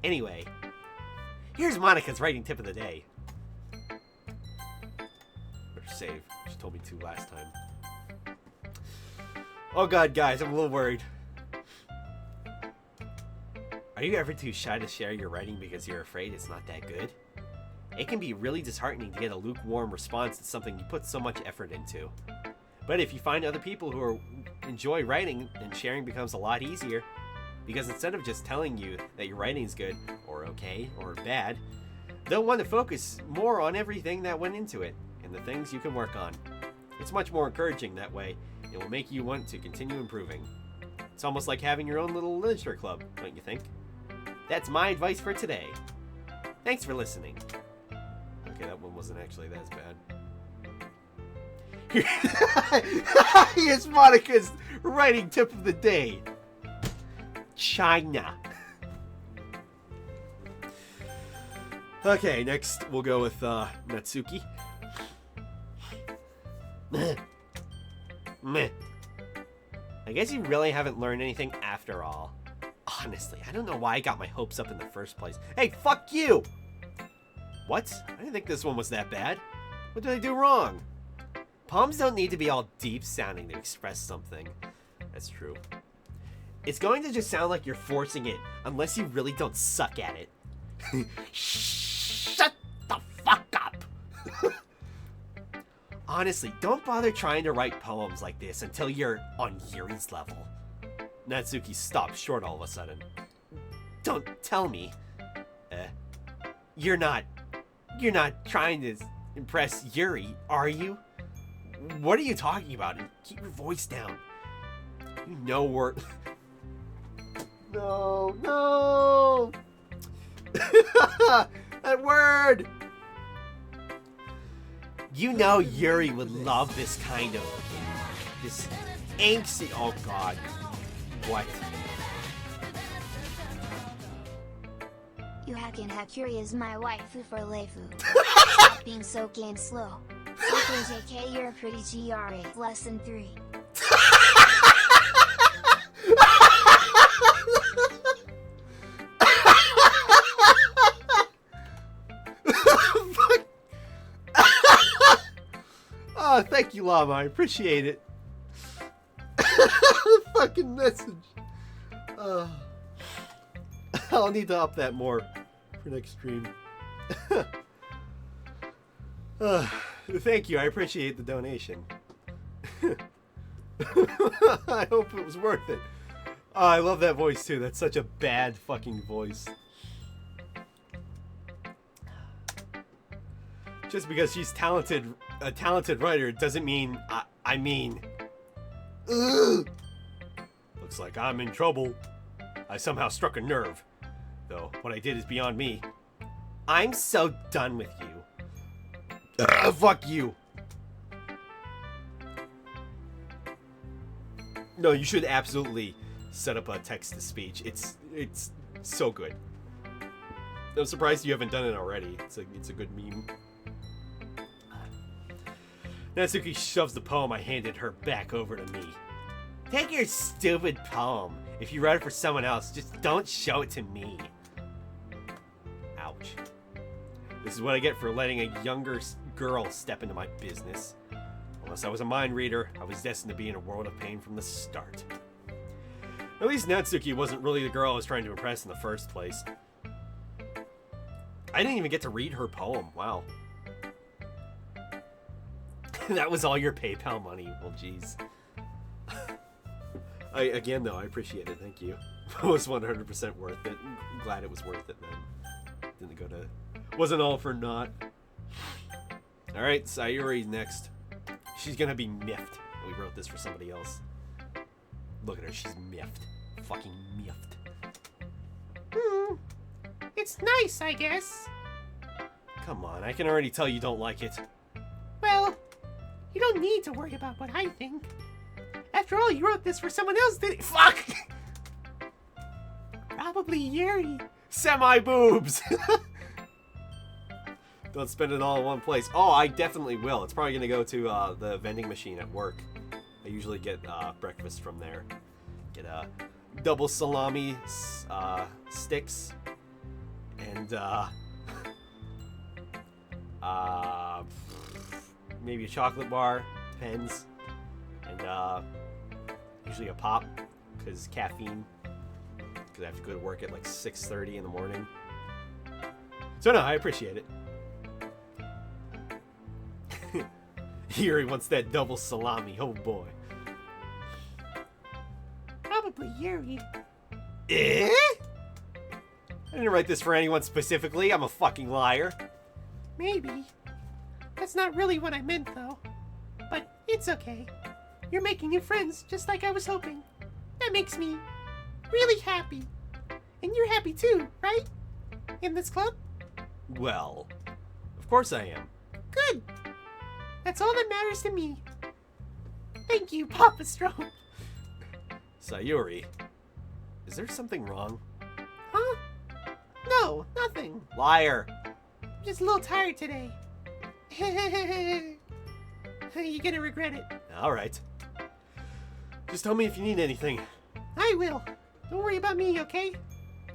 Anyway, here's Monica's writing tip of the day. Better save. She told me to last time. Oh god, guys, I'm a little worried. Are you ever too shy to share your writing because you're afraid it's not that good? It can be really disheartening to get a lukewarm response to something you put so much effort into. But if you find other people who enjoy writing, then sharing becomes a lot easier. Because instead of just telling you that your writing is good, or okay, or bad, they'll want to focus more on everything that went into it, and the things you can work on. It's much more encouraging that way. It will make you want to continue improving. It's almost like having your own little literature club, don't you think? That's my advice for today. Thanks for listening. Okay, that one wasn't actually that bad. Here's Monica's writing tip of the day. China. Okay, next we'll go with Natsuki. Meh. I guess you really haven't learned anything after all. Honestly, I don't know why I got my hopes up in the first place. Hey, fuck you! What? I didn't think this one was that bad. What did I do wrong? Poems don't need to be all deep sounding to express something. That's true. It's going to just sound like you're forcing it, unless you really don't suck at it. Shut the fuck up! Honestly, don't bother trying to write poems like this until you're on Yuri's level. Natsuki stopped short all of a sudden. Don't tell me. You're not trying to impress Yuri, are you? What are you talking about? Keep your voice down. You know we're... No! That word! You know Yuri would love this kind of... this angsty... Oh god. What? You hackin' Hakuri is my waifu for Leifu. Stop being so game slow. Okay, JK, you're a pretty GRA. Lesson 3. Oh, thank you, Llama. I appreciate it. Fucking message. I'll need to up that more for next stream. Thank you. I appreciate the donation. I hope it was worth it. Oh, I love that voice too. That's such a bad fucking voice. Just because she's a talented writer doesn't mean I mean. Ugh. Looks like I'm in trouble. I somehow struck a nerve. Though what I did is beyond me. I'm so done with you. Fuck you. No, you should absolutely set up a text-to-speech. It's so good. I'm surprised you haven't done it already. It's a good meme. Natsuki shoves the poem I handed her back over to me. Take your stupid poem. If you write it for someone else, just don't show it to me. Ouch. This is what I get for letting a younger girl step into my business. Unless I was a mind reader, I was destined to be in a world of pain from the start. At least Natsuki wasn't really the girl I was trying to impress in the first place. I didn't even get to read her poem. Wow. That was all your PayPal money. Well, jeez. Again, though, I appreciate it. Thank you. It was 100% worth it. I'm glad it was worth it then. Didn't go to... Wasn't all for naught. Alright, Sayuri's next. She's gonna be miffed. We wrote this for somebody else. Look at her. She's miffed. Fucking miffed. It's nice, I guess. Come on. I can already tell you don't like it. Well, you don't need to worry about what I think. After all, you wrote this for someone else, didn't you? Fuck! Probably Yuri. Semi-boobs! Don't spend it all in one place. Oh, I definitely will. It's probably going to go to the vending machine at work. I usually get breakfast from there. Get double salami sticks and maybe a chocolate bar, depends, and usually a pop because caffeine. Because I have to go to work at like 6:30 in the morning. So no, I appreciate it. Yuri wants that double salami. Oh boy. Probably Yuri. Eh? I didn't write this for anyone specifically. I'm a fucking liar. Maybe. That's not really what I meant, though. But it's okay. You're making new friends, just like I was hoping. That makes me really happy. And you're happy too, right? In this club? Well, of course I am. Good. That's all that matters to me. Thank you, Papa Strong. Sayuri, is there something wrong? Huh? No, nothing. Liar. I'm just a little tired today. You're gonna regret it. All right. Just tell me if you need anything. I will. Don't worry about me, okay?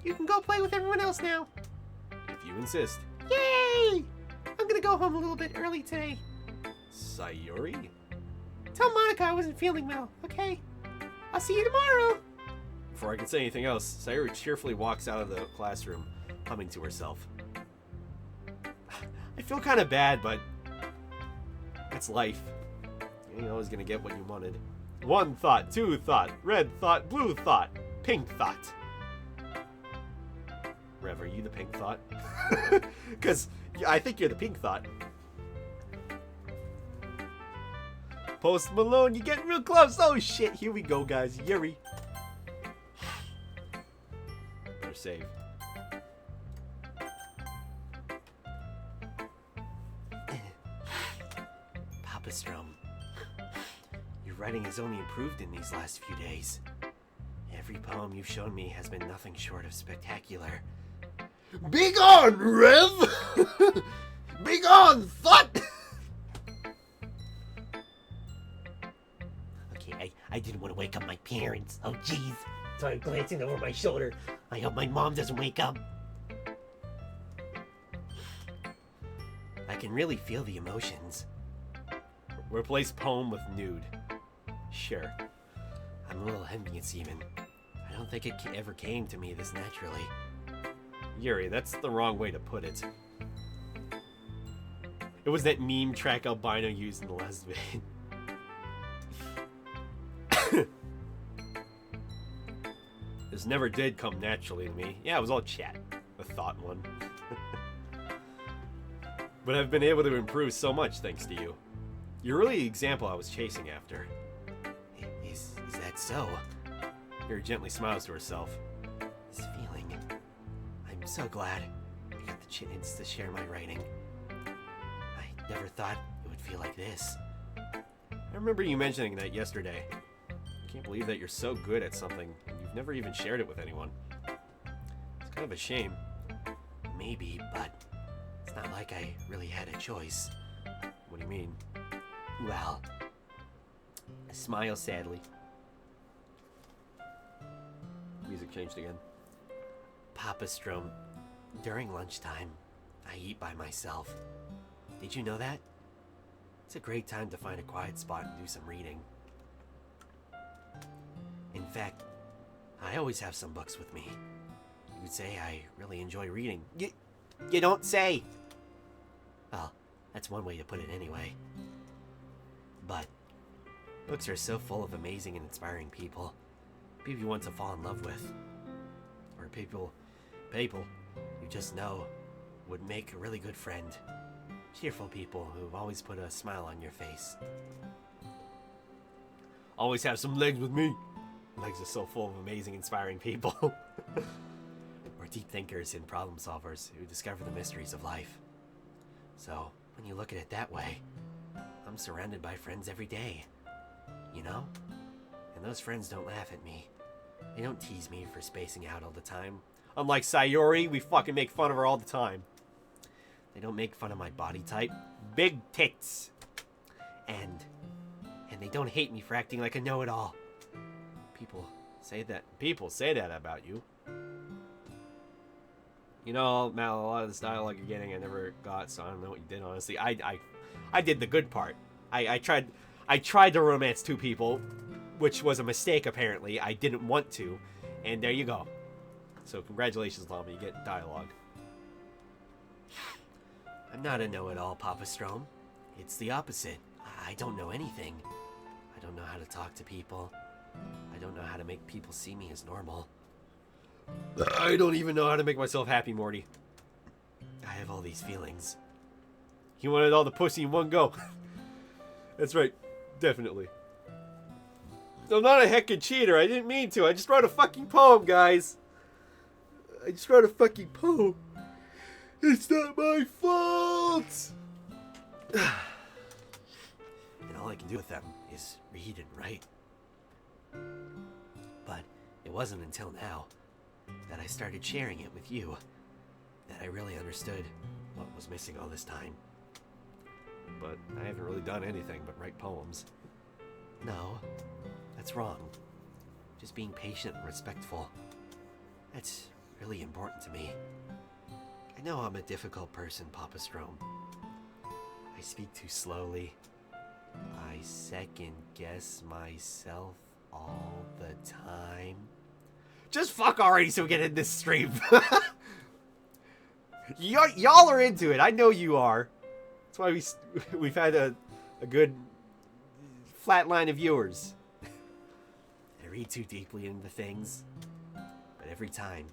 You can go play with everyone else now. If you insist. Yay! I'm gonna go home a little bit early today. Sayuri? Tell Monica I wasn't feeling well, okay? I'll see you tomorrow. Before I can say anything else, Sayuri cheerfully walks out of the classroom, humming to herself. I feel kind of bad, but it's life. You ain't always gonna get what you wanted. One thought, two thought, red thought, blue thought, pink thought. Rev, are you the pink thought? Because I think you're the pink thought. Post Malone, you getting real close. Oh shit, here we go, guys. Yuri. Better save. Papa Strum, your writing has only improved in these last few days. Yeah, Every poem you've shown me has been nothing short of spectacular. Begone, Rev! Begone, thought! Okay, I didn't want to wake up my parents. Oh, jeez. So I'm glancing over my shoulder. I hope my mom doesn't wake up. I can really feel the emotions. Replace poem with nude. Sure. I'm a little envious even. I don't think it ever came to me this naturally. Yuri, that's the wrong way to put it. It was that meme track albino used in the last vid. This never did come naturally to me. Yeah, it was all chat. The thought one. But I've been able to improve so much thanks to you. You're really the example I was chasing after. Is that so? Yuri gently smiles to herself. This feeling. I'm so glad I got the chance to share my writing. I never thought it would feel like this. I remember you mentioning that yesterday. I can't believe that you're so good at something and you've never even shared it with anyone. It's kind of a shame. Maybe, but it's not like I really had a choice. What do you mean? Well, I smile sadly. Music changed again. Papa Strom, during lunchtime, I eat by myself. Did you know that? It's a great time to find a quiet spot and do some reading. In fact, I always have some books with me. You would say I really enjoy reading. You don't say! Well, that's one way to put it anyway. But books are so full of amazing and inspiring people. People you want to fall in love with. Or people you just know would make a really good friend. Cheerful people who've always put a smile on your face. Always have some legs with me. Legs are so full of amazing, inspiring people. Or deep thinkers and problem solvers who discover the mysteries of life. So, when you look at it that way, I'm surrounded by friends every day. You know? And those friends don't laugh at me. They don't tease me for spacing out all the time. Unlike Sayori, we fucking make fun of her all the time. They don't make fun of my body type. Big tits. And they don't hate me for acting like a know-it-all. People say that about you. You know, Mal, a lot of this dialogue you're getting I never got, so I don't know what you did, honestly. I did the good part. I tried to romance two people, which was a mistake, apparently. I didn't want to, and there you go. So congratulations, Llama, you get dialogue. I'm not a know-it-all, Papa Strom. It's the opposite. I don't know anything. I don't know how to talk to people. I don't know how to make people see me as normal. I don't even know how to make myself happy, Morty. I have all these feelings. He wanted all the pussy in one go. That's right. Definitely. I'm not a heckin' cheater. I didn't mean to. I just wrote a fucking poem, guys. I just wrote a fucking poem. It's not my fault. And all I can do with them is read and write. But it wasn't until now that I started sharing it with you that I really understood what was missing all this time. But I haven't really done anything but write poems. No, that's wrong. Just being patient and respectful. That's really important to me. I know I'm a difficult person, Papa Strom. I speak too slowly. I second guess myself all the time. Just fuck already so we get in this stream. Y'all are into it. I know you are. That's why we've had a good flat line of viewers. I read too deeply into things. But every time,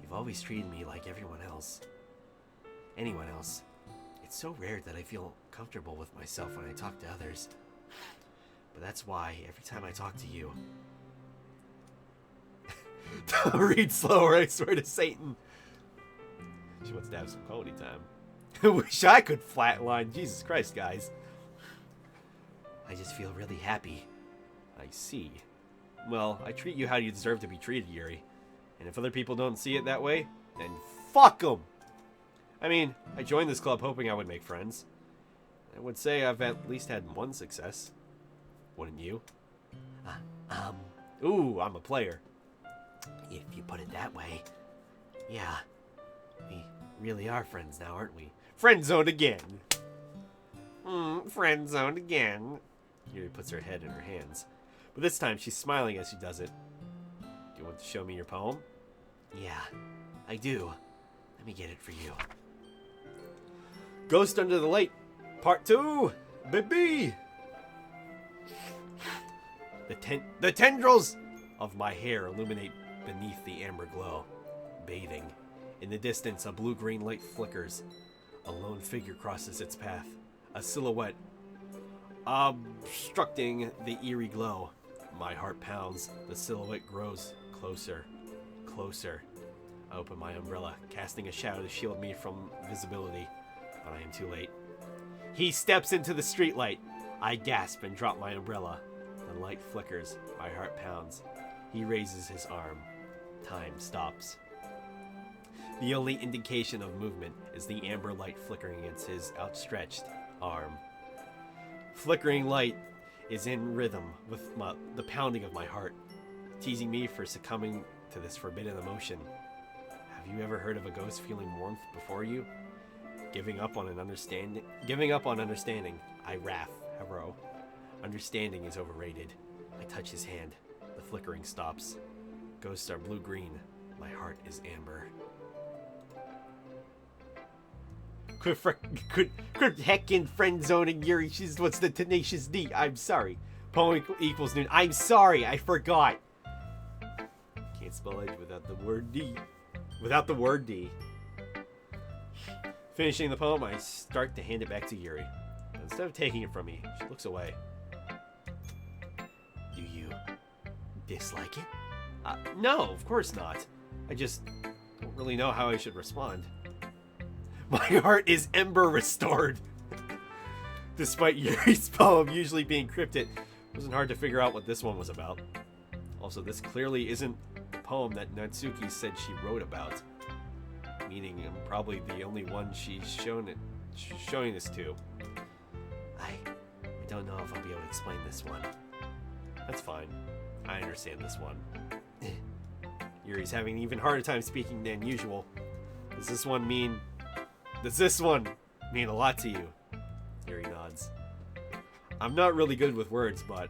you've always treated me like everyone else. Anyone else. It's so rare that I feel comfortable with myself when I talk to others. But that's why every time I talk to you... Don't read slower, I swear to Satan. She wants to have some quality time. I wish I could flatline. Jesus Christ, guys. I just feel really happy. I see. well, I treat you how you deserve to be treated, Yuri. And if other people don't see it that way, then fuck them! I mean, I joined this club hoping I would make friends. I would say I've at least had one success. Wouldn't you? Ooh, I'm a player. If you put it that way, yeah. We really are friends now, aren't we? Friend zoned again. Friend zoned again. Yuri puts her head in her hands. But this time she's smiling as she does it. Do you want to show me your poem? Yeah, I do. Let me get it for you. Ghost Under the Light, Part 2, baby! The tendrils of my hair illuminate beneath the amber glow. Bathing. In the distance, a blue-green light flickers. A lone figure crosses its path. A silhouette obstructing the eerie glow. My heart pounds. The silhouette grows closer. Closer. I open my umbrella, casting a shadow to shield me from visibility. But I am too late. He steps into the streetlight. I gasp and drop my umbrella. The light flickers. My heart pounds. He raises his arm. Time stops. The only indication of movement is the amber light flickering against his outstretched arm. Flickering light is in rhythm with the pounding of my heart, teasing me for succumbing to this forbidden emotion. Have you ever heard of a ghost feeling warmth before you? Giving up on understanding. I wrath, Hero. Understanding is overrated. I touch his hand. The flickering stops. Ghosts are blue-green. My heart is amber. Quit heckin' friend zoning Yuri. She's what's the tenacious D. I'm sorry. Poem equals noon. I'm sorry. I forgot. Can't spell edge without the word D. Without the word D. Finishing the poem, I start to hand it back to Yuri. Instead of taking it from me, she looks away. Do you dislike it? No, of course not. I just don't really know how I should respond. My heart is ember restored. Despite Yuri's poem usually being cryptic, it wasn't hard to figure out what this one was about. Also, this clearly isn't the poem that Natsuki said she wrote about. Meaning I'm probably the only one she's showing this to. I don't know if I'll be able to explain this one. That's fine. I understand this one. Yuri's having an even harder time speaking than usual. Does this one mean a lot to you? Yuri nods. I'm not really good with words, but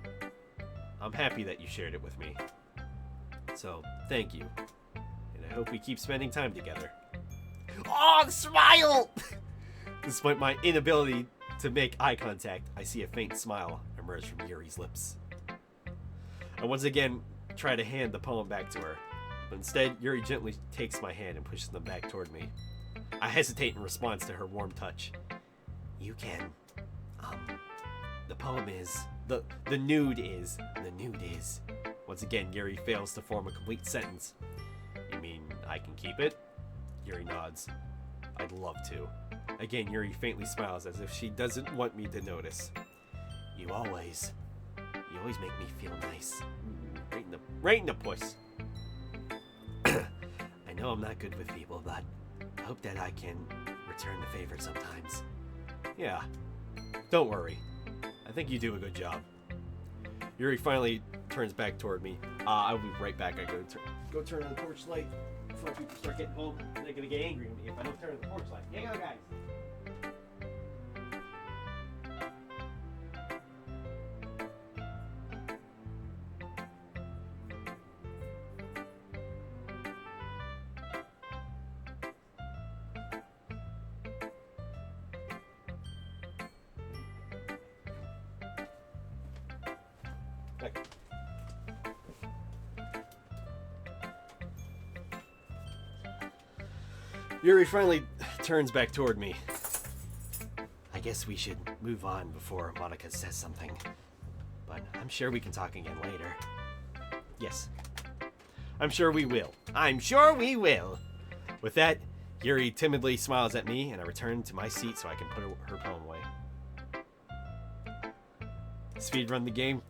I'm happy that you shared it with me. So, thank you. And I hope we keep spending time together. Oh, smile! Despite my inability to make eye contact, I see a faint smile emerge from Yuri's lips. I once again try to hand the poem back to her, but instead Yuri gently takes my hand and pushes them back toward me. I hesitate in response to her warm touch. You can. The poem is... The nude is... Once again, Yuri fails to form a complete sentence. You mean I can keep it? Yuri nods. I'd love to. Again, Yuri faintly smiles as if she doesn't want me to notice. You always make me feel nice. Right in the puss. I know I'm not good with people, but I hope that I can return the favor sometimes. Yeah. Don't worry. I think you do a good job. Yuri finally turns back toward me. I'll be right back. I go turn on the porch light before people start getting home. They're gonna get angry at me if I don't turn on the porch light. Hang on, guys. Yuri finally turns back toward me. I guess we should move on before Monica says something. But I'm sure we can talk again later. Yes. I'm sure we will. I'm sure we will. With that, Yuri timidly smiles at me, and I return to my seat so I can put her poem away. Speedrun the game.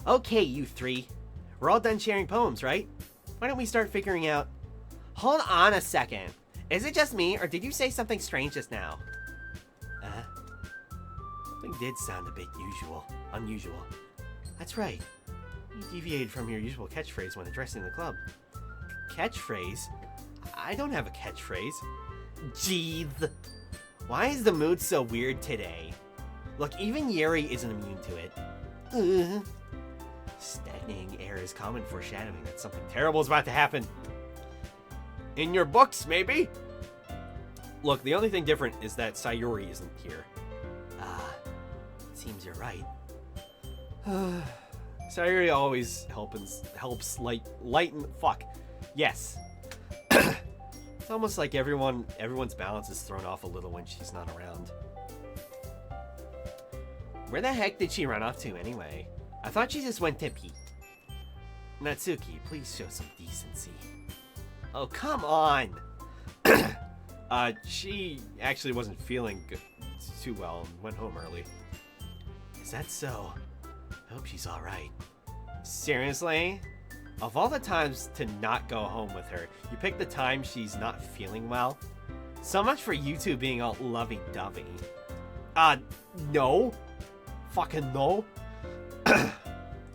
Okay, you three. We're all done sharing poems, right? Why don't we start figuring out... Hold on a second. Is it just me, or did you say something strange just now? Something did sound a bit unusual. That's right. You deviated from your usual catchphrase when addressing the club. Catchphrase? I don't have a catchphrase. Jeez. Why is the mood so weird today? Look, even Yuri isn't immune to it. Stagnating air is common foreshadowing that something terrible is about to happen. In your books, maybe? Look, the only thing different is that Sayuri isn't here. Seems you're right. Sayuri always helps lighten... Fuck. Yes. It's almost like everyone's balance is thrown off a little when she's not around. Where the heck did she run off to anyway? I thought she just went to pee. Natsuki, please show some decency. Oh, come on! She actually wasn't feeling too well and went home early. Is that so? I hope she's alright. Seriously? Of all the times to not go home with her, you picked the time she's not feeling well? So much for you two being all lovey-dovey. No. Fucking no.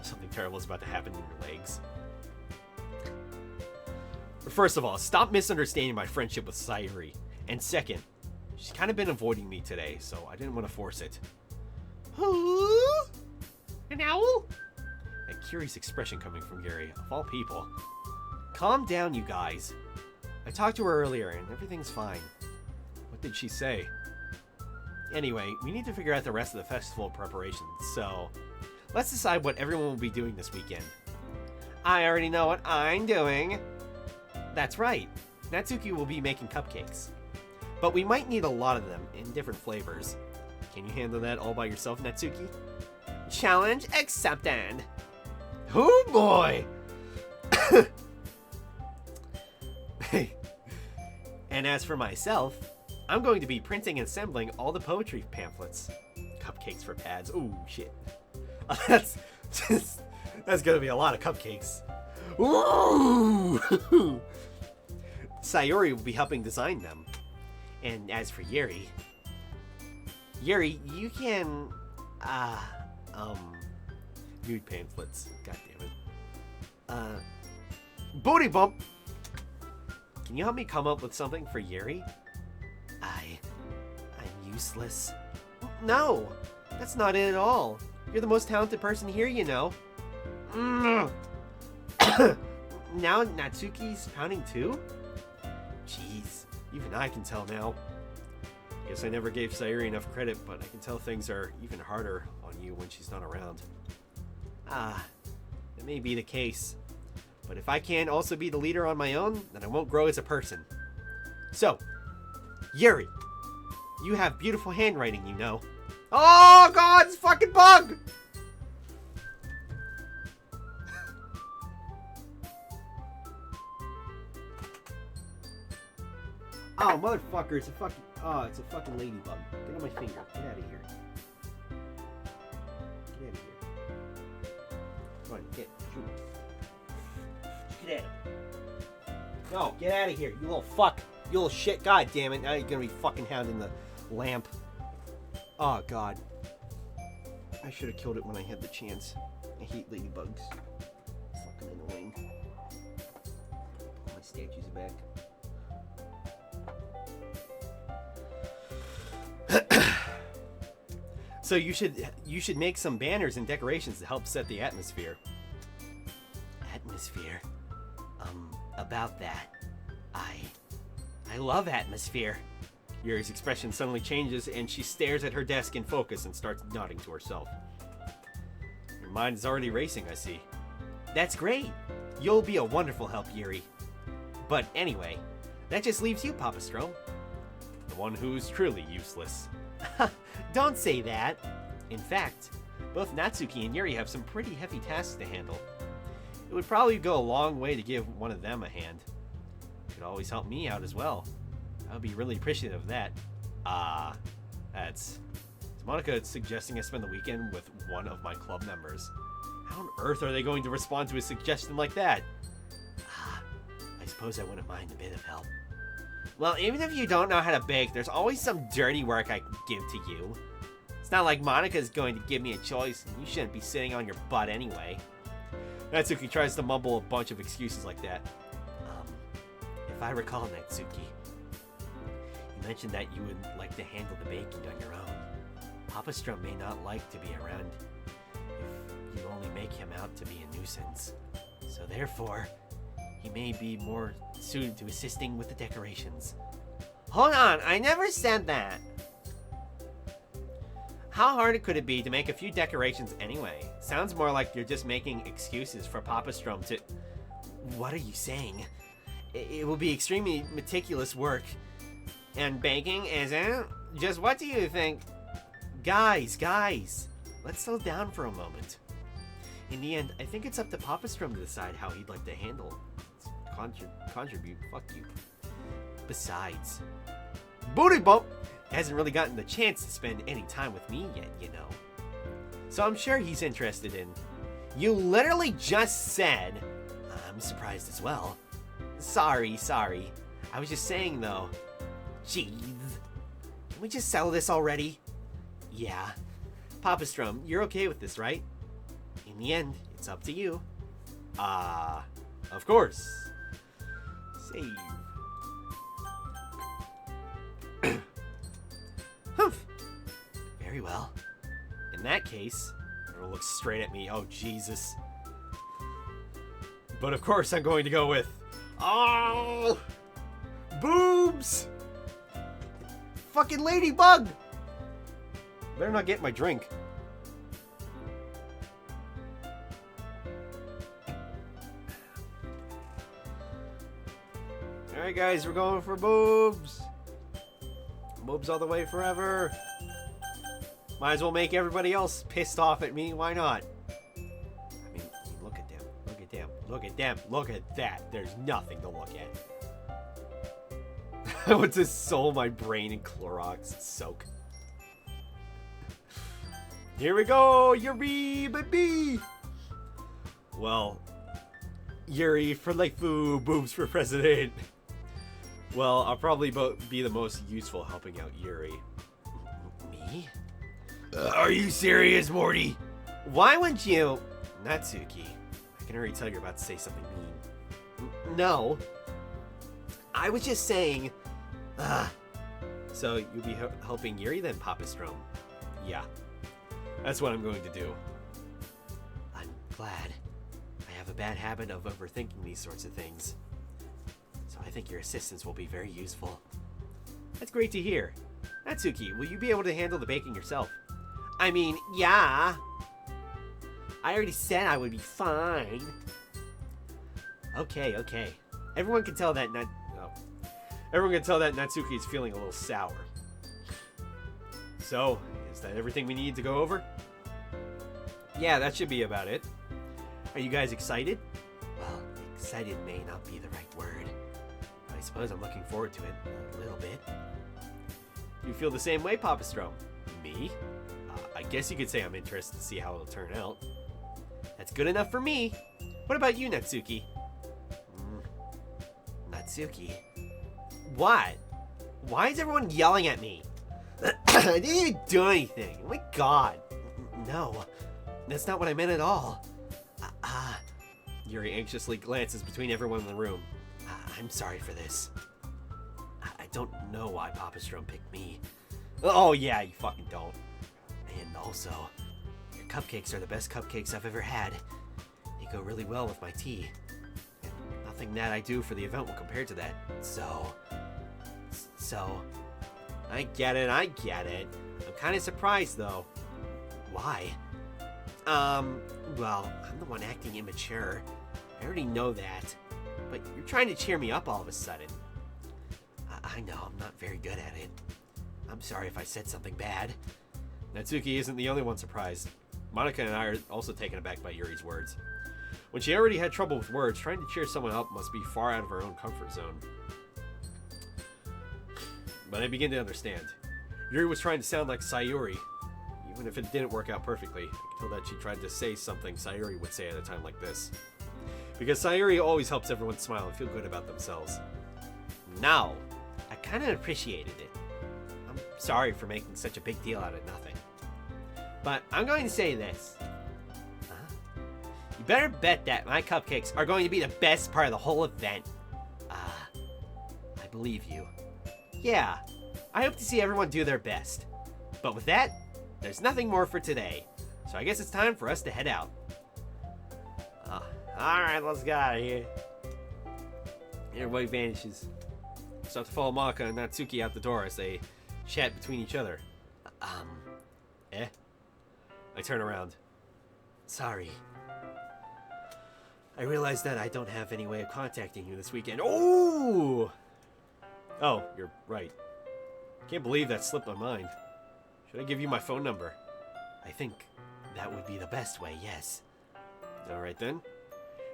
Something terrible is about to happen in your legs. First of all, stop misunderstanding my friendship with Sayuri. And second, she's kind of been avoiding me today, so I didn't want to force it. An owl? A curious expression coming from Gary, of all people. Calm down, you guys. I talked to her earlier, and everything's fine. What did she say? Anyway, we need to figure out the rest of the festival preparations, so let's decide what everyone will be doing this weekend. I already know what I'm doing. That's right. Natsuki will be making cupcakes. But we might need a lot of them in different flavors. Can you handle that all by yourself, Natsuki? Challenge accepted. Oh boy! And as for myself, I'm going to be printing and assembling all the poetry pamphlets. Cupcakes for pads. Ooh, shit. That's gonna be a lot of cupcakes. Ooh! Sayuri will be helping design them. And as for Yuri, you can, nude pamphlets. God damn it. Booty bump! Can you help me come up with something for Yuri? I'm useless. No, that's not it at all. You're the most talented person here, you know. Now Natsuki's pounding too? Jeez, even I can tell now. Guess I never gave Sayuri enough credit, but I can tell things are even harder on you when she's not around. It may be the case. But if I can't also be the leader on my own, then I won't grow as a person. So, Yuri, you have beautiful handwriting, you know. Oh god, it's a fucking bug! Oh, motherfucker, it's a fucking ladybug. Get on my finger. Get out of here. Get out of here. Come on, get. Shoot. Get out of here. No, get out of here, you little fuck. You little shit. God damn it. Now you're gonna be fucking hounding the lamp. Oh, God. I should have killed it when I had the chance. I hate ladybugs. Fucking annoying. My statues are back. So you should make some banners and decorations to help set the atmosphere. Atmosphere? About that. I love atmosphere. Yuri's expression suddenly changes and she stares at her desk in focus and starts nodding to herself. Your mind is already racing, I see. That's great. You'll be a wonderful help, Yuri. But anyway, that just leaves you, Papa Strom. The one who's truly useless. Don't say that. In fact, both Natsuki and Yuri have some pretty heavy tasks to handle. It would probably go a long way to give one of them a hand. You could always help me out as well. I would be really appreciative of that. Is Monica suggesting I spend the weekend with one of my club members? How on earth are they going to respond to a suggestion like that? I suppose I wouldn't mind a bit of help. Well, even if you don't know how to bake, there's always some dirty work I can give to you. It's not like Monika's going to give me a choice, and you shouldn't be sitting on your butt anyway. Natsuki tries to mumble a bunch of excuses like that. If I recall, Natsuki, you mentioned that you would like to handle the baking on your own. Papa Strum may not like to be around if you only make him out to be a nuisance. So therefore, he may be more suited to assisting with the decorations. Hold on, I never said that. How hard could it be to make a few decorations anyway? Sounds more like you're just making excuses for Papa Strum to... What are you saying? It will be extremely meticulous work. And baking isn't? Just what do you think? Guys, let's slow down for a moment. In the end, I think it's up to Papa Strum to decide how he'd like to handle, contribute, fuck you. Besides, Booty Bump hasn't really gotten the chance to spend any time with me yet, you know. So I'm sure he's interested in... You literally just said... I'm surprised as well. Sorry. I was just saying, though. Jeez. Can we just settle this already? Yeah. Papa Strum, you're okay with this, right? In the end, it's up to you. Of course. Save. Humph. Very well. In that case, it'll look straight at me. Oh, Jesus. But of course, I'm going to go with... Oh! Boobs! Fucking ladybug! Better not get my drink. Alright guys, we're going for boobs. Boobs all the way forever. Might as well make everybody else pissed off at me, why not? I mean, look at them, look at that. There's nothing to look at. I want to soul my brain in Clorox soak. Here we go, Yuri, baby! Well, Yuri for Laifu, boobs for president. Well, I'll probably be the most useful helping out Yuri. Me? Are you serious, Morty? Why would you... Natsuki, I can already tell you're about to say something mean. No. I was just saying... So, you'll be helping Yuri then, Papa Strum? Yeah. That's what I'm going to do. I'm glad. I have a bad habit of overthinking these sorts of things. So I think your assistance will be very useful. That's great to hear. Natsuki, will you be able to handle the baking yourself? I mean, yeah. I already said I would be fine. Okay. Everyone can tell that Natsuki is feeling a little sour. So, is that everything we need to go over? Yeah, that should be about it. Are you guys excited? Well, excited may not be the right word. But I suppose I'm looking forward to it a little bit. Do you feel the same way, Papa Strum? Me? I guess you could say I'm interested to see how it'll turn out. That's good enough for me. What about you, Natsuki? Natsuki? What? Why is everyone yelling at me? I didn't even do anything. Oh my god. No, that's not what I meant at all. Yuri anxiously glances between everyone in the room. I'm sorry for this. I don't know why Papa Strum picked me. Oh yeah, you fucking don't. And also, your cupcakes are the best cupcakes I've ever had. They go really well with my tea. And nothing that I do for the event will compare to that. So, I get it. I'm kind of surprised though. Why? Well, I'm the one acting immature. I already know that. But you're trying to cheer me up all of a sudden. I know, I'm not very good at it. I'm sorry if I said something bad. Natsuki isn't the only one surprised. Monika and I are also taken aback by Yuri's words. When she already had trouble with words, trying to cheer someone up must be far out of her own comfort zone. But I begin to understand. Yuri was trying to sound like Sayuri. Even if it didn't work out perfectly, I could tell that she tried to say something Sayuri would say at a time like this. Because Sayuri always helps everyone smile and feel good about themselves. No, I kind of appreciated it. I'm sorry for making such a big deal out of nothing. But I'm going to say this. You better bet that my cupcakes are going to be the best part of the whole event. I believe you. Yeah, I hope to see everyone do their best. But with that, there's nothing more for today. So I guess it's time for us to head out. Alright, let's get out of here. Everybody vanishes. Start to follow Maka and Natsuki out the door as they chat between each other. I turn around. Sorry. I realized that I don't have any way of contacting you this weekend. Oh, you're right. Can't believe that slipped my mind. Should I give you my phone number? I think that would be the best way, yes. Alright then.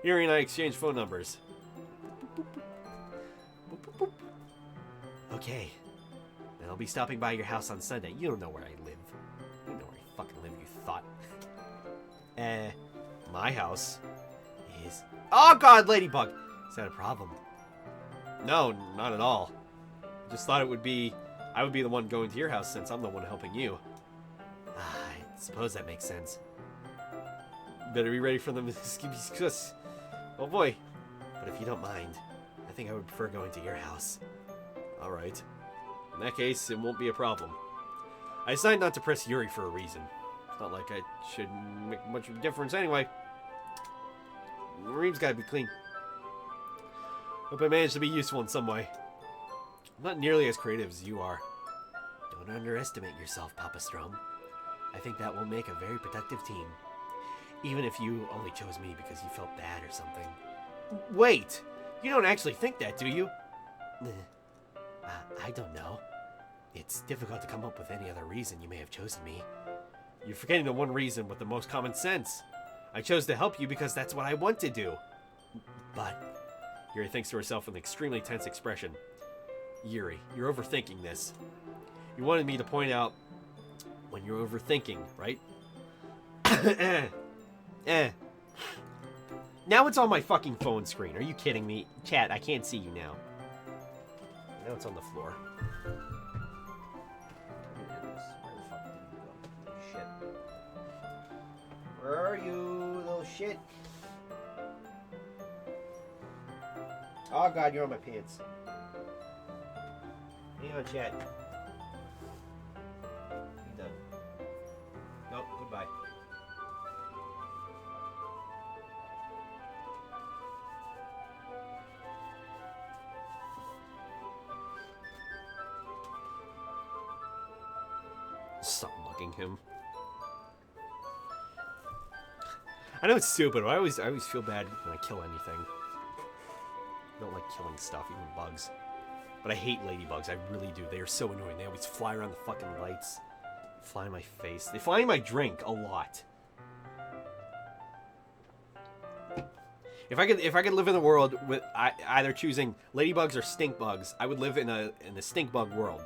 Yuri and I exchange phone numbers. Okay. Then I'll be stopping by your house on Sunday. You don't know where I live. You know where I fucking live, you thought. My house? Is... Oh god, Ladybug! Is that a problem? No, not at all. I just thought I would be the one going to your house since I'm the one helping you. I suppose that makes sense. Better be ready for them to discuss. Oh boy. But if you don't mind, I think I would prefer going to your house. Alright. In that case, it won't be a problem. I decided not to press Yuri for a reason. It's not like I should make much of a difference anyway. The room's gotta be clean. Hope I managed to be useful in some way. I'm not nearly as creative as you are. Don't underestimate yourself, Papa Strom. I think that will make a very productive team. Even if you only chose me because you felt bad or something. Wait! You don't actually think that, do you? I don't know. It's difficult to come up with any other reason you may have chosen me. You're forgetting the one reason with the most common sense. I chose to help you because that's what I want to do. But... Yuri thinks to herself with an extremely tense expression. Yuri, you're overthinking this. You wanted me to point out when you're overthinking, right? Now it's on my fucking phone screen. Are you kidding me? Chat, I can't see you now. Now it's on the floor. Where are you, little shit? Oh god, you're on my pants. Hang on, chat. You done. Nope, goodbye. Stop mugging him. I know it's stupid, but I always feel bad when I kill anything. I don't like killing stuff, even bugs. But I hate ladybugs, I really do. They are so annoying. They always fly around the fucking lights. Fly in my face. They fly in my drink a lot. If I could live in a world with either choosing ladybugs or stink bugs, I would live in a stink bug world.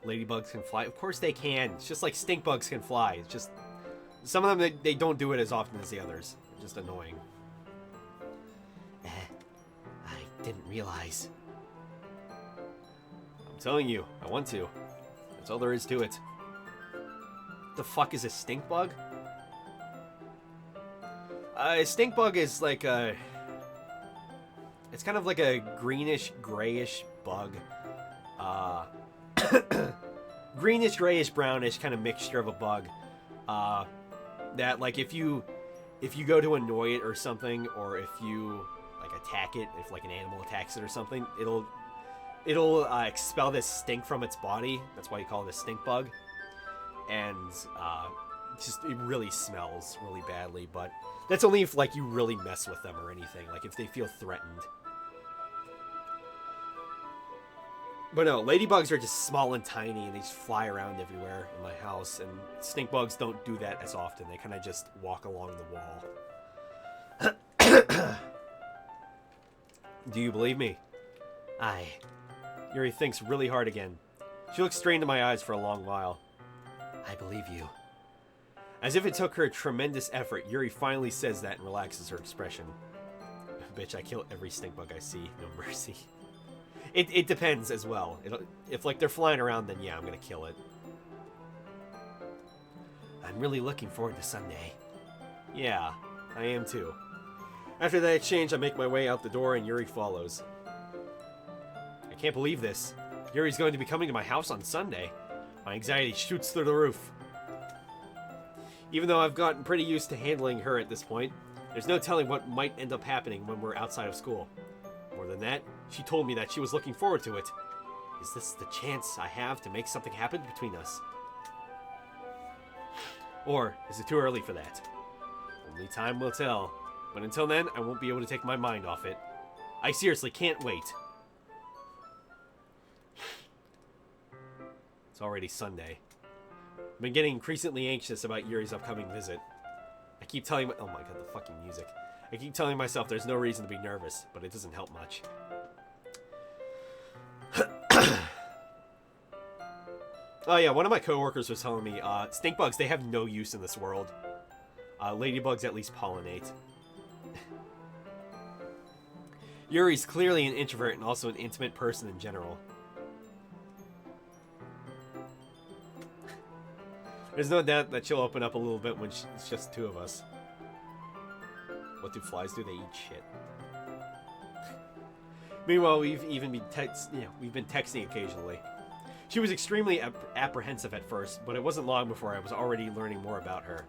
Ladybugs can fly. Of course they can. It's just like stink bugs can fly. It's just some of them they don't do it as often as the others. They're just annoying. I didn't realize. I'm telling you, I want to. That's all there is to it. The fuck is a stink bug? A stink bug is like a... It's kind of like a greenish, grayish bug. Greenish, grayish, brownish kind of mixture of a bug. That like if you go to annoy it or something, or if you like attack it, if like an animal attacks it or something, it'll expel this stink from its body. That's why you call it a stink bug. And just it really smells really badly, but that's only if like you really mess with them or anything, like if they feel threatened. But no, ladybugs are just small and tiny, and they just fly around everywhere in my house, and stink bugs don't do that as often. They kind of just walk along the wall. Do you believe me? Aye. Yuri thinks really hard again. She looks straight into my eyes for a long while. I believe you. As if it took her a tremendous effort, Yuri finally says that and relaxes her expression. Bitch, I kill every stink bug I see, no mercy. It depends as well. If like they're flying around, then yeah, I'm gonna kill it. I'm really looking forward to Sunday. Yeah, I am too. After that exchange, I make my way out the door and Yuri follows. I can't believe this. Yuri's going to be coming to my house on Sunday. My anxiety shoots through the roof. Even though I've gotten pretty used to handling her at this point, there's no telling what might end up happening when we're outside of school. More than that, she told me that she was looking forward to it. Is this the chance I have to make something happen between us? Or is it too early for that? Only time will tell. But until then, I won't be able to take my mind off it. I seriously can't wait. It's already Sunday. I've been getting increasingly anxious about Yuri's upcoming visit. I keep telling oh my god, the fucking music. I keep telling myself there's no reason to be nervous, but it doesn't help much. Oh yeah, one of my coworkers was telling me, stink bugs, they have no use in this world. Ladybugs at least pollinate. Yuri's clearly an introvert and also an intimate person in general. There's no doubt that she'll open up a little bit when it's just two of us. What do flies do? They eat shit. Meanwhile, we've been texting occasionally. She was extremely apprehensive at first, but it wasn't long before I was already learning more about her.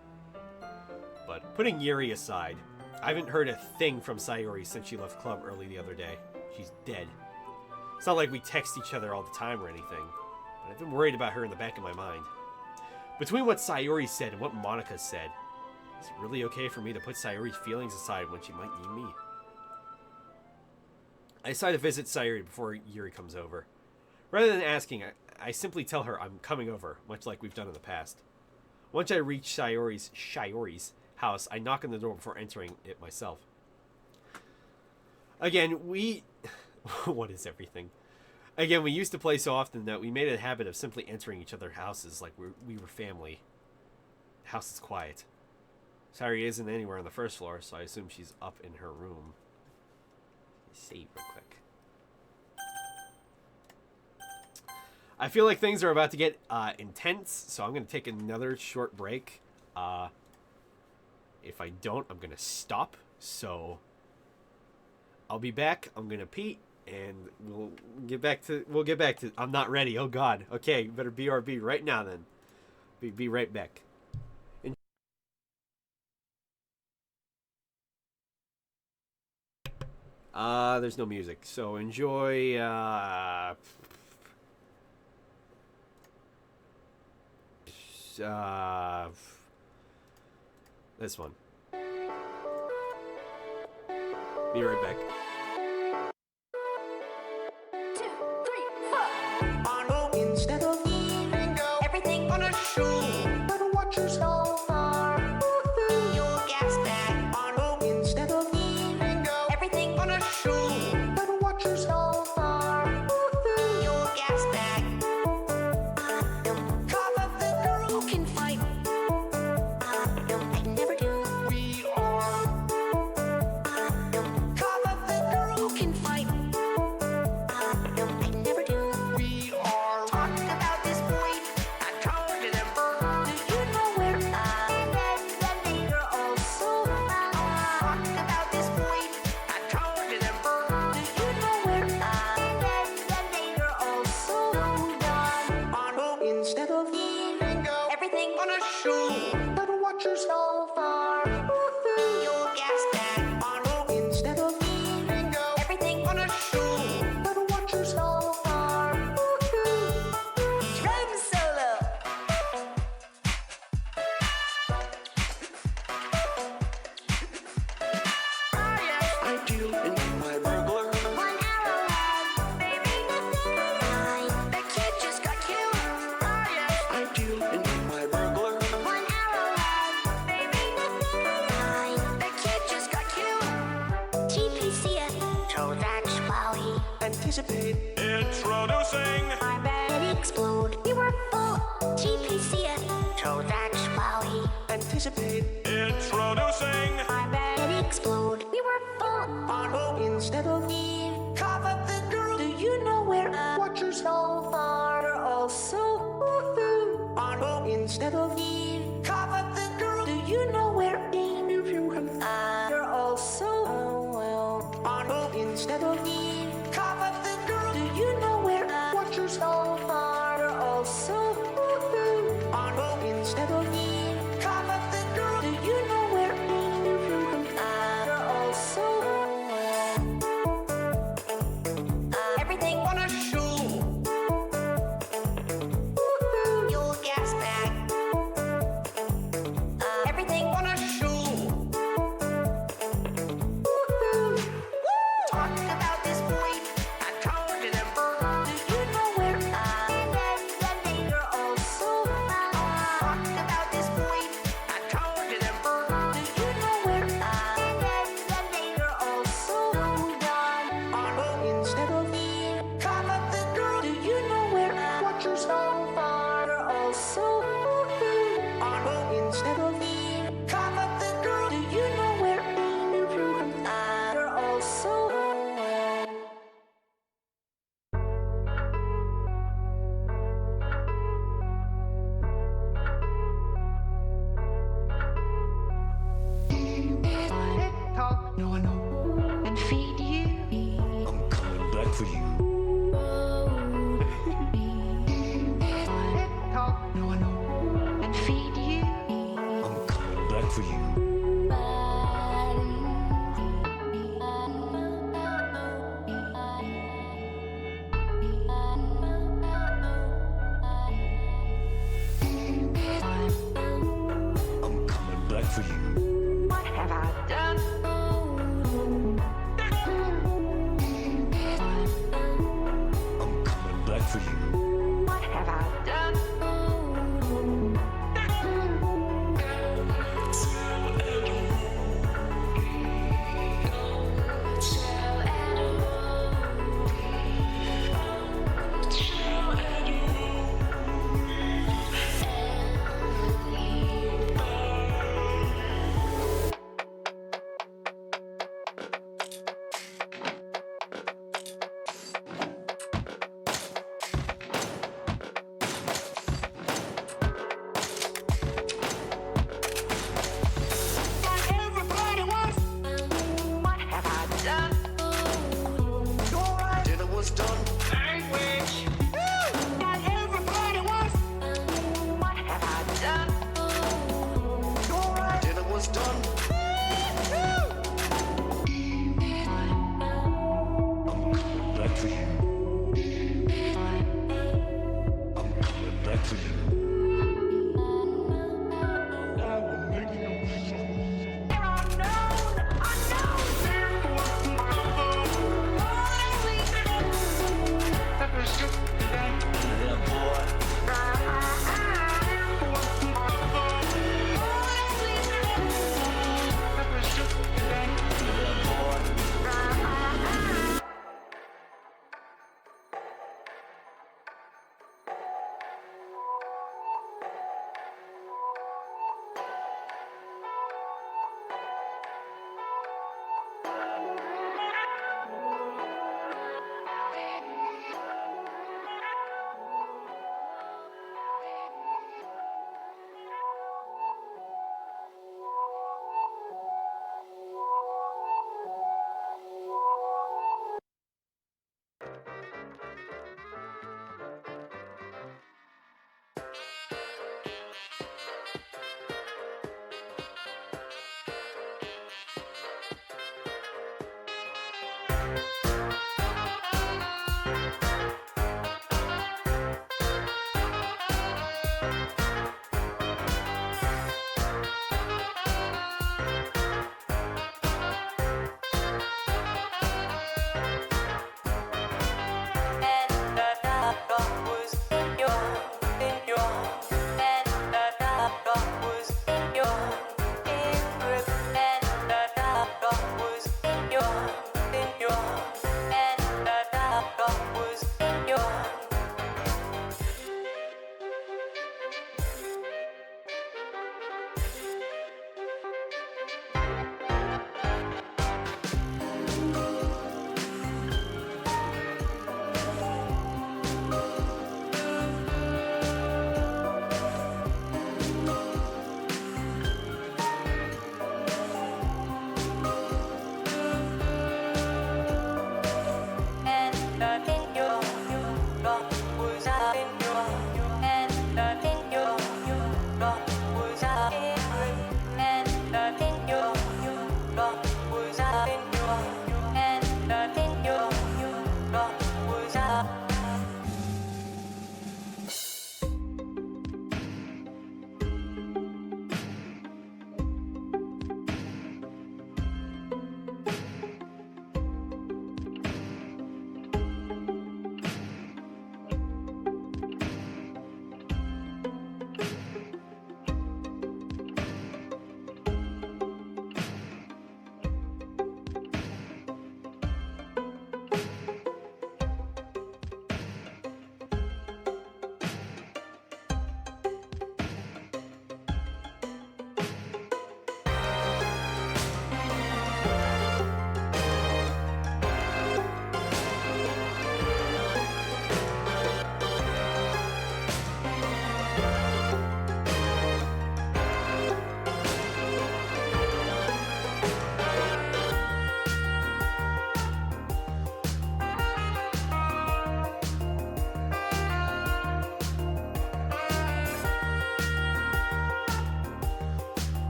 But putting Yuri aside, I haven't heard a thing from Sayori since she left club early the other day. She's dead. It's not like we text each other all the time or anything, but I've been worried about her in the back of my mind. Between what Sayori said and what Monica said, is it really okay for me to put Sayori's feelings aside when she might need me? I decide to visit Sayori before Yuri comes over. Rather than asking, I simply tell her I'm coming over, much like we've done in the past. Once I reach Sayori's house, I knock on the door before entering it myself. Again, what is everything? Again, we used to play so often that we made a habit of simply entering each other's houses like we were family. The house is quiet. Sayori isn't anywhere on the first floor, so I assume she's up in her room. Save real quick. I feel like things are about to get intense, so I'm going to take another short break. If I don't, I'm going to stop. So I'll be back. I'm going to pee, and we'll get back to. I'm not ready. Oh God. Okay, better BRB right now then. Be right back. There's no music, so enjoy. This one. Be right back. 2, 3, 4. Instead of everything on a show. Better watch your so far. Your gas bag. Instead of everything on a show. Better watch your so far. Your gas bag. Cover the girl who can fight. I never do. We are. Cover the girl who can fight. I never do. We are. Talk about this boy. I told you them. Do you know where I am? They are also. Talk about this boy. I told you them. Do you know where I am? They are also done. Instead of everything on a shoe. Better watch your so far. Your gas bag. Instead of everything on a shoe. Better watch your so far. Drum solo. I deal in my burglar. 1 arrowhead, baby, nothing. The kid just got killed. I deal in my burglar. 1 arrowhead, baby, nothing. The kid just got killed. TPC it. So that's why we Anticipate. Introducing our bed explode. We were full. TPC it. On who instead of me? Cough up the girl. Do you know where? Watch your so far. You're also on who instead of me? Cough up the girl. Do you know where? If you have you're also on who instead of me? Cough up the girl. Do you know where? Watch your so far. You're also on who instead of me? Cough up the girl. Do you know where? If you have you're also everything on a shoe. You'll gas back. Everything on a shoe. Talk about this boy. I told you them. Do you know where? You're also. Talk about this boy. I told you them. Do you know where? You're also on who instead of me? Cough up the girl. Do you know where? Watch your so far. You're also on who instead of me? Cough up the girl. Do you know where? If you you're also. Talk, no, I know, and feed you. I'm coming back for you. Talk, no, I know, and feed you. I'm coming back for you. I'm coming back for you. What have I done?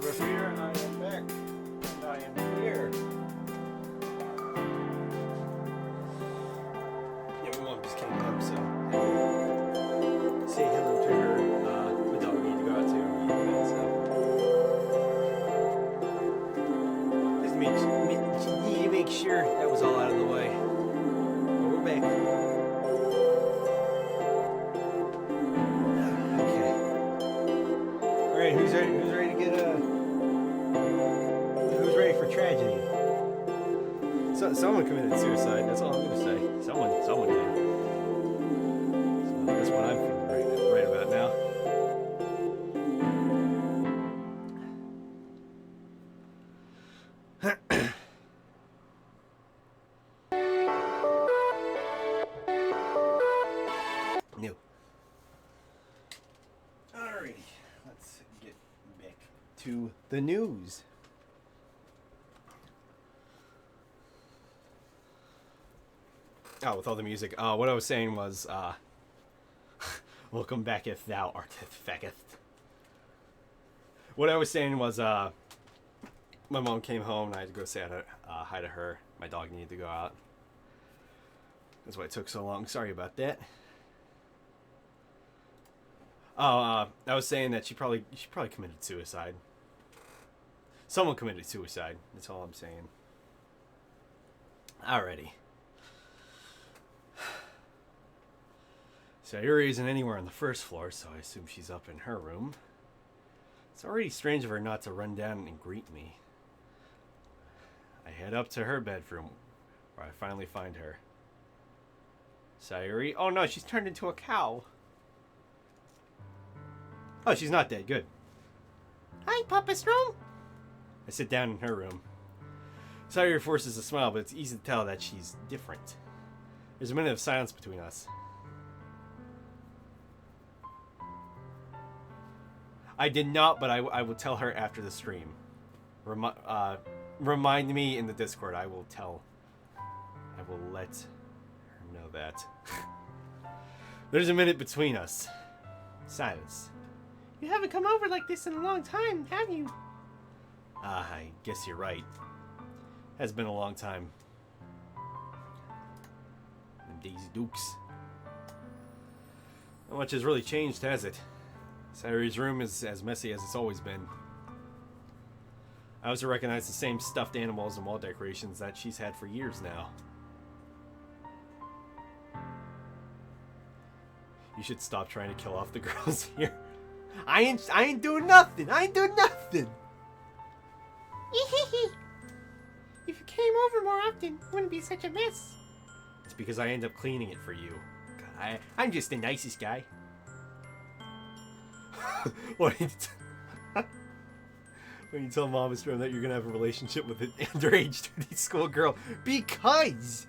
Never fear, I am back. And I am here. Yeah, my mom just came up, so say hello to her. My dog need to go out too. Just need to make sure that was all out of the way. But we're back. Okay. All right, who's ready to get who's ready for tragedy? Someone committed suicide. That's all I'm gonna say. Someone did. So that's what I'm feeling right about now. New. Alrighty, let's get back to the news. Oh, with all the music. What I was saying was, welcome back if thou art faggeth. What I was saying was, my mom came home and I had to go say hi to her. My dog needed to go out. That's why it took so long. Sorry about that. I was saying that she probably committed suicide. Someone committed suicide. That's all I'm saying. Alrighty. Sayuri isn't anywhere on the first floor, so I assume she's up in her room. It's already strange of her not to run down and greet me. I head up to her bedroom, where I finally find her. Sayuri? Oh no, she's turned into a cow. Oh, she's not dead. Good. Hi, Papa Strom. I sit down in her room. Sayuri forces a smile, but it's easy to tell that she's different. There's a minute of silence between us. I did not, but I will tell her after the stream. Remind me in the Discord. I will let her know that. There's a minute between us. Silence. You haven't come over like this in a long time, have you? I guess you're right. Has been a long time. Them Daisy Dukes. Not much has really changed, has it? Sayuri's room is as messy as it's always been. I also recognize the same stuffed animals and wall decorations that she's had for years now. You should stop trying to kill off the girls here. I ain't doing nothing. I ain't doing nothing. If you came over more often, it wouldn't be such a mess. It's because I end up cleaning it for you. God, I'm just the nicest guy. When you tell Mama Strom that you're gonna have a relationship with an underage 30 school girl, because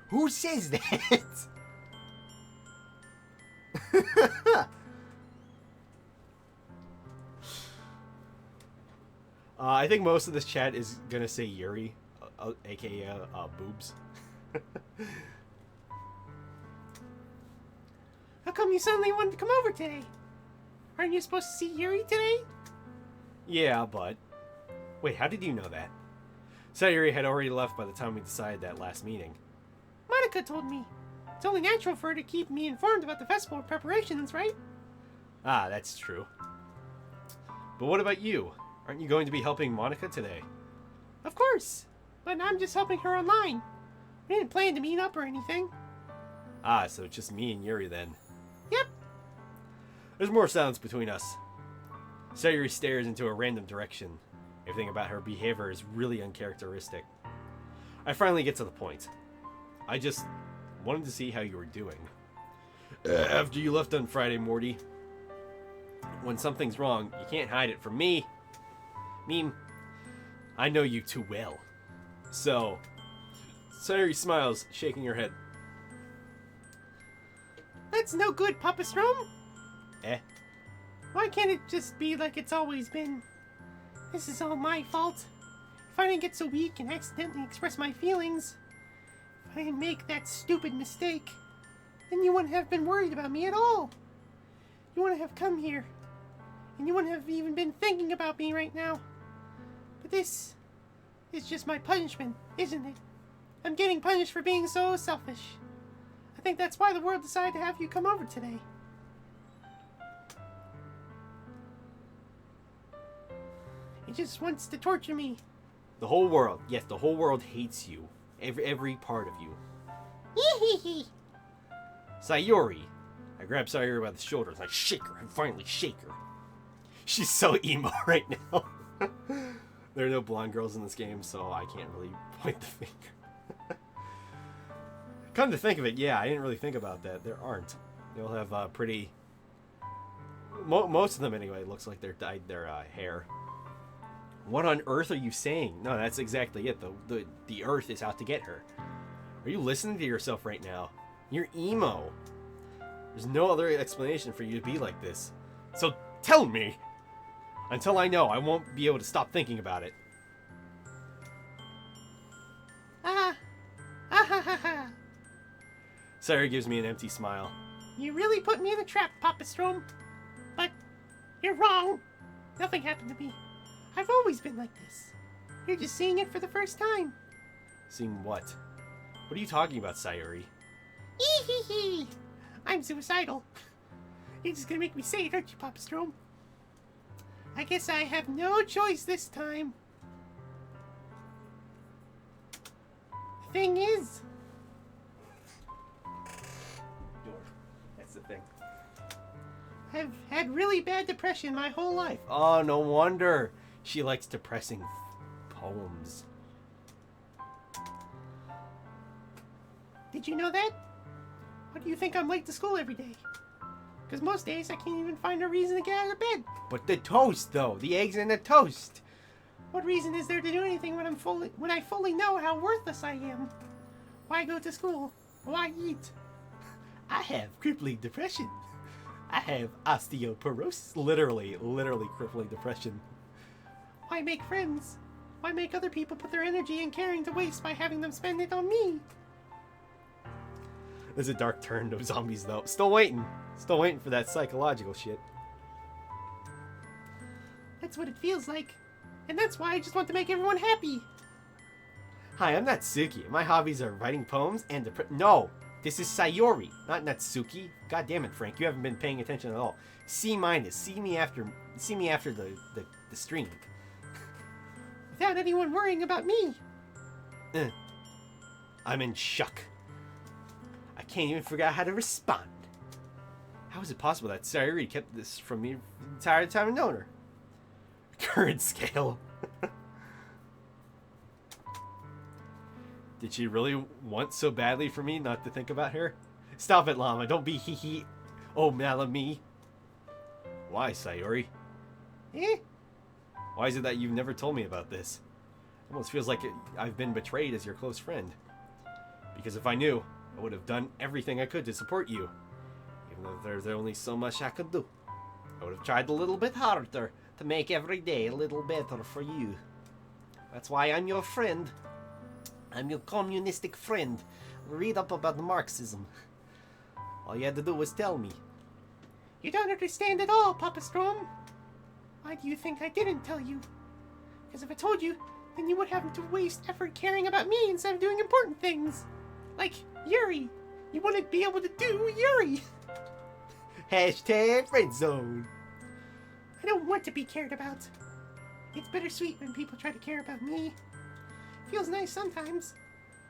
who says that? I think most of this chat is gonna say Yuri, aka boobs. How come you suddenly wanted to come over today? Aren't you supposed to see Yuri today? Yeah, but wait, how did you know that? Sayuri had already left by the time we decided that last meeting. Monica told me. It's only natural for her to keep me informed about the festival preparations, right? Ah, that's true. But what about you? Aren't you going to be helping Monica today? Of course, but I'm just helping her online. We didn't plan to meet up or anything. Ah, so it's just me and Yuri then. Yep. There's more silence between us. Sayuri stares into a random direction. Everything about her behavior is really uncharacteristic. I finally get to the point. I just wanted to see how you were doing. After you left on Friday, Morty. When something's wrong, you can't hide it from me. I know you too well. So, Sayuri smiles, shaking her head. That's no good, Papa Strom. Eh? Why can't it just be like it's always been? This is all my fault. If I didn't get so weak and accidentally express my feelings, if I didn't make that stupid mistake, then you wouldn't have been worried about me at all. You wouldn't have come here, and you wouldn't have even been thinking about me right now. But this is just my punishment, isn't it? I'm getting punished for being so selfish. I think that's why the world decided to have you come over today. It just wants to torture me. The whole world, yes, the whole world hates you. Every part of you. Sayori. I grab Sayori by the shoulders. I shake her. I finally shake her. She's so emo right now. There are no blonde girls in this game, so I can't really point the finger. Come to think of it, yeah, I didn't really think about that. There aren't. They all have pretty... most of them, anyway, looks like they're dyed their hair. What on earth are you saying? No, that's exactly it. The earth is out to get her. Are you listening to yourself right now? You're emo. There's no other explanation for you to be like this. So tell me! Until I know, I won't be able to stop thinking about it. Sarah gives me an empty smile. You really put me in a trap, Papa Strom. But you're wrong. Nothing happened to me. I've always been like this. You're just seeing it for the first time. Seeing what? What are you talking about, Sayori? Ehehe. I'm suicidal. You're just gonna make me say it, aren't you, Papa Strom? I guess I have no choice this time. The thing is... That's the thing. I've had really bad depression my whole life. Oh, no wonder. She likes depressing poems. Did you know that? Why do you think I'm late to school every day? Because most days I can't even find a reason to get out of bed. But the toast, though. The eggs and the toast. What reason is there to do anything when I fully know how worthless I am? Why go to school? Why eat? I have crippling depression. I have osteoporosis. Literally crippling depression. Why make friends? Why make other people put their energy and caring to waste by having them spend it on me? There's a dark turn to zombies, though. Still waiting for that psychological shit. That's what it feels like. And that's why I just want to make everyone happy. Hi, I'm Natsuki. My hobbies are writing poems and No! This is Sayori, not Natsuki. God damn it, Frank. You haven't been paying attention at all. C-. See me after the stream. Without anyone worrying about me. I'm in shock. I can't even figure out how to respond. How is it possible that Sayori kept this from me the entire time I've known her? Current scale. Did she really want so badly for me not to think about her? Stop it, Llama. Don't be hee-hee. Oh, Malami. Why, Sayori? Eh? Why is it that you've never told me about this? It almost feels like I've been betrayed as your close friend. Because if I knew, I would have done everything I could to support you. Even though there's only so much I could do. I would have tried a little bit harder to make every day a little better for you. That's why I'm your friend. I'm your communistic friend. Read up about Marxism. All you had to do was tell me. You don't understand at all, Papa Strom. Why do you think I didn't tell you? Because if I told you, then you would have to waste effort caring about me instead of doing important things. Like Yuri. You wouldn't be able to do Yuri. Hashtag friend zone. I don't want to be cared about. It's bittersweet when people try to care about me. It feels nice sometimes,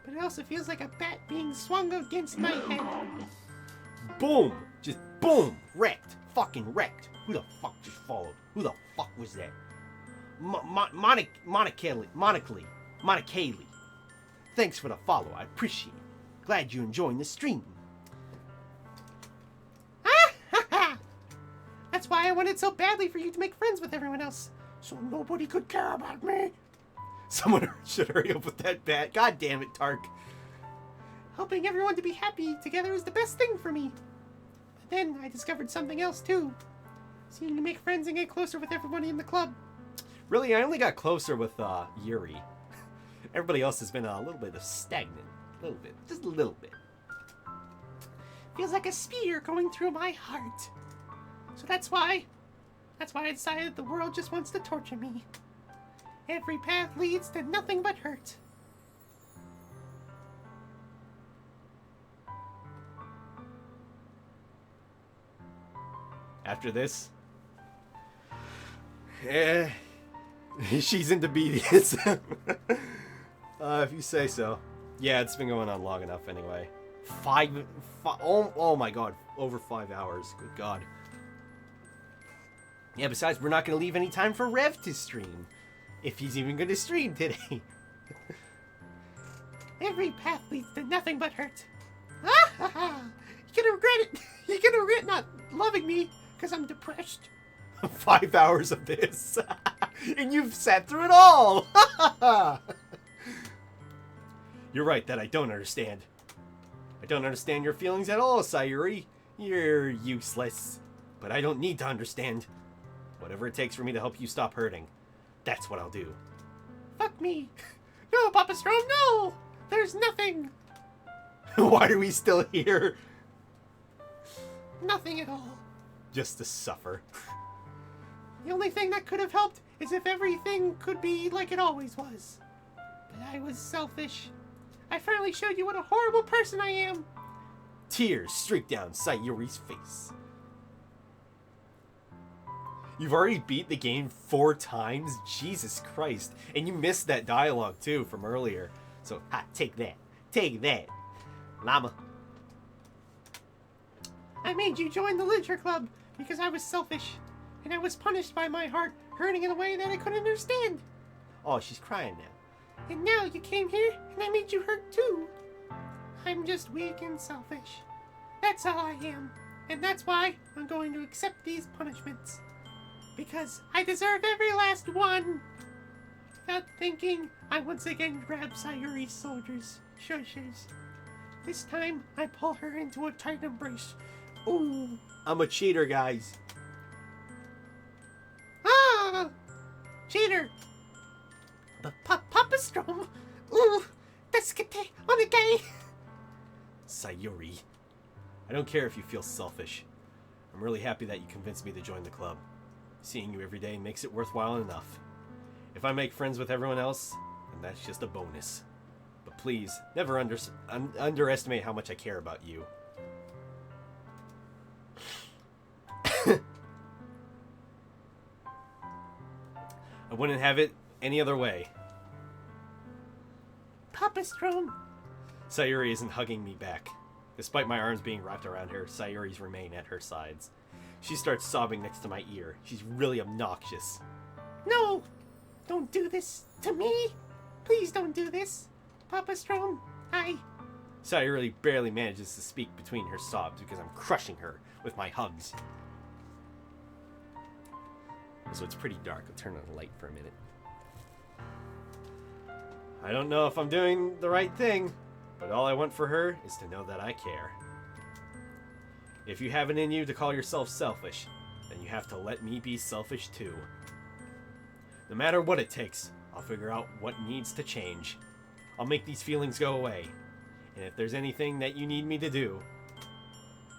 but it also feels like a bat being swung against my head. Boom! Just boom! Wrecked. Fucking wrecked. Who the fuck just followed? Who the fuck was that? Monicali. Thanks for the follow. I appreciate it. Glad you're enjoying the stream. That's why I wanted so badly for you to make friends with everyone else, so nobody could care about me. Someone should hurry up with that bat. God damn it, Tark. Helping everyone to be happy together is the best thing for me. But then I discovered something else too. Seeing you make friends and get closer with everybody in the club. Really, I only got closer with Yuri. Everybody else has been a little bit of stagnant. A little bit. Just a little bit. Feels like a spear going through my heart. So that's why I decided the world just wants to torture me. Every path leads to nothing but hurt. After this, she's into BDs. If you say so. Yeah, it's been going on long enough anyway. Oh my god, over 5 hours. Good god. Yeah, besides, we're not going to leave any time for Rev to stream. If he's even going to stream today. Every path leads to nothing but hurt. Ah ha ha! You're gonna regret it. You're gonna regret not loving me because I'm depressed. 5 hours of this. And you've sat through it all. You're right that I don't understand. I don't understand your feelings at all, Sayuri. You're useless. But I don't need to understand. Whatever it takes for me to help you stop hurting, that's what I'll do. Fuck me. No, Papa Strom, no! There's nothing. Why are we still here? Nothing at all. Just to suffer. The only thing that could have helped is if everything could be like it always was. But I was selfish. I finally showed you what a horrible person I am. Tears streak down Sayuri's face. You've already beat the game 4 times? Jesus Christ. And you missed that dialogue too from earlier. So, ha, take that. Take that. Llama. I made you join the literature club because I was selfish. And I was punished by my heart hurting in a way that I couldn't understand. Oh, she's crying now. And now you came here and I made you hurt too. I'm just weak and selfish. That's all I am. And that's why I'm going to accept these punishments. Because I deserve every last one. Without thinking, I once again grab Sayuri's soldiers' shushers. This time, I pull her into a tight embrace. Ooh. I'm a cheater, guys. Ah! Cheater! Papa Strom! Ooh! Deskete onegai! Sayuri. I don't care if you feel selfish. I'm really happy that you convinced me to join the club. Seeing you every day makes it worthwhile enough. If I make friends with everyone else, then that's just a bonus. But please, never underestimate how much I care about you. I wouldn't have it any other way. Papa Strom! Sayuri isn't hugging me back. Despite my arms being wrapped around her, Sayuri's remain at her sides. She starts sobbing next to my ear. She's really obnoxious. No! Don't do this to me! Please don't do this! Papa Strom, Sayuri barely manages to speak between her sobs because I'm crushing her with my hugs. So it's pretty dark. I'll turn on the light for a minute. I don't know if I'm doing the right thing, but all I want for her is to know that I care. If you have it in you to call yourself selfish, then you have to let me be selfish too. No matter what it takes, I'll figure out what needs to change. I'll make these feelings go away. And if there's anything that you need me to do,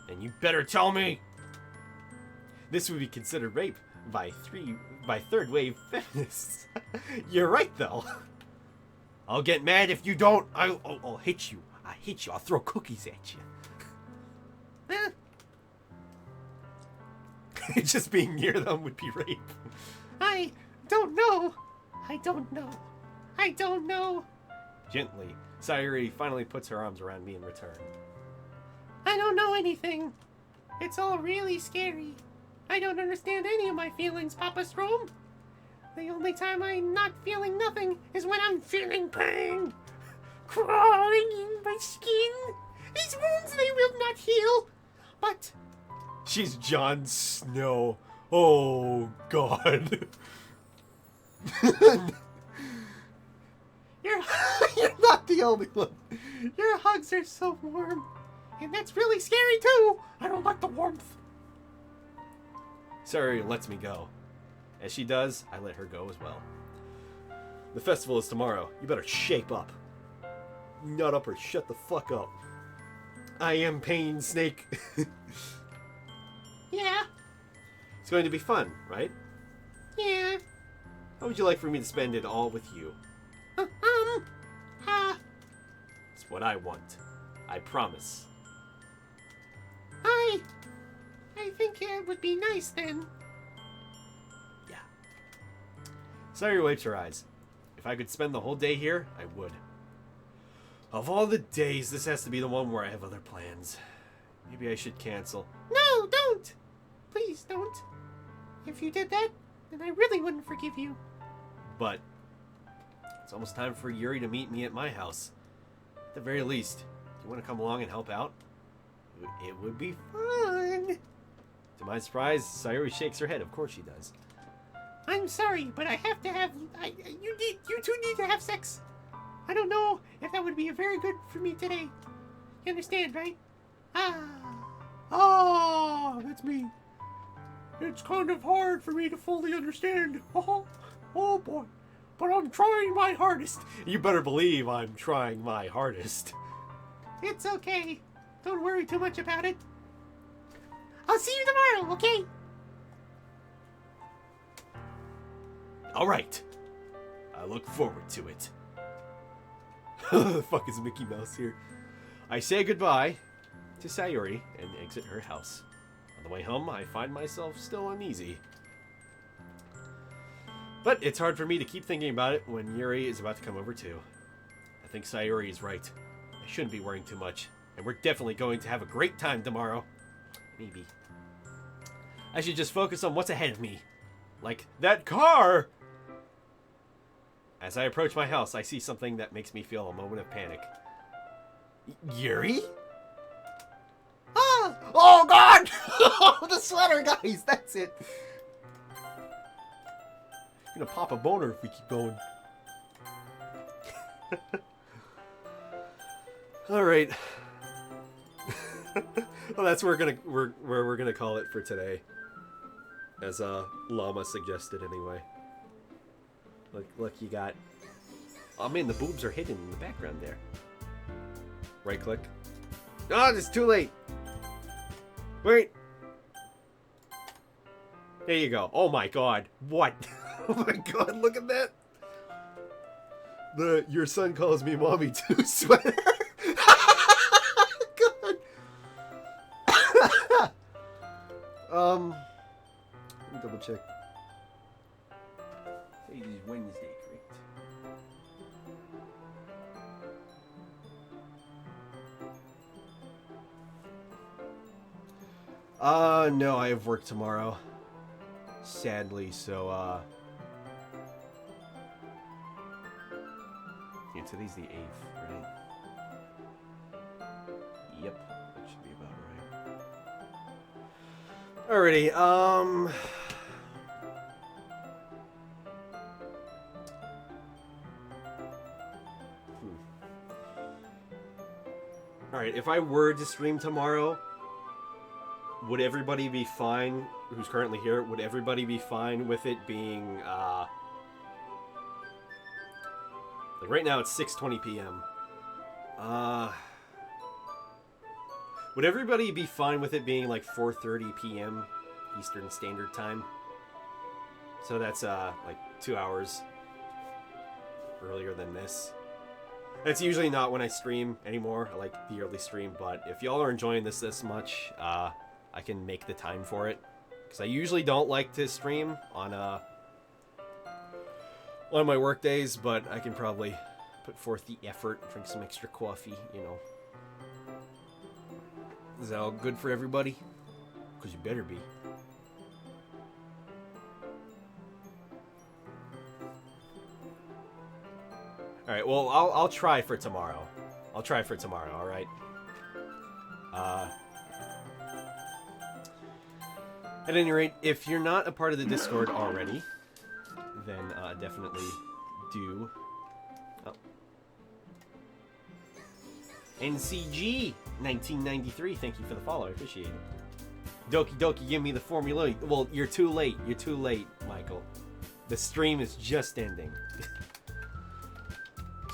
then you better tell me! This would be considered rape by third wave feminists. You're right though. I'll get mad if you don't. I'll hit you. I hit you. I'll throw cookies at you. Just being near them would be rape. I don't know. I don't know. I don't know. Gently, Sayuri finally puts her arms around me in return. I don't know anything. It's all really scary. I don't understand any of my feelings, Papa Strom. The only time I'm not feeling nothing is when I'm feeling pain. Crawling in my skin. These wounds, they will not heal. But... She's Jon Snow. Oh, God. You're not the only one. Your hugs are so warm. And that's really scary, too. I don't like the warmth. Sayuri lets me go. As she does, I let her go as well. The festival is tomorrow. You better shape up. Nut up or shut the fuck up. I am Pain Snake. Yeah. It's going to be fun, right? Yeah. How would you like for me to spend it all with you? It's what I want. I promise. I think it would be nice then. Yeah. Sayuri wipes her eyes. If I could spend the whole day here, I would. Of all the days, this has to be the one where I have other plans. Maybe I should cancel. No, don't! Please don't. If you did that, then I really wouldn't forgive you. But it's almost time for Yuri to meet me at my house. At the very least, do you want to come along and help out? It would be fun. To my surprise, Sayuri shakes her head. Of course she does. I'm sorry, but I have to have. You two need to have sex. I don't know if that would be very good for me today. You understand, right? Ah, that's me. It's kind of hard for me to fully understand. Oh boy. But I'm trying my hardest. You better believe I'm trying my hardest. It's okay. Don't worry too much about it. I'll see you tomorrow, okay? All right. I look forward to it. The fuck is Mickey Mouse here? I say goodbye to Sayuri and exit her house. On the way home, I find myself still uneasy. But it's hard for me to keep thinking about it when Yuri is about to come over too. I think Sayuri is right. I shouldn't be worrying too much. And we're definitely going to have a great time tomorrow. Maybe. I should just focus on what's ahead of me. Like that car! As I approach my house, I see something that makes me feel a moment of panic. Yuri? Ah! Oh god! The sweater, guys! That's it! I'm gonna pop a boner if we keep going. Alright. Well, that's where we're gonna call it for today. As Llama suggested anyway. Look, you got... Oh man, the boobs are hidden in the background there. Right click. Oh, it's too late! Wait! There you go. Oh my god. What? Oh my god, look at that! Your son calls me mommy too, sweater! God! Let me double check. It is Wednesday, correct? No, I have work tomorrow. Sadly, so, yeah, today's the 8th, right? Yep, that should be about right. Alrighty, Alright, if I were to stream tomorrow, would everybody be fine, who's currently here, would everybody be fine with it being, like right now it's 6:20 p.m. Would everybody be fine with it being like 4:30 p.m. Eastern Standard Time? So that's, like 2 hours earlier than this. That's usually not when I stream anymore. I like the early stream, but if y'all are enjoying this much, I can make the time for it. Because I usually don't like to stream on my work days, but I can probably put forth the effort, drink some extra coffee, you know. Is that all good for everybody? Because you better be. Alright, well, I'll try for tomorrow. I'll try for tomorrow, alright? At any rate, if you're not a part of the Discord already, then definitely do. Oh. NCG 1993, thank you for the follow, I appreciate it. Doki Doki, give me the formula. Well, you're too late. You're too late, Michael. The stream is just ending.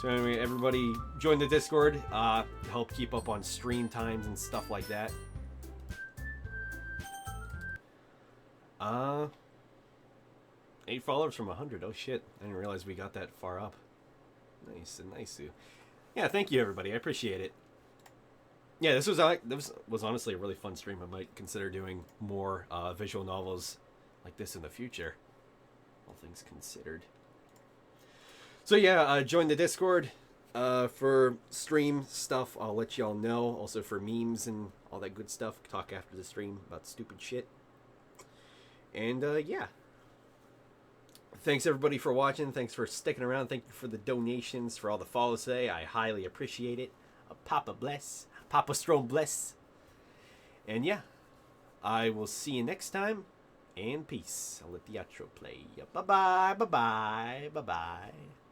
So anyway, everybody join the Discord. Help keep up on stream times and stuff like that. 8 followers from 100. Oh shit! I didn't realize we got that far up. Nice and nice. Yeah, thank you everybody. I appreciate it. Yeah, this was honestly a really fun stream. I might consider doing more visual novels like this in the future. All things considered. So yeah, join the Discord for stream stuff. I'll let y'all know. Also for memes and all that good stuff. Talk after the stream about stupid shit. And yeah. Thanks everybody for watching. Thanks for sticking around. Thank you for the donations, for all the follows today. I highly appreciate it. Papa bless. Papa Strome bless. And yeah, I will see you next time. And peace. I'll let the outro play. Bye-bye. Bye-bye. Bye-bye.